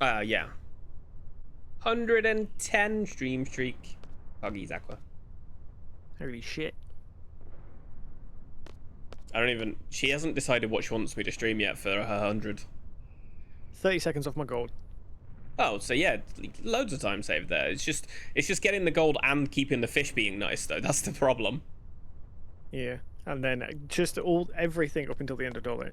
Yeah. 110 stream streak. Buggies, Aqua. Holy shit. She hasn't decided what she wants me to stream yet for her 100. 30 seconds off my gold. Oh, so yeah, loads of time saved there. It's just getting the gold and keeping the fish being nice though. That's the problem. Yeah, and then just everything up until the end of Dolly.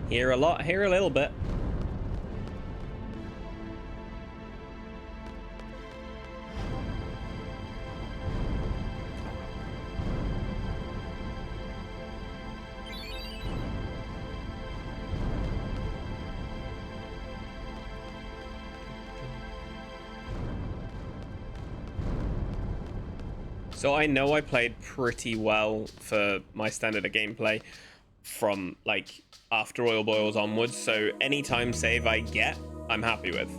Here a lot, here a little bit. So I know I played pretty well for my standard of gameplay from like after Oil Boils onwards, so any time save I get, I'm happy with.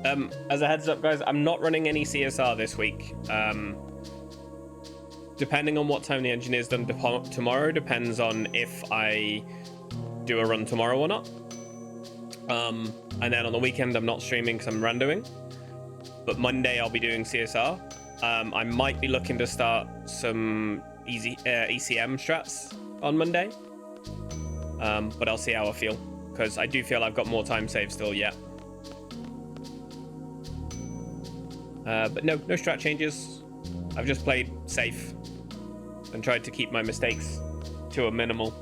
As a heads up, guys, I'm not running any CSR this week. Depending on what time the engineer's done tomorrow, depends on if I do a run tomorrow or not. And then on the weekend, I'm not streaming because I'm randoing. But Monday, I'll be doing CSR. I might be looking to start some easy ECM strats on Monday. But I'll see how I feel, because I do feel I've got more time saved still yet. But no strat changes. I've just played safe and tried to keep my mistakes to a minimal.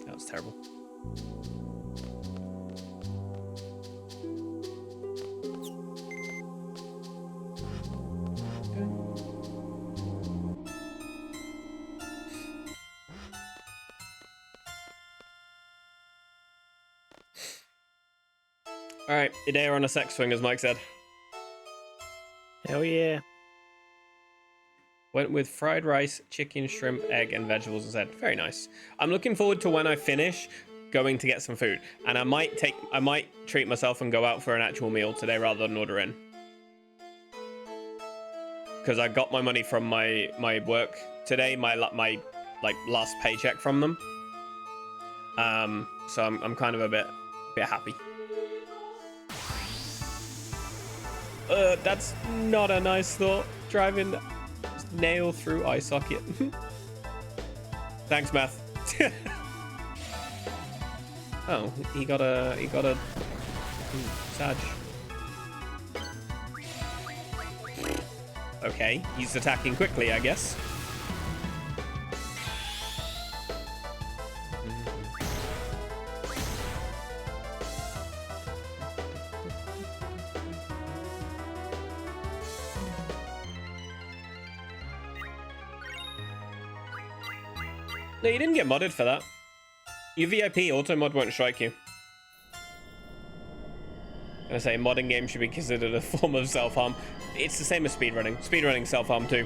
That was terrible. All right, Idea on a sex swing, as Mike said. Hell yeah. Went with fried rice, chicken, shrimp, egg, and vegetables instead. Very nice. I'm looking forward to when I finish going to get some food, and I might treat myself and go out for an actual meal today rather than order in. Because I got my money from my work today, my like last paycheck from them. So I'm kind of a bit happy. That's not a nice thought. Driving nail through eye socket. Thanks, Math. Oh, he got a Sag. Okay, he's attacking quickly, I guess. No, you didn't get modded for that. Your VIP auto mod won't strike you. I'm gonna say modding games should be considered a form of self-harm. It's the same as speedrunning. Speedrunning self-harm too.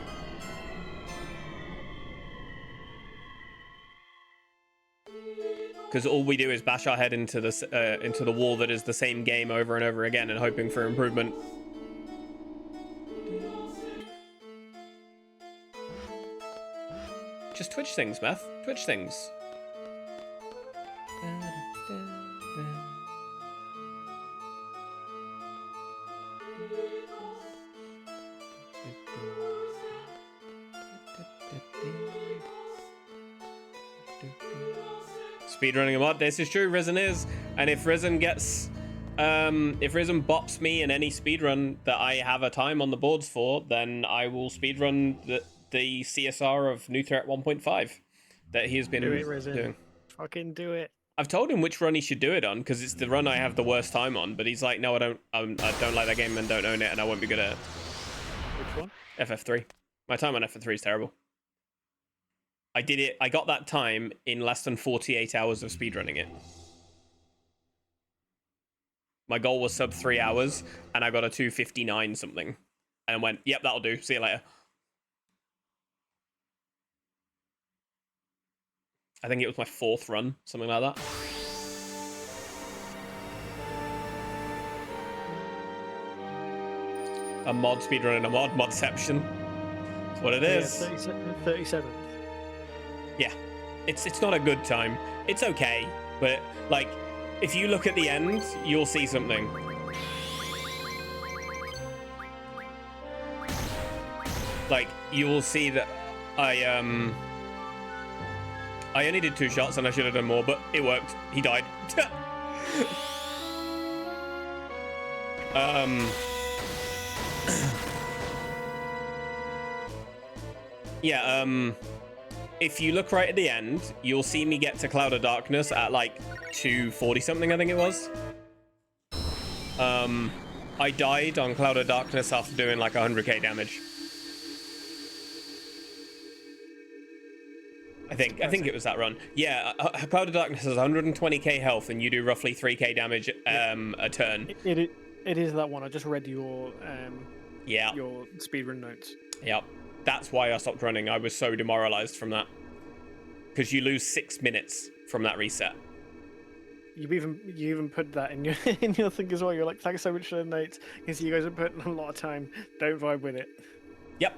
Because all we do is bash our head into the wall that is the same game over and over again and hoping for improvement. Just Twitch things, Meth. Twitch things. Speedrunning a mod. This is true. Risen is, and if Risen gets, if Risen bops me in any speedrun that I have a time on the boards for, then I will speedrun the CSR of New Threat 1.5 that he has been doing. Fucking do it. I've told him which run he should do it on because it's the run I have the worst time on, but he's like, no, I don't like that game and don't own it, and I won't be good at it. Which one? FF3. My time on FF3 is terrible. I did it. I got that time in less than 48 hours of speedrunning it. My goal was sub 3 hours, and I got a 2:59 something, and went, "Yep, that'll do. See you later." I think it was my 4th run, something like that. A mod speedrunning a modception. That's what it is. Yeah, 37th. Yeah, it's not a good time. It's okay, but like, if you look at the end, you'll see something. Like, you will see that I only did 2 shots and I should have done more, but it worked. He died. Yeah, if you look right at the end, you'll see me get to Cloud of Darkness at like 2:40 something, I think it was. I died on Cloud of Darkness after doing like 100k damage. I think it was that run. Yeah, Cloud of Darkness has 120k health, and you do roughly 3k damage a turn. It is that one. I just read your Yeah. your speedrun notes. Yep. That's why I stopped running. I was so demoralized from that. Because you lose 6 minutes from that reset. You even put that in your in your thing as well. You're like, thanks so much for the notes. You see, you guys are putting a lot of time. Don't vibe with it. Yep.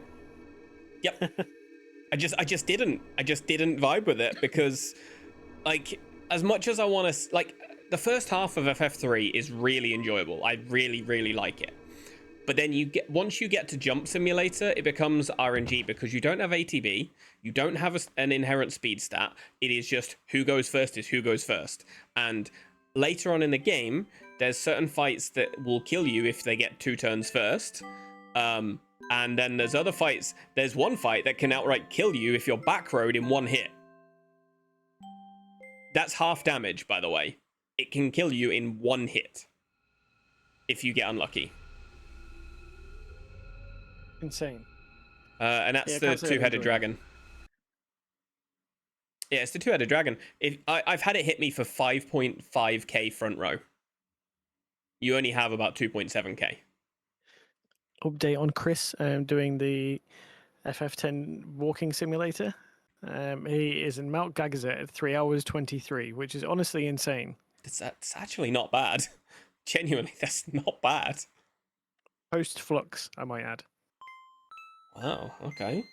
I just didn't vibe with it because, like, as much as I want to, like, the first half of FF3 is really enjoyable. I really like it. But then once you get to Jump Simulator, it becomes RNG because you don't have ATB, you don't have an inherent speed stat. It is just who goes first is who goes first. And later on in the game, there's certain fights that will kill you if they get 2 turns first. And then there's other fights. There's one fight that can outright kill you if you're backroad in 1 hit. That's half damage, by the way. It can kill you in 1 hit if you get unlucky. Insane. And that's the 2-headed dragon. Yeah, it's the 2-headed dragon. I've had it hit me for 5.5k front row. You only have about 2.7k. Update on Chris doing the FF10 walking simulator. He is in Mount Gagazet at 3 hours 23, which is honestly insane. That's actually not bad. Genuinely, that's not bad. Post flux, I might add. Wow, okay.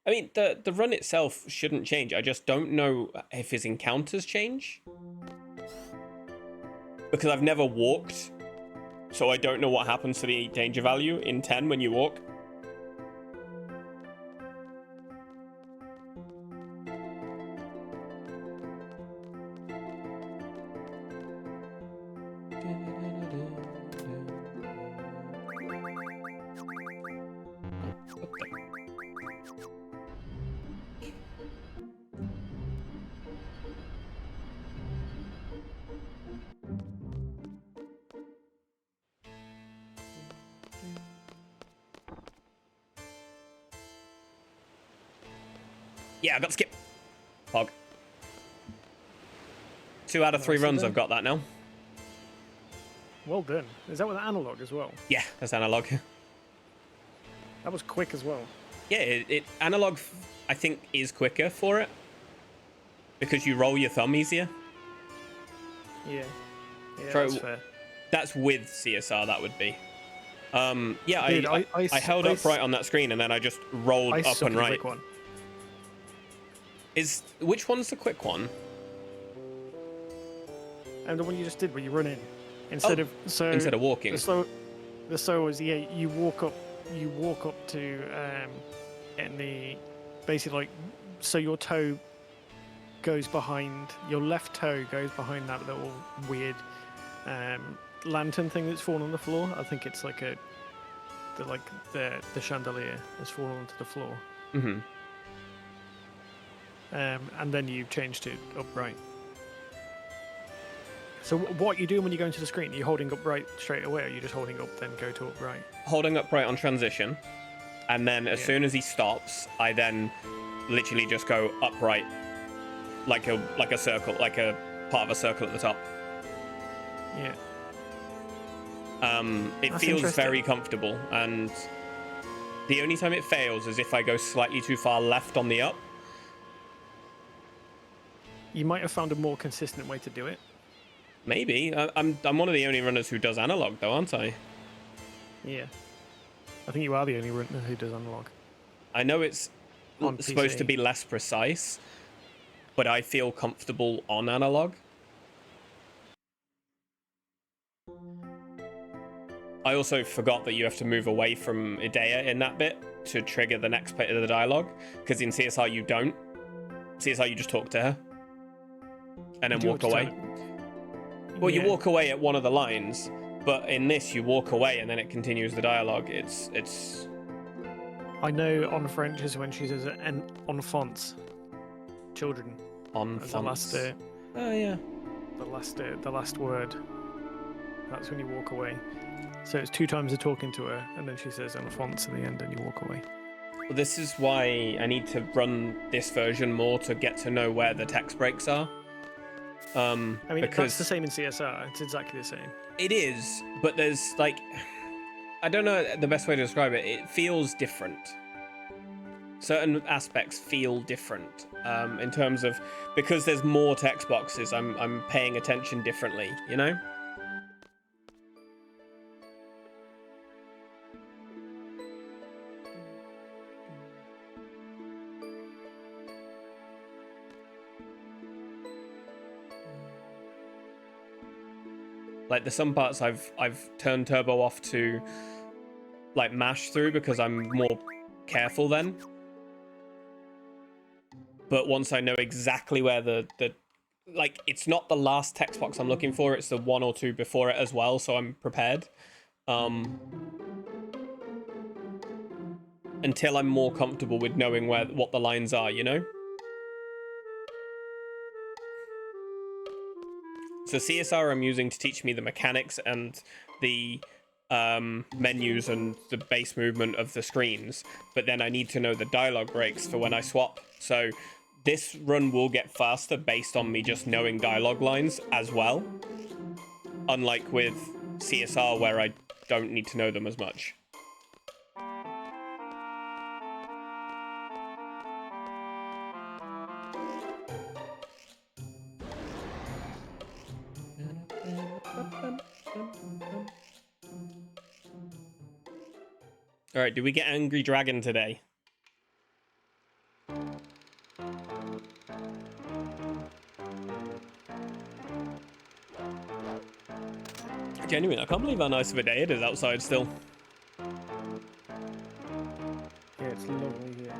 I mean, the run itself shouldn't change. I just don't know if his encounters change. Because I've never walked, so I don't know what happens to the danger value in 10 when you walk. Yeah, I got skip. Pog. 2 out of 3 runs, I've got that now. Well done. Is that with analog as well? Yeah, that's analog. That was quick as well. Yeah, it analog, I think, is quicker for it. Because you roll your thumb easier. Yeah, That's fair. That's with CSR, that would be. Yeah, Dude, I held up right on that screen and then I just rolled up and right. One. Which one's the quick one? And the one you just did where you run in. Instead of walking. The slow was you walk up to getting the basically like so your toe goes behind your left toe goes behind that little weird lantern thing that's fallen on the floor. I think it's like the chandelier has fallen onto the floor. Mm-hmm. And then you change to upright. So what are you doing when you go into the screen? Are you holding upright straight away, or are you just holding up then go to upright? Holding upright on transition, and then as soon as he stops, I then literally just go upright, like a circle, like a part of a circle at the top. Yeah. It That's feels interesting. very comfortable, and the only time it fails is if I go slightly too far left on the up. You might have found a more consistent way to do it. Maybe. I'm one of the only runners who does analog, though, aren't I? Yeah. I think you are the only runner who does analog. I know it's On supposed to PC. be less precise, but I feel comfortable on analog. I also forgot that you have to move away from Idea in that bit to trigger the next bit of the dialogue, because in CSR you don't. CSR you just talk to her and then walk away. Well, you walk away at one of the lines, but in this you walk away and then it continues the dialogue. It's. I know on French is when she says enfants, children. Enfants. The last. Oh yeah. The last word. That's when you walk away. So it's 2 times the talking to her, and then she says Alphonse in the end, and you walk away. Well, this is why I need to run this version more to get to know where the text breaks are. I mean, because that's the same in CSR. It's exactly the same. it is, but there's like, I don't know the best way to describe it. It feels different. Certain aspects feel different in terms of, because there's more text boxes. I'm paying attention differently, you know. Like there's some parts I've turned turbo off to like mash through because I'm more careful then. But once I know exactly where the like, it's not the last text box I'm looking for, it's the 1 or 2 before it as well, so I'm prepared. Until I'm more comfortable with knowing what the lines are, you know? So CSR I'm using to teach me the mechanics and the menus and the base movement of the screens, but then I need to know the dialogue breaks for when I swap. So this run will get faster based on me just knowing dialogue lines as well, unlike with CSR where I don't need to know them as much. All right, do we get Angry Dragon today? Genuinely, I can't believe how nice of a day it is outside still. Yeah, it's lovely here.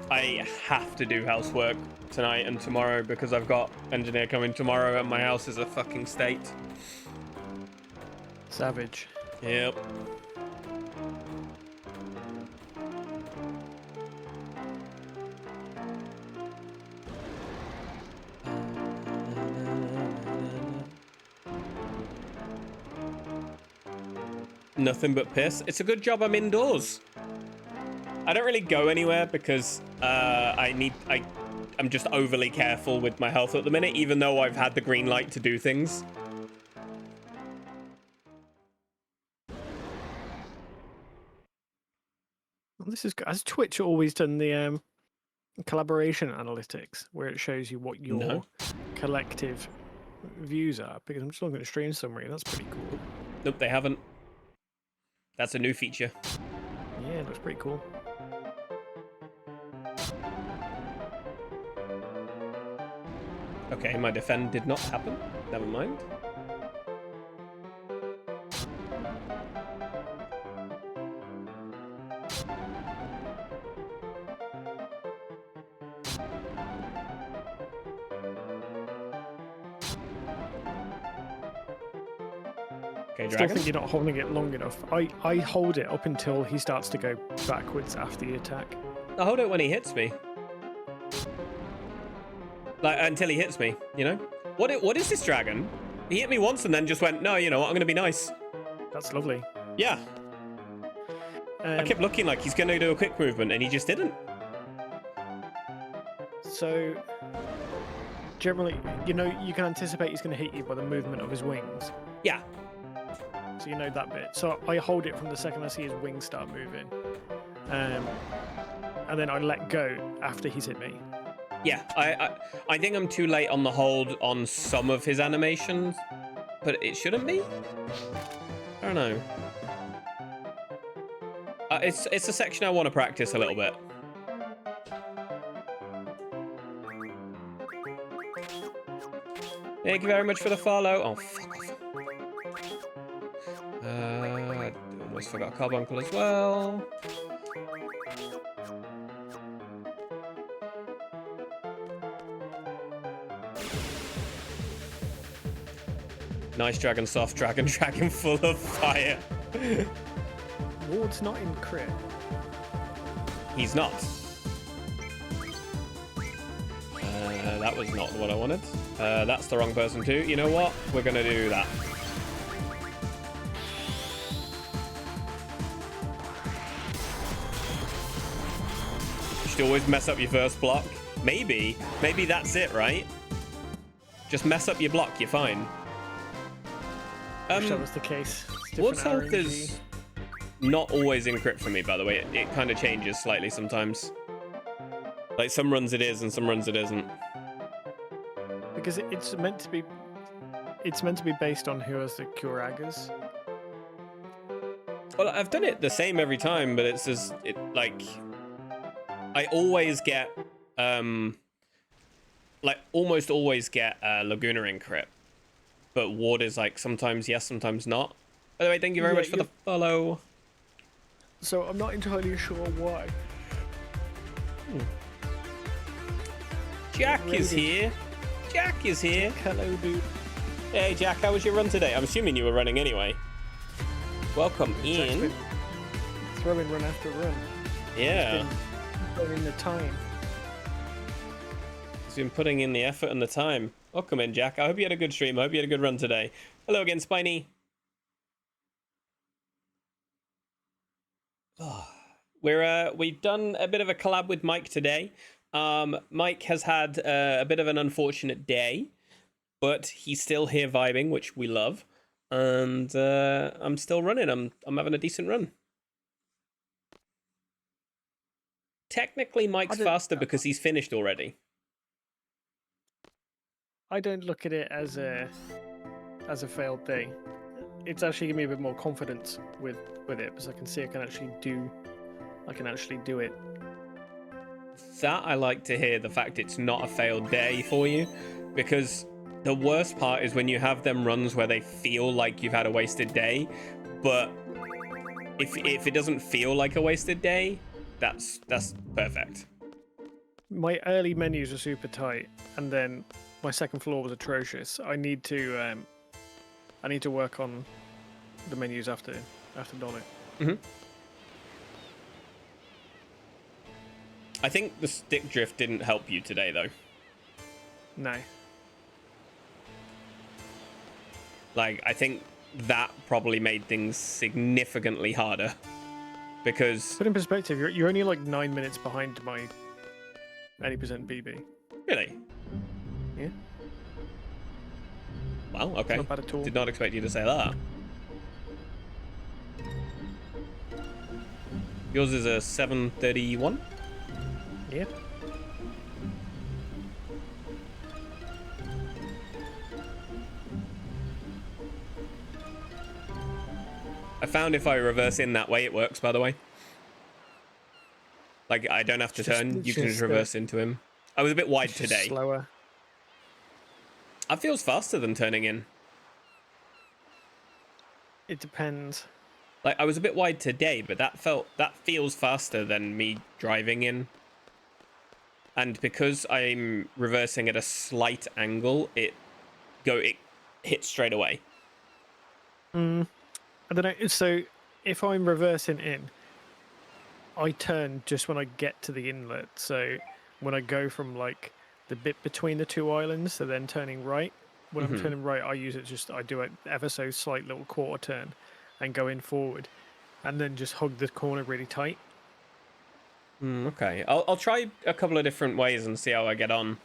I have to do housework tonight and tomorrow because I've got engineer coming tomorrow and my house is a fucking state. Savage. Yep. Nothing but piss. It's a good job I'm indoors. I don't really go anywhere because I'm just overly careful with my health at the minute, even though I've had the green light to do things. Well, this is, has Twitch always done the collaboration analytics where it shows you what your collective views are? Because I'm just looking at the stream summary. That's pretty cool. Nope, they haven't. That's a new feature. Yeah, it looks pretty cool. Okay, my defend did not happen. Never mind. Okay, Still Dragon. think you're not holding it long enough. I hold it up until he starts to go backwards after the attack. I hold it when he hits me. Like, until he hits me, you know? What is this dragon? He hit me once and then just went, no, you know what, I'm gonna be nice. That's lovely. Yeah. I kept looking like he's gonna do a quick movement and he just didn't. So, generally, you know, you can anticipate he's going to hit you by the movement of his wings. Yeah. So you know that bit. So I hold it from the second I see his wings start moving. And then I let go after he's hit me. Yeah, I think I'm too late on the hold on some of his animations, but it shouldn't be? I don't know. It's a section I want to practice a little bit. Thank you very much for the follow. Oh, fuck off. I almost forgot Carbuncle as well. Nice dragon, soft dragon, dragon full of fire. Ward's not in crit. He's not. That was not what I wanted. That's the wrong person too. You know what? We're gonna do that. You should always mess up your first block. Maybe that's it, right? Just mess up your block, you're fine. Wish that was the case. What's health is not always in crit for me, by the way. It kind of changes slightly sometimes. Like some runs it is and some runs it isn't. Because it's meant to be. It's meant to be based on who has the Kuragas. Well, I've done it the same every time, but it's just like I always get like almost always get Laguna in crit, but ward is like sometimes yes, sometimes not. By the way, thank you very much for the follow. So I'm not entirely sure why. Jack is here. Jack is here. Hello, dude. Hey, Jack, how was your run today? I'm assuming you were running anyway. Welcome in. Throwing run after run. Yeah. Putting in the time. He's been putting in the effort and the time. Welcome in, Jack. I hope you had a good stream. I hope you had a good run today. Hello again, Spiny. Oh, we've done a bit of a collab with Mike today. Mike has had a bit of an unfortunate day, but he's still here vibing, which we love. And I'm still running. I'm having a decent run. Technically, Mike's faster because he's finished already. I don't look at it as a failed day. It's actually giving me a bit more confidence with it because I can see I can actually do it. That I like to hear, the fact it's not a failed day for you, because the worst part is when you have them runs where they feel like you've had a wasted day, but if it doesn't feel like a wasted day, that's perfect. My early menus are super tight, and then my second floor was atrocious. I need to work on the menus after Donut. Mm-hmm. I think the stick drift didn't help you today, though. No. Like, I think that probably made things significantly harder. Because... Put in perspective, you're only like 9 minutes behind my 80% PB. Really? Yeah. Well, okay. Not bad at all. Did not expect you to say that. Yours is a 731? Yeah. I found if I reverse in that way, it works, by the way. Like, I don't have to turn. You can just reverse into him. I was a bit wide today. Slower. That feels faster than turning in. It depends. Like, I was a bit wide today, but that feels faster than me driving in. And because I'm reversing at a slight angle, it hits straight away. I don't know. So if I'm reversing in, I turn just when I get to the inlet. So when I go from like the bit between the two islands to then turning right, when I'm turning right, I do an ever so slight little quarter turn and go in forward and then just hug the corner really tight. Okay, I'll try a couple of different ways and see how I get on.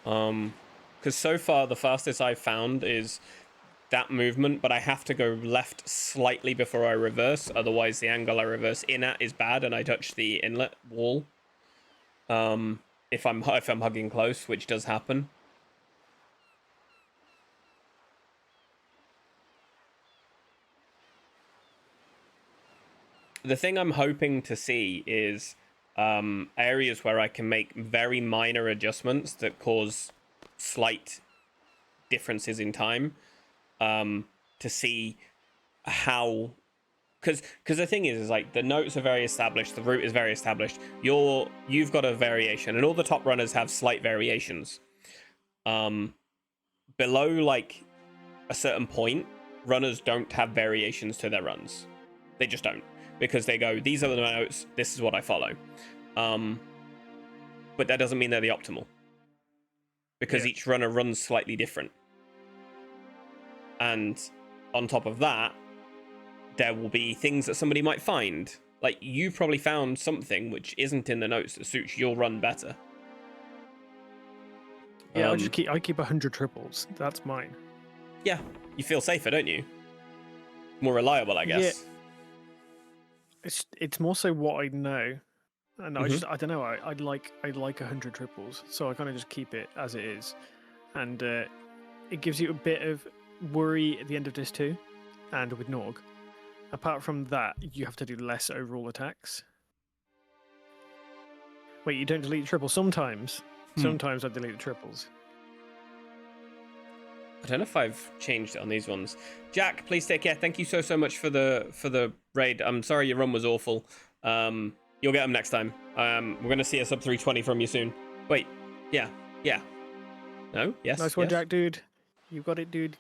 Because so far the fastest I've found is that movement, but I have to go left slightly before I reverse. Otherwise, the angle I reverse in at is bad, and I touch the inlet wall. If I'm hugging close, which does happen. The thing I'm hoping to see is areas where I can make very minor adjustments that cause slight differences in time, to see how, because the thing is like the notes are very established, the route is very established, you've got a variation, and all the top runners have slight variations. Below like a certain point, runners don't have variations to their runs. They just don't, because they go, these are the notes, this is what I follow. But that doesn't mean they're the optimal. because Yeah. each runner runs slightly different. And on top of that, there will be things that somebody might find. Like, you probably found something which isn't in the notes that suits your run better. Yeah, I keep 100 triples. That's mine. Yeah, you feel safer, don't you? More reliable, I guess. Yeah. It's more so what I know, and Mhm. I don't know. I like 100 triples, so I kind of just keep it as it is, and it gives you a bit of worry at the end of this too, and with Norg. Apart from that, you have to do less overall attacks. Wait, you don't delete triples sometimes. Sometimes I delete the triples. I don't know if I've changed it on these ones. Jack, please take care. Thank you so much for the raid. I'm sorry your run was awful. You'll get them next time. We're gonna see a sub 320 from you soon. Wait, yeah. No, yes. Nice one, yes. Jack, dude. You got it, dude.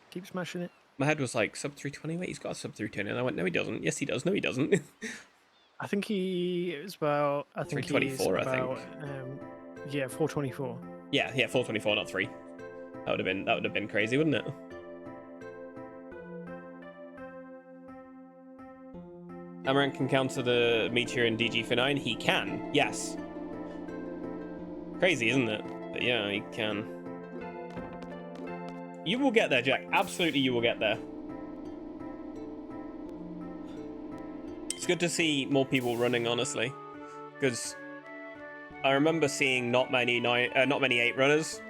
Keep smashing it. My head was like, sub 320? Wait, he's got a sub 320. And I went, no, he doesn't. Yes, he does. No, he doesn't. I think he is about. I think 324, I he's think. about. Yeah, 424. yeah, 424, not 3. That would have been crazy, wouldn't it? Amaranth can counter the Meteor and DG for 9. He can, yes. Crazy, isn't it? But yeah, he can. You will get there, Jack. Absolutely, you will get there. It's good to see more people running, honestly, because I remember seeing not many 8 runners,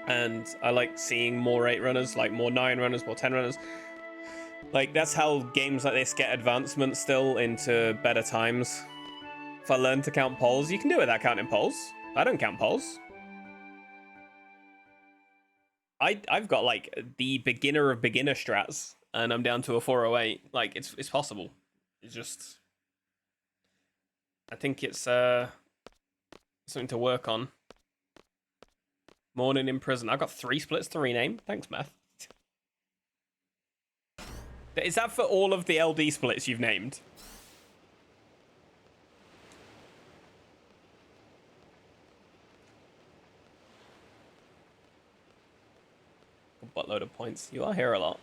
and I like seeing more 8 runners, like more 9 runners, more 10 runners. Like, that's how games like this get advancement still into better times. If I learn to count polls, you can do it without counting polls. I don't count polls. I've got like the beginner of beginner strats, and I'm down to a 408. Like, it's possible. It's just, I think it's something to work on. Morning in prison. I've got 3 splits to rename. Thanks, Meth. Is that for all of the LD splits you've named? A buttload of points. You are here a lot.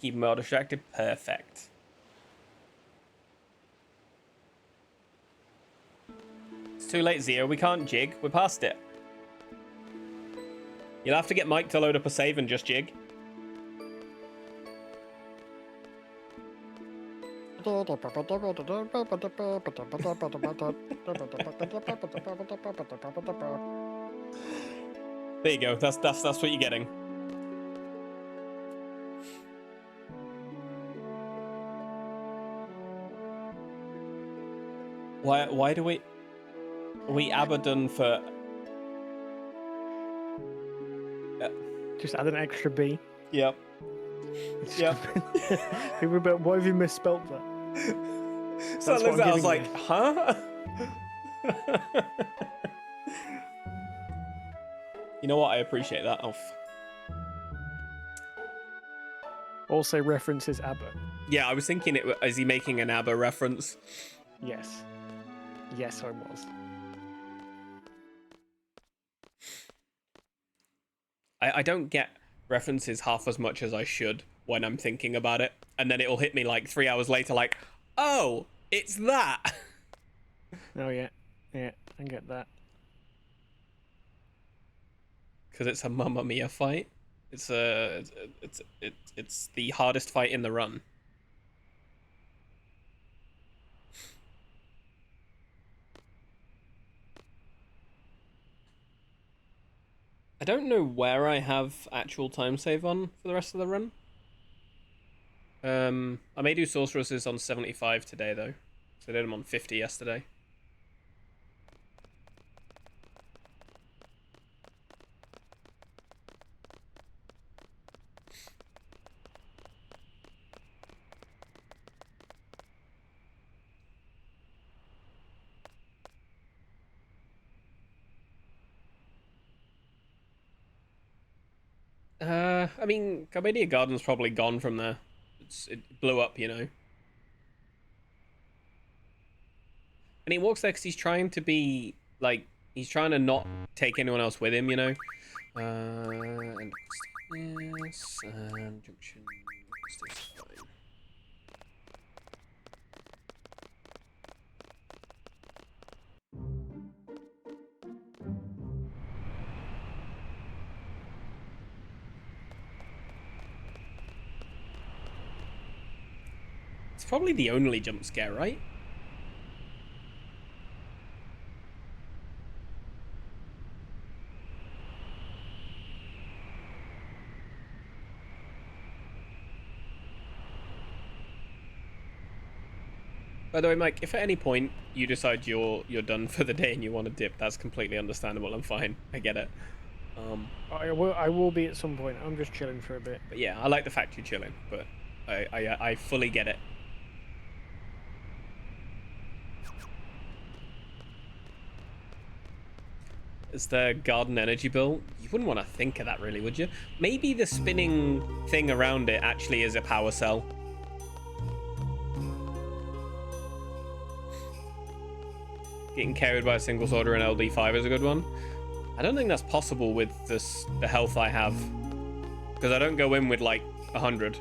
Keep them well distracted. Perfect. It's too late, Zio. We can't jig. We're past it. You'll have to get Mike to load up a save and just jig. There you go. That's what you're getting. Why do we Abaddon for? Just add an extra B. Yep. Yep. Why have you misspelt that? So I That's what looked at it, I I'm was giving like, huh? You know what? I appreciate that, Alf. Also references ABBA. Yeah, I was thinking, is he making an ABBA reference? Yes. Yes, I was. I don't get references half as much as I should when I'm thinking about it. And then it'll hit me like 3 hours later, like, oh, it's that. Oh, yeah. Yeah, I get that. Because it's a Mamma Mia fight. It's the hardest fight in the run. I don't know where I have actual time save on for the rest of the run. I may do sorceresses on 75 today though. So I did them on 50 yesterday. I mean, Carbadia Garden's probably gone from there. It blew up, you know. And he walks there because he's trying to be like, he's trying to not take anyone else with him, you know. And yes, and junction. Fine. It's probably the only jump scare, right? By the way, Mike, if at any point you decide you're done for the day and you want to dip, that's completely understandable. I'm fine. I get it. I will be at some point. I'm just chilling for a bit. But yeah, I like the fact you're chilling, but I fully get it. Is the garden energy bill? You wouldn't want to think of that, really, would you? Maybe the spinning thing around it actually is a power cell. Getting carried by a single soldier in LD5 is a good one. I don't think that's possible with the health I have, because I don't go in with like 100.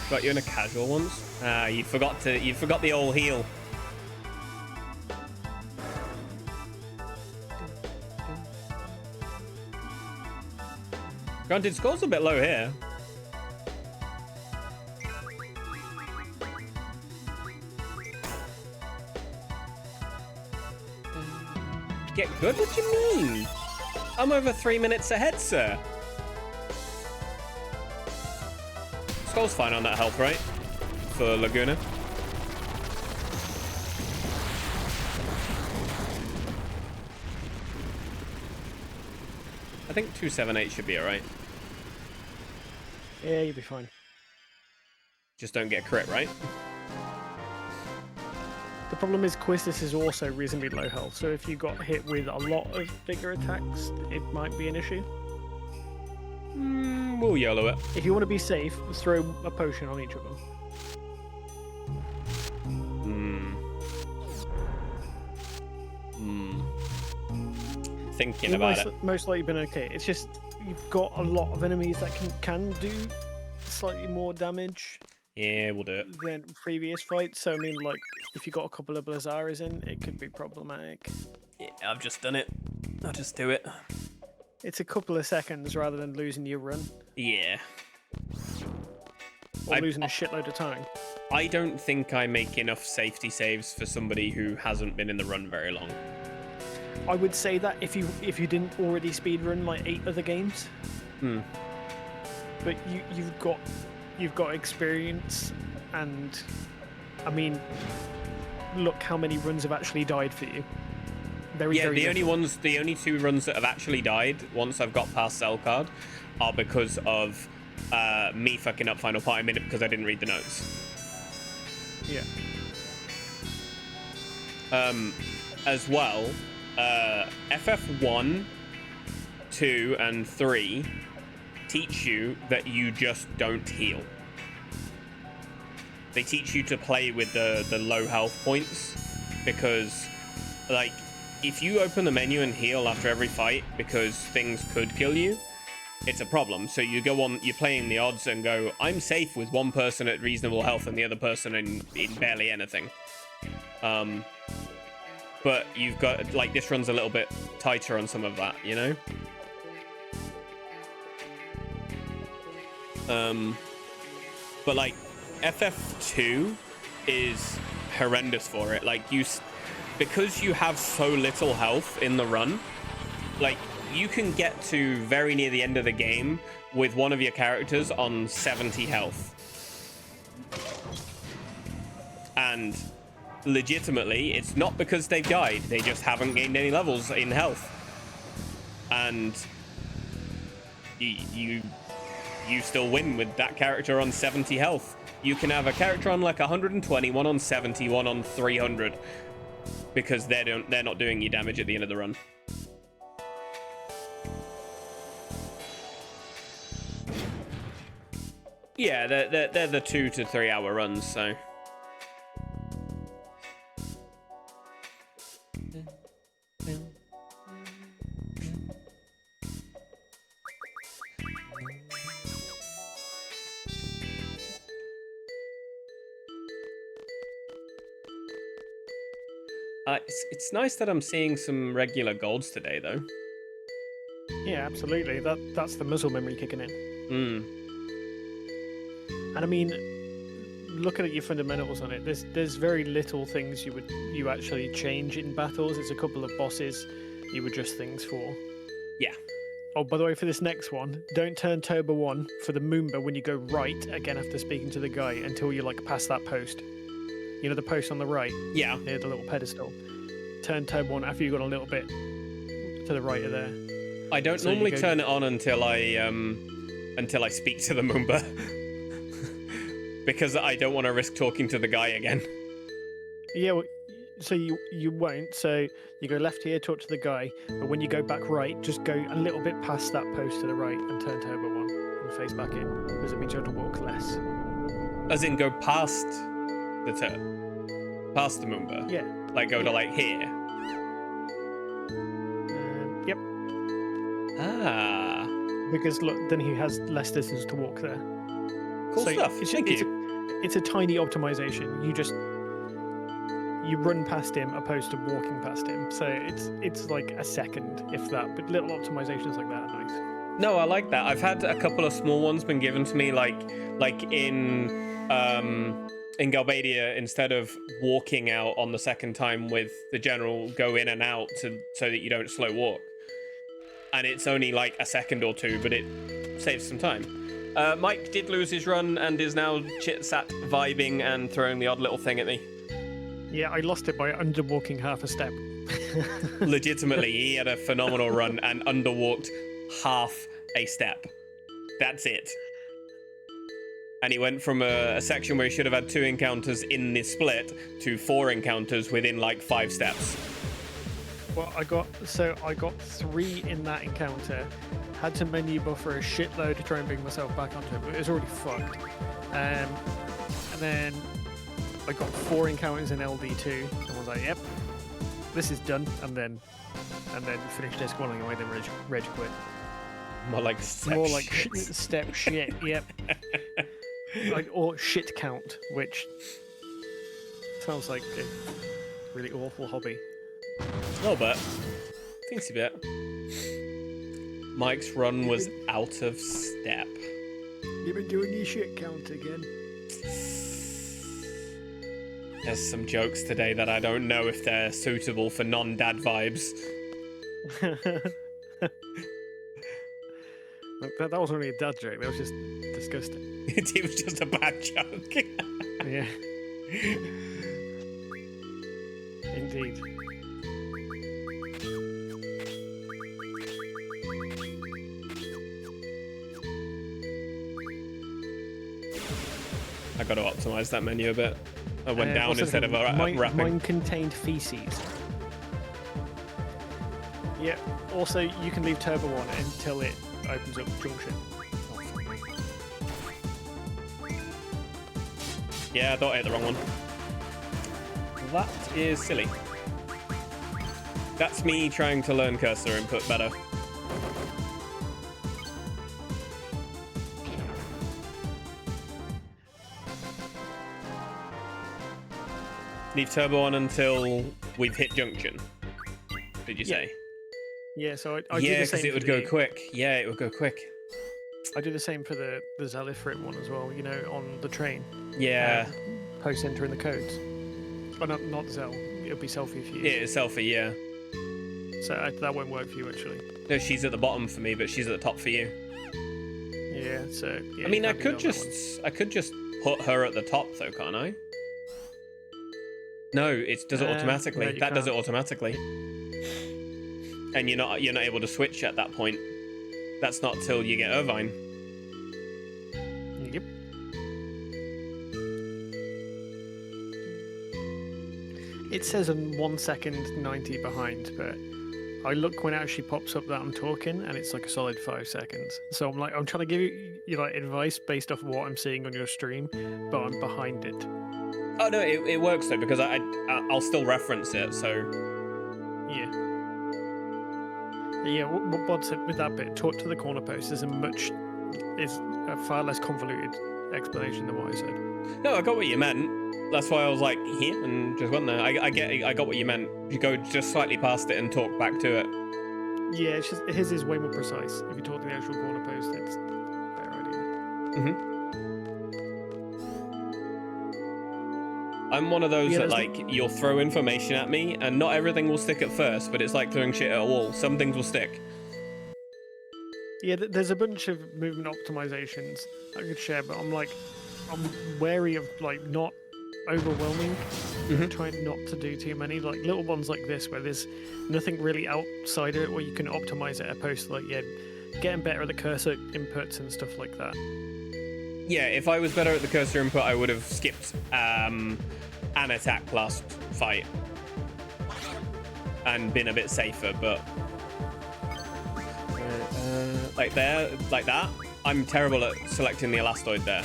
Got you in a casual once. You forgot the old heal. Granted, score's a bit low here. Get good? What do you mean? I'm over 3 minutes ahead, sir. Skull's fine on that health, right? For Laguna. I think 278 should be alright. Yeah, you'll be fine. Just don't get crit, right? The problem is Quistis is also reasonably low health, so if you got hit with a lot of bigger attacks, it might be an issue. We'll YOLO it. If you want to be safe, throw a potion on each of them. Thinking about it. Most likely been okay. It's just you've got a lot of enemies that can do slightly more damage. Yeah, we'll do it. Than previous fights. So I mean, like, if you got a couple of Blazzaras in, it could be problematic. Yeah, I've just done it. I'll just do it. It's a couple of seconds rather than losing your run. Yeah. Or losing a shitload of time. I don't think I make enough safety saves for somebody who hasn't been in the run very long. I would say that if you didn't already speedrun like 8 other games. But you've got experience, and I mean, look how many runs have actually died for you. Very the only 2 runs that have actually died once I've got past Cell Card are because of me fucking up Final Party Minute because I didn't read the notes. Yeah. As well, FF1, 2, and 3 teach you that you just don't heal. They teach you to play with the low health points, because, like, if you open the menu and heal after every fight because things could kill you, it's a problem. So you go on, you're playing the odds and go, I'm safe with one person at reasonable health and the other person in barely anything. But you've got, like, this runs a little bit tighter on some of that, you know? But, like, FF2 is horrendous for it. Like, because you have so little health in the run, like, you can get to very near the end of the game with one of your characters on 70 health. And legitimately, it's not because they've died, they just haven't gained any levels in health. And you still win with that character on 70 health. You can have a character on like 120, one on 70, one on 300, because they're not doing you damage at the end of the run. Yeah, they're the 2 to 3 hour runs, so. It's nice that I'm seeing some regular golds today, though. Yeah, absolutely. That's the muscle memory kicking in. Hmm. And I mean, looking at your fundamentals on it, there's very little things you actually change in battles. It's a couple of bosses you adjust things for. Yeah. Oh, by the way, for this next one, don't turn Turbo 1 for the Moomba when you go right again after speaking to the guy until you're like past that post. You know the post on the right? Yeah. Near the little pedestal. Turn Turbo 1 after you've gone a little bit to the right of there. I don't normally turn it on until I speak to the Moomba. Because I don't want to risk talking to the guy again. Yeah, well, so you won't. So you go left here, talk to the guy, but when you go back right, just go a little bit past that post to the right and turn Turbo 1 and face back in, because it means you have to walk less. As in, go past the past the Moomba. Yeah. Like go to like here. Yep. Ah. Because look, then he has less distance to walk there. Cool stuff. Thank you. It's a tiny optimization. You run past him opposed to walking past him. So it's like a second, if that. But little optimizations like that are nice. No, I like that. I've had a couple of small ones been given to me, like in Galbadia, instead of walking out on the second time with the general, go in and out so that you don't slow walk. And it's only like a second or two, but it saves some time. Mike did lose his run and is now chit-sat vibing and throwing the odd little thing at me. Yeah, I lost it by underwalking half a step. Legitimately, he had a phenomenal run and underwalked half a step. That's it. And he went from a section where he should have had 2 encounters in this split to 4 encounters within like 5 steps. Well, I got 3 in that encounter. Had to menu buffer a shitload to try and bring myself back onto it, but it was already fucked. And then I got 4 encounters in LD2, and I was like, yep, this is done. And then finished disc 1 anyway, then rage quit. More like step More like shits. step shit, yep. Or shit count, which sounds like a really awful hobby. A little bit. Teensy bit. Mike's run was out of step. You've been doing your shit count again. There's some jokes today that I don't know if they're suitable for non-dad vibes. That wasn't really a dad joke, that was just disgusting. It was just a bad joke. Yeah. Indeed. I got to optimize that menu a bit. I went down instead of wrapping. Mine contained feces. Yeah. Also, you can leave Turbo on until it opens up junction. Yeah, I thought I hit the wrong one. That is silly. That's me trying to learn cursor input better. Leave turbo on until we've hit junction. Did you say? Yeah, so I do yeah, the because same it would go quick. Yeah, it would go quick. I do the same for the Zelifrit one as well, you know, on the train. Yeah. Post entering the codes. But not Zel. It'll be selfie for you. Yeah, it's selfie, yeah. So that won't work for you, actually. No, she's at the bottom for me, but she's at the top for you. Yeah, so... Yeah, I mean, I could just put her at the top, though, can't I? No, it does it automatically. No, that does it automatically. And you're not able to switch at that point. That's not till you get Irvine. Yep. It says in 1 second 90 behind, but I look when it actually pops up that I'm talking, and it's like a solid 5 seconds. So I'm trying to give you like advice based off what I'm seeing on your stream, but I'm behind it. Oh no, it works though because I'll still reference it. So Yeah. Yeah, what Bod said with that bit, talk to the corner post is a far less convoluted explanation than what I said. no, I got what you meant. That's why I was like here and just went there. I got what you meant. You go just slightly past it and talk back to it. Yeah, it's just his is way more precise. If you talk to the actual corner post, it's a better idea. I'm one of those Yeah, that there's like you'll throw information at me and not everything will stick at first, but it's like throwing shit at a wall. Some things will stick. Yeah, there's a bunch of movement optimizations I could share, but I'm wary of like not overwhelming, trying not to do too many like little ones like this where there's nothing really outside of it where you can optimize it opposed to like getting better at the cursor inputs and stuff like that. Yeah, if I was better at the cursor input, I would have skipped an attack last fight and been a bit safer, but like that, I'm terrible at selecting the elastoid there,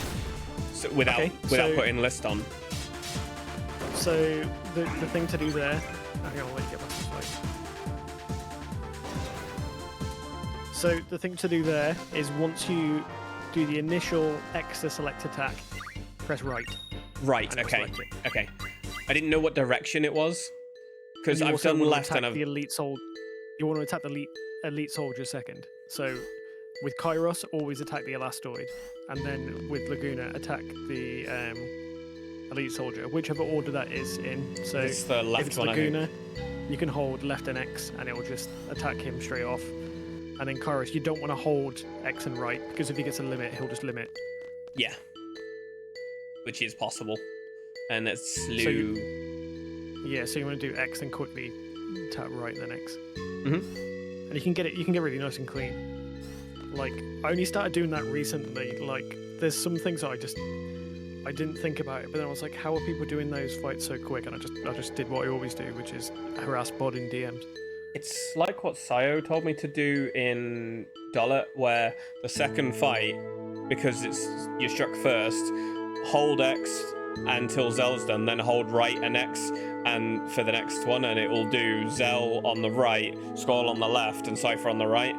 so without putting list on. So the thing to do there, okay, I'll let you get back to the fight. So the thing to do there is once you do the initial X to select attack, press right. Right. And Okay. select it. Okay. I didn't know what direction it was because And you I've also done want to left attack and I've. the elite soul. You want to attack the elite soldier second. So with Kairos, always attack the elastoid, and then with Laguna, attack the elite soldier, whichever order that is in. So It's the left if it's one, I think. Laguna, you can hold left and X, and it will just attack him straight off. And then Kairos, you don't want to hold X and right because if he gets a limit, he'll just limit. Yeah. Which is possible, and it's slew. So so you want to do X and quickly tap right and then X. And you can get really nice and clean. Like I only started doing that recently. Like there's some things that I didn't think about it, but then I was like, how are people doing those fights so quick? And I just did what I always do, which is harass Bod in DMs. It's like what Sayo told me to do in Dollar, where the second fight, because you're struck first, hold X until Zell's done, then hold right and X and for the next one, and it will do Zell on the right, Scroll on the left, and Cypher on the right.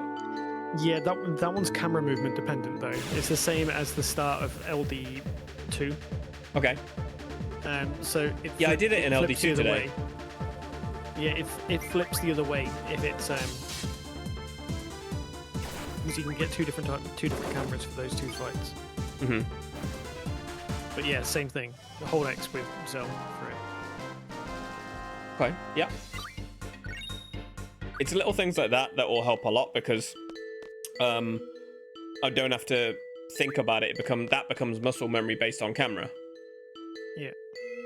Yeah, that one's camera movement dependent though. It's the same as the start of LD2. Okay. So I did it in flips LD2 the other today. way. Yeah, it flips the other way if it's because you can get two different cameras for those two fights. But yeah, same thing. Hold X with Zell for it. Okay. Yeah. It's little things like that will help a lot because I don't have to think about it. That becomes muscle memory based on camera. Yeah.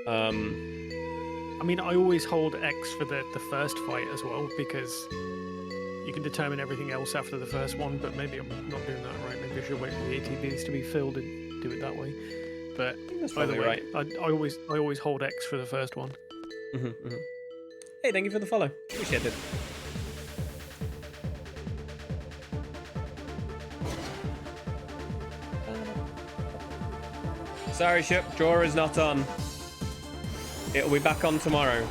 I mean, I always hold X for the first fight as well because you can determine everything else after the first one. But maybe I'm not doing that right. Maybe I should wait for the ATBs to be filled and do it that way. But That's by the probably way, right. I always hold X for the first one. Hey, thank you for the follow. Appreciate it. Sorry, ship. Drawer is not on. It'll be back on tomorrow,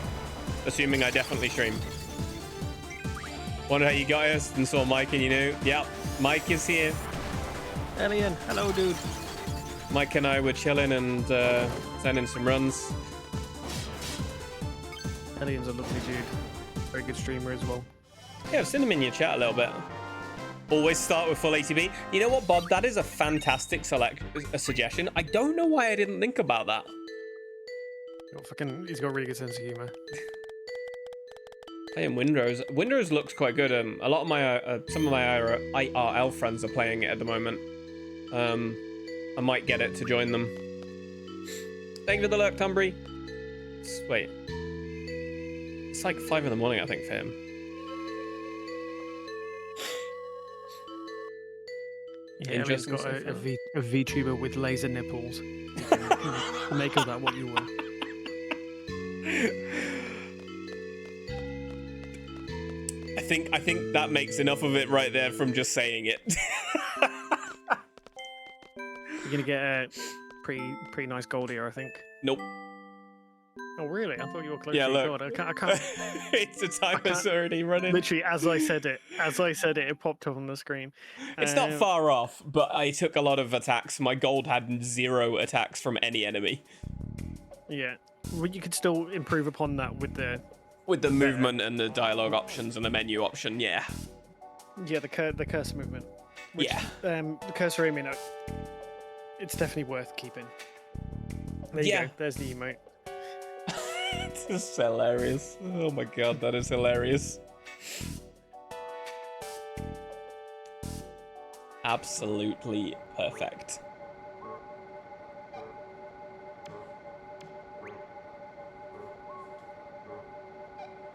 assuming I definitely stream. Wonder how you got us and saw Mike and you knew. Yep, Mike is here. Alien, hello, dude. Mike and I were chilling and sending some runs. Alien's a lovely dude. Very good streamer as well. Yeah, I've seen him in your chat a little bit. Always start with full ATB. You know what, Bob? That is a fantastic suggestion. I don't know why I didn't think about that. He's got a really good sense of humor. Playing Windows. Windows looks quite good. A lot of my some of my IRL friends are playing it at the moment. I might get it to join them. Thank you for the lurk, Tunbury. Wait. It's like 5 in the morning, I think, for him. Yeah, Alien's got a VTuber with laser nipples. You can make of that what you want. I think that makes enough of it right there from just saying it. You're gonna get a pretty nice gold here, I think. Nope. Oh really? I thought you were close Yeah, to your look. god. I can't. It's the timer's already running. Literally, as I said it, it popped up on the screen. It's not far off, but I took a lot of attacks. My gold had 0 attacks from any enemy. Yeah, well, you could still improve upon that with the movement and the dialogue options and the menu option. Yeah. Yeah, the cursor movement. Which, Yeah. The cursor aiming. It's definitely worth keeping. There you Yeah. go. There's the emote. It's just hilarious. Oh my god, that is hilarious. Absolutely perfect.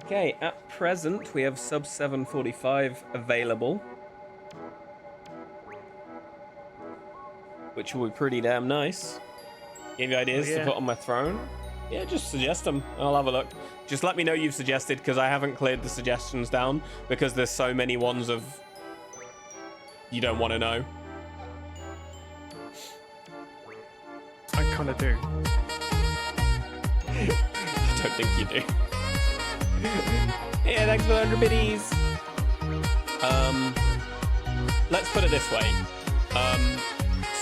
Okay, at present we have sub 745 available, which will be pretty damn nice. Give you ideas to put on my throne? Yeah, just suggest them. I'll have a look. Just let me know you've suggested, because I haven't cleared the suggestions down, because there's so many ones of you don't want to know. I kind of do. I don't think you do. Yeah, thanks for the 100 biddies. Let's put it this way.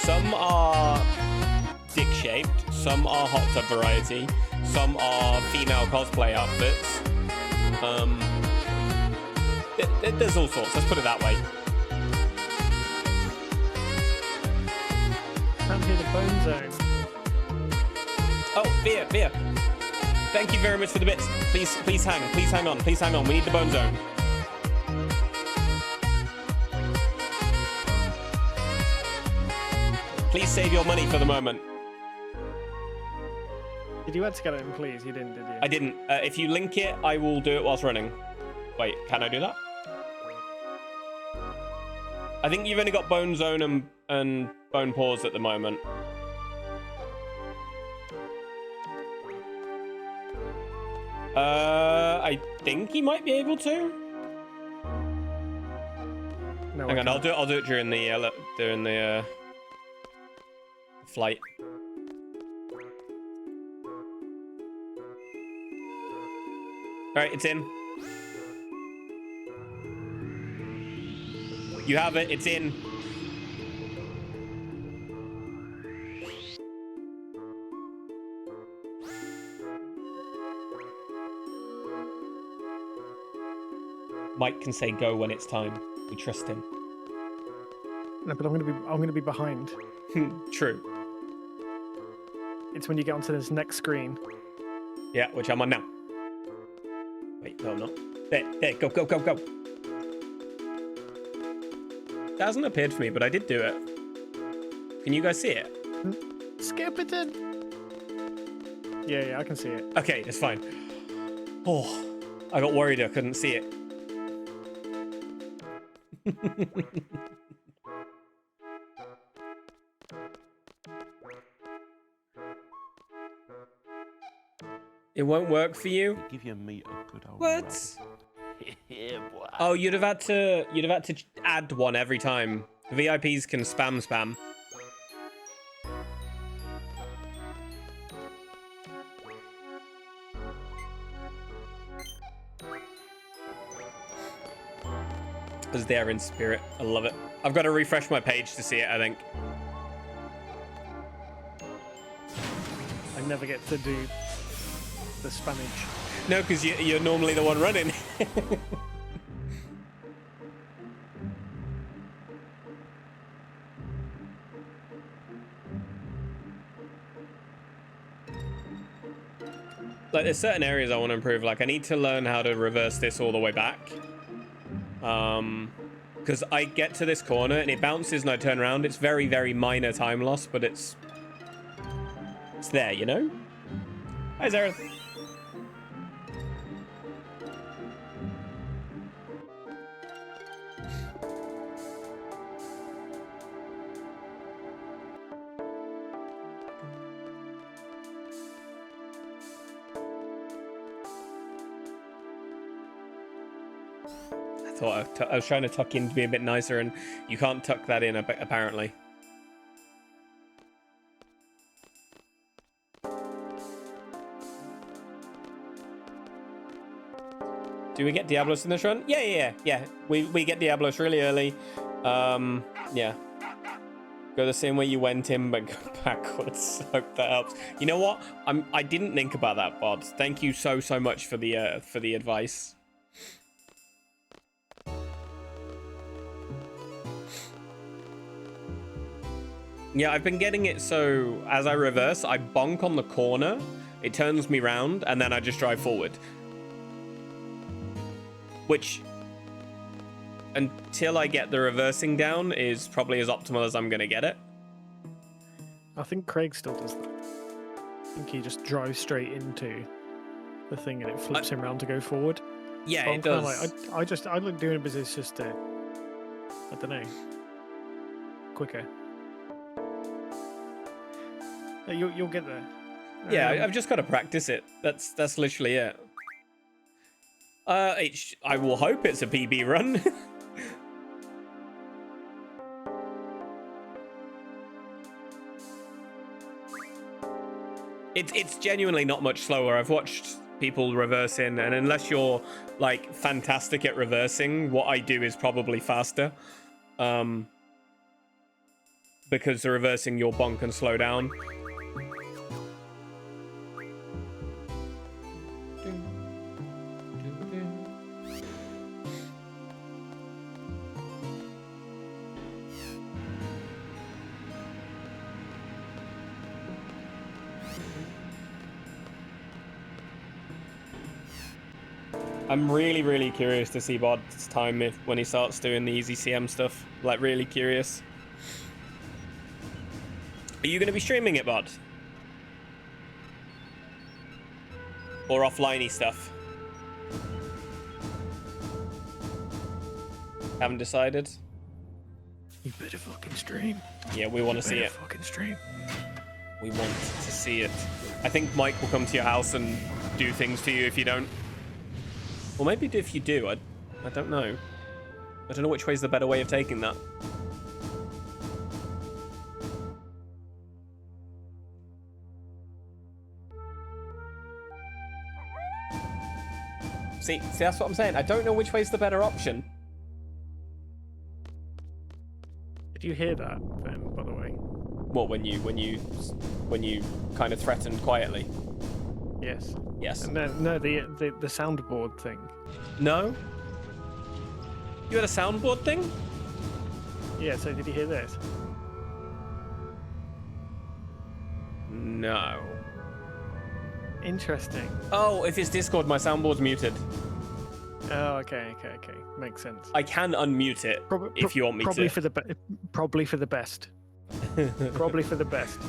Some are dick-shaped, some are hot tub variety, some are female cosplay outfits. There's all sorts, let's put it that way. Can't hear the bone zone. Oh, Via. Thank you very much for the bits. Please hang on. We need the bone zone. Please save your money for the moment. Did you add skeleton, please? You didn't, did you? I didn't. If you link it, I will do it whilst running. Wait, can I do that? I think you've only got bone zone and bone pause at the moment. I think he might be able to. No, Hang on, I'll do it during the flight. All right, it's in. You have it. It's in. Mike can say go when it's time. We trust him. No, but I'm gonna be behind. True. It's when you get onto this next screen. Yeah, which I'm on now. Wait, no, I'm not. There, go. That hasn't appeared for me, but I did do it. Can you guys see it? Skip it in. Yeah, I can see it. Okay, it's fine. Oh, I got worried I couldn't see it. It won't work for you? Give your meat a good old What? yeah, boy. Oh, you'd have had to add one every time. VIPs can spam. Because they're in spirit. I love it. I've got to refresh my page to see it, I think. I never get to do the spammage. No, because you're normally the one running. Like, there's certain areas I want to improve. Like, I need to learn how to reverse this all the way back. Because I get to this corner and it bounces and I turn around. It's very, very minor time loss, but it's there, you know? Hi, Zareth. thought I was trying to tuck in to be a bit nicer, and you can't tuck that in apparently. Do we get Diablos in this run? Yeah. We get Diablos really early. Yeah. Go the same way you went in, but go backwards. Hope that helps. You know what? I didn't think about that, Bod. Thank you so much for the advice. Yeah, I've been getting it so as I reverse, I bonk on the corner, it turns me round, and then I just drive forward. Which, until I get the reversing down, is probably as optimal as I'm going to get it. I think Craig still does that. I think he just drives straight into the thing and it flips him around to go forward. Yeah, So it does. I like doing it because it's just I don't know, quicker. You'll get there. Yeah, I've just got to practice it. That's literally it. I will hope it's a PB run. It's genuinely not much slower. I've watched people reversing, and unless you're like fantastic at reversing, what I do is probably faster. Because the reversing your bonk and slow down. I'm really curious to see Bod's time when he starts doing the easy CM stuff. Like, really curious. Are you going to be streaming it, Bod? Or offline-y stuff? Haven't decided? You better fucking stream. Yeah, we want to see it. Fucking stream. We want to see it. I think Mike will come to your house and do things to you if you don't. Or maybe if you do, I don't know. I don't know which way's the better way of taking that. See, that's what I'm saying. I don't know which way's the better option. Did you hear that, Ben, by the way? What, when you kind of threatened quietly? Yes. Yes. And then, no, the soundboard thing. No? You had a soundboard thing? Yeah, so did you hear this? No. Interesting. Oh, if it's Discord, my soundboard's muted. Oh, okay. Makes sense. I can unmute it if you want me probably to. Probably for the best. Probably for the best.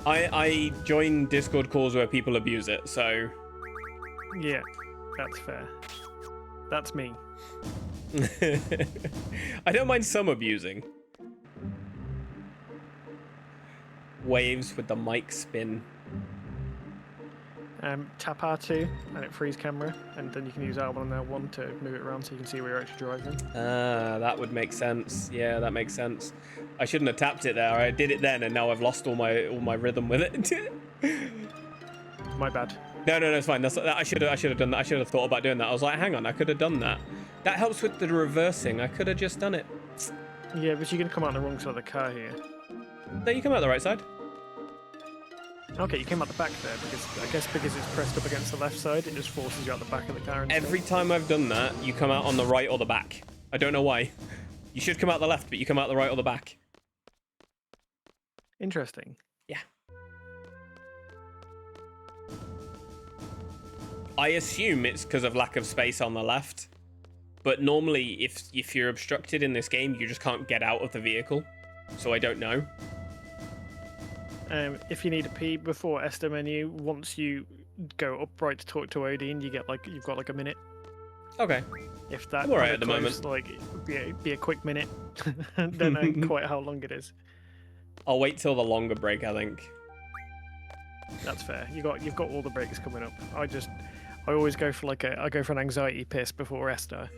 I join Discord calls where people abuse it, so... Yeah, that's fair. That's me. I don't mind some abusing. Waves with the mic spin. Tap R2 and it frees camera, and then you can use R1 and L1 to move it around so you can see where you're actually driving. Ah, that would make sense. Yeah, that makes sense. I shouldn't have tapped it there. I did it then, and now I've lost all my rhythm with it. My bad. No, it's fine. I should have done that. I should have thought about doing that. I was like, hang on, I could have done that. That helps with the reversing. I could have just done it. Yeah, but you're gonna come out on the wrong side of the car here. No, you come out the right side. Okay, you came out the back there because it's pressed up against the left side, it just forces you out the back of the car. Every time I've done that, you come out on the right or the back. I don't know why. You should come out the left, but you come out the right or the back. Interesting. Yeah. I assume it's because of lack of space on the left. But normally, if you're obstructed in this game, you just can't get out of the vehicle. So I don't know. If you need a pee before Esther menu, once you go upright to talk to Odin, you've got like a minute. Okay. If that I'm alright at the close, moment. Like be a quick minute. Don't know quite how long it is. I'll wait till the longer break, I think. That's fair. You've got all the breaks coming up. I always go for an anxiety piss before Esther.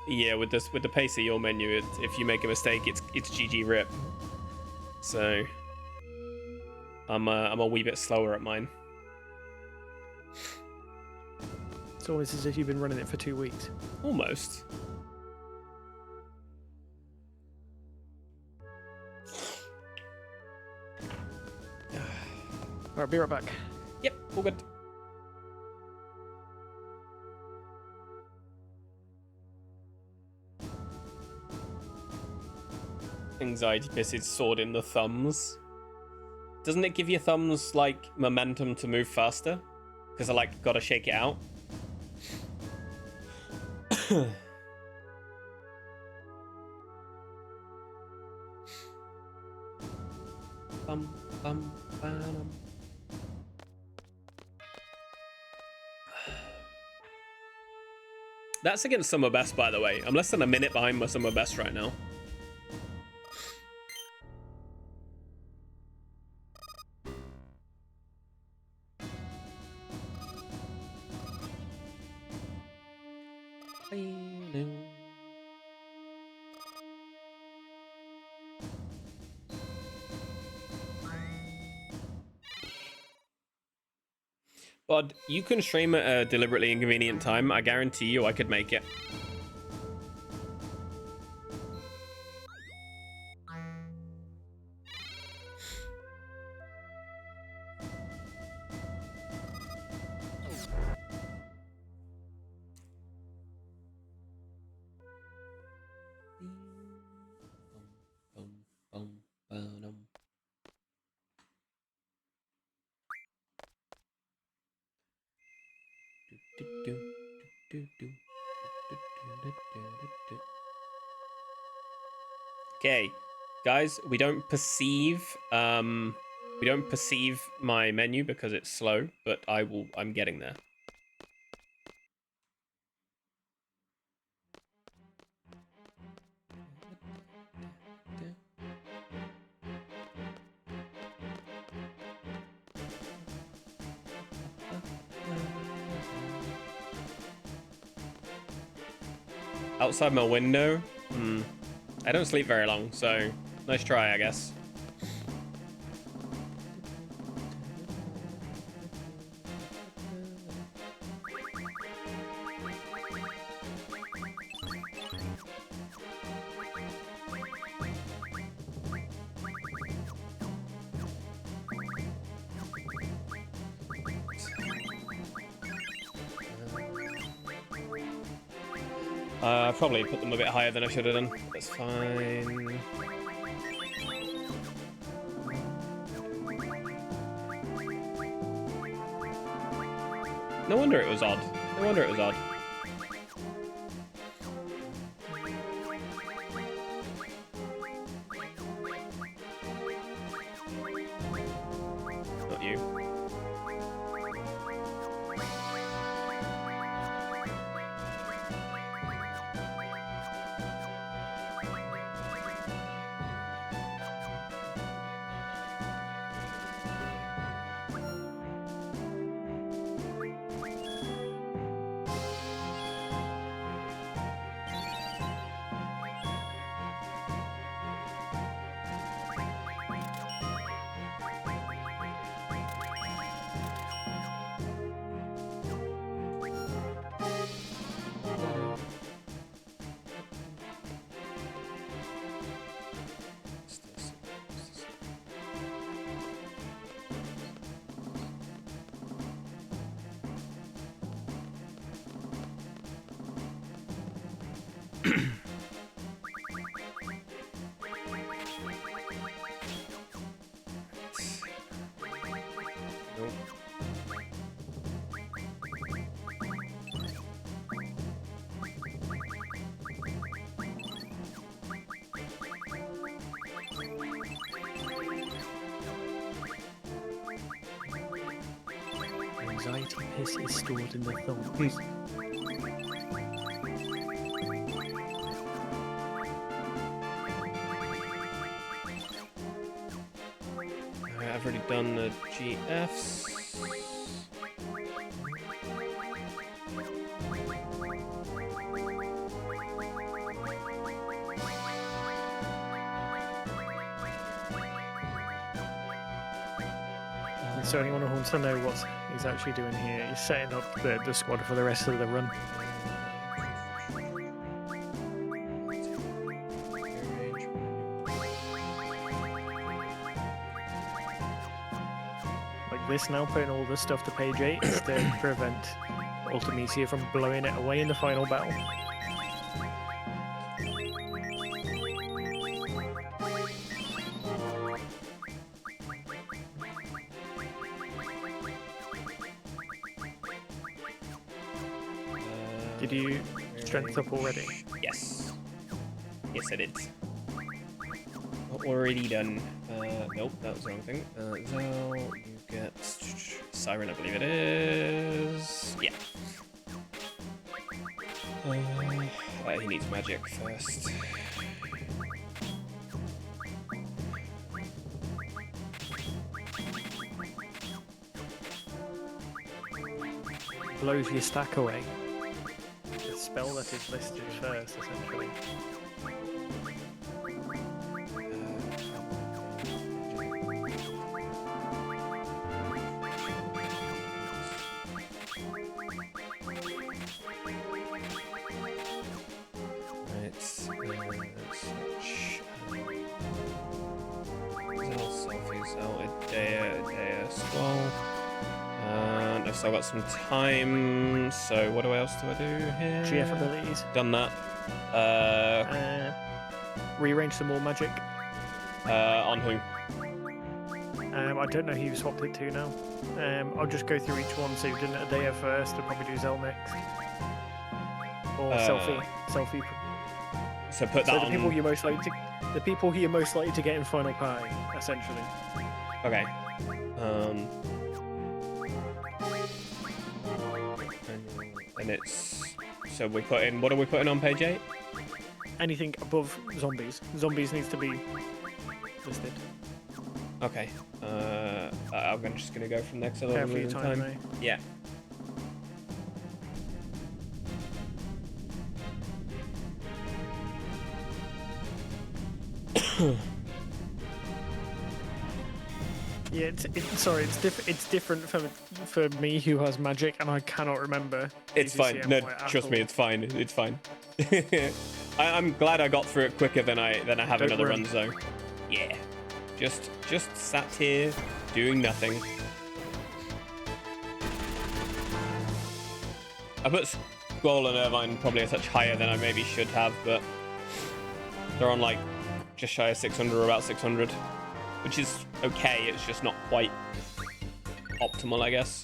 Yeah, with the pace of your menu, if you make a mistake, it's GG rip. So I'm a wee bit slower at mine. It's almost as if you've been running it for 2 weeks. Almost. Alright, be right back. Yep, all good. Anxiety piss is sword in the thumbs. Doesn't it give your thumbs like momentum to move faster? Because I like gotta shake it out. Bum, bum, ba-dum. That's against summer best, by the way. I'm less than a minute behind my summer best right now. But you can stream at a deliberately inconvenient time. I guarantee you I could make it. Okay, guys, we don't perceive my menu because it's slow, but I'm getting there. Outside my window? I don't sleep very long, so nice try, I guess. Probably put them a bit higher than I should have done. That's fine. No wonder it was odd. No wonder it was odd. Not you. Anxiety piss is stored in the thumbs. I've already done the GFs. So anyone who wants to know what he's actually doing here, he's setting up the squad for the rest of the run. Like this now, putting all the stuff to page 8 is to prevent Ultimecia from blowing it away in the final battle. Did you strength up already? Yes. Yes, I did. Already done. Nope, that was the wrong thing. Zal, you get Siren, I believe it is. Yeah. He needs magic first. Blows your stack away. The spell that is listed first, essentially. I've still got some time, so what else do I do here? GF abilities. Done that. Rearrange some more magic. On who? I don't know who you swapped it to now. I'll just go through each one. So you've done Adea first, I'll probably do Zel next. Or Selfie. So put that so on. The people you're most likely to get in final pie, essentially. Okay. And it's so we put in. What are we putting on page 8? Anything above zombies. Zombies needs to be listed. Okay. I'm just gonna go from next to the Careful your time, though. Yeah. Yeah, it's different for me who has magic and I cannot remember. It's fine. ACCM No, at trust all. me, it's fine. It's fine. I'm glad I got through it quicker than I have Don't in other worry. runs though. Yeah. Just sat here doing nothing. I put Squall and Irvine probably a touch higher than I maybe should have, but they're on like just shy of 600 or about 600, which is okay. It's just not quite optimal, I guess.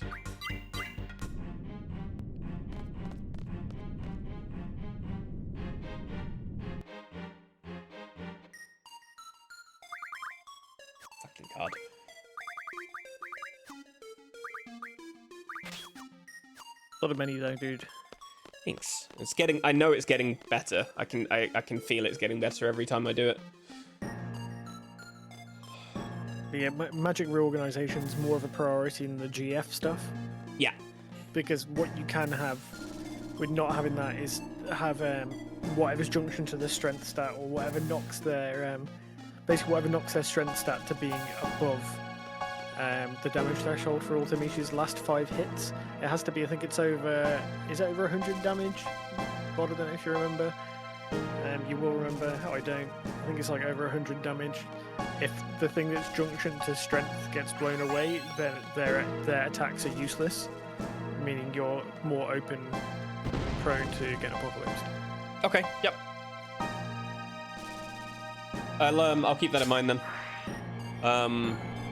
Fucking card. Not a many though, dude. Thanks. It's getting. I know it's getting better. I can feel it's getting better every time I do it. But yeah, magic reorganization is more of a priority than the GF stuff. Yeah. Because what you can have with not having that is have whatever's junction to the strength stat or whatever knocks their basically whatever knocks their strength stat to being above the damage threshold for Ultimecia's last 5 hits. It has to be, I think it's over, is it over 100 damage? God, I don't know if you remember. You will remember, I don't. I think it's like over 100 damage. If the thing that's junction to strength gets blown away, then their attacks are useless, meaning you're more open, prone to get apocalypsed. Okay. Yep. I'll keep that in mind then.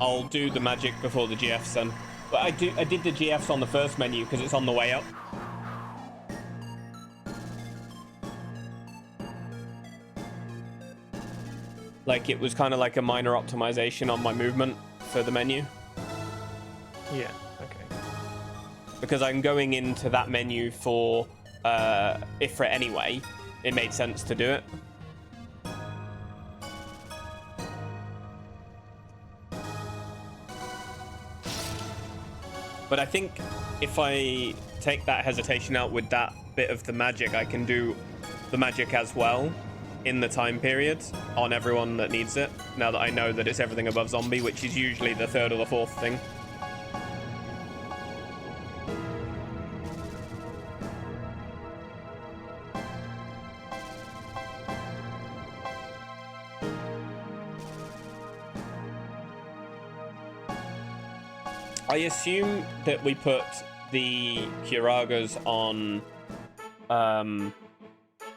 I'll do the magic before the GFs then. But I did the GFs on the first menu because it's on the way up. Like it was kind of like a minor optimization on my movement for the menu. Yeah, okay. Because I'm going into that menu for Ifrit anyway, it made sense to do it. But I think if I take that hesitation out with that bit of the magic, I can do the magic as well in the time period on everyone that needs it, now that I know that it's everything above zombie, which is usually the 3rd or the 4th thing. I assume that we put the Kiragas on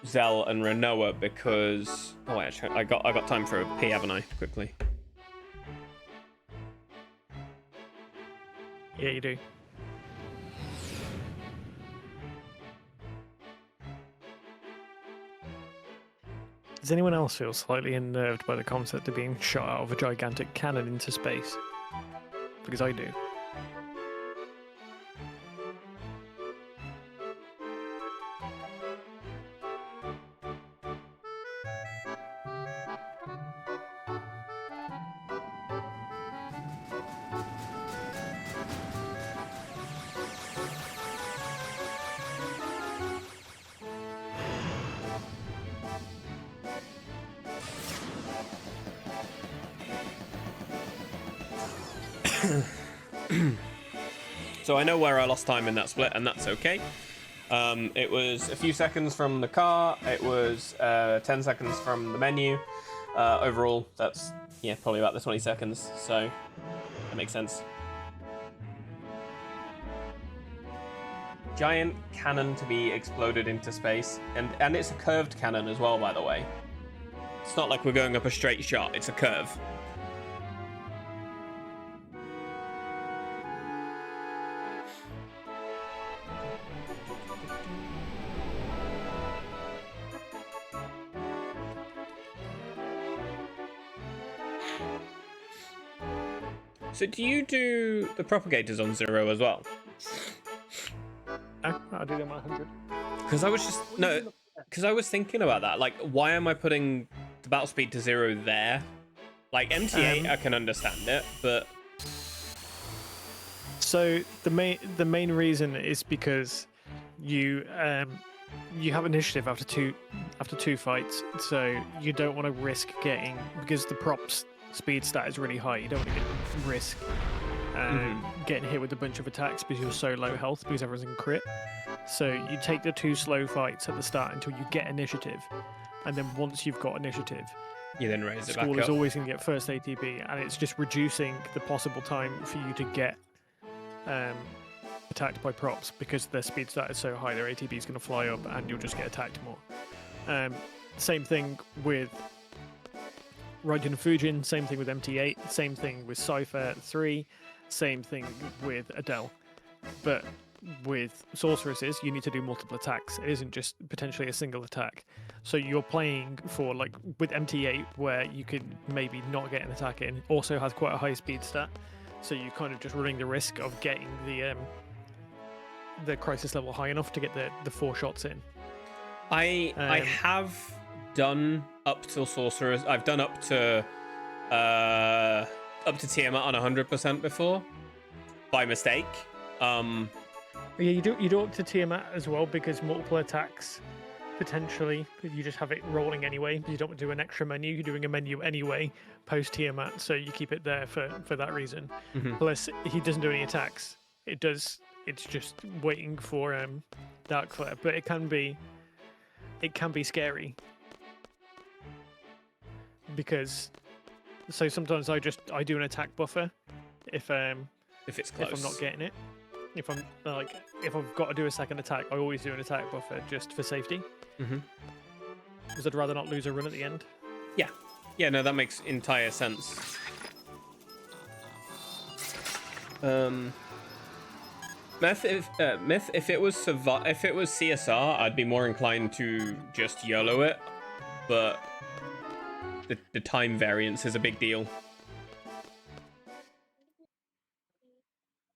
Zell and Renoa because wait, actually, I got time for a pee, haven't I? Quickly. Yeah, you do. Does anyone else feel slightly unnerved by the concept of being shot out of a gigantic cannon into space? Because I do. So I know where I lost time in that split, and that's okay. It was a few seconds from the car. It was 10 seconds from the menu. Overall, that's probably about the 20 seconds. So that makes sense. Giant cannon to be exploded into space, and it's a curved cannon as well, by the way. It's not like we're going up a straight shot. It's a curve. So do you do the propagators on 0 as well? No, I do them on 100. Because I was thinking about that. Like, why am I putting the battle speed to 0 there? Like MT8, I can understand it, but so the main reason is because you have initiative after two fights, so you don't want to risk getting, because the props speed stat is really high. You don't want to risk getting hit with a bunch of attacks because you're so low health because everyone's in crit. So you take the 2 slow fights at the start until you get initiative, and then once you've got initiative, you then raise it back Squall up. is always going to get first ATB, and it's just reducing the possible time for you to get attacked by props because their speed stat is so high, their ATB is going to fly up, and you'll just get attacked more. Same thing with Raijin and Fujin, same thing with MT8, same thing with Cypher 3, same thing with Adele. But with sorceresses, you need to do multiple attacks. It isn't just potentially a single attack. So you're playing for, like, with MT8, where you could maybe not get an attack in, also has quite a high speed stat. So you're kind of just running the risk of getting the crisis level high enough to get the 4 shots in. I have done up till sorcerers. I've done up to Tiamat on 100% before by mistake. Yeah, you do up to Tiamat as well, because multiple attacks potentially you just have it rolling anyway. You don't do an extra menu. You're doing a menu anyway post Tiamat, so you keep it there for that reason. Plus, he doesn't do any attacks. It's just waiting for Dark Flare, but it can be scary because sometimes I do an attack buffer if it's close. if I'm not getting it. If I've got to do a second attack, I always do an attack buffer just for safety. Because I'd rather not lose a run at the end. Yeah, no, that makes entire sense. Myth, if it was CSR, I'd be more inclined to just YOLO it, but the time variance is a big deal.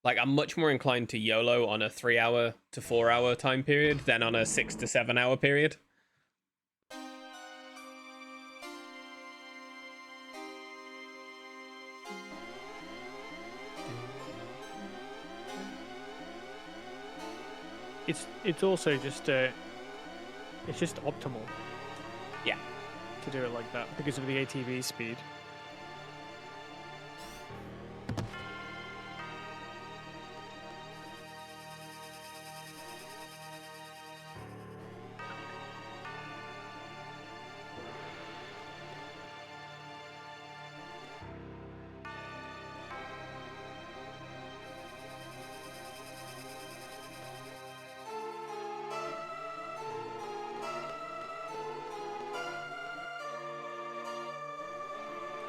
Like, I'm much more inclined to YOLO on a 3-hour to 4-hour time period than on a 6 to 7-hour period. It's also just it's just optimal. Yeah. To do it like that because of the ATV speed.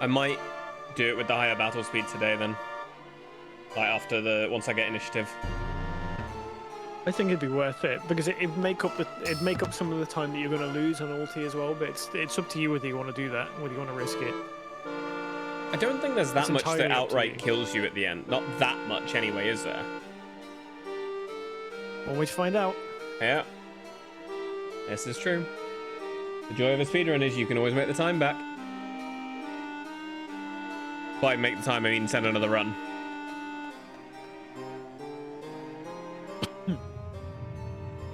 I might do it with the higher battle speed today then. Like once I get initiative. I think it'd be worth it because it'd make up some of the time that you're going to lose on ulti as well. But it's up to you whether you want to do that, whether you want to risk it. I don't think there's that It's much that entirely up to outright you. kills you at the end. Not that much anyway, is there? One way to find out. Yeah. This is true. The joy of a speedrun is you can always make the time back. By make the time, I mean send another run.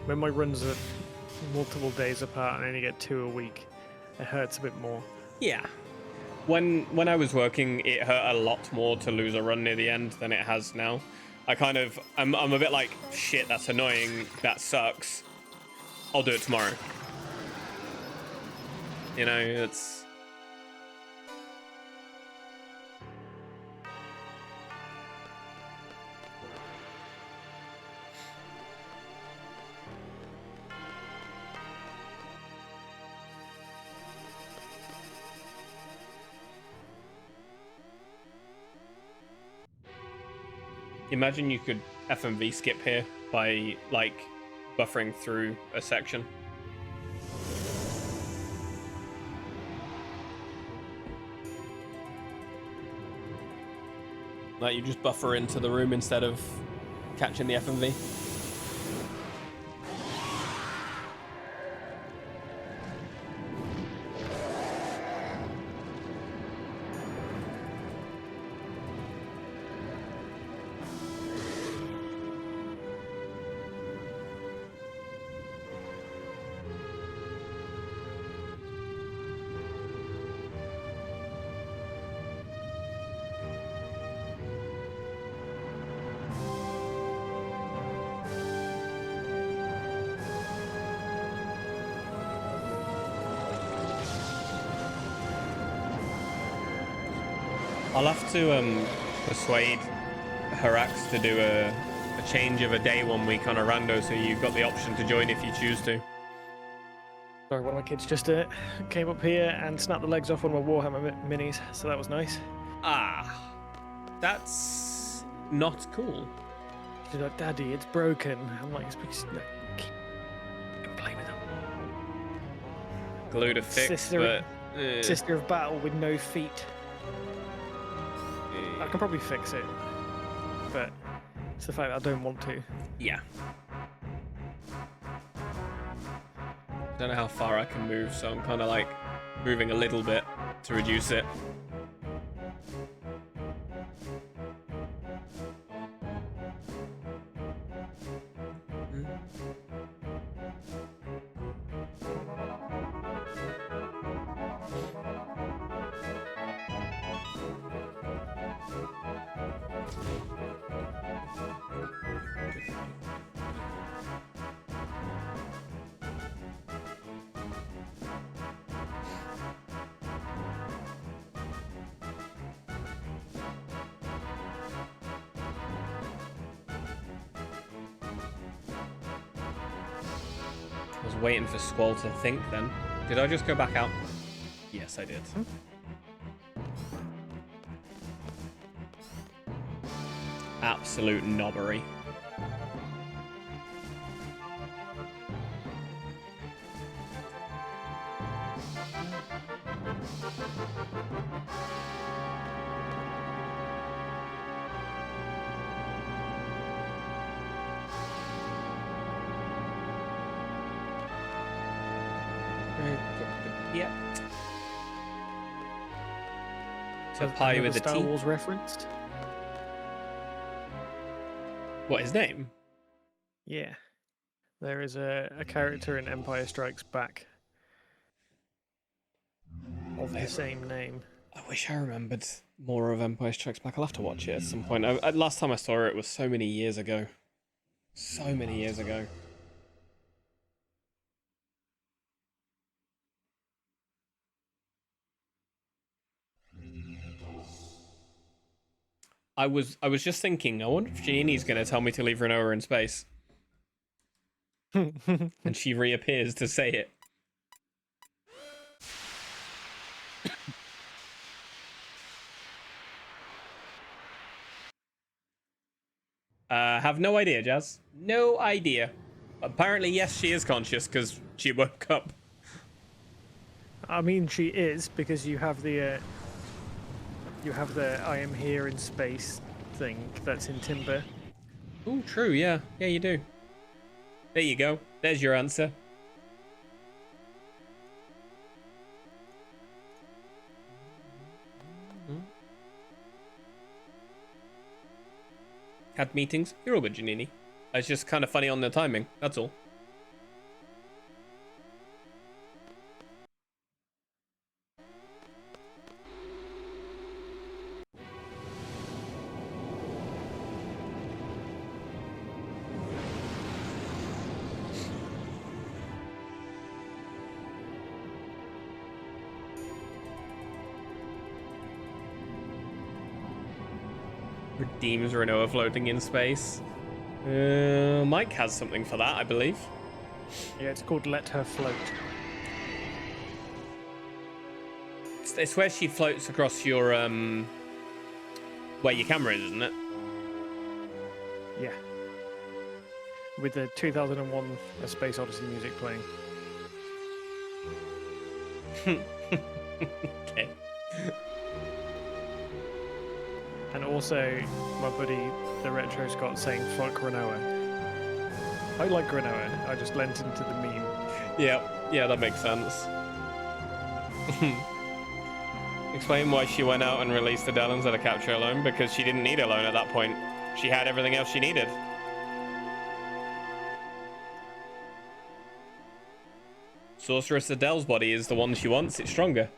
When my runs are multiple days apart and I only get 2 a week, it hurts a bit more. Yeah. When I was working, it hurt a lot more to lose a run near the end than it has now. I'm a bit like, shit, that's annoying, that sucks. I'll do it tomorrow. You know, it's... Imagine you could FMV skip here by, like, buffering through a section. Like, you just buffer into the room instead of catching the FMV. I'll have to persuade Harax to do a change of a day 1 week on a rando, so you've got the option to join if you choose to. Sorry, one of my kids just came up here and snapped the legs off one of my Warhammer minis, so that was nice. Ah, that's not cool. She's like, Daddy, it's broken. I'm like, it's because no, keep play with them. Glue to fix, Sister- but... Sister of battle with no feet. I can probably fix it, but it's the fact that I don't want to. Yeah. Don't know how far I can move, so I'm kind of like moving a little bit to reduce it. I was waiting for Squall to think then. Did I just go back out? Yes, I did. Absolute knobbery. Yep. So pie with a Star T. Wars referenced? What, his name? Yeah. There is a character in Empire Strikes Back of the same name. I wish I remembered more of Empire Strikes Back. I'll have to watch it at some point. Last time I saw it was so many years ago. So many years ago. I was just thinking, I wonder if Jeannie's going to tell me to leave Renoa in space. And she reappears to say it. Have no idea, Jazz. No idea. Apparently, yes, she is conscious because she woke up. I mean, she is, because you have the I am here in space thing that's in Timber. Oh, true, yeah. Yeah, you do. There you go. There's your answer. Had meetings. You're all good, Janini. It's just kind of funny on the timing. That's all. Redeems Renoa floating in space. Mike has something for that, I believe. Yeah, it's called Let Her Float. It's where she floats across your where your camera is, isn't it? Yeah. With the 2001 A Space Odyssey music playing. Okay. And also, my buddy, the Retro Scott, saying fuck Renoa. I like Renoa, I just lent into the meme. Yeah, that makes sense. Explain why she went out and released the Dell instead of capture a loan, because she didn't need a loan at that point. She had everything else she needed. Sorceress Adele's body is the one she wants, it's stronger.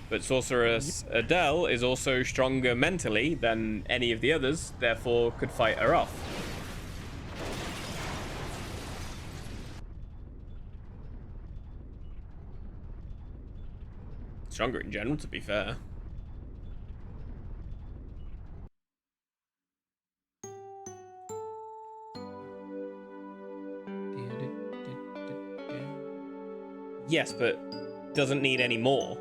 But Sorceress Adele is also stronger mentally than any of the others, therefore could fight her off. Stronger in general, to be fair. Yes, but doesn't need any more.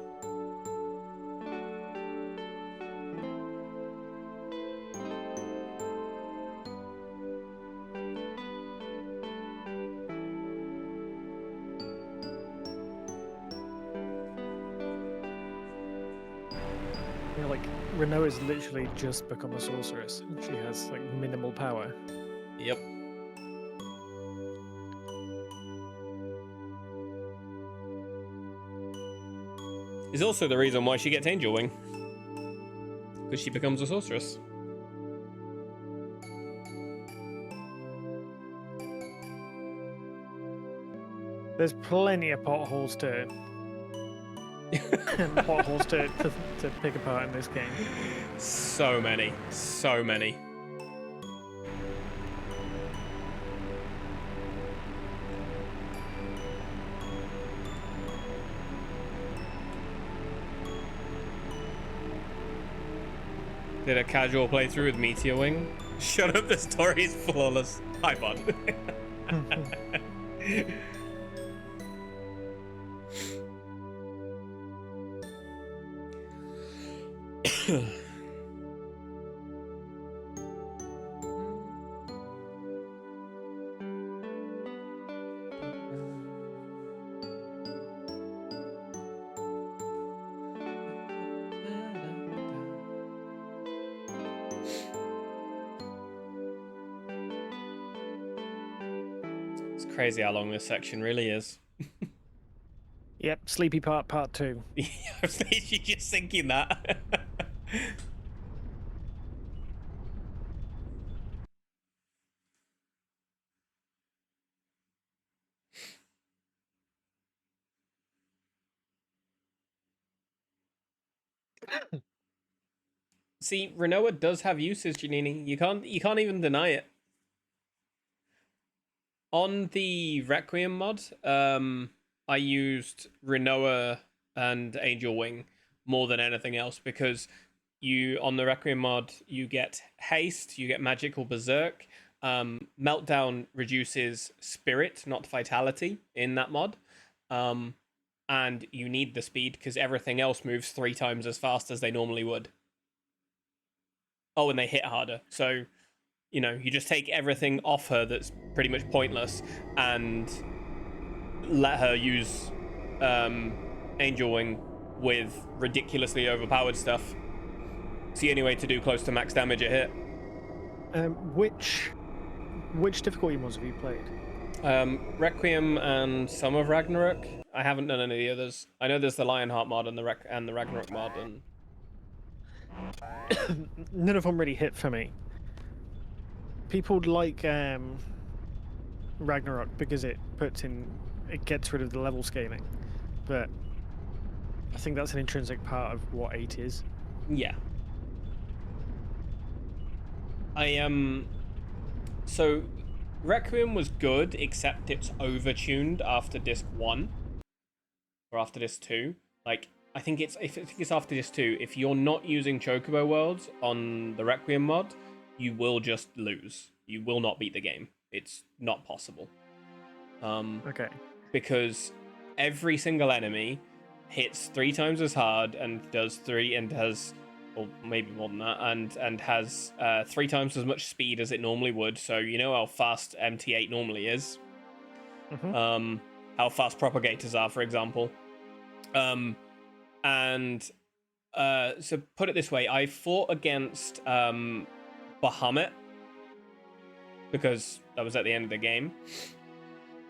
You know, like, Renoa's literally just become a sorceress. She has, like, minimal power. Yep. Is also the reason why she gets Angel Wing. Because she becomes a sorceress. There's plenty of potholes to potholes to pick apart in this game. So many. So many. Did a casual playthrough with Meteor Wing? Shut up, the story is flawless. Hi, bud. It's crazy how long this section really is. Yep, Sleepy Part 2. I was literally just thinking that. See, Renoa does have uses, Janini. You can't even deny it. On the Requiem mod, I used Renoa and Angel Wing more than anything else because you on the Requiem mod you get haste, you get magical berserk. Meltdown reduces spirit, not vitality, in that mod. and you need the speed because everything else moves 3 times as fast as they normally would. Oh, and they hit harder. So, you know, you just take everything off her that's pretty much pointless and let her use Angel Wing with ridiculously overpowered stuff. It's the only way to do close to max damage a hit. Which difficulty mods have you played? Requiem and some of Ragnarok. I haven't done any of the others. I know there's the Lionheart mod and the Ragnarok mod, and None of them really hit for me. People like Ragnarok because it gets rid of the level scaling, but I think that's an intrinsic part of what 8 is. yeah. So Requiem was good, except it's overtuned after disc 1 or after disc 2. Like, I think it's after disc 2. If you're not using Chocobo Worlds on the Requiem mod, you will just lose. You will not beat the game. It's not possible. Okay. Because every single enemy hits 3 times as hard and does 3 and has, or maybe more than that, and has 3 times as much speed as it normally would. So you know how fast MT8 normally is. Mm-hmm. How fast propagators are, for example. So put it this way, I fought against Bahamut because that was at the end of the game,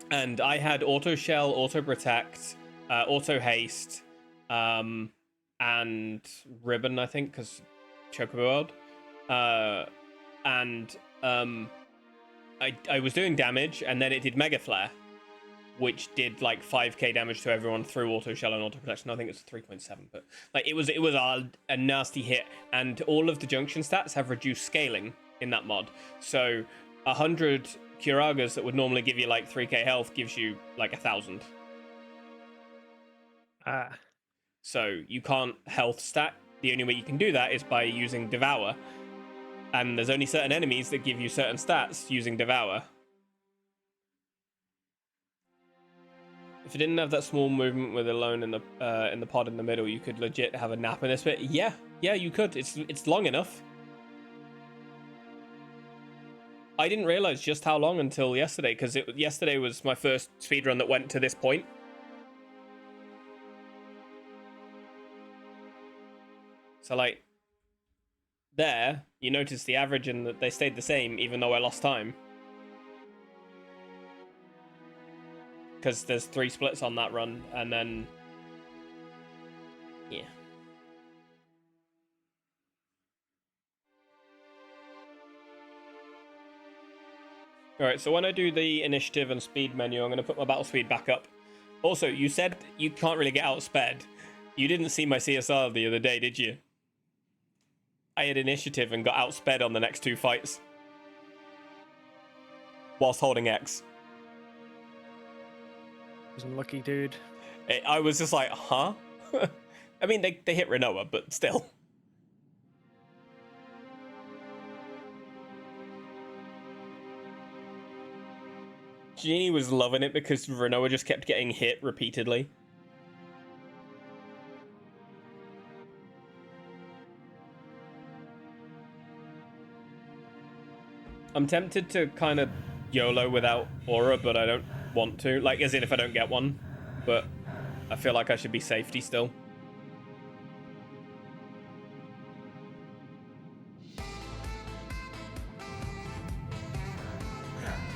and I had auto shell, auto protect, auto haste, and ribbon, I think, because Chocobo World. I was doing damage, and then it did Mega Flare, which did like 5k damage to everyone through auto shell and auto protection. I think it's 3.7, but like it was a nasty hit, and all of the junction stats have reduced scaling in that mod. So 100 Curagas that would normally give you like 3k health gives you like 1,000. So you can't health stat. The only way you can do that is by using Devour, and there's only certain enemies that give you certain stats using Devour. If you didn't have that small movement with alone in the pod in the middle, you could legit have a nap in this bit. Yeah, you could. It's long enough. I didn't realize just how long until yesterday, because yesterday was my first speedrun that went to this point. So like, there, you notice the average and that they stayed the same, even though I lost time. Because there's 3 splits on that run, and then... yeah. Alright, so when I do the initiative and speed menu, I'm going to put my battle speed back up. Also, you said you can't really get outsped. You didn't see my CSR the other day, did you? I had initiative and got outsped on the next 2 fights. Whilst holding X. Was lucky, dude. I was just like, huh? I mean, they hit Renoa, but still. Genie was loving it because Renoa just kept getting hit repeatedly. I'm tempted to kind of YOLO without Aura, but I don't want to. Like, as in if I don't get one. But I feel like I should be safety still.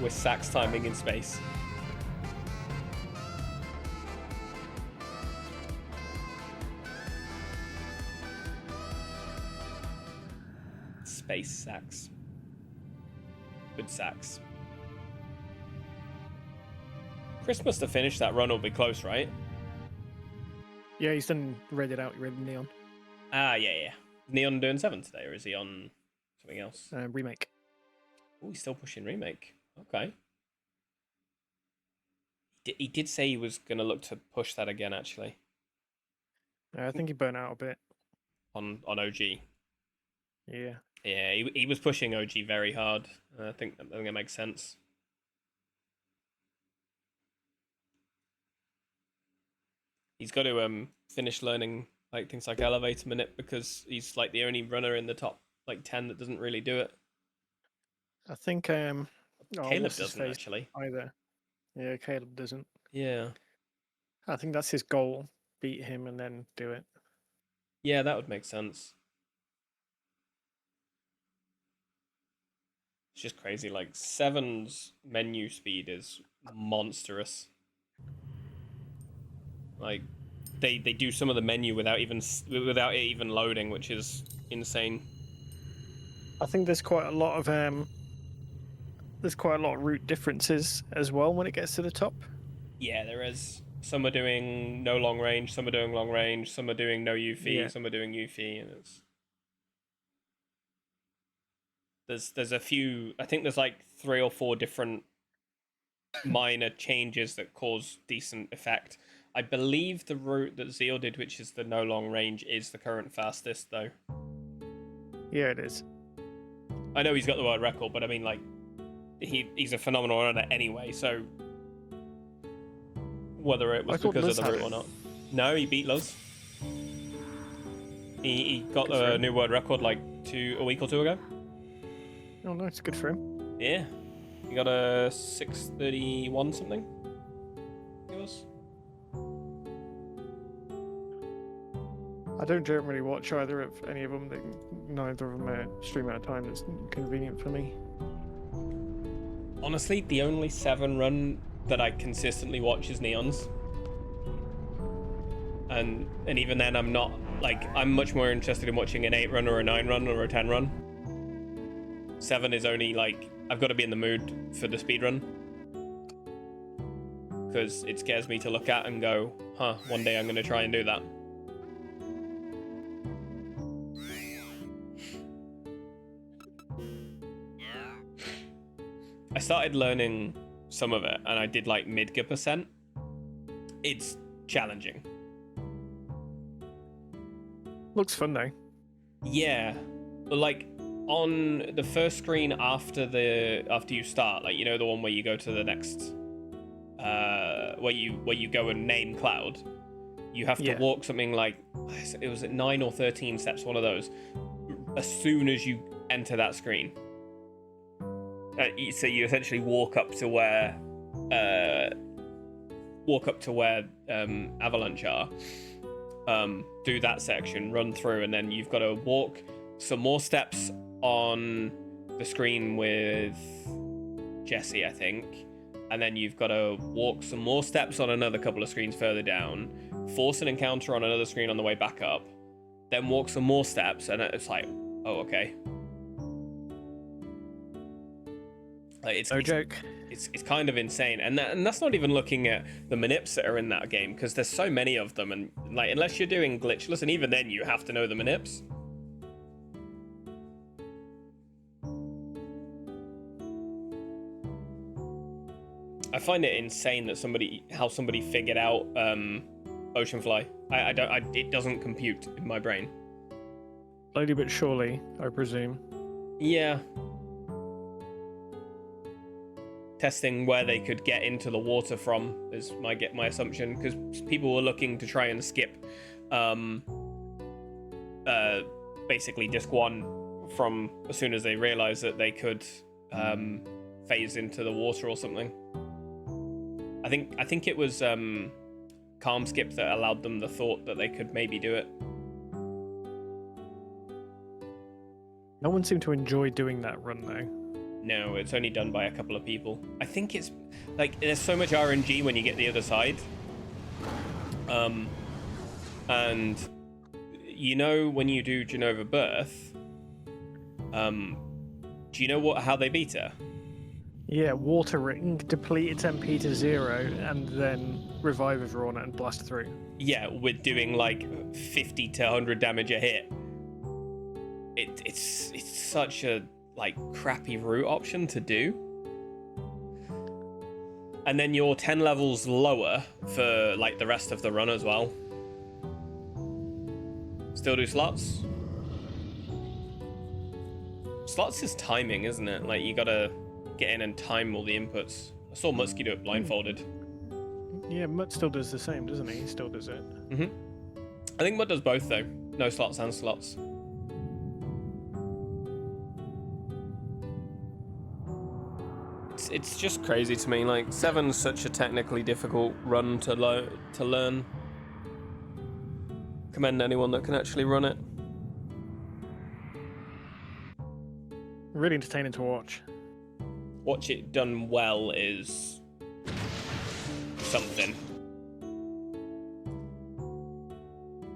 With Sax timing in space. Space Sax. Good Sax. Chris must have finished that run or be close, right? Yeah, he's done read it out. You read Neon. Yeah. Neon doing 7 today, or is he on something else? Remake. Oh, he's still pushing remake. Okay. He did say he was going to look to push that again, actually. I think he burnt out a bit. On OG. Yeah. Yeah, he was pushing OG very hard. I think it makes sense. he's got to finish learning like things like elevator manip because he's like the only runner in the top like 10 that doesn't really do it. I think Caleb what's his doesn't face actually. either. Yeah, Caleb doesn't. Yeah. I think that's his goal: beat him and then do it. Yeah, that would make sense. It's just crazy. Like 7's menu speed is monstrous. Like they do some of the menu without it even loading, which is insane. I think there's quite a lot of route differences as well when it gets to the top. Yeah, there is. Some are doing no long range, some are doing long range, some are doing no UV, Yeah. some are doing UV, and there's a few. I think there's like 3 or 4 different minor changes that cause decent effect. I believe the route that Zeal did, which is the no long range, is the current fastest though. Yeah, it is. I know he's got the world record, but I mean, like, he's a phenomenal runner anyway. So whether it was because of the route or not, no, he beat Luz. He got the new world record like a week or 2 ago. Oh, no, it's good for him. Yeah, he got a 6:31 something. It was. I don't generally watch either of any of them. Neither of them stream at a time that's convenient for me. Honestly, the only 7 run that I consistently watch is Neon's. And even then, I'm not, like, I'm much more interested in watching an 8 run or a 9 run or a 10 run. 7 is only, like, I've got to be in the mood for the speed run. Because it scares me to look at and go, huh, one day I'm going to try and do that. I started learning some of it, and I did like Midgar percent. It's challenging. Looks fun though. Yeah, but like on the first screen after you start, like, you know, the one where you go to the next, where you go and name Cloud, you have to walk something like, it was at 9 or 13 steps, one of those, as soon as you enter that screen. So you essentially walk up to where Avalanche are, do that section, run through, and then you've got to walk some more steps on the screen with Jesse, I think, and then you've got to walk some more steps on another couple of screens further down, force an encounter on another screen on the way back up, then walk some more steps, and it's like, oh, okay. Like, it's no joke. It's kind of insane, and that's not even looking at the manips that are in that game, because there's so many of them, and like, unless you're doing glitchless, and even then you have to know the manips. I find it insane that how somebody figured out Oceanfly. It doesn't compute in my brain. Slowly but surely, I presume. Yeah. Testing where they could get into the water from is my assumption, because people were looking to try and skip basically disc 1 from as soon as they realized that they could phase into the water or something. I think it was Calm Skip that allowed them the thought that they could maybe do it. No one seemed to enjoy doing that run though. No, it's only done by a couple of people. I think it's like there's so much RNG when you get the other side. And you know, when you do Genova Birth, do you know how they beat her? Yeah, Water Ring, deplete its MP to 0, and then revive everyone and blast through. Yeah, with doing like 50 to 100 damage a hit. It's such a like crappy route option to do. And then you're 10 levels lower for like the rest of the run as well. Still do slots? Slots is timing, isn't it? Like, you gotta get in and time all the inputs. I saw Muskie do it blindfolded. Yeah, Mutt still does the same, doesn't he? He still does it. I think Mud does both though. No slots and slots. It's just crazy to me. Like 7's such a technically difficult run to learn. Commend anyone that can actually run it. Really entertaining to watch. Watch it done well is something.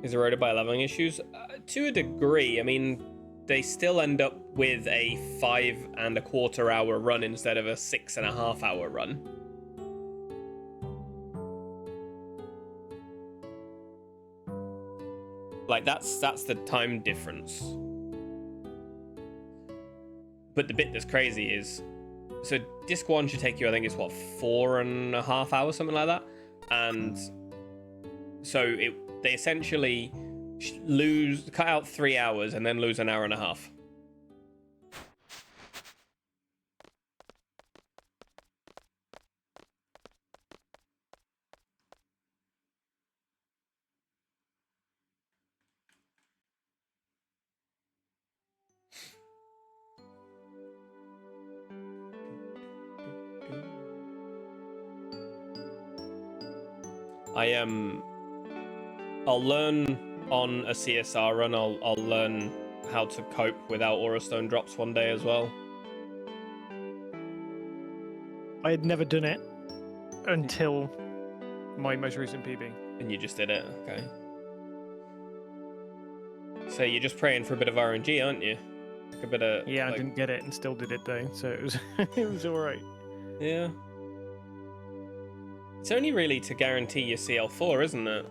Is eroded by leveling issues? To a degree. I mean, they still end up with a 5.25 hour run instead of a 6.5 hour run. Like that's the time difference. But the bit that's crazy is, so disc 1 should take you, I think it's what, 4.5 hours, something like that, and so they essentially cut out 3 hours and then lose an hour and a half. I'll learn on a CSR run. I'll learn how to cope without Aurastone drops one day as well. I had never done it until my most recent PB. And you just did it, okay. So you're just praying for a bit of RNG, aren't you? Like a bit of, Yeah, like... I didn't get it and still did it though, so it was it was alright. Yeah. It's only really to guarantee your CL4, isn't it?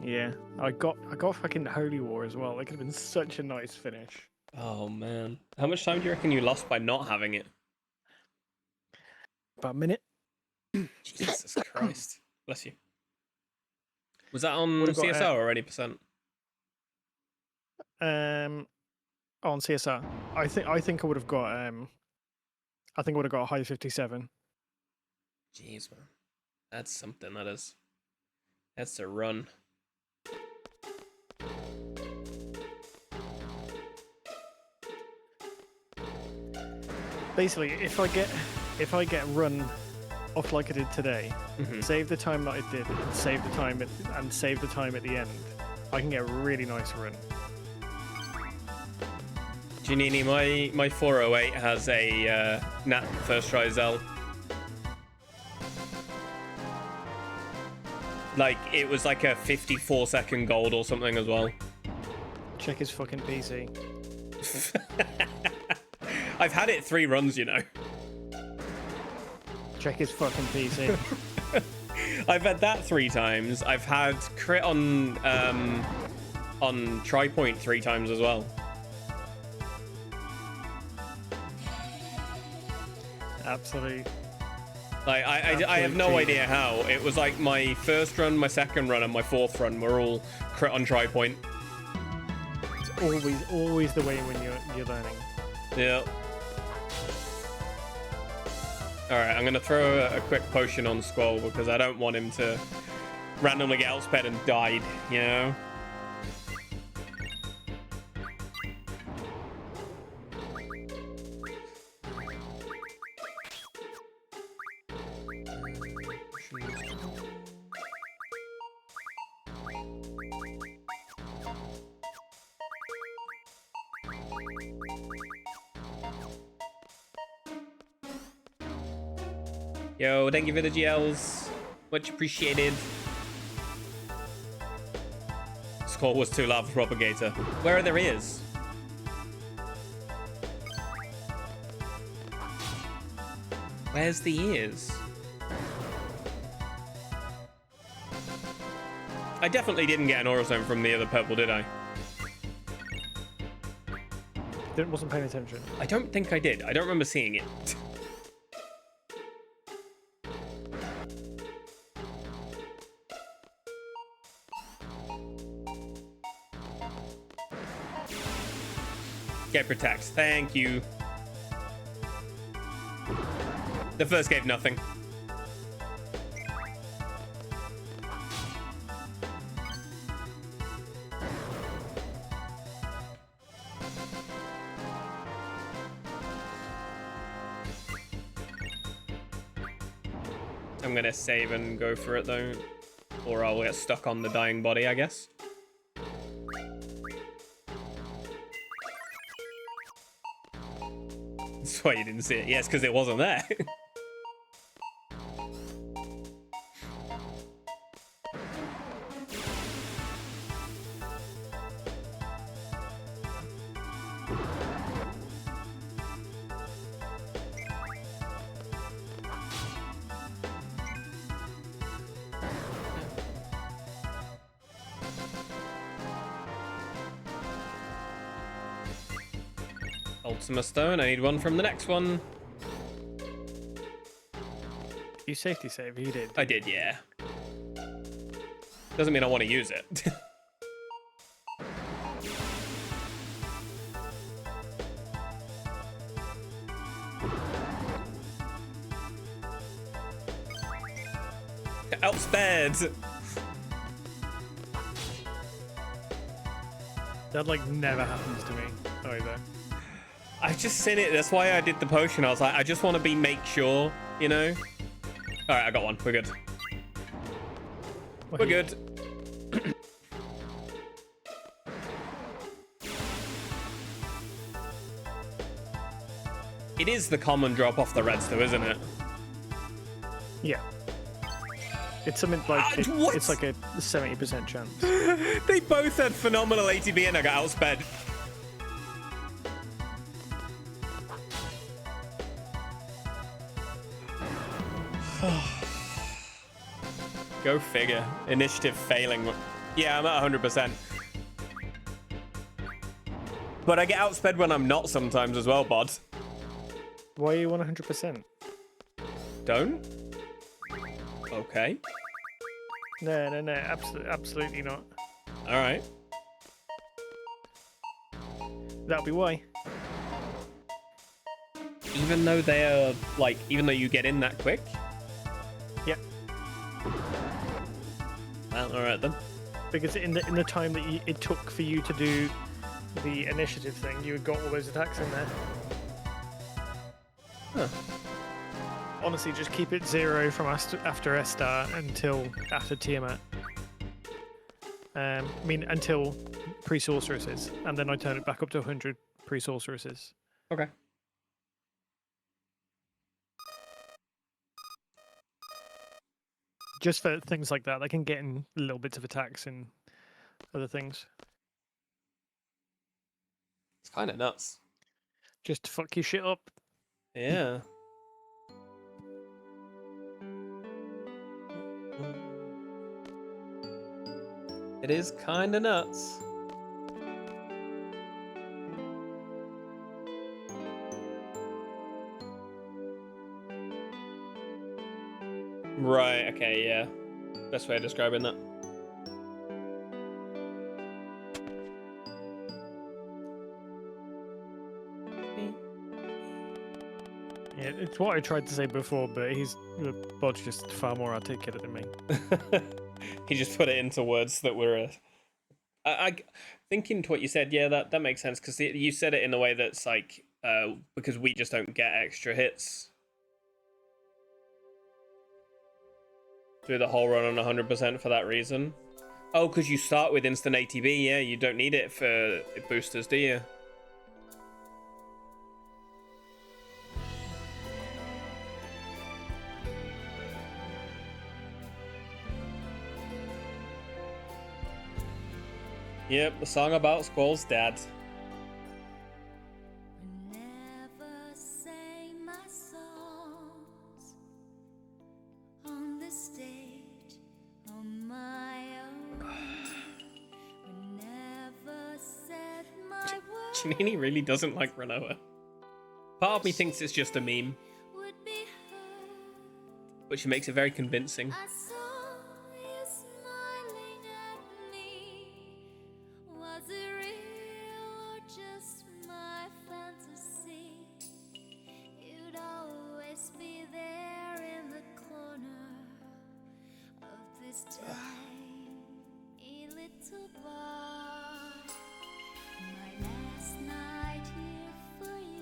Yeah, I got fucking Holy War as well. That could have been such a nice finish. Oh man, how much time do you reckon you lost by not having it? About a minute. Jesus Christ, bless you. Was that on Would've got, CSR or any percent? On CSR, I think I would have got I think I would have got a high 57. Jeez, man, that's something. That is. That's a run. Basically, if I get run off like I did today, save the time that I did, and save the time at the end, I can get a really nice run. Giannini, my 408 has a Nat first try Zell. Like, it was like a 54-second gold or something as well. Check his fucking PC. I've had it 3 runs, you know. Check his fucking PC. I've had that 3 times. I've had crit on Tri-Point 3 times as well. Absolutely. Like, I have no idea how. It was like my first run, my second run, and my 4th run were all crit on Tri-Point. It's always the way when you're learning. Yeah. Alright, I'm going to throw a quick potion on Squall because I don't want him to randomly get outsped and died, you know? Yo, thank you for the GLs. Much appreciated. Score was too loud for Propagator. Where are their ears? Where's the ears? I definitely didn't get an Aurastone from the other purple, did I? Wasn't paying attention. I don't think I did. I don't remember seeing it. Get protect. Thank you. The first gave nothing. I'm gonna save and go for it though, or I'll get stuck on the dying body, I guess. That's why you didn't see it. Yes, because it wasn't there. Ultima Stone, I need one from the next one. You safety save, you did. I did, yeah. Doesn't mean I want to use it. Outsped! That like never happens to me either. I've just seen it, that's why I did the potion. I was like, I just want to make sure, you know? Alright, I got one. We're good. We're good. It is the common drop off the reds though, isn't it? Yeah. It's something like what? it's like a 70% chance. They both had phenomenal ATB and I got outsped. Go figure. Initiative failing. Yeah, I'm at 100%. But I get outsped when I'm not sometimes as well, bod. Why are you 100%? Don't? Okay. No, absolutely not. All right. That'll be why. Even though they are, like, even though you get in that quick? Yep. Well, all right then. Because in the time that it took for you to do the initiative thing, you had got all those attacks in there. Huh. Honestly, just keep it 0 from after S-Star until after Tiamat. I mean, until pre-sorceresses, and then I turn it back up to 100 pre-sorceresses. Okay. Just for things like that, they can get in little bits of attacks and other things. It's kind of nuts. Just to fuck your shit up. Yeah. It is kind of nuts. Right, okay, yeah. Best way of describing that. Yeah, it's what I tried to say before, but the bod's just far more articulate than me. He just put it into words that were... I thinking to what you said, yeah, that makes sense, because you said it in a way that's like, because we just don't get extra hits through the whole run on 100% for that reason. Oh, because you start with instant ATB, yeah, you don't need it for boosters, do you? Yep, the song about Squall's dad. Never sang my songs on the stage on my own. Never said my words Janini really doesn't like Renoa. Part of me thinks it's just a meme, would be heard. but she makes it very convincing. I saw you smiling at me. Was it real or just my fantasy? You'd always be there in the corner of this tiny little bar. My last night here for you.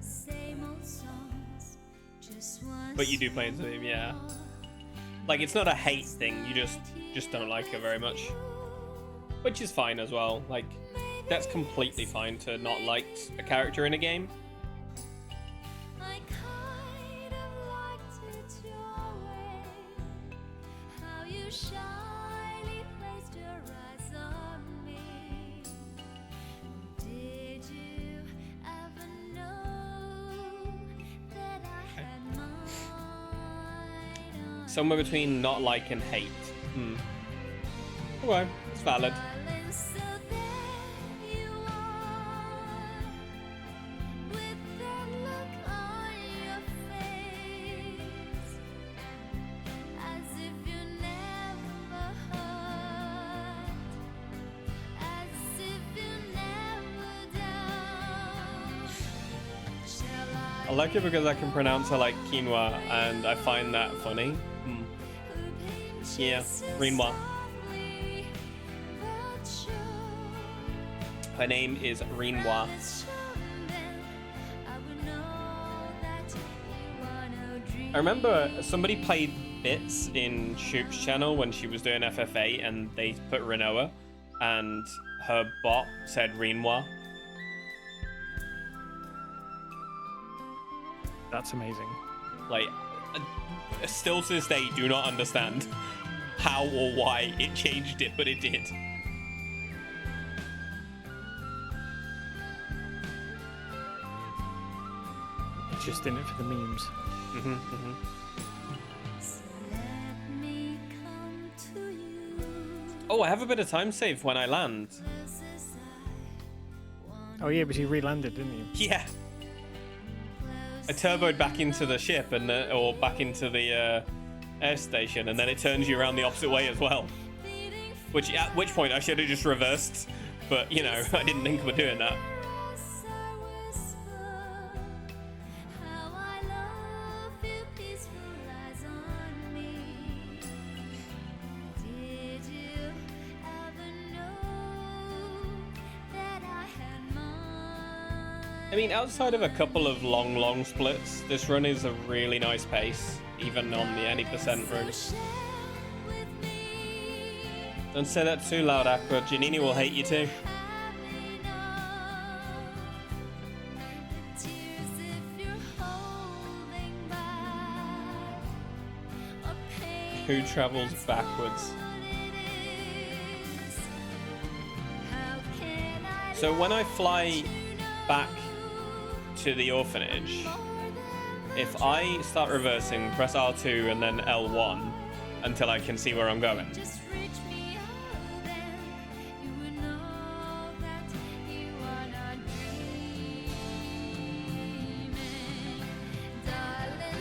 Same old songs, just But you do play as him, yeah. Like, it's not a hate thing, you just don't like her very much. Which is fine as well. Like, that's completely fine to not like a character in a game. I kind of liked it your way, how you shyly placed your eyes on me. Did you ever know that I had mine on? Somewhere between not like and hate. Okay, it's valid. Darling, so there you are, with that look on your face, as if you never hurt, as if you never doubt. Shall I like it because I can pronounce her like quinoa, and I find that funny. Yeah, Renoir. Her name is Renoir. I remember somebody played bits in Shoop's channel when she was doing FF8 and they put Renoir and her bot said Renoir. That's amazing. Like, still to this day, do not understand how or why it changed it, but it did. Just in it for the memes. Let me come to you. Oh, I have a bit of time saved when I land. Oh yeah, but you re-landed, didn't you? Yeah. I turboed back into the ship and or back into the air station, and then it turns you around the opposite way as well. Which at which point I should have just reversed, but you know I didn't think of doing that. I mean, outside of a couple of long splits, this run is a really nice pace, even on the any percent run. Don't say that too loud, Aqua. Janini will hate you too. Who travels backwards? So when I fly back to the orphanage, if I start reversing, press R2 and then L1 until I can see where I'm going. At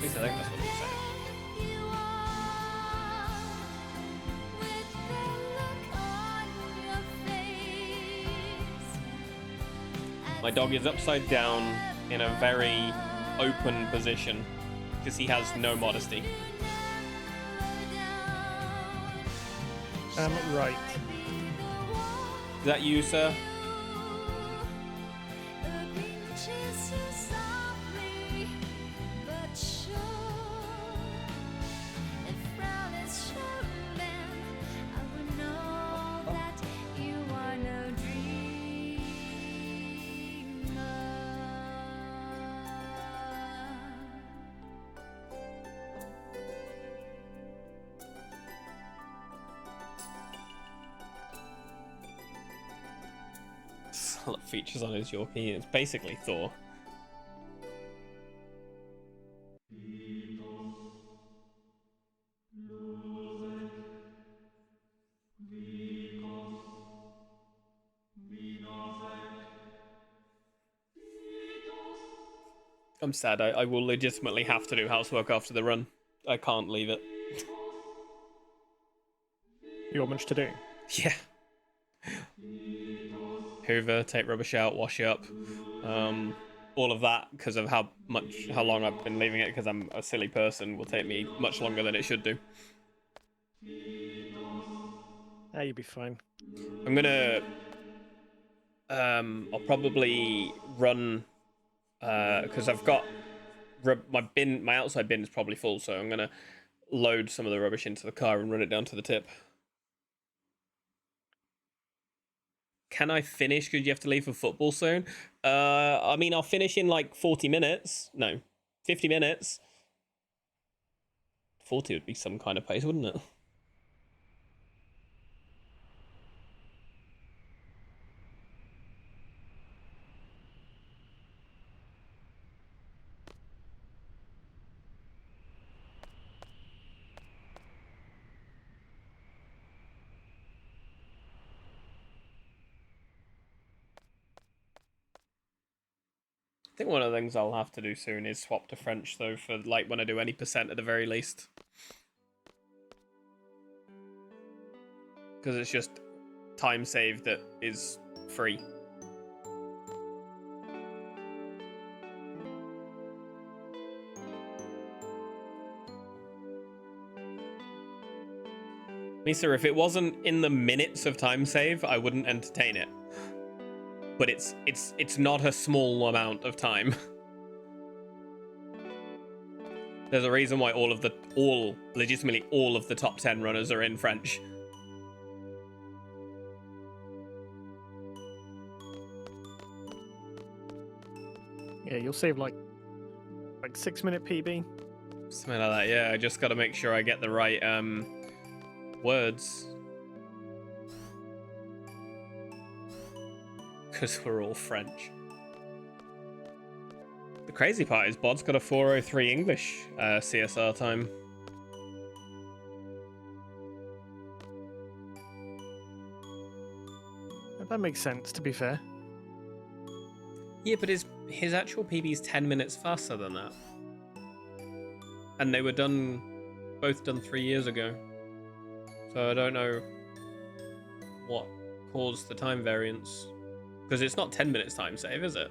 least I think that's what I'm saying. My dog is upside down in a very open position because he has no modesty. Right. Is that you, sir? Features on his Yorkie. It's basically Thor. I'm sad. I will legitimately have to do housework after the run. I can't leave it. You got much to do? Yeah. Hoover, take rubbish out, wash it up, all of that because of how long I've been leaving it because I'm a silly person will take me much longer than it should do. You'll be fine. I'm gonna I'll probably run because I've got my outside bin is probably full, so I'm gonna load some of the rubbish into the car and run it down to the tip. Can I finish because you have to leave for football soon? I mean, I'll finish in like 40 minutes. No, 50 minutes. 40 would be some kind of pace, wouldn't it? I think one of the things I'll have to do soon is swap to French, though, for like when I do any percent at the very least. Because it's just time saved that is free. Misa, if it wasn't in the minutes of time save, I wouldn't entertain it. But it's not a small amount of time. There's a reason why legitimately all of the top 10 runners are in French. Yeah, you'll save like 6-minute PB. Something like that, yeah. I just gotta make sure I get the right words. Because we're all French. The crazy part is Bod's got a 4:03 English CSR time. That makes sense, to be fair. Yeah, but his actual PB is 10 minutes faster than that. And they were both done 3 years ago. So I don't know what caused the time variance. Because it's not 10 minutes time save, is it?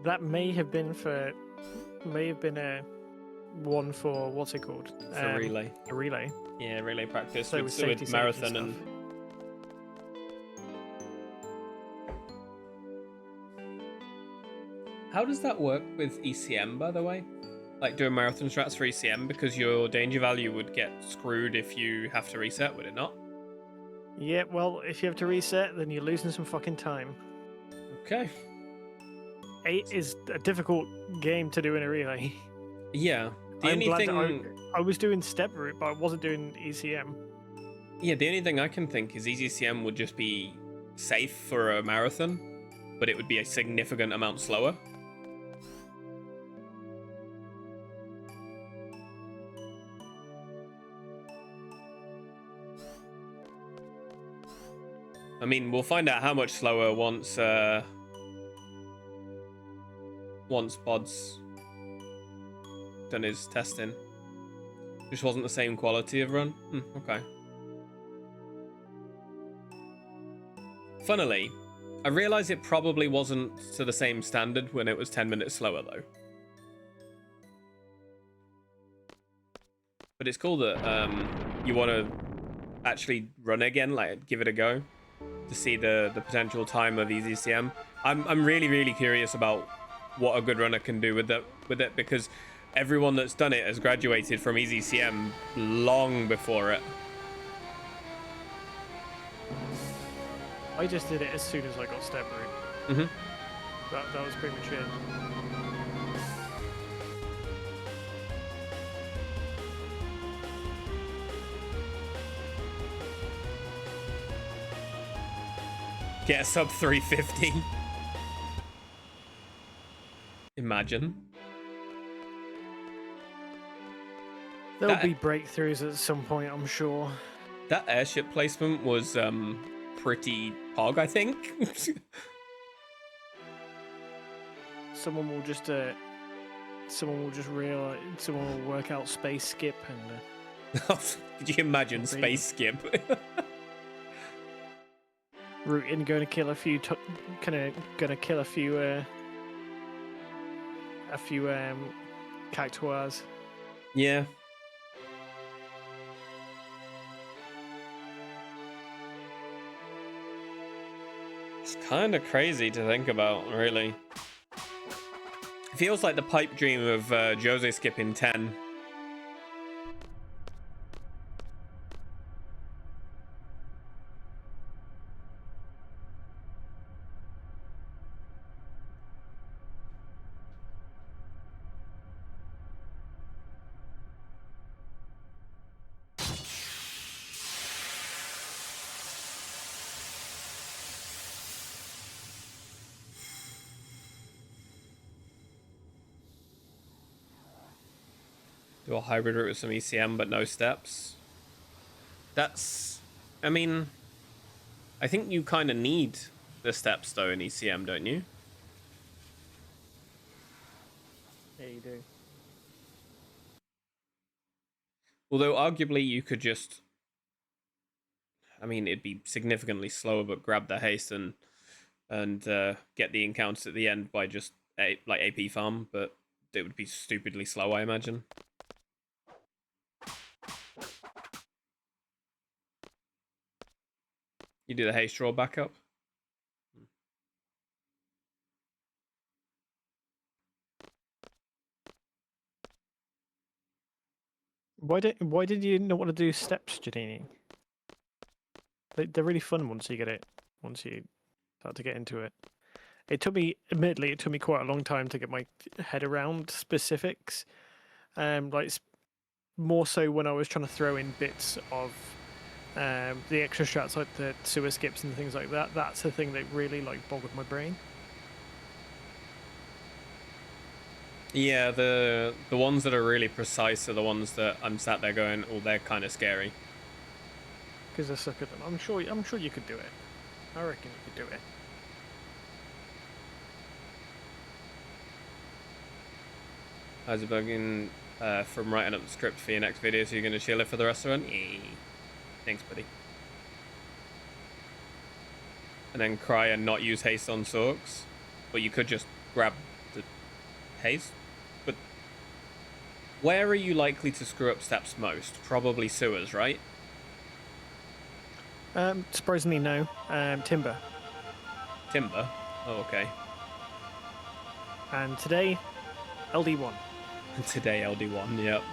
That may have been a one for what's it called? For relay. A relay. Yeah, relay practice So with safety marathon and and... How does that work with ECM, by the way? Like doing marathon strats for ECM, because your danger value would get screwed if you have to reset, would it not? Yeah, well, if you have to reset, then you're losing some fucking time. Okay. 8 is a difficult game to do in a relay. Yeah. The I'm only glad thing... that I was doing step route, but I wasn't doing ECM. Yeah, the only thing I can think is ECM would just be safe for a marathon, but it would be a significant amount slower. I mean, we'll find out how much slower once Bod's done his testing. Just wasn't the same quality of run. Okay. Funnily, I realised it probably wasn't to the same standard when it was 10 minutes slower, though. But it's cool that you want to actually run again, like give it a go, to see the potential time of EasyCM. I'm really curious about what a good runner can do with it, because everyone that's done it has graduated from EasyCM long before it. I just did it as soon as I got step route. That was pretty much it. Get a sub 350. Imagine. There'll be breakthroughs at some point, I'm sure. That airship placement was pretty pog, I think. Someone will just realize. Someone will work out space skip and. Could you imagine space skip? Route in, going to kill a few. Gonna kill a few cactuars. Yeah. kind of crazy to think about, really. Feels like the pipe dream of Jose skipping 10. Do a hybrid route with some ECM but no steps. That's, I mean, I think you kind of need the steps though in ECM, don't you? Yeah, you do. Although arguably you could just, I mean, it'd be significantly slower, but grab the haste and get the encounters at the end by just like AP farm, but it would be stupidly slow, I imagine. You do the haste draw backup. Why did you not want to do steps, Janini? They're really fun once you start to get into it. Admittedly, it took me quite a long time to get my head around specifics. More so when I was trying to throw in bits of the extra strats like the sewer skips and things like that. That's the thing that really like boggled my brain. Yeah, the ones that are really precise are the ones that I'm sat there going, oh, they're kind of scary. Because I suck at them. I'm sure you could do it. I reckon you could do it. How's it bugging from writing up the script for your next video? So you're going to chill it for the rest of the run? Thanks, buddy. And then cry and not use haste on Sorks. But you could just grab the haste. But where are you likely to screw up steps most? Probably sewers, right? Surprisingly, no. Timber. Timber? Oh, okay. And today, LD1. Today, LD1, yep.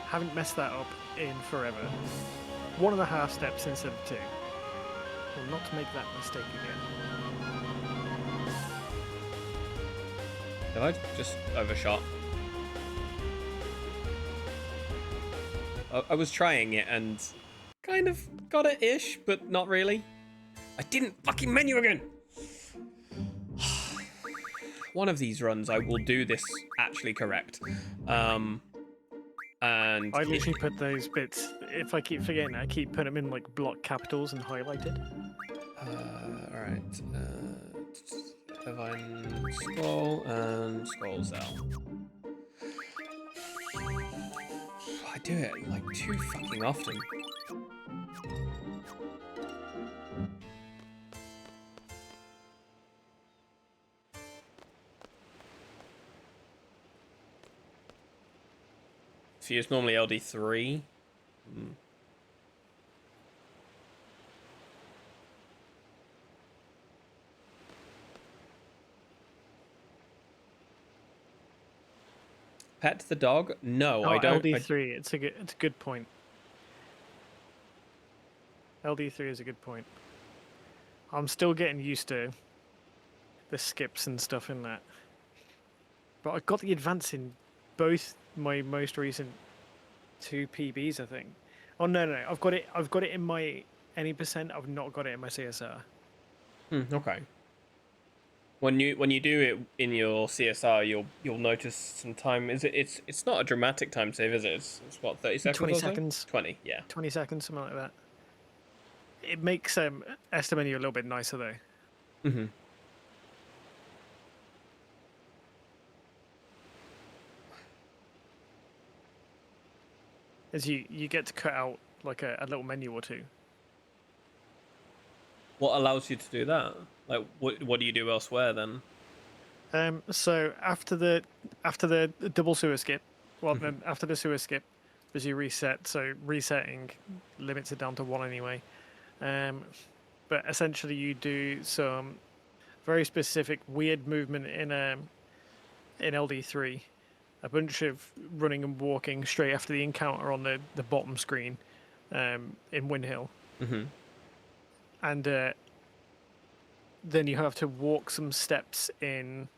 Haven't messed that up in forever. 1.5 steps instead of 2. Well, not to make that mistake again. Have I just overshot? I was trying it and kind of got it-ish, but not really. I didn't fucking menu again! One of these runs I will do this actually correct. And I literally put those bits, if I keep forgetting, I keep putting them in like block capitals and highlighted. Alright. Divine Scroll and Scrolls out. I do it like too fucking often. So it's normally LD3. Pet the dog? No, I don't. LD3. It's a good point. LD3 is a good point. I'm still getting used to the skips and stuff in that. But I got the advance in both my most recent 2 PBs, I think. Oh no, I've got it in my any percent. I've not got it in my CSR. Okay. When you do it in your CSR, you'll notice some time. It's not a dramatic time save, is it? It's what, 30 seconds? 20 seconds. 20, yeah. 20 seconds, something like that. It makes Estimenu a little bit nicer though. Mm-hmm. As you get to cut out like a little menu or two. What allows you to do that? Like, what do you do elsewhere then? So after the double sewer skip, well, then after the sewer skip, as you reset, so resetting limits it down to 1 anyway. But but essentially you do some very specific weird movement in LD3, a bunch of running and walking straight after the encounter on the bottom screen in Windhill. Mhm. And then you have to walk some steps in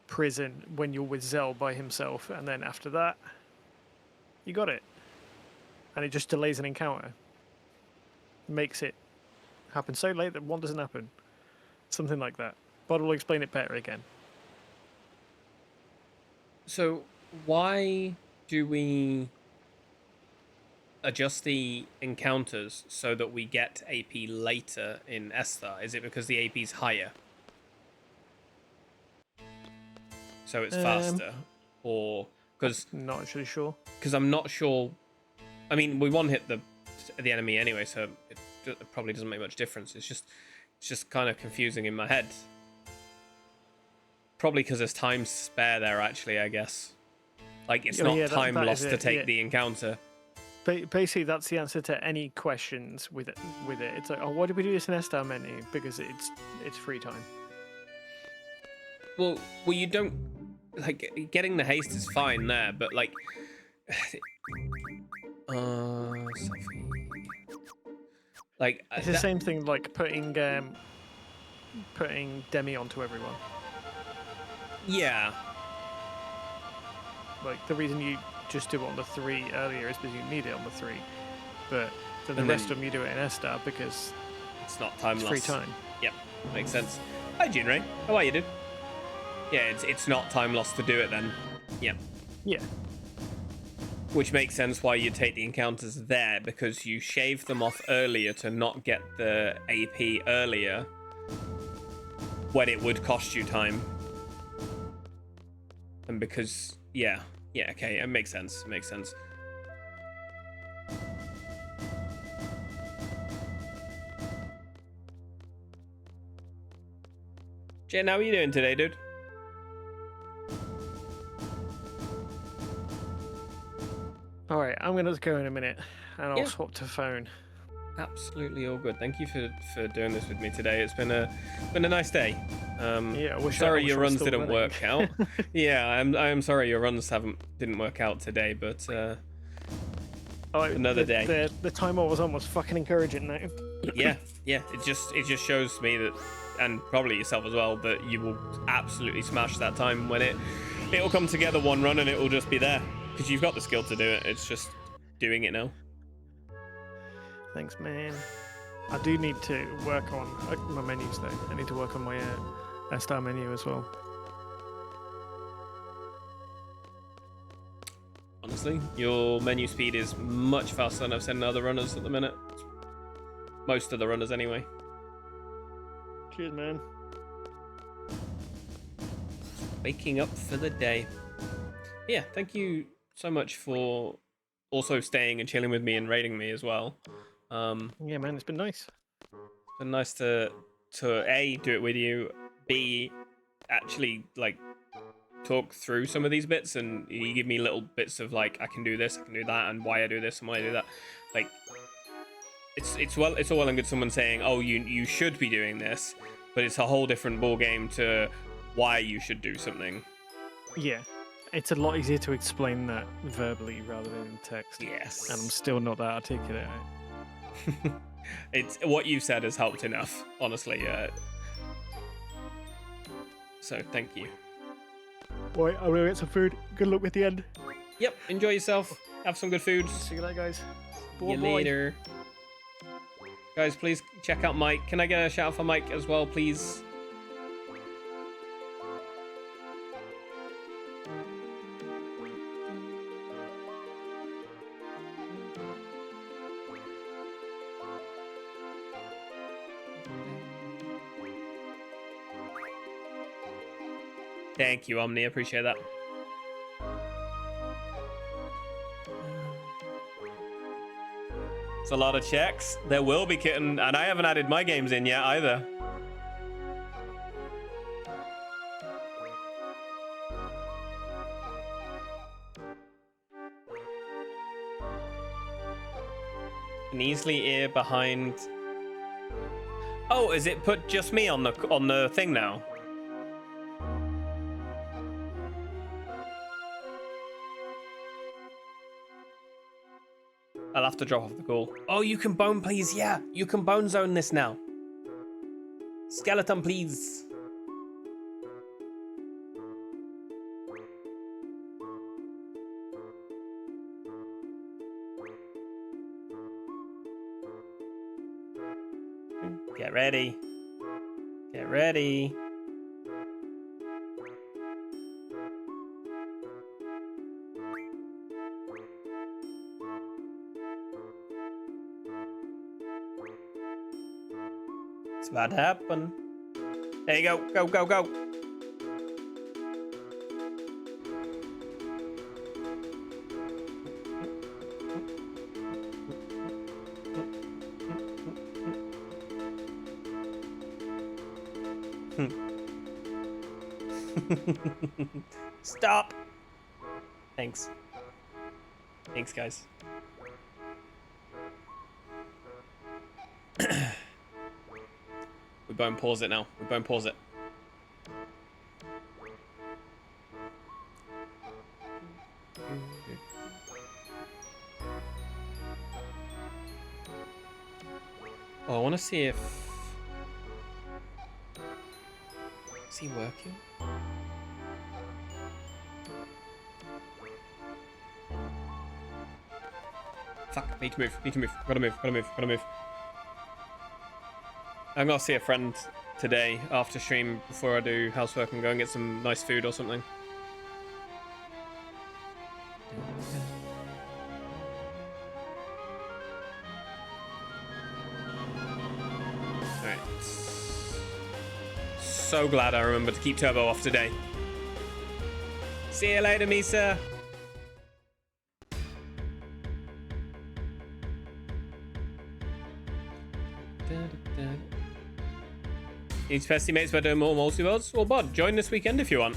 prison when you're with Zell by himself, and then after that, you got it. And it just delays an encounter. Makes it happen so late that one doesn't happen. Something like that. Bod will explain it better again. So why do we adjust the encounters so that we get AP later in S-Star? Is it because the AP's higher? So it's faster? Or because Not actually sure. I'm not sure. I mean, we one hit the enemy anyway, so it probably doesn't make much difference. It's just kind of confusing in my head. Probably because there's time spare there, actually, I guess. Like, it's not time that lost is to it, take yeah. the encounter. Basically, that's the answer to any questions with it. It's like, oh, why did we do this in S-Star menu? Because it's free time. Well, you don't... Like, getting the haste is fine there, but, like... Sophie... Like... It's the same thing like putting Demi onto everyone. Yeah. Like, the reason you just do it on the 3 earlier is because you need it on the 3. But for the And rest then- of them, you do it in S-Star because It's not time it's lost. free time. Yep, makes sense. Hi, Jinray. How are you, dude? Yeah, it's not time lost to do it then. Yep. Yeah. Which makes sense why you take the encounters there, because you shave them off earlier to not get the AP earlier when it would cost you time. And because, yeah, okay, it makes sense, Jen, how are you doing today, dude? All right, I'm gonna go in a minute, and I'll Yeah. swap to phone. Absolutely all good. Thank you for doing this with me today. It's been a nice day. Yeah, I wish sorry I your was runs still didn't running. work out. Yeah, I'm sorry your runs didn't work out today, but Oh, Another day. The timer was almost fucking encouraging now. yeah, it just shows me that, and probably yourself as well, that you will absolutely smash that time when it'll come together one run and it will just be there because you've got the skill to do it. It's just doing it now. Thanks, man. I do need to work on my menus though. I need to work on my S-Star menu as well. Honestly, your menu speed is much faster than I've seen in other runners at the minute. Most of the runners, anyway. Cheers, man. Waking up for the day. Yeah, thank you so much for also staying and chilling with me and raiding me as well. Yeah, man, it's been nice. It's been nice to A, do it with you, B, actually like talk through some of these bits, and you give me little bits of like, I can do this, I can do that, and why I do this and why I do that. Like, it's all well and good someone saying, oh, you should be doing this, but it's a whole different ball game to why you should do something. Yeah, it's a lot easier to explain that verbally rather than in text. Yes. And I'm still not that articulate. It's what you said has helped enough, honestly. So thank you. Right, I'm gonna get some food. Good luck with the end. Yep, enjoy yourself. Have some good food. See you later, guys. See you later. Guys, please check out Mike. Can I get a shout out for Mike as well, please? Thank you, Omni. Appreciate that. It's a lot of checks. There will be, kitten, and I haven't added my games in yet either. Can easily ear behind Oh, is it put just me on the thing now? I'll have to drop off the call. Oh, you can bone, please. Yeah, you can bone zone this now. Skeleton, please. Get ready. Get ready. It's about to happen. There you go. Go, go, go. Stop. Thanks. Thanks, guys. We won't pause it now. We won't pause it. Oh, I want to see if... Is he working? Fuck, need to move, need to move. Gotta move, gotta move, gotta move. I'm gonna see a friend today after stream before I do housework and go and get some nice food or something. Alright. So glad I remembered to keep turbo off today. See you later, Misa. These festy mates by doing more multi-worlds? Well, bud, join this weekend if you want.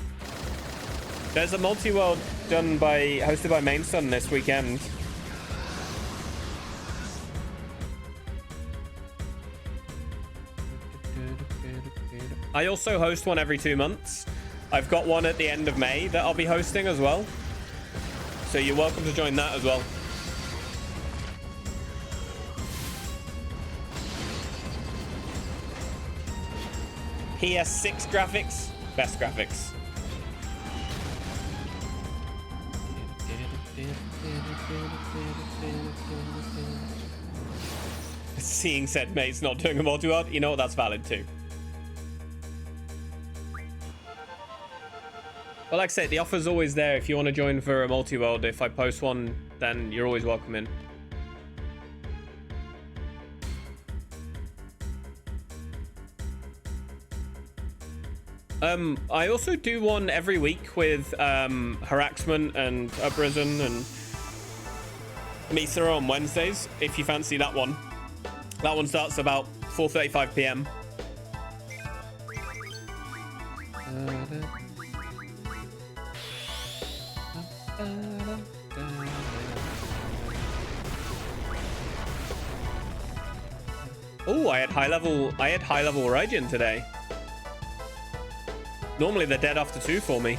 There's a multi-world hosted by Mainstone this weekend. I also host one every 2 months. I've got one at the end of May that I'll be hosting as well. So you're welcome to join that as well. PS6 graphics, best graphics. Seeing said mates not doing a multi-world, you know what, that's valid too. Well, like I said, the offer's always there if you want to join for a multi-world. If I post one, then you're always welcome in. I also do one every week with Haraxment and Uprisen and Misa on Wednesdays, if you fancy that one. That one starts about 4:35 p.m. Oh, I had high level Raijin today. Normally they're dead after 2 for me.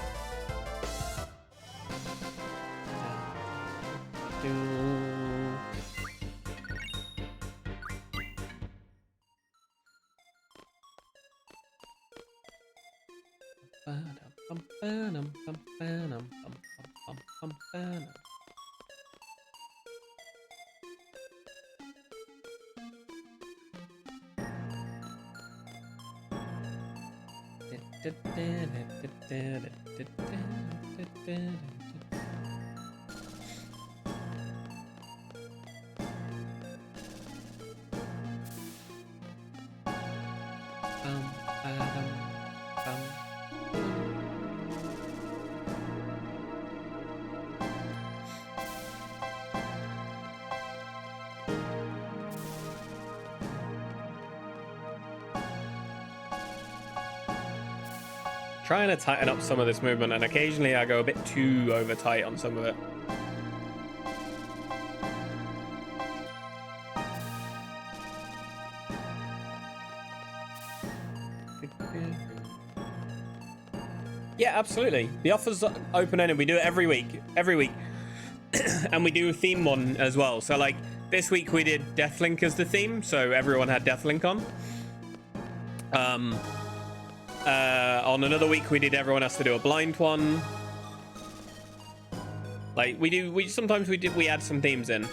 Trying to tighten up some of this movement, and occasionally I go a bit too over tight on some of it. Yeah, absolutely. The offer's open-ended. We do it every week. Every week. And we do a theme one as well. So, like, this week we did Deathlink as the theme, so everyone had Deathlink on. On another week we did everyone has to do a blind one. Like, we sometimes we add some themes in.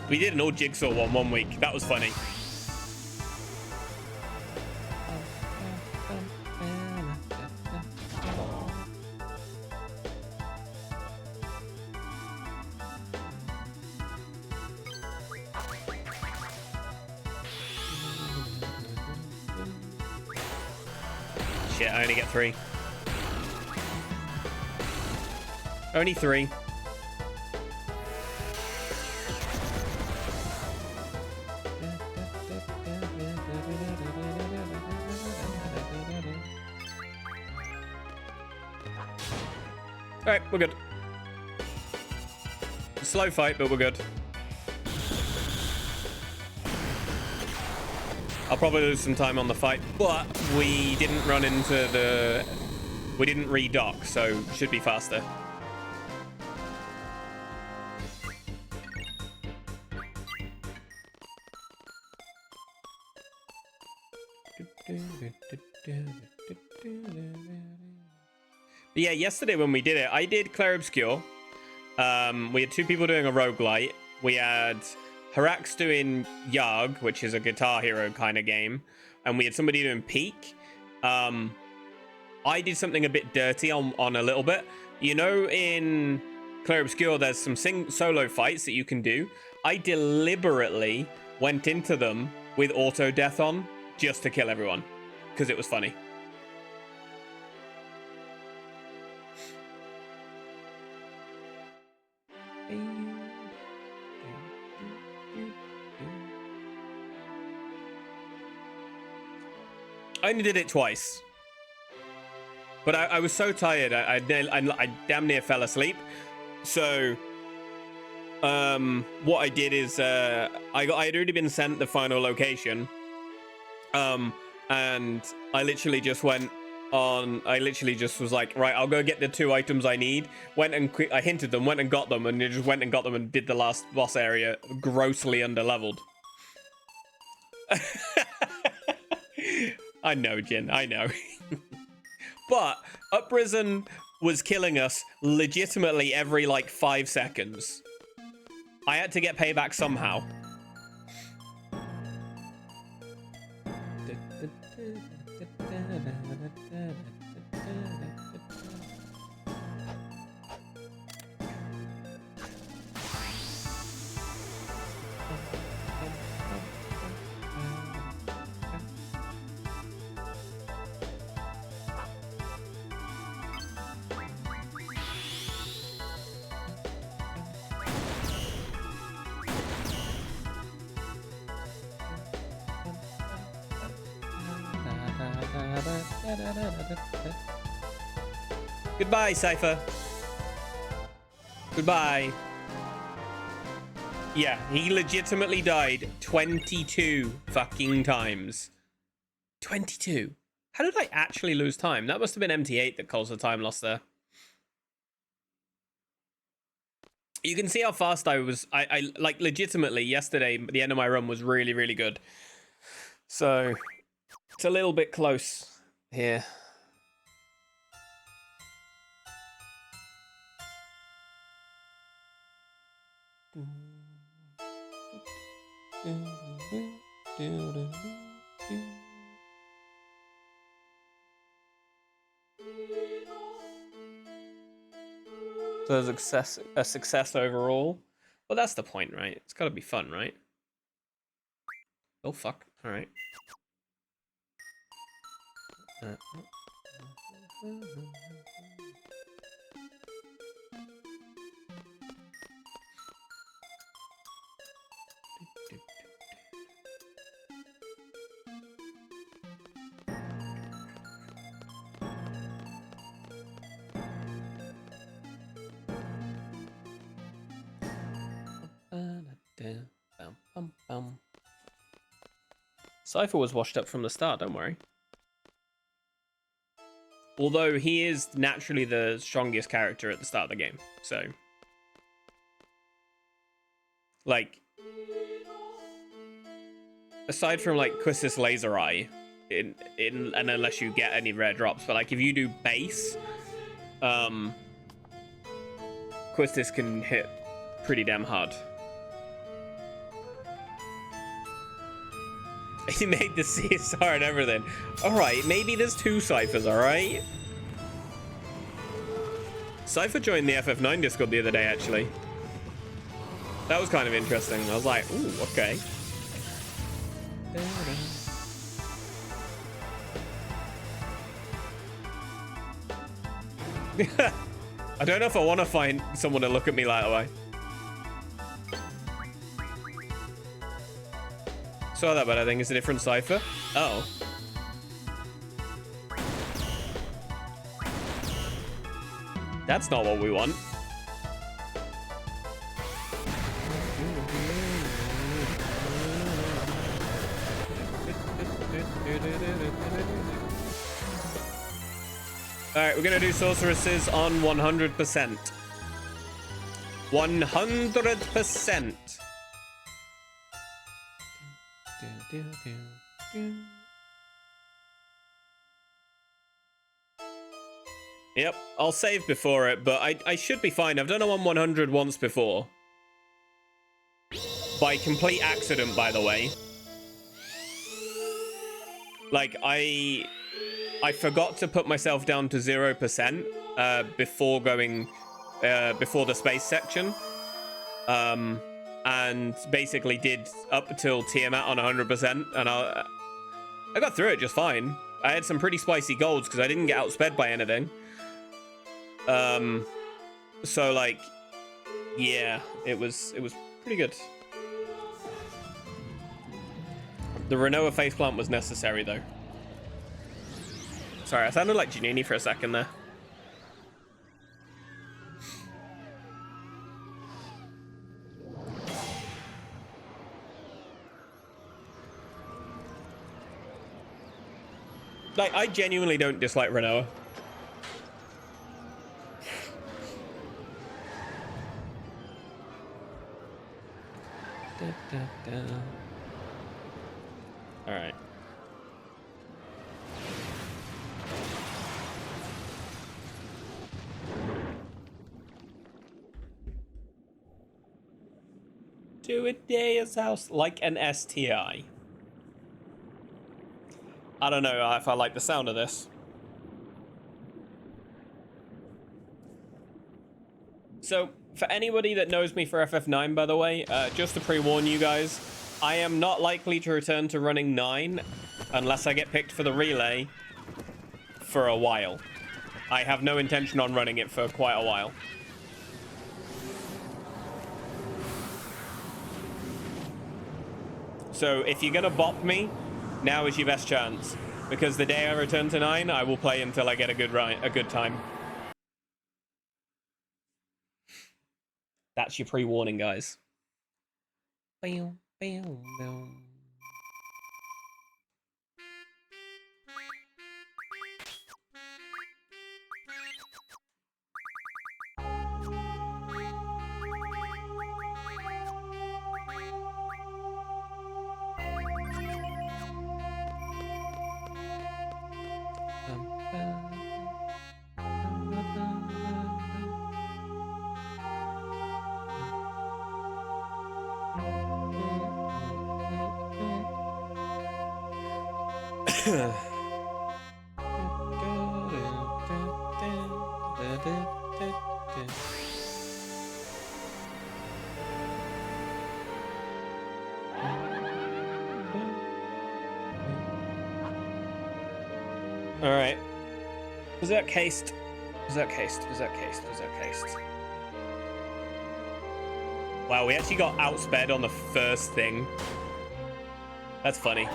We did an old Jigsaw one week. That was funny. Shit, I only get 3. Only 3. Alright, we're good. Slow fight, but we're good. I'll probably lose some time on the fight, but we didn't run into the... We didn't redock, so should be faster. But yeah, yesterday when we did it, I did Clair Obscure. We had 2 people doing a roguelite. We had Harax doing Yarg, which is a Guitar Hero kind of game. And we had somebody doing Peak. I did something a bit dirty on a little bit. You know, in Clair Obscure, there's some solo fights that you can do. I deliberately went into them with auto death on just to kill everyone because it was funny. I only did it twice, but I was so tired. I damn near fell asleep. So, what I did is I had already been sent the final location, and I literally just went on. I literally just was like, right, I'll go get the 2 items I need. I hinted them, went and got them, and just went and got them and did the last boss area grossly underleveled. I know, Jin, I know. But Uprisen was killing us legitimately every, like, 5 seconds. I had to get payback somehow. Goodbye, Cypher. Goodbye. Yeah, he legitimately died 22 fucking times. 22. How did I actually lose time? That must have been MT8 that caused the time loss there. You can see how fast I was. I like legitimately yesterday, the end of my run was really, really good. So it's a little bit close here. So a success overall. Well, that's the point, right? It's got to be fun, right? Oh fuck! All right. Cypher was washed up from the start, don't worry. Although he is naturally the strongest character at the start of the game. So, like, aside from like Quistis Laser Eye, and unless you get any rare drops, but like if you do base, Quistis can hit pretty damn hard. He made the CSR and everything. Alright, maybe there's 2 Cyphers, alright? Cypher joined the FF9 Discord the other day, actually. That was kind of interesting. I was like, ooh, okay. I don't know if I want to find someone to look at me that way. Saw that, but I think it's a different Cypher. Oh. That's not what we want. Alright, we're gonna do sorceresses on 100%. 100%. Yep, I'll save before it, but I should be fine. I've done it on 100 once before. By complete accident, by the way. Like, I forgot to put myself down to 0% before going, before the space section. And basically did up till Tiamat on 100%, and I got through it just fine. I had some pretty spicy golds because I didn't get outsped by anything. So like, yeah, it was pretty good. The Renoa faceplant was necessary though. Sorry, I sounded like Janini for a second there. Like, I genuinely don't dislike Renoa. All right. To a Dea's house like an STI. I don't know if I like the sound of this. So, for anybody that knows me for FF9, by the way, just to pre-warn you guys, I am not likely to return to running 9 unless I get picked for the relay for a while. I have no intention on running it for quite a while. So, if you're gonna bop me, now is your best chance, because the day I return to 9, I will play until I get a good time. That's your pre-warning, guys. All right. Was that cased? Was that cased? Was that cased? Was that cased? Wow, we actually got outsped on the first thing. That's funny.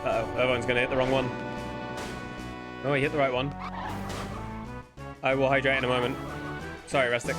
Uh-oh, everyone's gonna hit the wrong one. Oh, he hit the right one. I will hydrate in a moment. Sorry, Rustic.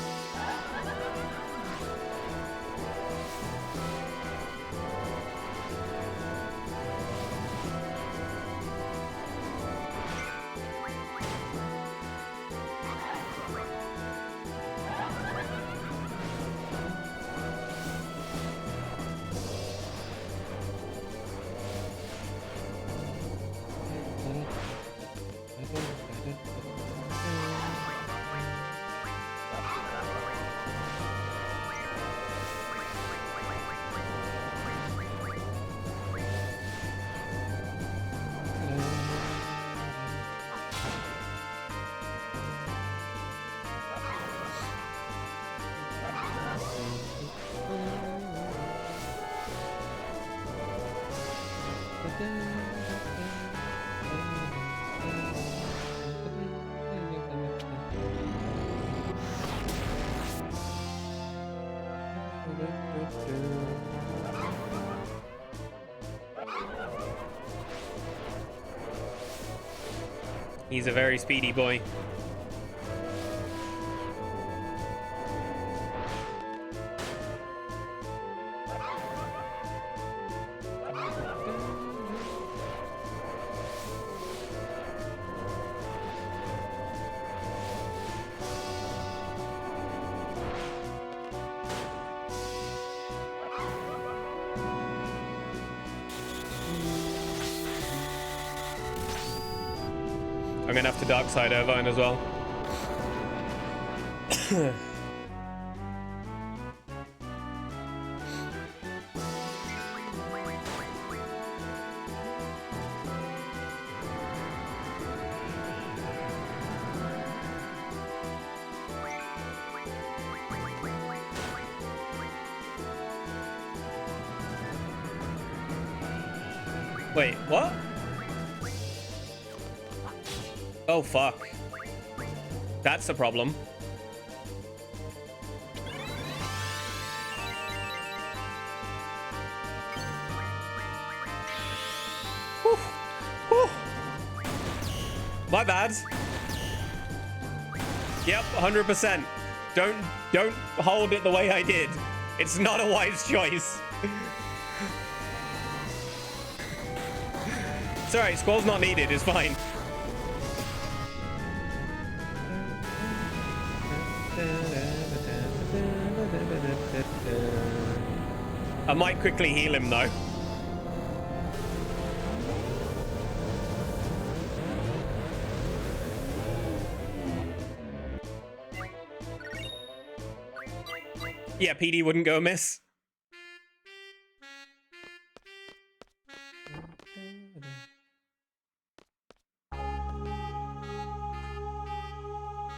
He's a very speedy boy. I'm gonna have to dark side Irvine as well. Wait, what? Oh, fuck. That's a problem. Whew. Whew. My bad. Yep, 100%. Don't hold it the way I did. It's not a wise choice. It's alright, Squall's not needed, it's fine. I might quickly heal him though. Yeah, PD wouldn't go amiss.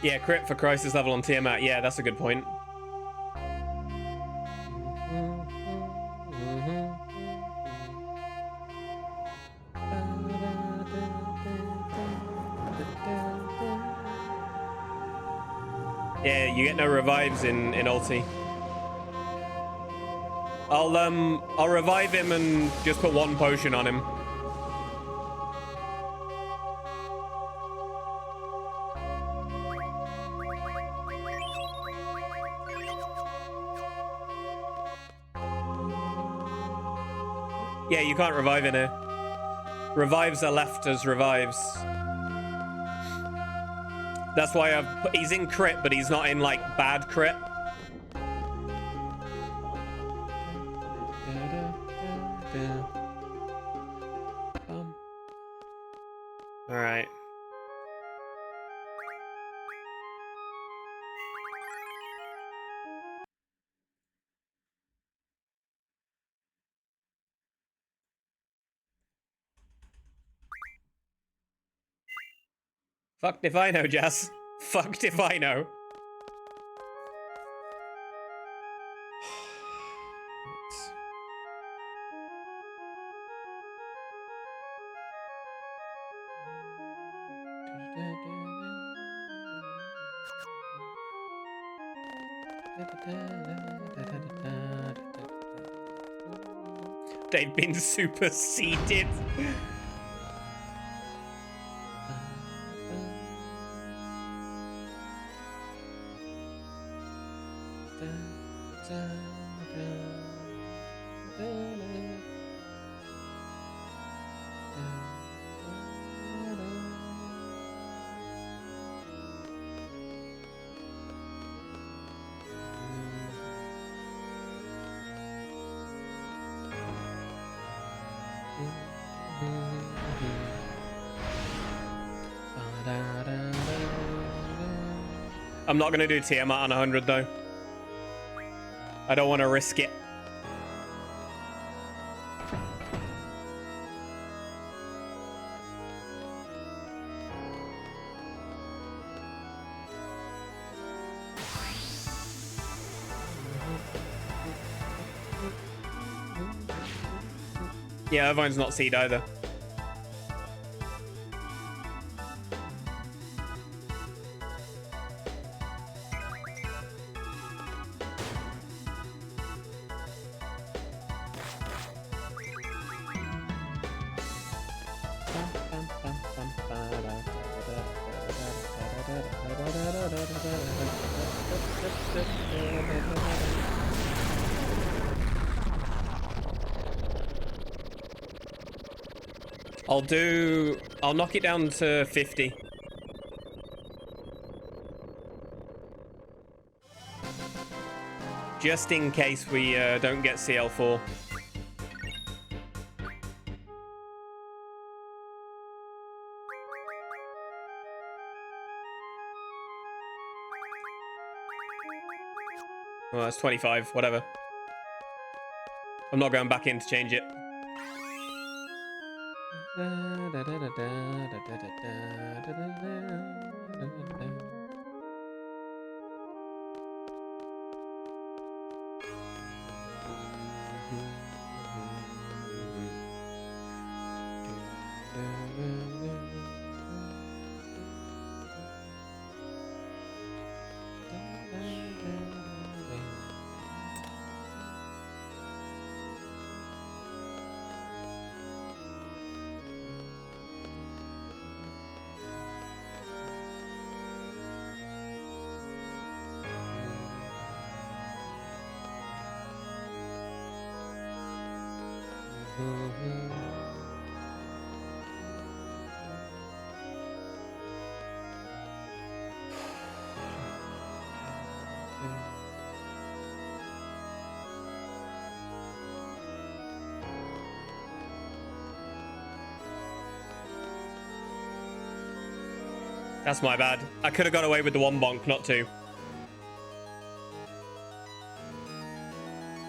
Yeah, crit for crisis level on Tiamat. Yeah, that's a good point. Yeah, you get no revives in ulti. I'll revive him and just put one potion on him. Yeah, you can't revive in here. Revives are left as revives. That's why he's in crit, but he's not in like bad crit. All right. Fucked if I know, Jazz. Fucked if I know. They've been superseded. I'm not gonna do Tiamat on 100 though. I don't want to risk it. Yeah, Irvine's not seed either. I'll knock it down to 50. Just in case we don't get CL4. Well, that's 25, whatever. I'm not going back in to change it. That's my bad. I could have got away with the one bonk, not two.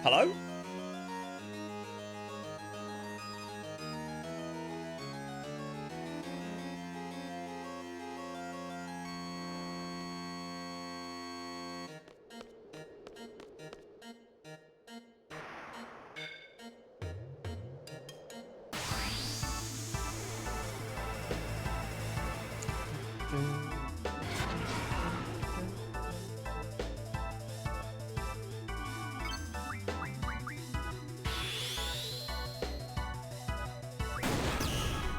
Hello?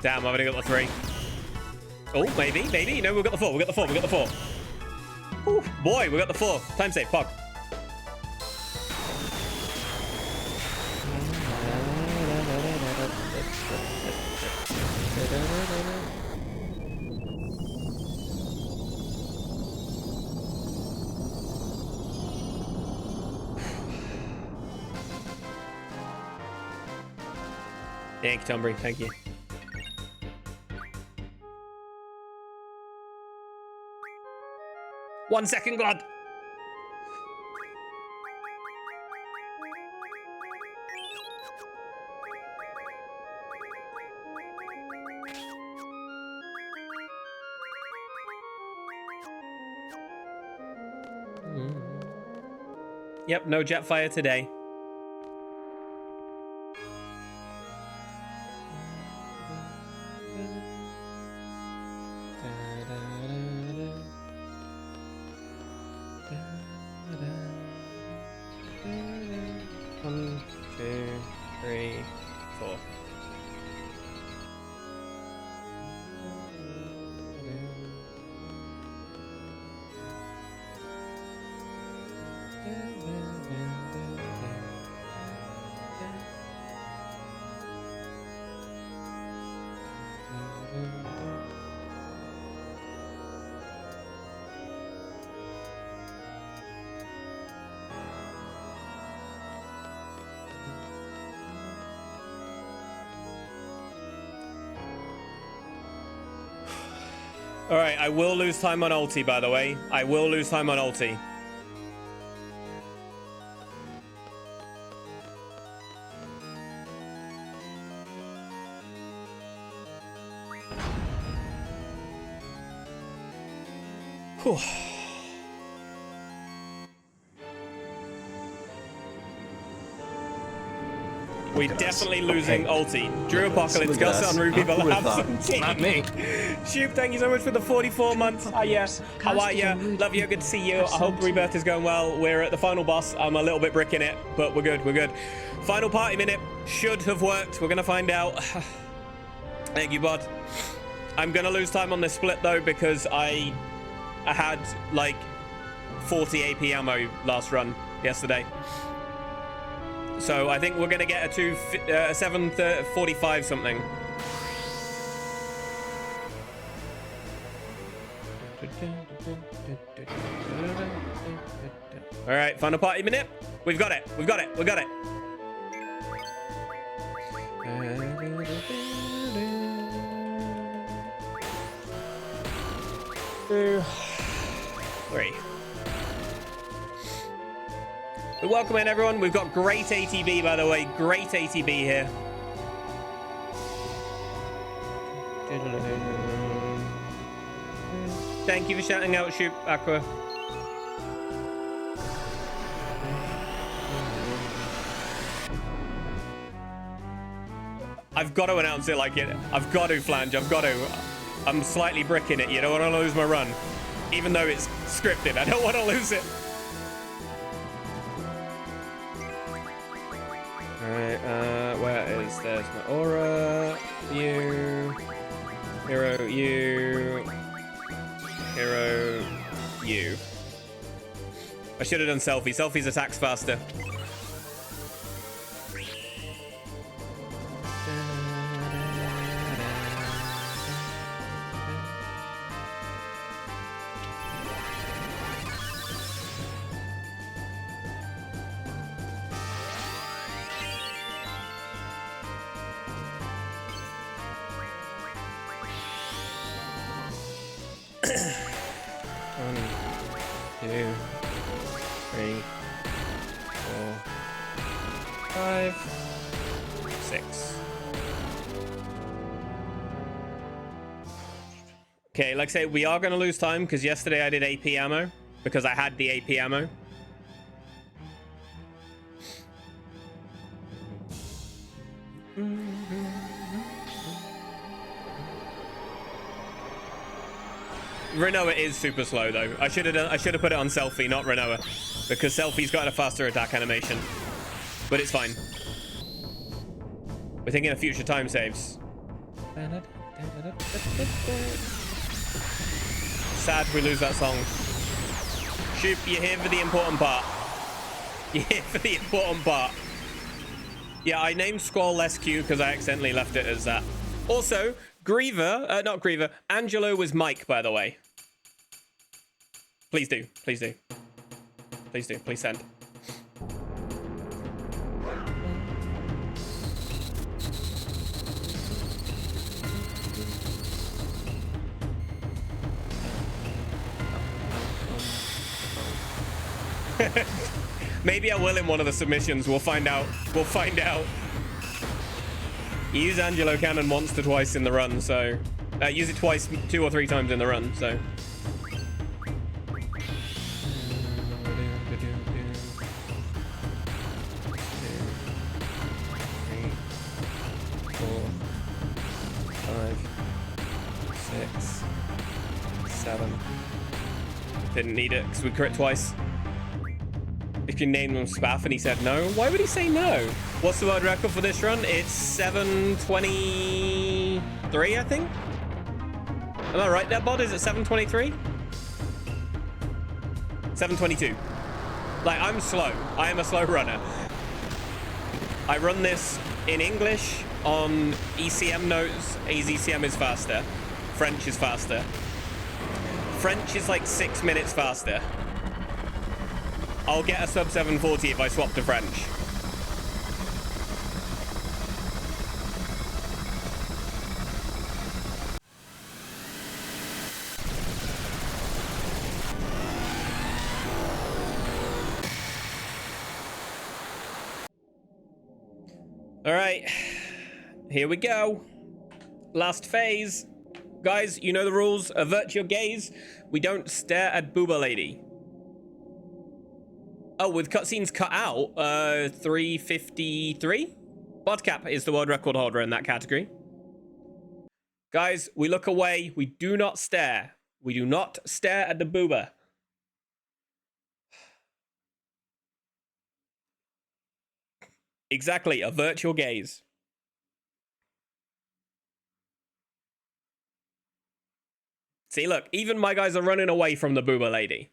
Damn, I've only got the 3. Oh, maybe. No, we've got the 4. We've got the 4. Ooh, boy, we got the 4. Time save, pog. Thank you, Tombury. Thank you. One second, God. Yep, no Jetfire today. One, two, three, four. All right, I will lose time on ulti, by the way. I will lose time on ulti. Whew. We're definitely losing ulti. Drew Apocalypse, Gus on Ruby Valabs. Not me. Shoop, thank you so much for the 44 months. Hiya. How are ya? Love you. Good to see you. I hope Rebirth is going well. We're at the final boss. I'm a little bit bricking it, but we're good. We're good. Final party minute should have worked. We're going to find out. Thank you, bud. I'm going to lose time on this split, though, because I had, like, 40 AP ammo last run yesterday. So I think we're going to get a 7:45 something. All right, final party minute. We've got it. We've got it. We got it. Two, three. Welcome in, everyone. We've got great ATB, by the way. Great ATB here. Thank you for shouting out, Shoop, Aqua. I've got to announce it like it. I've got to, Flange. I've got to. I'm slightly bricking it. You don't want to lose my run. Even though it's scripted, I don't want to lose it. Alright, where is, there's my aura, you, hero, you, hero, you. I should have done selfie. Selfie's attacks faster. Okay, like I say, we are going to lose time because yesterday I did AP ammo because I had the AP ammo. Renoa is super slow though. I should have put it on Selfie, not Renoa, because Selfie's got a faster attack animation. But it's fine. We're thinking of future time saves. Sad we lose that song. Shoop, you're here for the important part. You're here for the important part. Yeah, I named Squall less Q because I accidentally left it as that. Also, Griever, not Griever, Angelo was Mike, by the way. Please do, please do. Please do, please send. Maybe I will in one of the submissions. We'll find out. We'll find out. You use Angelo Cannon once to twice in the run, so... use it twice, 2 or 3 times in the run, so... 6, 7. Didn't need it because we crit twice. If you named him Spaff and he said no, why would he say no? What's the world record for this run? It's 7:23, I think. Am I right there, Bod? Is it 7:23? 7:22. Like, I'm slow. I am a slow runner. I run this in English on ECM notes. AZCM is faster. French is faster. French is like 6 minutes faster. I'll get a sub 740 if I swap to French. All right, here we go. Last phase. Guys, you know the rules. Avert your gaze. We don't stare at Booba Lady. Oh, with cutscenes cut out, 353? Bodcap is the world record holder in that category. Guys, we look away. We do not stare. We do not stare at the booba. Exactly, avert your gaze. See, look, even my guys are running away from the booba lady.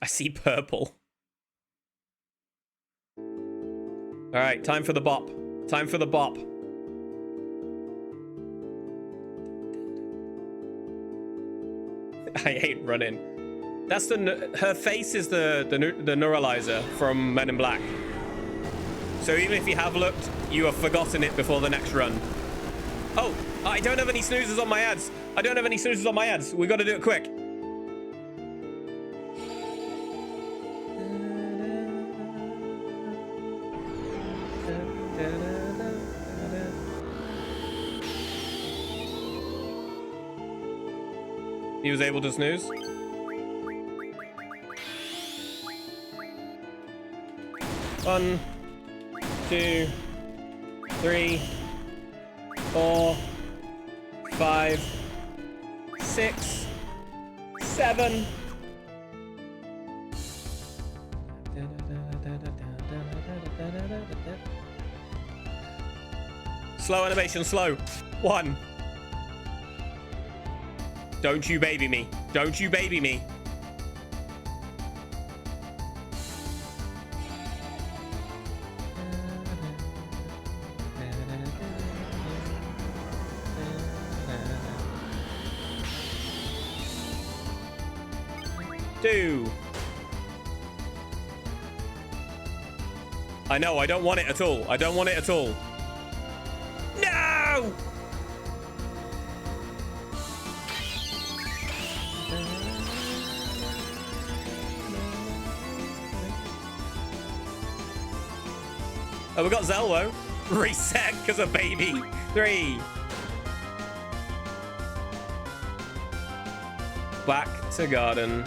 I see purple. All right, time for the bop. Time for the bop. I hate running. That's her face is the neuralizer from Men in Black. So even if you have looked, you have forgotten it before the next run. Oh, I don't have any snoozes on my ads. I don't have any snoozes on my ads. We got to do it quick. He was able to snooze. One, 2, 3, 4, 5, 6, 7. Slow animation, slow. 1. Don't you baby me. Don't you baby me. Two. I know, I don't want it at all. I don't want it at all. No! Oh, we got Zelwo. Reset because of baby. 3. Back to garden.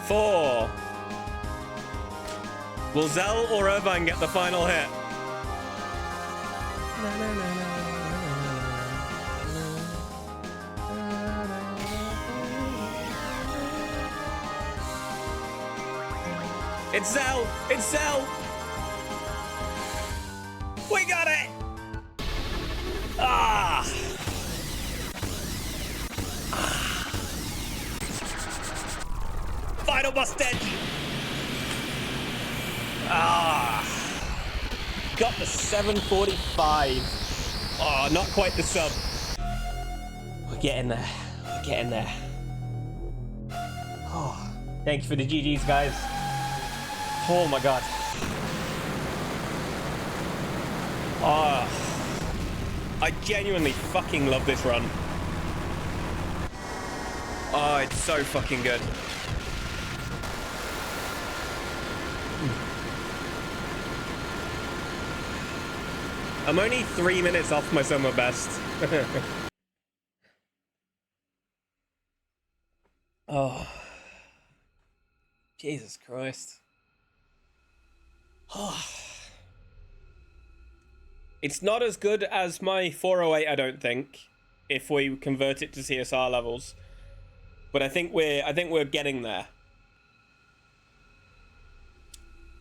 4. Will Zell or Irvine get the final hit? It's Zell! It's Zell! We got it! Ah! Final mustache! Ah! Got the 745. Oh, not quite the sub. We're getting there. We're getting there. Oh, thank you for the GGs, guys. Oh my god. Oh, I genuinely fucking love this run. Oh, it's so fucking good. I'm only 3 minutes off my summer best. Oh. Jesus Christ. Oh. It's not as good as my 408, I don't think, if we convert it to CSR levels. But I think we're getting there.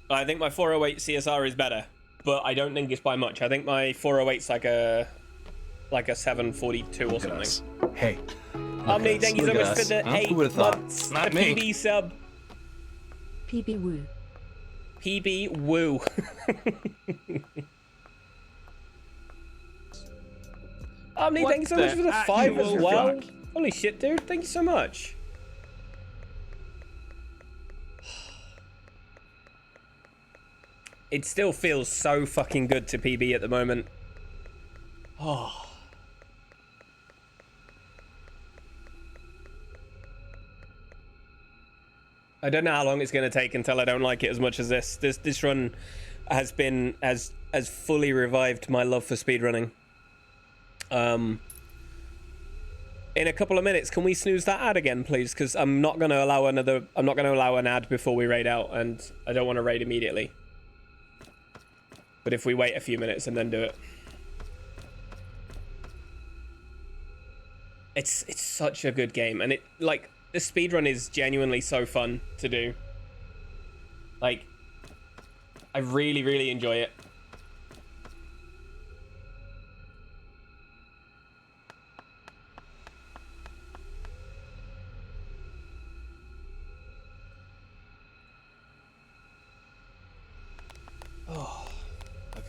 I think my 408 CSR is better, but I don't think it's by much. I think my 408's like a 742 or something. Hey. Omni, thank you so much for the 8 months. Not the me. PB sub. PB Woo. PB Woo. Omni, thank you so much for the 5 as well. Holy shit, dude. Thank you so much. It still feels so fucking good to PB at the moment. Oh. I don't know how long it's going to take until I don't like it as much as this. This run has fully revived my love for speedrunning. In a couple of minutes, can we snooze that ad again, please? Because I'm not going to allow an ad before we raid out, and I don't want to raid immediately. But if we wait a few minutes and then do it. It's such a good game, and the speedrun is genuinely so fun to do. Like, I really, really enjoy it. Oh my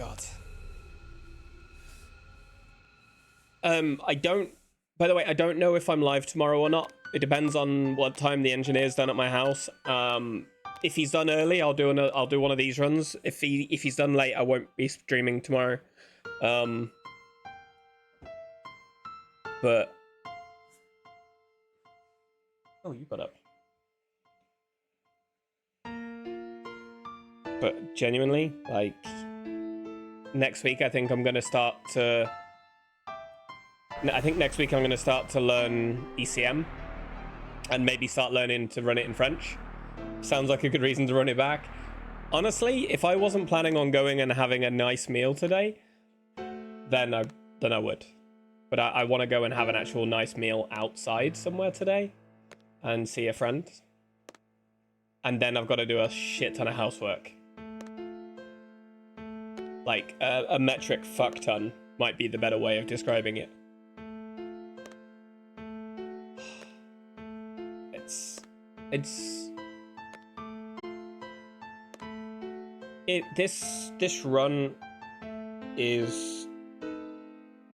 god. By the way, I don't know if I'm live tomorrow or not. It depends on what time the engineer's done at my house. If he's done early, I'll do one of these runs. If he's done late, I won't be streaming tomorrow. But oh, you got up. But genuinely, like, next week I think next week I'm gonna start to learn ECM and maybe start learning to run it in French. Sounds like a good reason to run it back. Honestly, if I wasn't planning on going and having a nice meal today, then I would. But I want to go and have an actual nice meal outside somewhere today and see a friend. And then I've got to do a shit ton of housework. Like, a metric fuck ton might be the better way of describing it. This run is